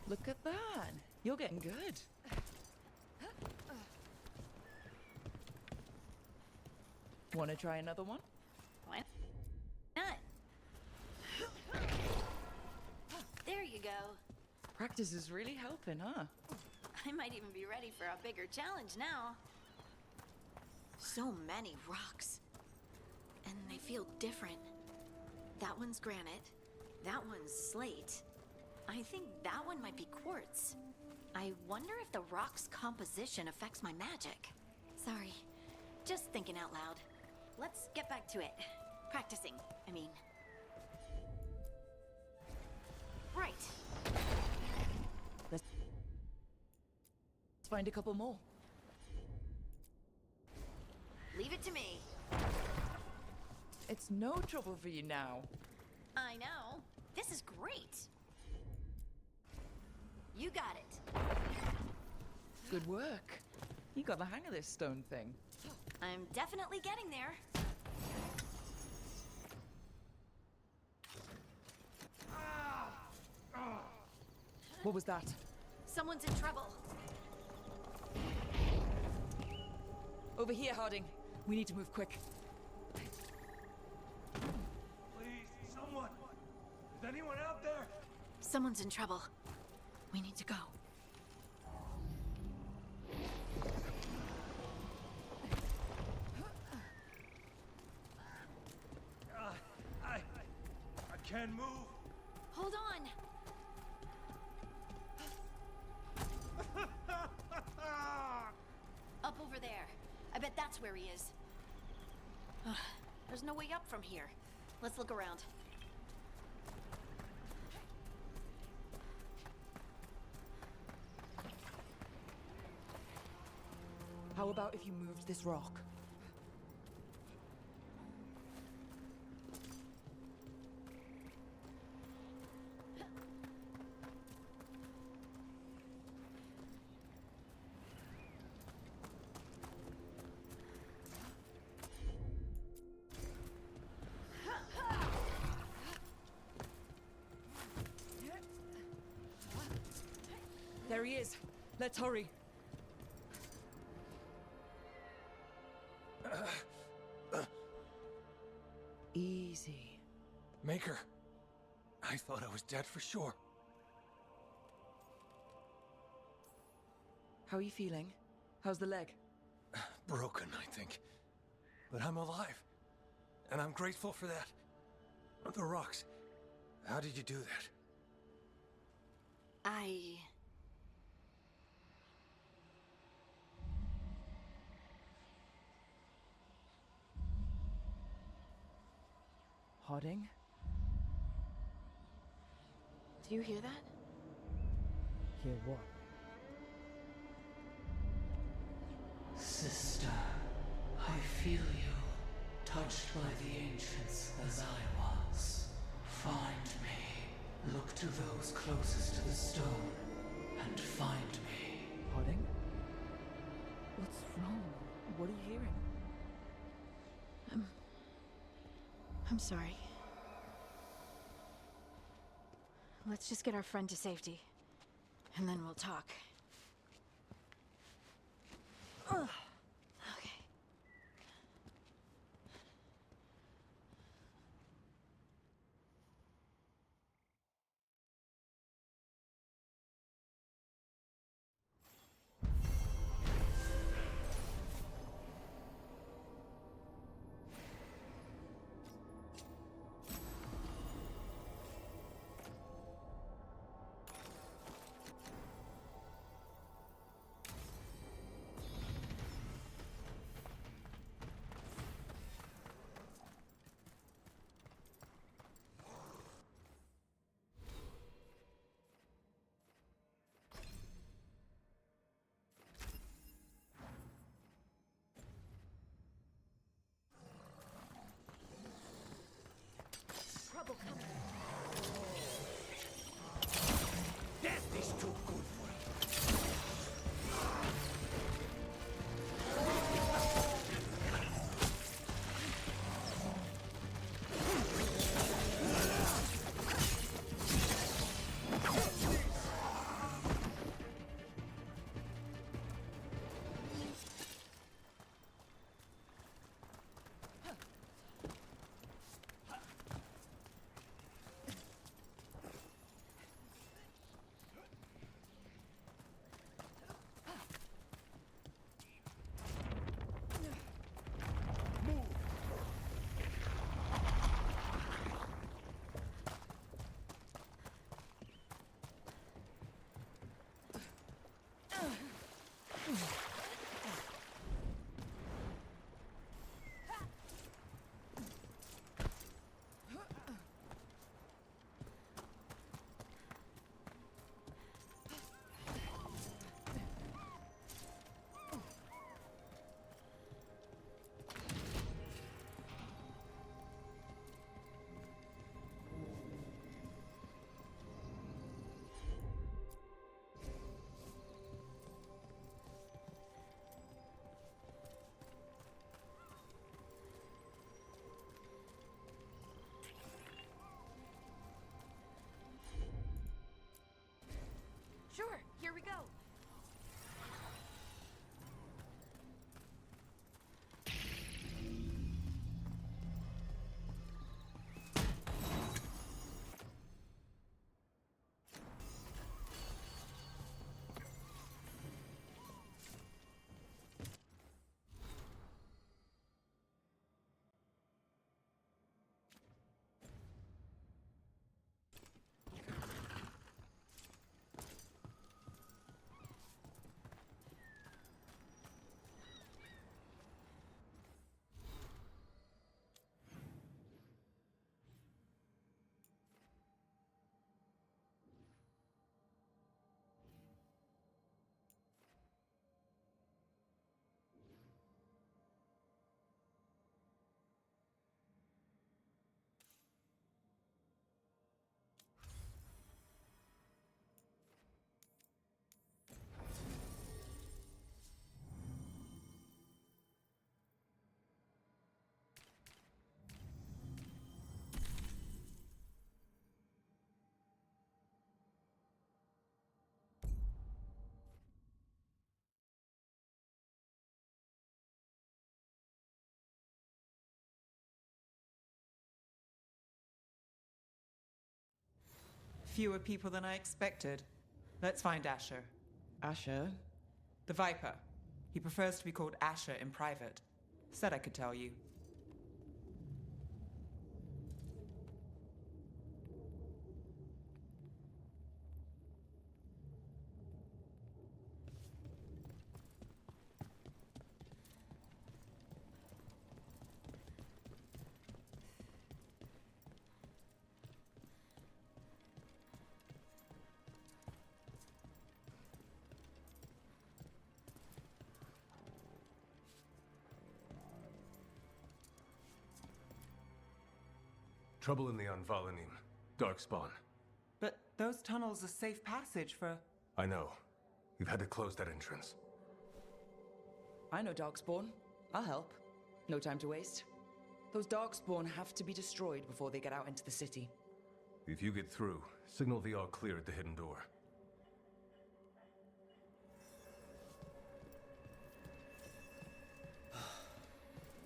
Look at that. You're getting good. Want to try another one? Why not? There you go. Practice is really helping, huh? I might even be ready for a bigger challenge now. So many rocks. And they feel different. That one's granite. That one's slate. I think that one might be quartz. I wonder if the rock's composition affects my magic. Sorry, just thinking out loud. Let's get back to it. Practicing, I mean. Right. Let's find a couple more. Leave it to me. It's no trouble for you now. I know. This is great. You got it. Good work. You got the hang of this stone thing. I'm definitely getting there. What was that? Someone's in trouble. Over here, Harding. We need to move quick. Please, someone! Is anyone out there? Someone's in trouble. We need to go. I can't move. Hold on. Up over there. I bet that's where he is. There's no way up from here. Let's look around. How about if you moved this rock? There he is. Let's hurry. Easy. Maker, I thought I was dead for sure. How are you feeling? How's the leg? Broken, I think. But I'm alive. And I'm grateful for that. The rocks. How did you do that? Harding? Do you hear that? Hear what? Sister, I feel you, touched by the ancients as I was. Find me. Look to those closest to the stone, and find me. Harding? What's wrong? What are you hearing? I'm sorry. Let's just get our friend to safety, and then we'll talk. Ugh. Okay. Here we go. Fewer people than I expected. Let's find Asher. Asher? The Viper. He prefers to be called Asher in private. Said I could tell you. Trouble in the Anvalanim. Darkspawn. But those tunnels are safe passage for... I know. You've had to close that entrance. I know Darkspawn. I'll help. No time to waste. Those Darkspawn have to be destroyed before they get out into the city. If you get through, signal the all clear at the hidden door.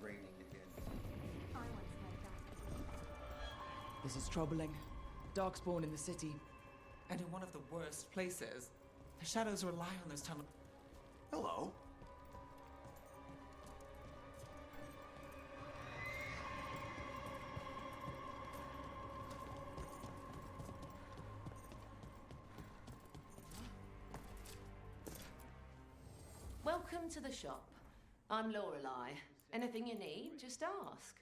Raining again. This is troubling. Darkspawn in the city. And in one of the worst places. The shadows rely on those tunnels. Hello? Welcome to the shop. I'm Lorelei. Anything you need, just ask.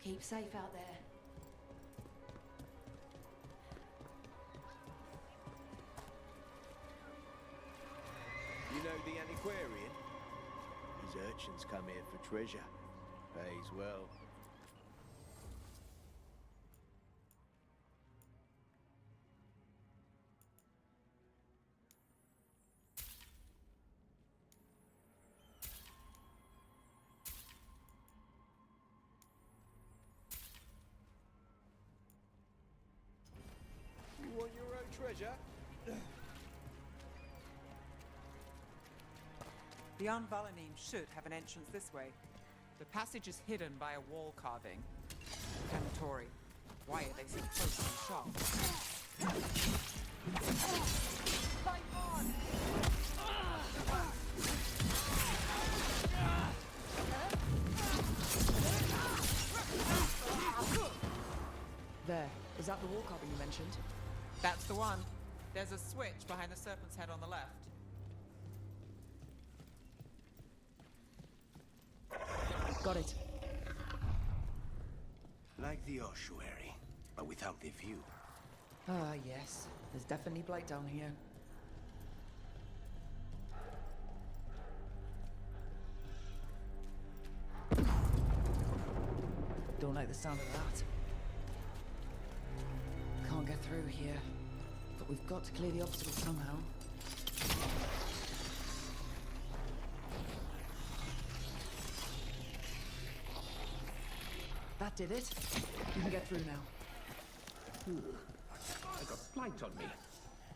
Keep safe out there. You know the antiquarian? His urchins come here for treasure. Pays well. You want your own treasure? The Unvalanim should have an entrance this way. The passage is hidden by a wall carving. Venatori, why are they so close to the shop? Fight on! There. Is that the wall carving you mentioned? That's the one. There's a switch behind the serpent's head on the left. Got it. Like the ossuary, but without the view. Ah, yes. There's definitely blight down here. Don't like the sound of that. Can't get through here, but we've got to clear the obstacle somehow. That did it. You can get through now. I got blight on me.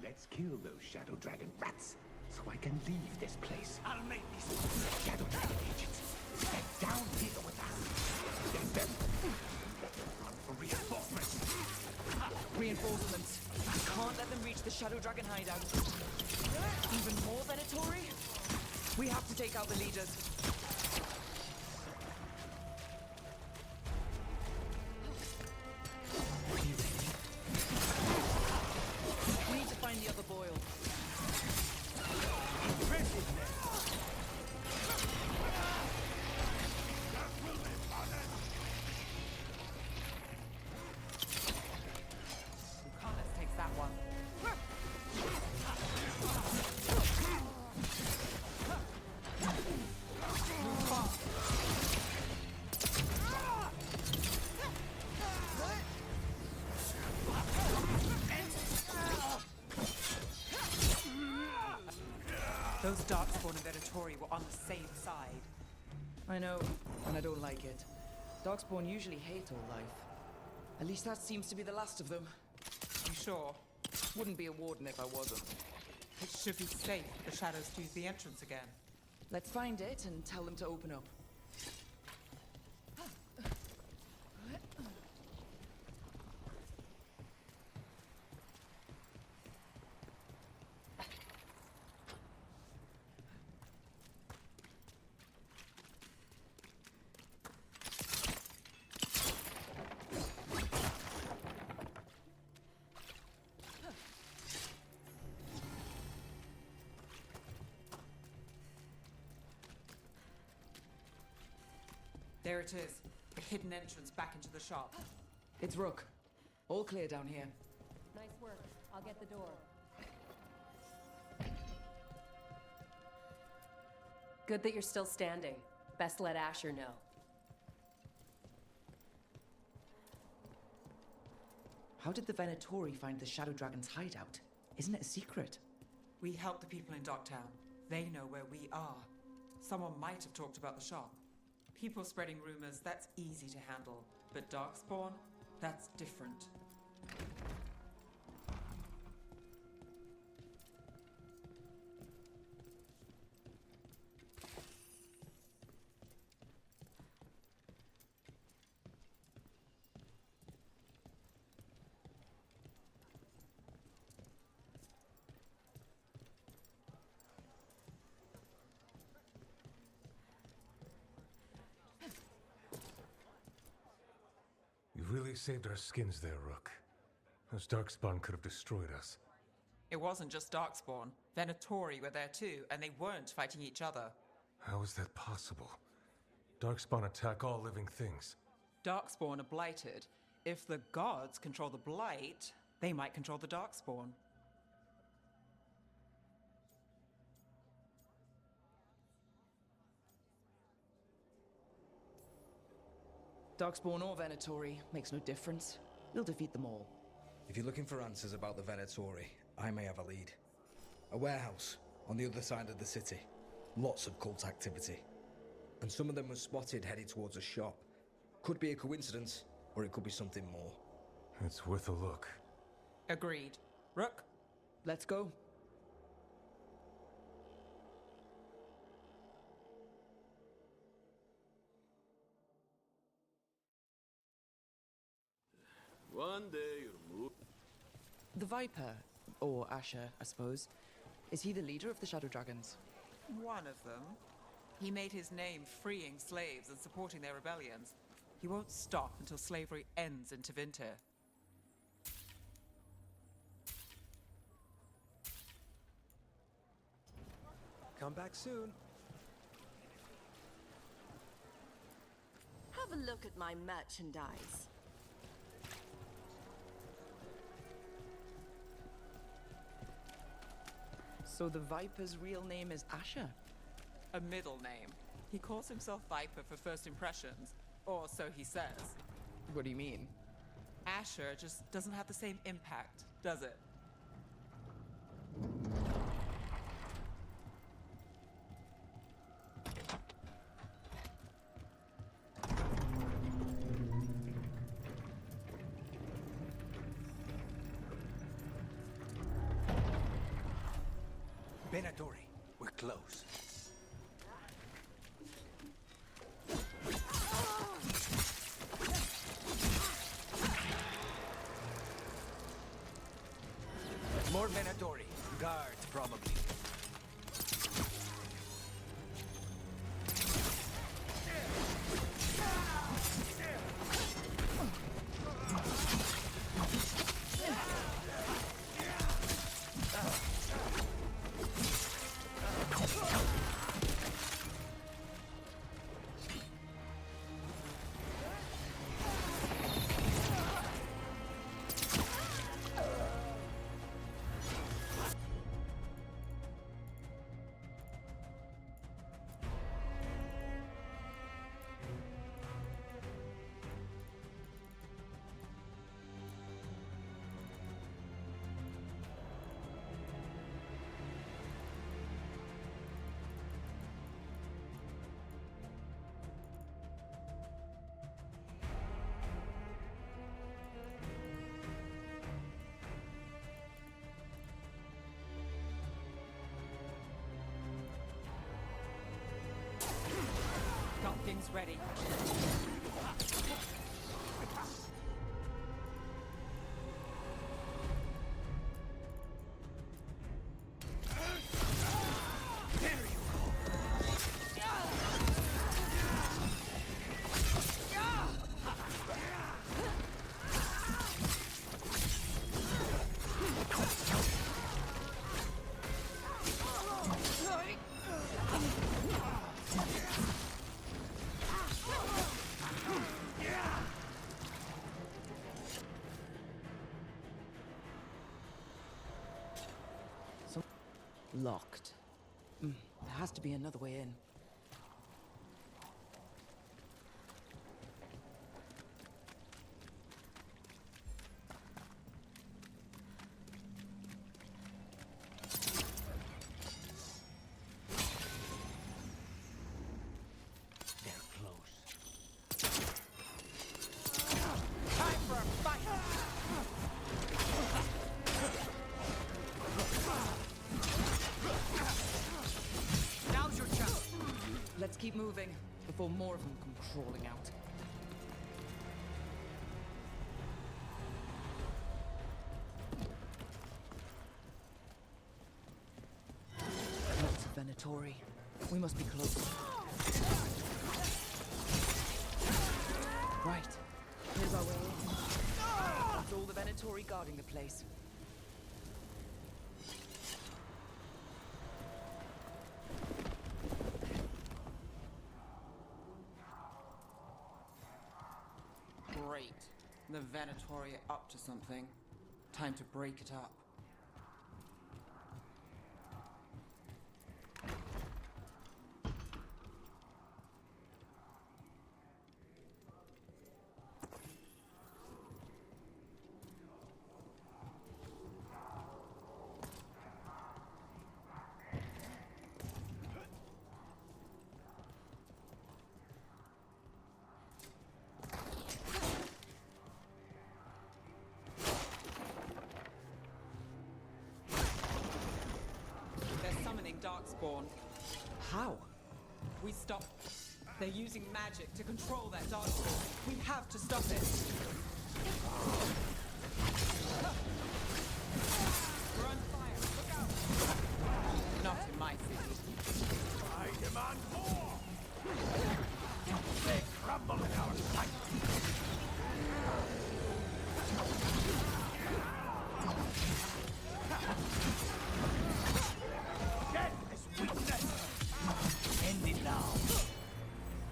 Let's kill those shadow dragon rats, so I can leave this place. I'll make these shadow dragon agents get down here with us. Get them. Run for reinforcements. Reinforcements. Can't let them reach the Shadow Dragon hideout. Even more Venatori? We have to take out the leaders. We need to find the other boil. Lucanus takes that one. Move fast. Those Darkspawn and Venatori were on the same side. I know, and I don't like it. Darkspawn usually hate all life. At least that seems to be the last of them. You sure? Wouldn't be a warden if I wasn't. It should be safe if the shadows choose the entrance again. Let's find it and tell them to open up. There it is. A hidden entrance back into the shop. It's Rook. All clear down here. Nice work. I'll get the door. Good that you're still standing. Best let Asher know. How did the Venatori find the Shadow Dragon's hideout? Isn't it a secret? We help the people in Docktown. They know where we are. Someone might have talked about the shop. People spreading rumors, that's easy to handle. But Darkspawn, that's different. You really saved our skins there, Rook. Those Darkspawn could have destroyed us. It wasn't just Darkspawn. Venatori were there too, and they weren't fighting each other. How is that possible? Darkspawn attack all living things. Darkspawn are blighted. If the gods control the blight, they might control the Darkspawn. Darkspawn or Venatori, makes no difference. We'll defeat them all. If you're looking for answers about the Venatori, I may have a lead. A warehouse on the other side of the city. Lots of cult activity. And some of them were spotted headed towards a shop. Could be a coincidence, or it could be something more. It's worth a look. Agreed. Rook? Let's go. One day you'll move. The Viper, or Asher, I suppose. Is he the leader of the Shadow Dragons? One of them. He made his name freeing slaves and supporting their rebellions. He won't stop until slavery ends in Tevinter. Come back soon. Have a look at my merchandise. So the Viper's real name is Asher? A middle name. He calls himself Viper for first impressions, or so he says. What do you mean? Asher just doesn't have the same impact, does it? Venatori, we're close. More Venatori. Guards, probably. Got things ready. Locked. There has to be another way in. They're close. Time for a fight! Now's your chance. Let's keep moving before more of them come crawling out. Lots of Venatori. We must be close. Right. Here's our way in. That's all the Venatori guarding the place. Great. The Venatori are up to something. Time to break it up. Darkspawn. How? We stop. They're using magic to control that Darkspawn. We have to stop it. We're on fire. Look out! Not in my city. I demand more! They crumble in our sight! Get this weakness! End it now!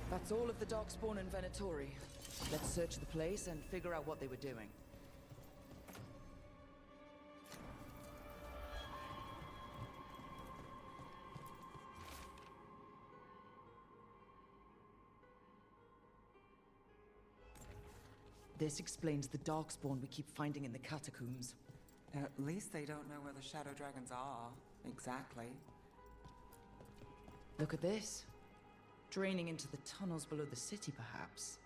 That's all of the Darkspawn and Venatori. Let's search the place and figure out what they were doing. This explains the Darkspawn we keep finding in the catacombs. At least they don't know where the Shadow Dragons are. Exactly. Look at this. Draining into the tunnels below the city, perhaps.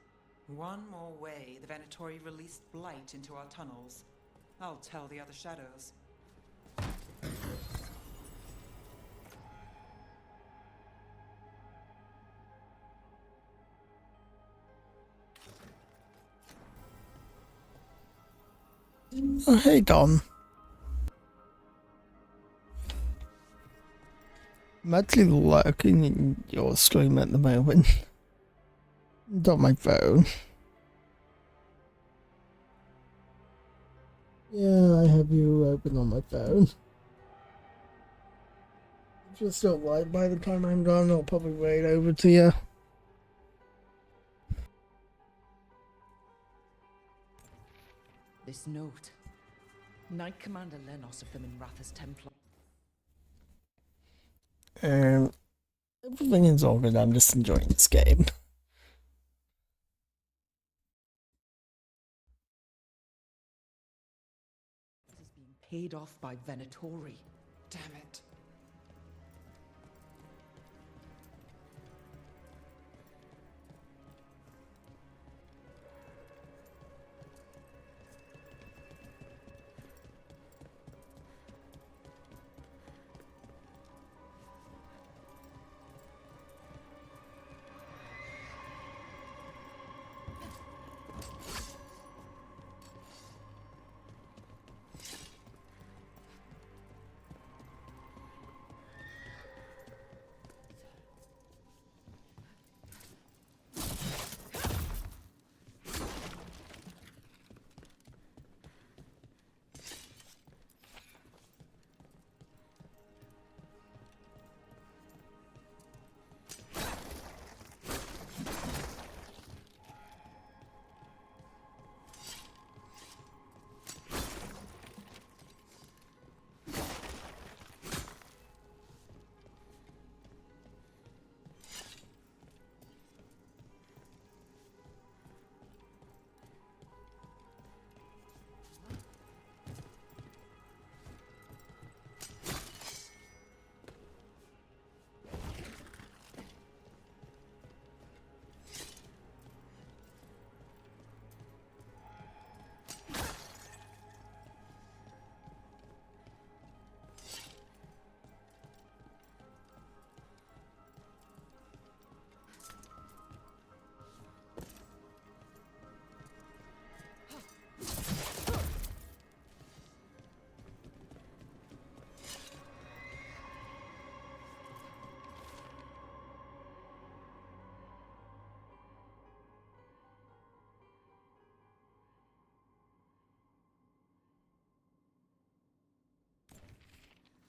One more way the Venatori released blight into our tunnels. I'll tell the other shadows. Oh, hey, Dom. I'm actually lurking in your stream at the moment. Not my phone. Yeah, I have you open on my phone. Just not right. By the time I'm done, I'll probably wait over to you. This note. Knight Commander Lenos of the Minratha's Templar. Everything is all good. I'm just enjoying this game. This is being paid off by Venatori. Damn it.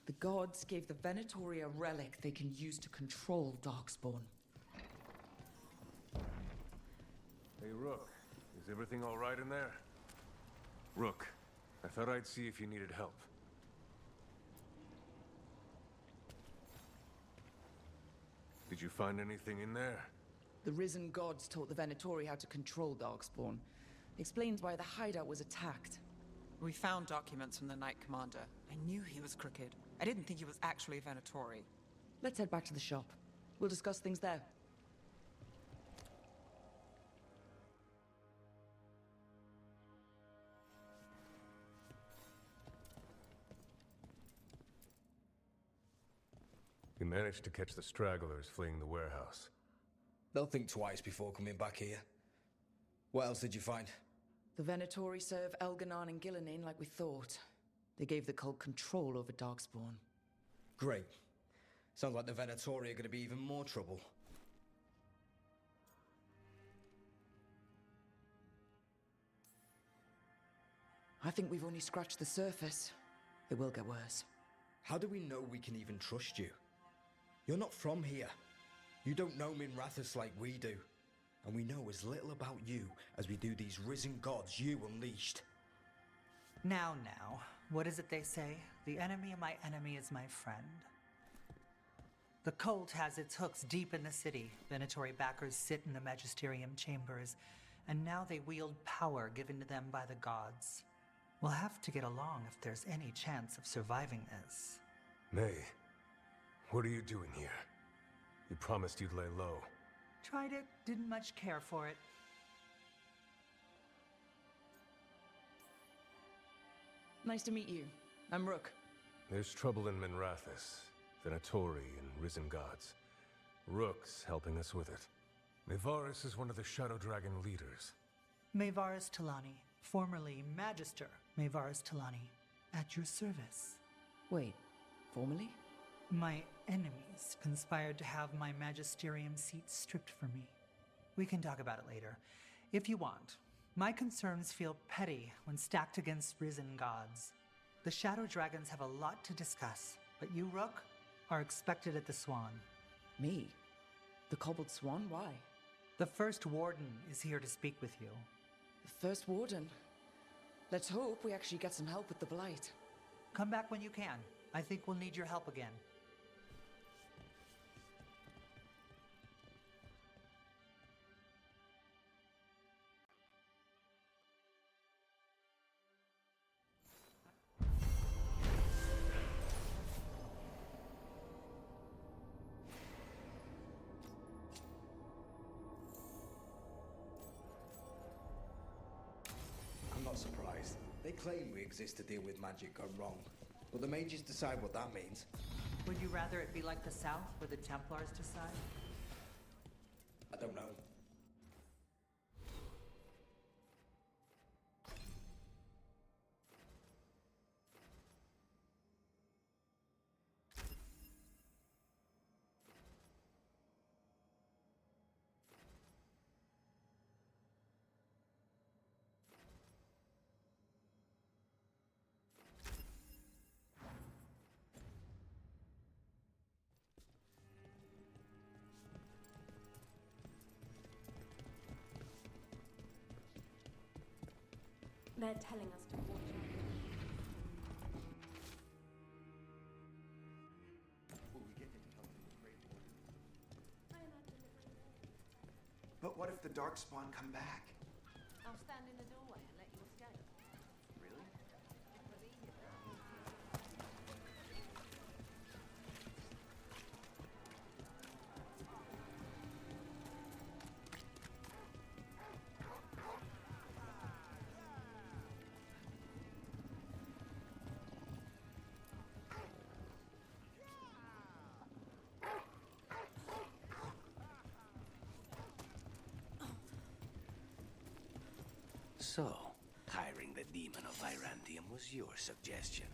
The gods gave the Venatori a relic they can use to control Darkspawn. Hey, Rook. Is everything all right in there? Rook, I thought I'd see if you needed help. Did you find anything in there? The risen gods taught the Venatori how to control Darkspawn. Explains why the hideout was attacked. We found documents from the Knight Commander. I knew he was crooked. I didn't think he was actually a Venatori. Let's head back to the shop. We'll discuss things there. You managed to catch the stragglers fleeing the warehouse. They'll think twice before coming back here. What else did you find? The Venatori serve Elganon and Gillinan like we thought. They gave the cult control over Darkspawn. Great. Sounds like the Venatori are going to be even more trouble. I think we've only scratched the surface. It will get worse. How do we know we can even trust you? You're not from here. You don't know Minrathous like we do. And we know as little about you as we do these risen gods you unleashed. Now, what is it they say? The enemy of my enemy is my friend. The cult has its hooks deep in the city. Venatori backers sit in the magisterium chambers, and now they wield power given to them by the gods. We'll have to get along if there's any chance of surviving this. May, what are you doing here? You promised you'd lay low. Tried it, didn't much care for it. Nice to meet you. I'm Rook. There's trouble in Minrathous, Venatori and Risen Gods. Rook's helping us with it. Mayvaris is one of the Shadow Dragon leaders. Mayvaris Talani, formerly Magister Mayvaris Talani, at your service. Wait, formerly? My enemies conspired to have my magisterium seat stripped from me. We can talk about it later, if you want. My concerns feel petty when stacked against risen gods. The Shadow Dragons have a lot to discuss, but you, Rook, are expected at the Swan. Me? The Cobbled Swan? Why? The First Warden is here to speak with you. The First Warden? Let's hope we actually get some help with the Blight. Come back when you can. I think we'll need your help again. I'm not surprised. They claim we exist to deal with magic gone wrong. But the mages decide what that means. Would you rather it be like the South, where the Templars decide? I don't know. They're telling us to watch out. Will we get any help from the Great Warden? But what if the Darkspawn come back? I'll stand in the doorway and let you escape. Really? So, hiring the demon of Virantium was your suggestion.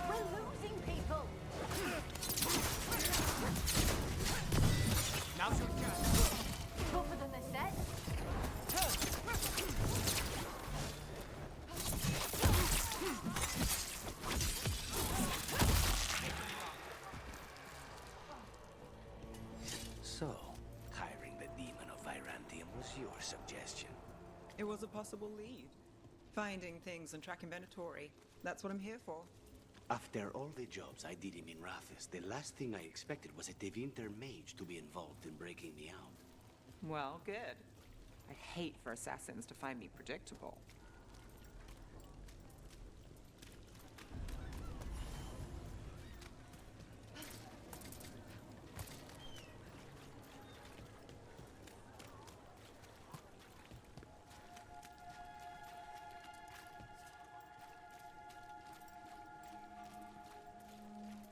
We're losing people! Now's your chance. Tougher than they said? So, hiring the demon of Virantium was your suggestion. It was a possible lead. Finding things and tracking Venatori. That's what I'm here for. After all the jobs I did in Minrathous, the last thing I expected was a Tevinter mage to be involved in breaking me out. Well, good. I hate for assassins to find me predictable.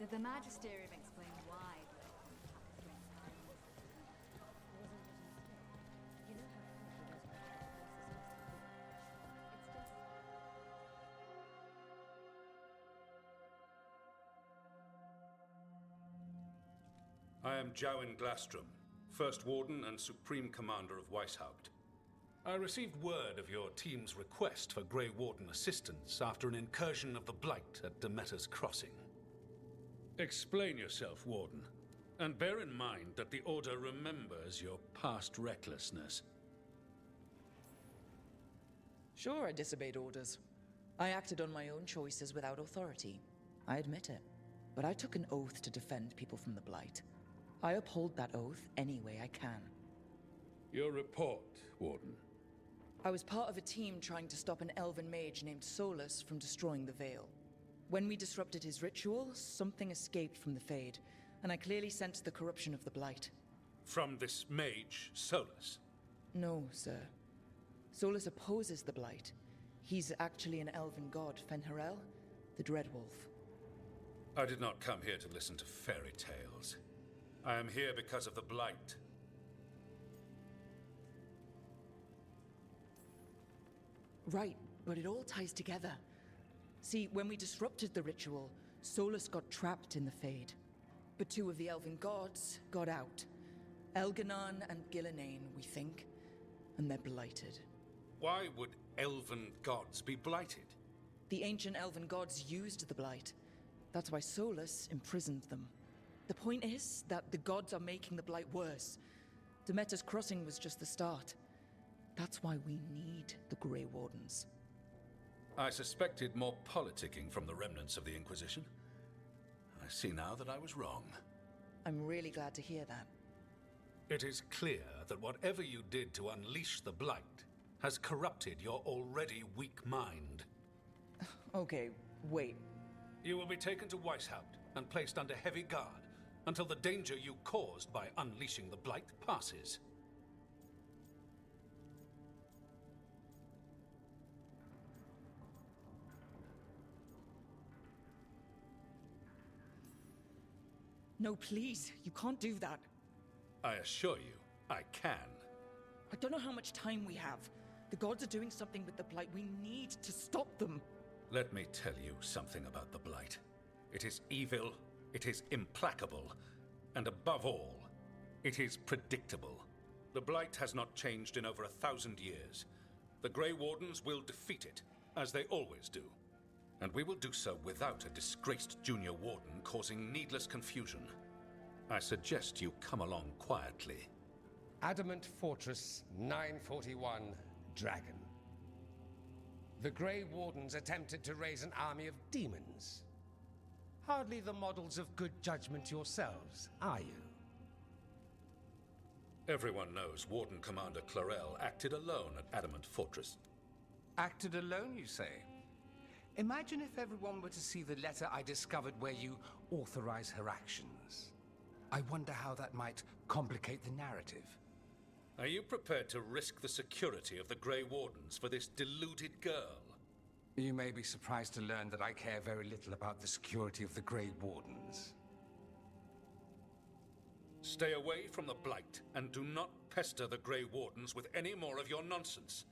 Did the Magisterium explain why? I am Jowin Glastrom, First Warden and Supreme Commander of Weishaupt. I received word of your team's request for Grey Warden assistance after an incursion of the Blight at Demeter's Crossing. Explain yourself, Warden, and bear in mind that the Order remembers your past recklessness. Sure, I disobeyed orders. I acted on my own choices without authority. I admit it. But I took an oath to defend people from the Blight. I uphold that oath any way I can. Your report, Warden. I was part of a team trying to stop an elven mage named Solus from destroying the Veil. When we disrupted his ritual, something escaped from the Fade, and I clearly sensed the corruption of the Blight. From this mage, Solus? No, sir. Solus opposes the Blight. He's actually an elven god, Fen'Harel, the Dreadwolf. I did not come here to listen to fairy tales. I am here because of the Blight. Right, but it all ties together. See, when we disrupted the ritual, Solus got trapped in the Fade. But two of the elven gods got out. Elganon and Gillenane, we think. And they're blighted. Why would elven gods be blighted? The ancient elven gods used the Blight. That's why Solus imprisoned them. The point is that the gods are making the Blight worse. Demeter's Crossing was just the start. That's why we need the Grey Wardens. I suspected more politicking from the remnants of the Inquisition. I see now that I was wrong. I'm really glad to hear that. It is clear that whatever you did to unleash the Blight has corrupted your already weak mind. Okay, wait. You will be taken to Weishaupt and placed under heavy guard until the danger you caused by unleashing the Blight passes. No, please, you can't do that. I assure you, I can. I don't know how much time we have. The gods are doing something with the Blight. We need to stop them. Let me tell you something about the Blight. It is evil, it is implacable, and above all, it is predictable. The Blight has not changed in over 1,000 years. The Grey Wardens will defeat it, as they always do. And we will do so without a disgraced junior warden causing needless confusion. I suggest you come along quietly. Adamant Fortress 941, Dragon. The Grey Wardens attempted to raise an army of demons. Hardly the models of good judgment yourselves, are you? Everyone knows Warden Commander Clarel acted alone at Adamant Fortress. Acted alone, you say? Imagine if everyone were to see the letter I discovered where you authorize her actions. I wonder how that might complicate the narrative. Are you prepared to risk the security of the Grey Wardens for this deluded girl? You may be surprised to learn that I care very little about the security of the Grey Wardens. Stay away from the Blight, and do not pester the Grey Wardens with any more of your nonsense.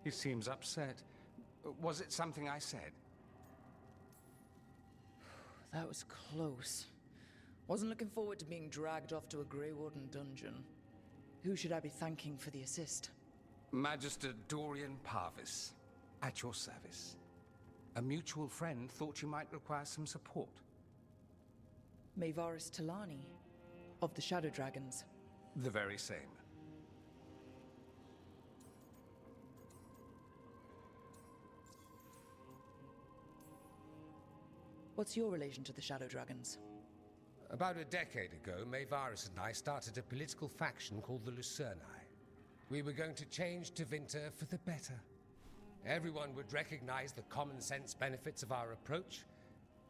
He seems upset. Was it something I said? That was close. Wasn't looking forward to being dragged off to a Grey Warden dungeon. Who should I be thanking for the assist? Magister Dorian Parvis, at your service. A mutual friend thought you might require some support. Maevaris Talani, of the Shadow Dragons. The very same. What's your relation to the Shadow Dragons? About a decade ago, Maevaris and I started a political faction called the Lucerni. We were going to change Tevinter for the better. Everyone would recognize the common sense benefits of our approach,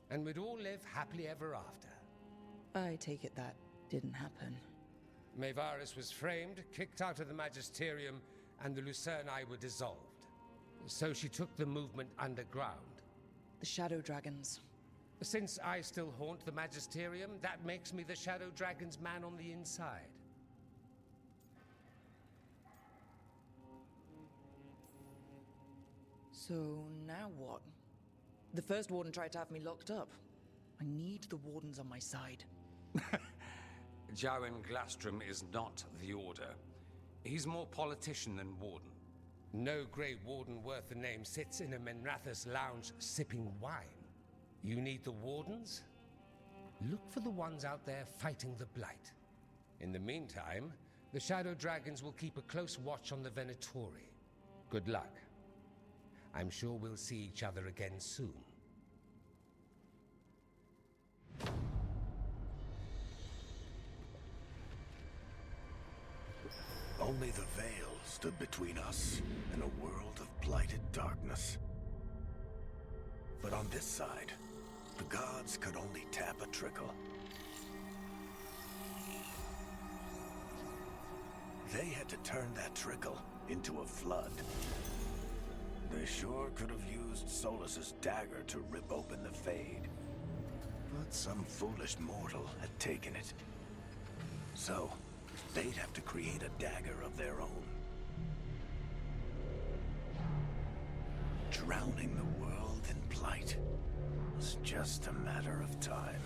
and we'd all live happily ever after. I take it that didn't happen. Maevaris was framed, kicked out of the Magisterium, and the Lucerni were dissolved. So she took the movement underground. The Shadow Dragons. Since I still haunt the Magisterium, that makes me the Shadow Dragon's man on the inside. So now what? The first warden tried to have me locked up. I need the wardens on my side. Jowen Glastrom is not the Order. He's more politician than warden. No Grey Warden worth the name sits in a Menrathus lounge sipping wine. You need the wardens? Look for the ones out there fighting the Blight. In the meantime, the Shadow Dragons will keep a close watch on the Venatori. Good luck. I'm sure we'll see each other again soon. Only the veil stood between us and a world of blighted darkness. But on this side, the gods could only tap a trickle. They had to turn that trickle into a flood. They sure could have used Solus's dagger to rip open the Fade. But some foolish mortal had taken it. So, they'd have to create a dagger of their own. Drowning the world in blight was just a matter of time.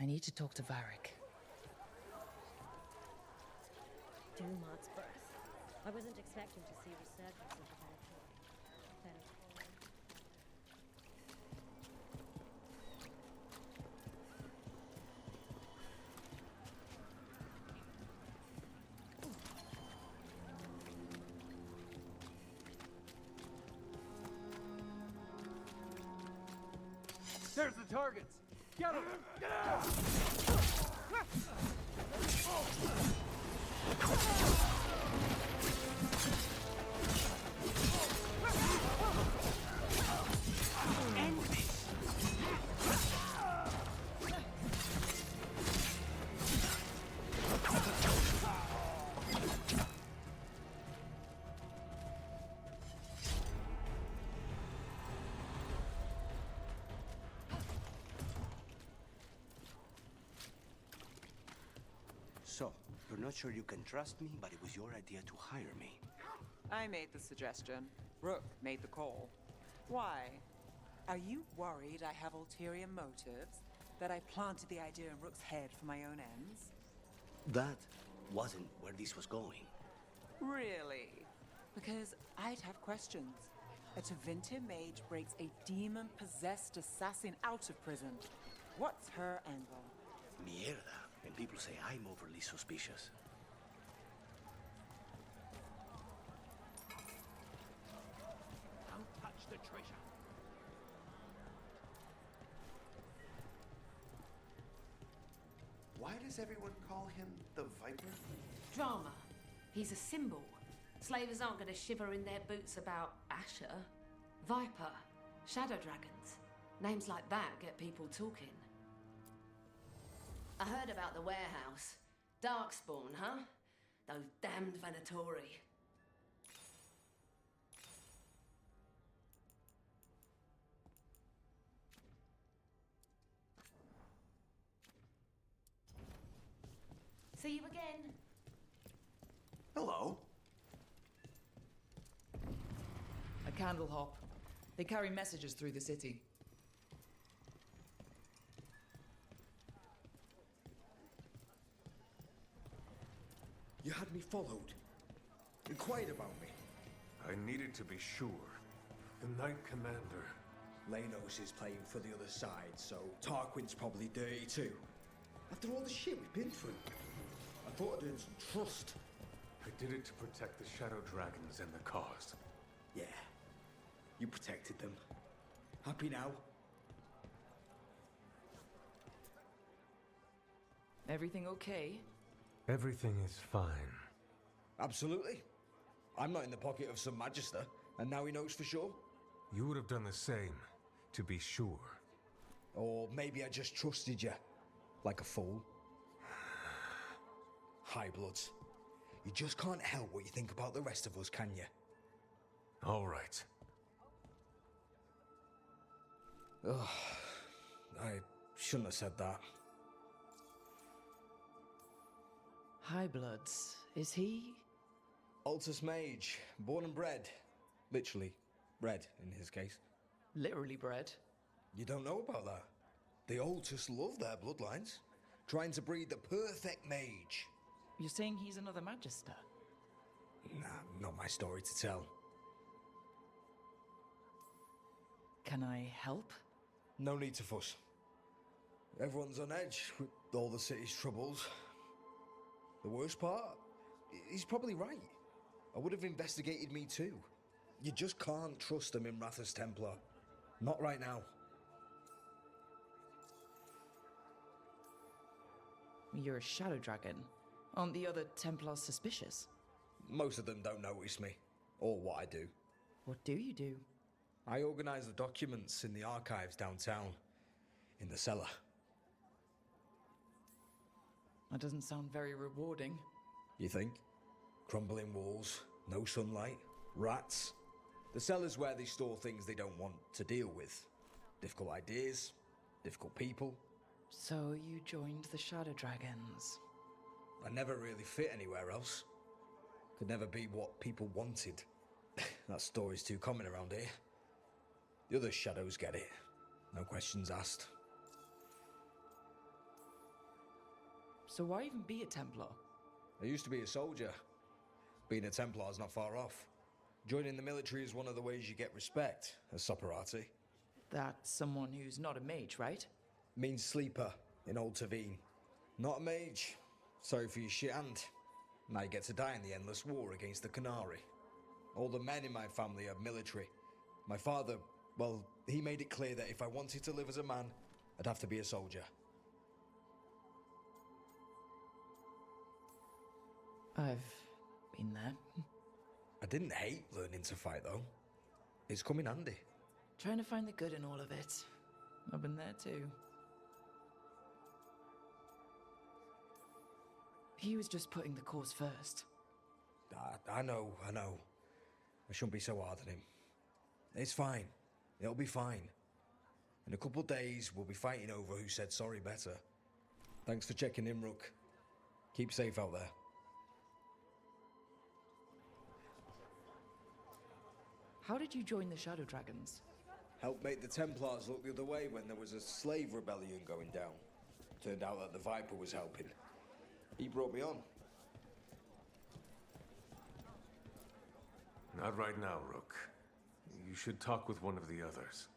I need to talk to Varric. Dumat's birth. I wasn't expecting to see resurgence of the Venatori. There's the targets! Get them! Get out! End this! So, you're not sure you can trust me, but it was your idea to hire me. I made the suggestion. Rook made the call. Why? Are you worried I have ulterior motives? That I planted the idea in Rook's head for my own ends? That wasn't where this was going. Really? Because I'd have questions. A Tevinter mage breaks a demon-possessed assassin out of prison. What's her angle? Mierda. And people say I'm overly suspicious. Don't touch the treasure. Why does everyone call him the Viper? Drama. He's a symbol. Slavers aren't going to shiver in their boots about Asher. Viper. Shadow Dragons. Names like that get people talking. I heard about the warehouse. Darkspawn, huh? Those damned Venatori. See you again. Hello. A candle hop. They carry messages through the city. You had me followed. Inquired about me. I needed to be sure. The Knight Commander. Lanos is playing for the other side, so Tarquin's probably dirty too. After all the shit we've been through. I thought I'd earned some trust. I did it to protect the Shadow Dragons and the cause. Yeah. You protected them. Happy now? Everything okay? Everything is fine. Absolutely. I'm not in the pocket of some magister, and now he knows for sure. You would have done the same, to be sure. Or maybe I just trusted you, like a fool. High Bloods. You just can't help what you think about the rest of us, can you? All right. Ugh. I shouldn't have said that. High Bloods. Is he? Altus Mage, born and bred. Literally, bred in his case. Literally bred. You don't know about that? The Altus love their bloodlines, trying to breed the perfect mage. You're saying he's another Magister? Nah, not my story to tell. Can I help? No need to fuss. Everyone's on edge with all the city's troubles. The worst part? He's probably right. I would have investigated me too. You just can't trust them in Rathus Templar. Not right now. You're a Shadow Dragon. Aren't the other Templars suspicious? Most of them don't notice me, or what I do. What do you do? I organize the documents in the archives downtown, in the cellar. That doesn't sound very rewarding. You think? Crumbling walls, no sunlight, rats. The cellar's where they store things they don't want to deal with. Difficult ideas, difficult people. So you joined the Shadow Dragons. I never really fit anywhere else. Could never be what people wanted. That story's too common around here. The other shadows get it. No questions asked. So why even be a Templar? I used to be a soldier. Being a Templar's not far off. Joining the military is one of the ways you get respect, as Soparati. That's someone who's not a mage, right? Means sleeper in Old Tavine. Not a mage. Sorry for your shit hand. Now you get to die in the endless war against the Canary. All the men in my family are military. My father, well, he made it clear that if I wanted to live as a man, I'd have to be a soldier. I've been there. I didn't hate learning to fight, though. It's come in handy. Trying to find the good in all of it. I've been there too. He was just putting the cause first. I know. I shouldn't be so hard on him. It's fine. It'll be fine. In a couple days, we'll be fighting over who said sorry better. Thanks for checking in, Rook. Keep safe out there. How did you join the Shadow Dragons? Helped make the Templars look the other way when there was a slave rebellion going down. Turned out that the Viper was helping. He brought me on. Not right now, Rook. You should talk with one of the others.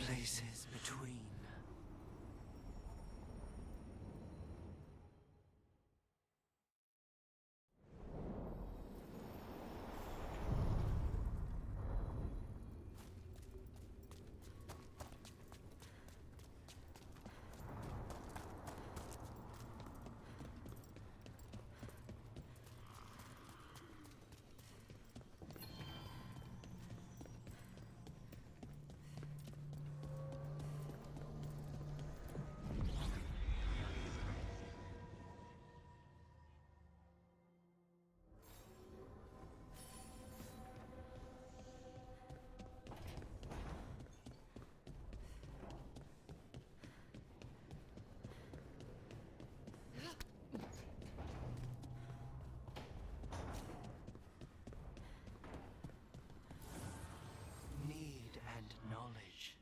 places between. Need and knowledge.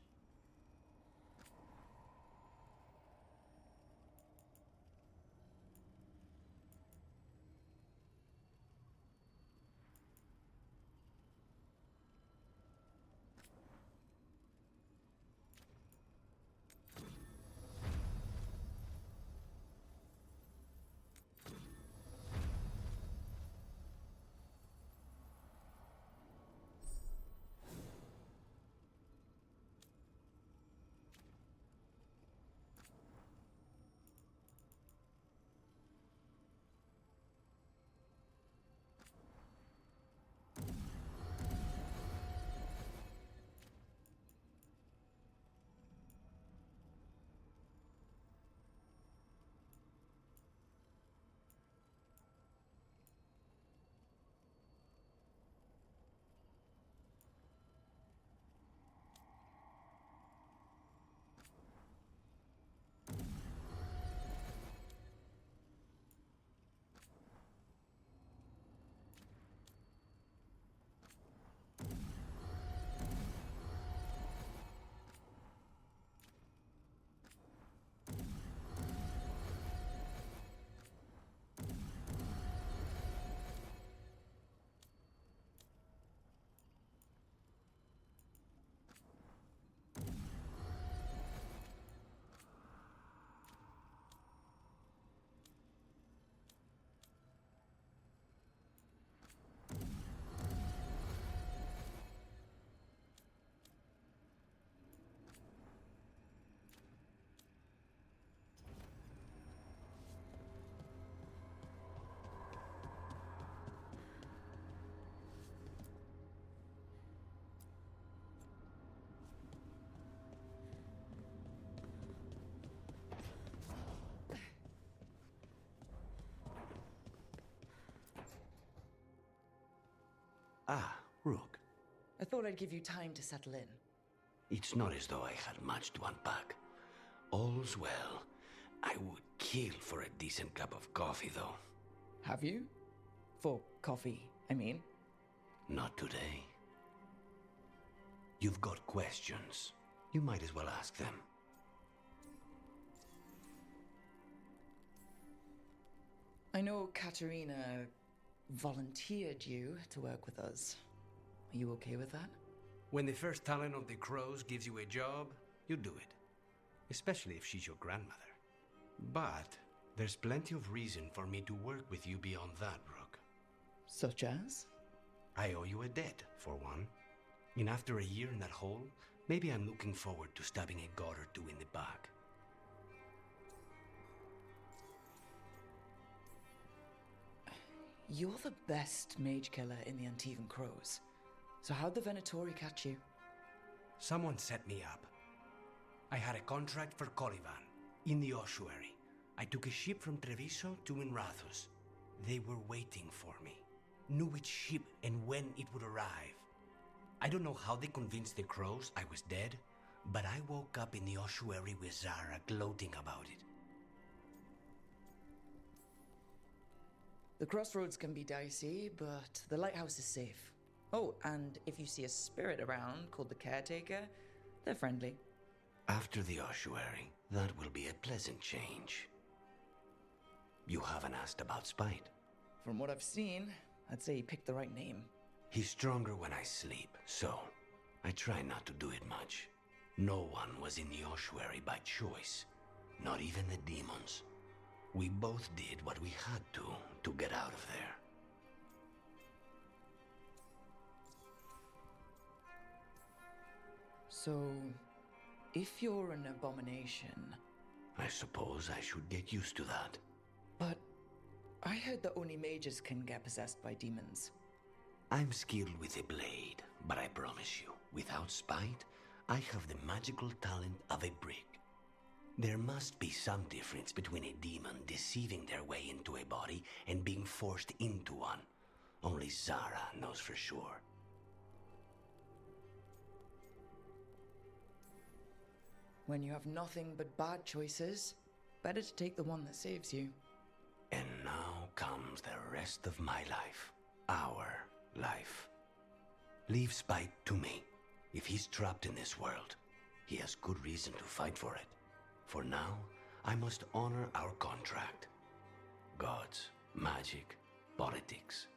Ah, Rook. I thought I'd give you time to settle in. It's not as though I had much to unpack. All's well. I would kill for a decent cup of coffee, though. Have you? For coffee, I mean. Not today. You've got questions. You might as well ask them. I know Katerina volunteered you to work with us. Are you okay with that? When the first talent of the crows gives you a job, you do it. Especially if she's your grandmother. But there's plenty of reason for me to work with you beyond that, Rook. Such as? I owe you a debt, for one. And after a year in that hole, maybe I'm looking forward to stabbing a god or two in the back. You're the best mage killer in the Antivan Crows. So how'd the Venatori catch you? Someone set me up. I had a contract for Colivan, in the ossuary. I took a ship from Treviso to Minrathus. They were waiting for me. Knew which ship and when it would arrive. I don't know how they convinced the crows I was dead, but I woke up in the ossuary with Zara gloating about it. The crossroads can be dicey, but the lighthouse is safe. Oh, and if you see a spirit around called the Caretaker, they're friendly. After the ossuary, that will be a pleasant change. You haven't asked about Spite. From what I've seen, I'd say he picked the right name. He's stronger when I sleep, so I try not to do it much. No one was in the ossuary by choice, not even the demons. We both did what we had to get out of there. So, if you're an abomination... I suppose I should get used to that. But I heard that only mages can get possessed by demons. I'm skilled with a blade, but I promise you, without spite, I have the magical talent of a brick. There must be some difference between a demon deceiving their way into a body and being forced into one. Only Zara knows for sure. When you have nothing but bad choices, better to take the one that saves you. And now comes the rest of my life. Our life. Leave spite to me. If he's trapped in this world, he has good reason to fight for it. For now, I must honor our contract. Gods, magic, politics.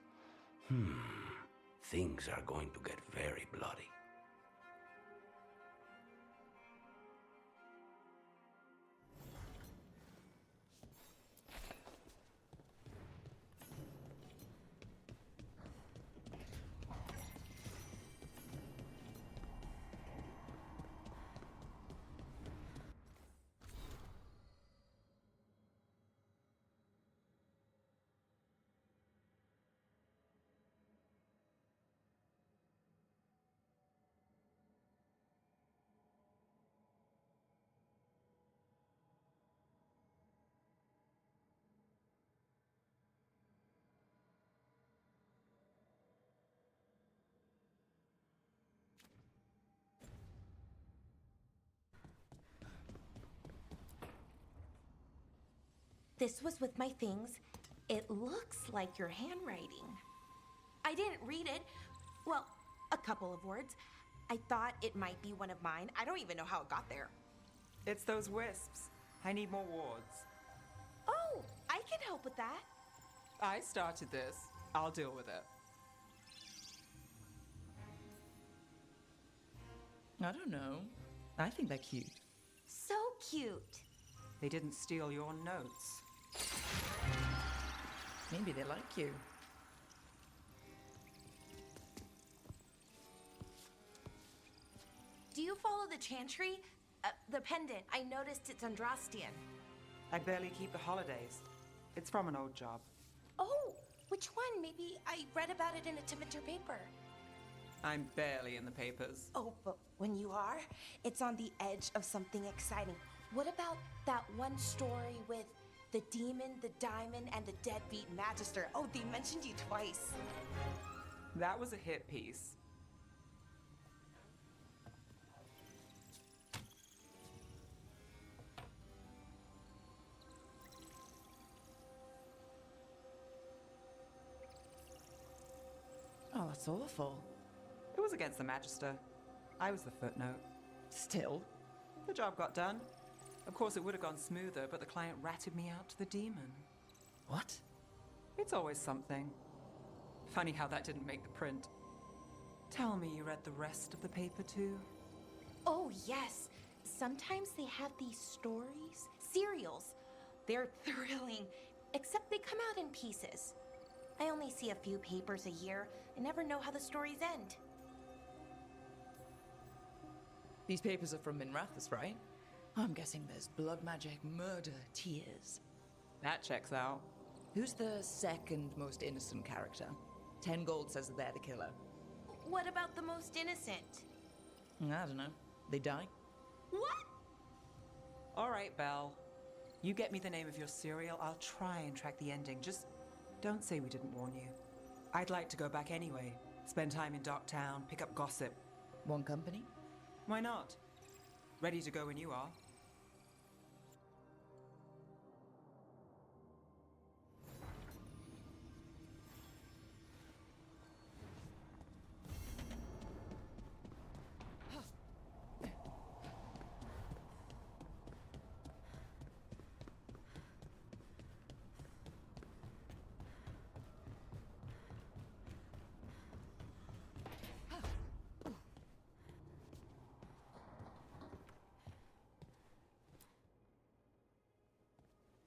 Things are going to get very bloody. This was with my things. It looks like your handwriting. I didn't read it. Well, a couple of words. I thought it might be one of mine. I don't even know how it got there. It's those wisps. I need more wards. Oh, I can help with that. I started this. I'll deal with it. I don't know. I think they're cute. So cute. They didn't steal your notes. Maybe they like you. Do you follow the chantry? The pendant. I noticed it's Andrastian. I barely keep the holidays. It's from an old job. Oh, which one? Maybe I read about it in a Timidor paper. I'm barely in the papers. Oh, but when you are, it's on the edge of something exciting. What about that one story with the demon, the diamond, and the deadbeat magister? Oh, they mentioned you twice. That was a hit piece. Oh, that's awful. It was against the Magister. I was the footnote. Still? The job got done. Of course, it would have gone smoother, but the client ratted me out to the demon. What? It's always something. Funny how that didn't make the print. Tell me you read the rest of the paper too? Oh, yes. Sometimes they have these stories, serials. They're thrilling, except they come out in pieces. I only see a few papers a year. I never know how the stories end. These papers are from Minrathous, right? I'm guessing there's blood magic, murder, tears. That checks out. Who's the second most innocent character? 10 gold says that they're the killer. What about the most innocent? I don't know. They die? What? All right, Belle. You get me the name of your serial, I'll try and track the ending. Just don't say we didn't warn you. I'd like to go back anyway. Spend time in Docktown, pick up gossip. One company? Why not? Ready to go when you are.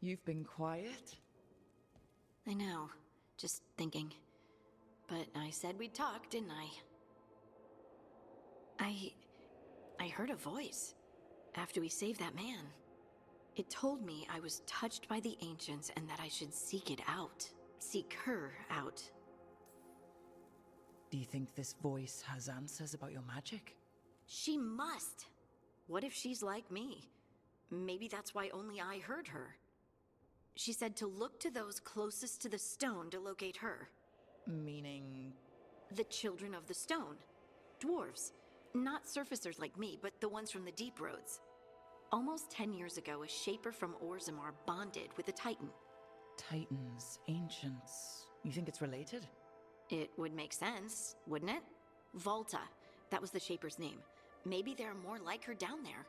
You've been quiet? I know. Just thinking. But I said we'd talk, didn't I? I heard a voice after we saved that man. It told me I was touched by the ancients and that I should seek it out. Seek her out. Do you think this voice has answers about your magic? She must! What if she's like me? Maybe that's why only I heard her. She said to look to those closest to the stone to locate her. Meaning? The children of the stone. Dwarves. Not surfacers like me, but the ones from the deep roads. Almost 10 years ago, a shaper from Orzammar bonded with a titan. Titans, ancients. You think it's related? It would make sense, wouldn't it? Volta. That was the shaper's name. Maybe there are more like her down there.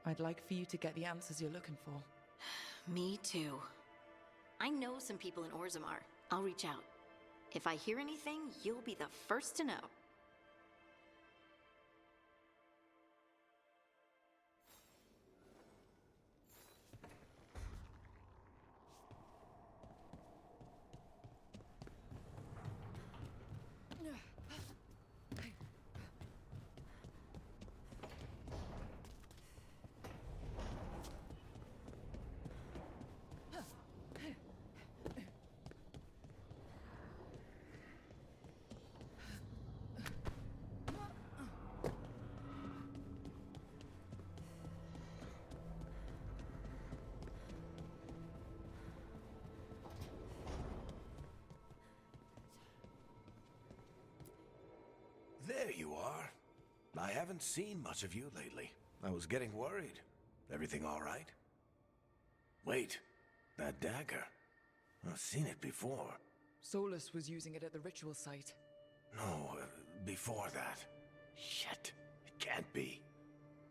I'd like for you to get the answers you're looking for. Me too. I know some people in Orzammar. I'll reach out. If I hear anything, you'll be the first to know. There you are. I haven't seen much of you lately. I was getting worried. Everything all right? Wait, that dagger. I've seen it before. Solus was using it at the ritual site. No, before that. Shit, it can't be.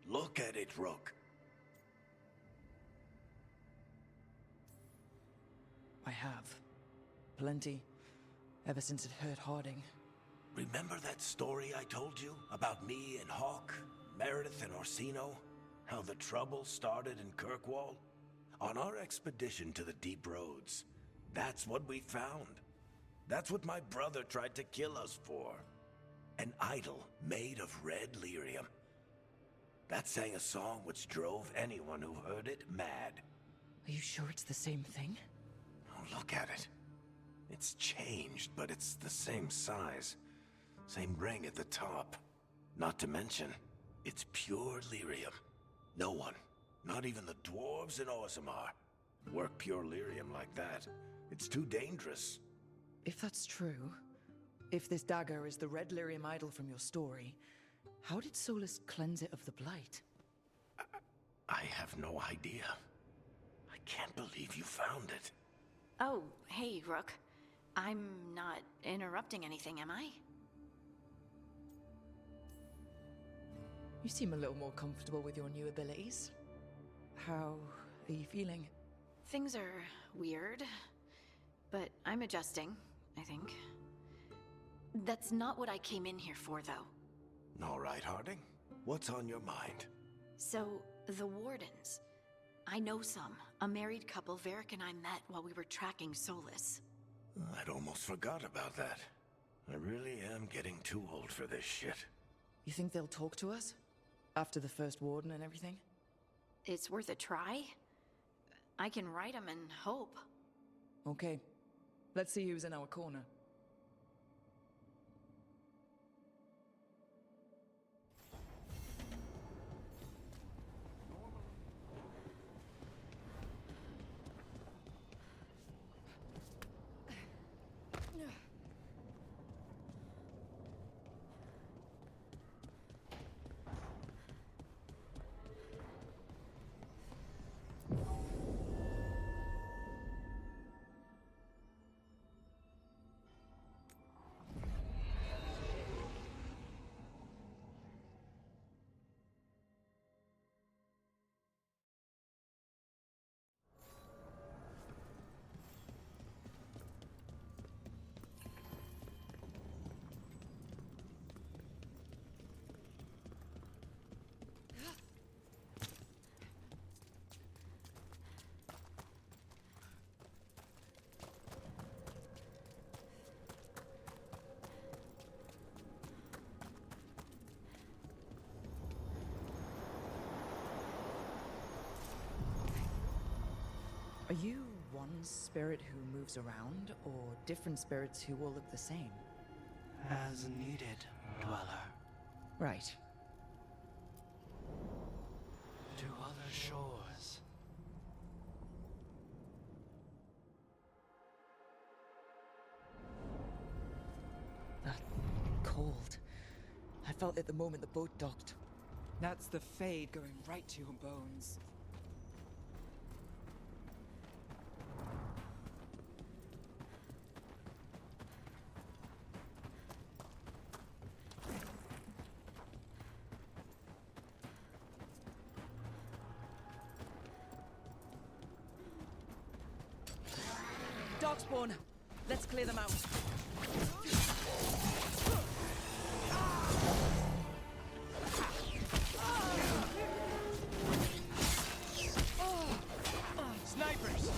Look at it, Rook. I have. Plenty. Ever since it hurt Harding. Remember that story I told you about me and Hawk, Meredith and Orsino? How the trouble started in Kirkwall? On our expedition to the Deep Roads, that's what we found. That's what my brother tried to kill us for. An idol made of red lyrium. That sang a song which drove anyone who heard it mad. Are you sure it's the same thing? Oh, look at it. It's changed, but it's the same size. Same ring at the top. Not to mention, it's pure lyrium. No one, not even the dwarves in Orzammar, work pure lyrium like that. It's too dangerous. If that's true, if this dagger is the red lyrium idol from your story, how did Solus cleanse it of the blight? I have no idea. I can't believe you found it. Oh, hey, Rook. I'm not interrupting anything, am I? You seem a little more comfortable with your new abilities. How are you feeling? Things are weird, but I'm adjusting, I think. That's not what I came in here for, though. All right, Harding. What's on your mind? So, the Wardens. I know some. A married couple Varric and I met while we were tracking Solus. I'd almost forgot about that. I really am getting too old for this shit. You think they'll talk to us? After the first warden and everything? It's worth a try. I can write them and hope. Okay. Let's see who's in our corner. Are you one spirit who moves around, or different spirits who all look the same? As needed, Dweller. Right. To other shores. That cold. I felt it the moment the boat docked. That's the Fade going right to your bones. Darkspawn! Let's clear them out. Snipers!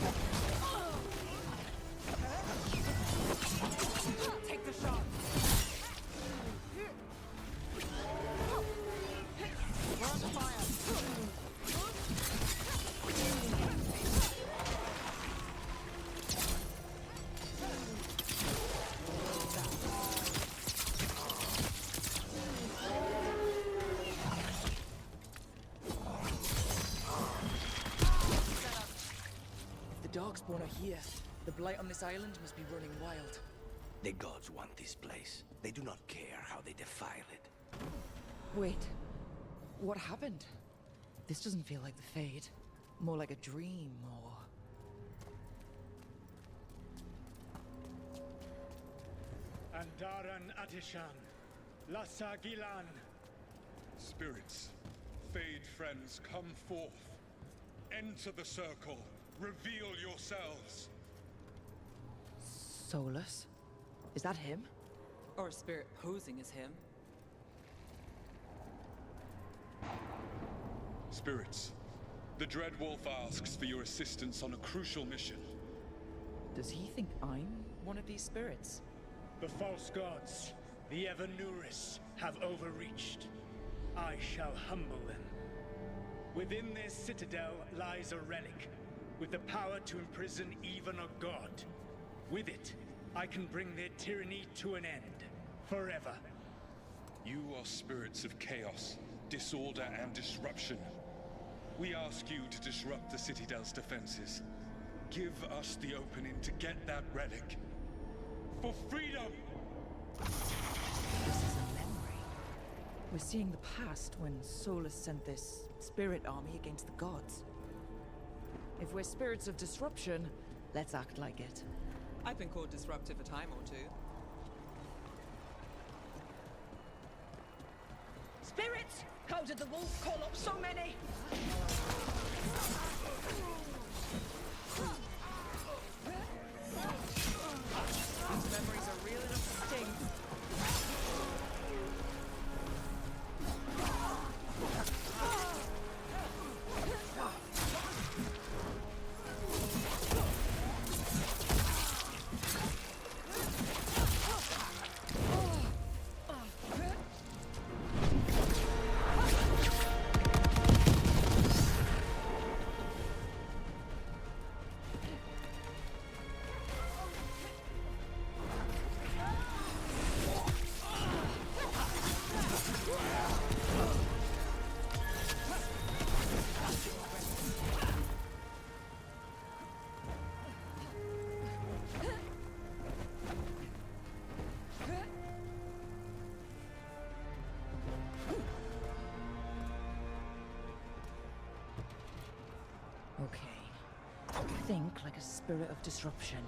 Take the shot! We're on fire! Darkspawn are here. The blight on this island must be running wild. The gods want this place. They do not care how they defile it. Wait. What happened? This doesn't feel like the Fade. More like a dream, or... Andaran Atishan, Lassa Gilan. Spirits, Fade friends, come forth. Enter the circle. Reveal yourselves. Solus? Is that him? Or a spirit posing as him. Spirits, the Dreadwolf asks for your assistance on a crucial mission. Does he think I'm one of these spirits? The false gods, the Evanuris, have overreached. I shall humble them. Within this citadel lies a relic, with the power to imprison even a god. With it, I can bring their tyranny to an end, forever. You are spirits of chaos, disorder, and disruption. We ask you to disrupt the Citadel's defenses. Give us the opening to get that relic. For freedom! This is a memory. We're seeing the past when Solus sent this spirit army against the gods. If we're spirits of disruption, let's act like it. I've been called disruptive a time or two. Spirits! How did the wolf call up so many? These memories are real enough to sting. Okay. Think like a spirit of disruption.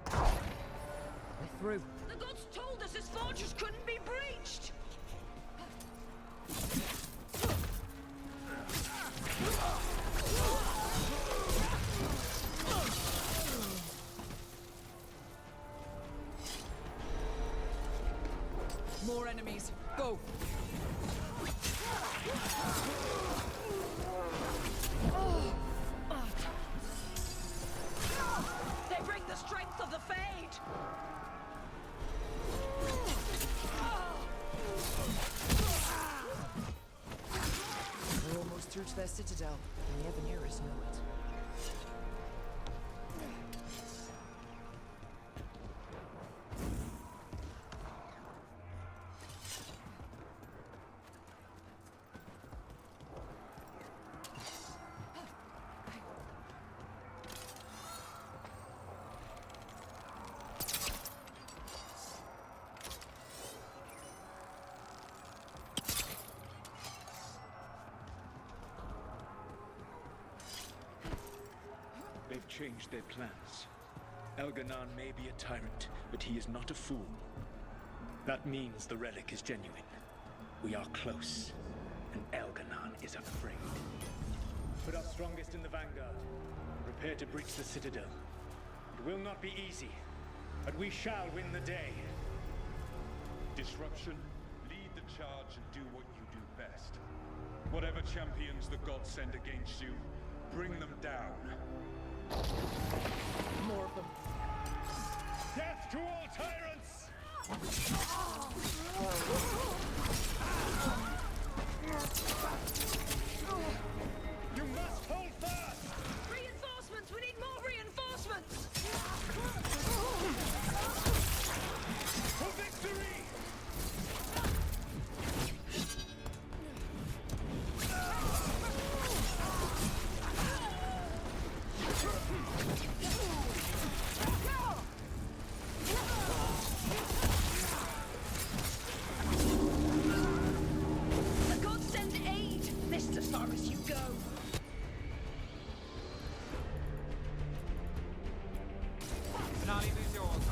We're through. The gods told us this fortress couldn't be breached! More enemies. Go! They bring the strength of the Fade! We're almost breach their citadel, and the Evanurus know it. They've changed their plans. Elganon may be a tyrant, but he is not a fool. That means the relic is genuine. We are close, and Elganon is afraid. Put our strongest in the vanguard. Prepare to breach the citadel. It will not be easy, but we shall win the day. Disruption, lead the charge and do what you do best. Whatever champions the gods send against you, bring them down. More of them. Death to all tyrants! You must hold fast! Reinforcements! We need more reinforcements! For victory! The gods send aid! Mr. Far as you go! Finale is yours.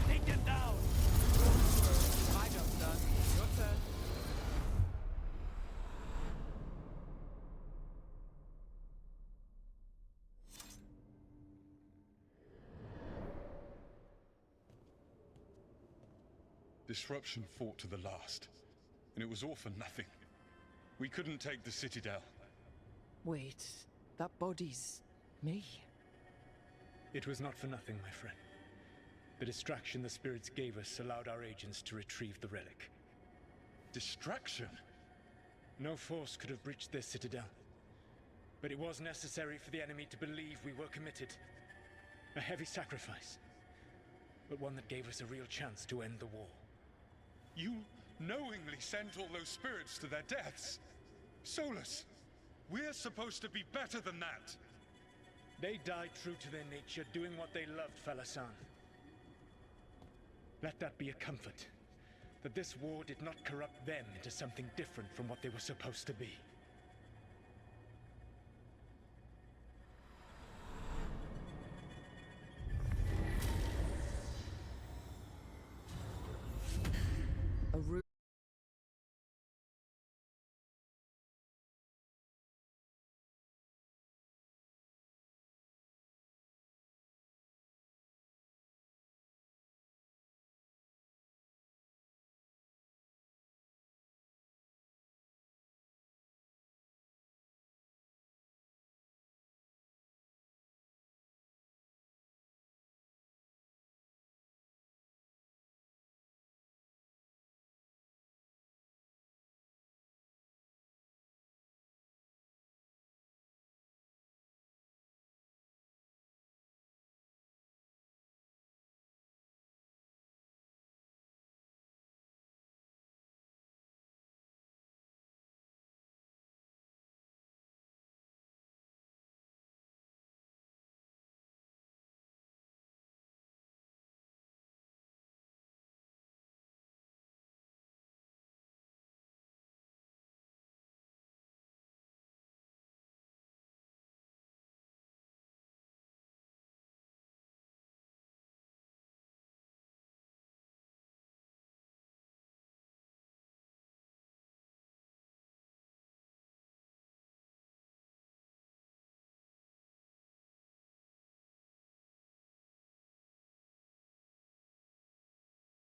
Take them down! My job's done. Your turn. Disruption fought to the last, and it was all for nothing. We couldn't take the Citadel. Wait, that body's me. It was not for nothing, my friend. The distraction the spirits gave us allowed our agents to retrieve the relic. Distraction? No force could have breached their citadel. But it was necessary for the enemy to believe we were committed. A heavy sacrifice, but one that gave us a real chance to end the war. You knowingly sent all those spirits to their deaths. Solus, we're supposed to be better than that. They died true to their nature, doing what they loved, Falasan. Let that be a comfort, that this war did not corrupt them into something different from what they were supposed to be.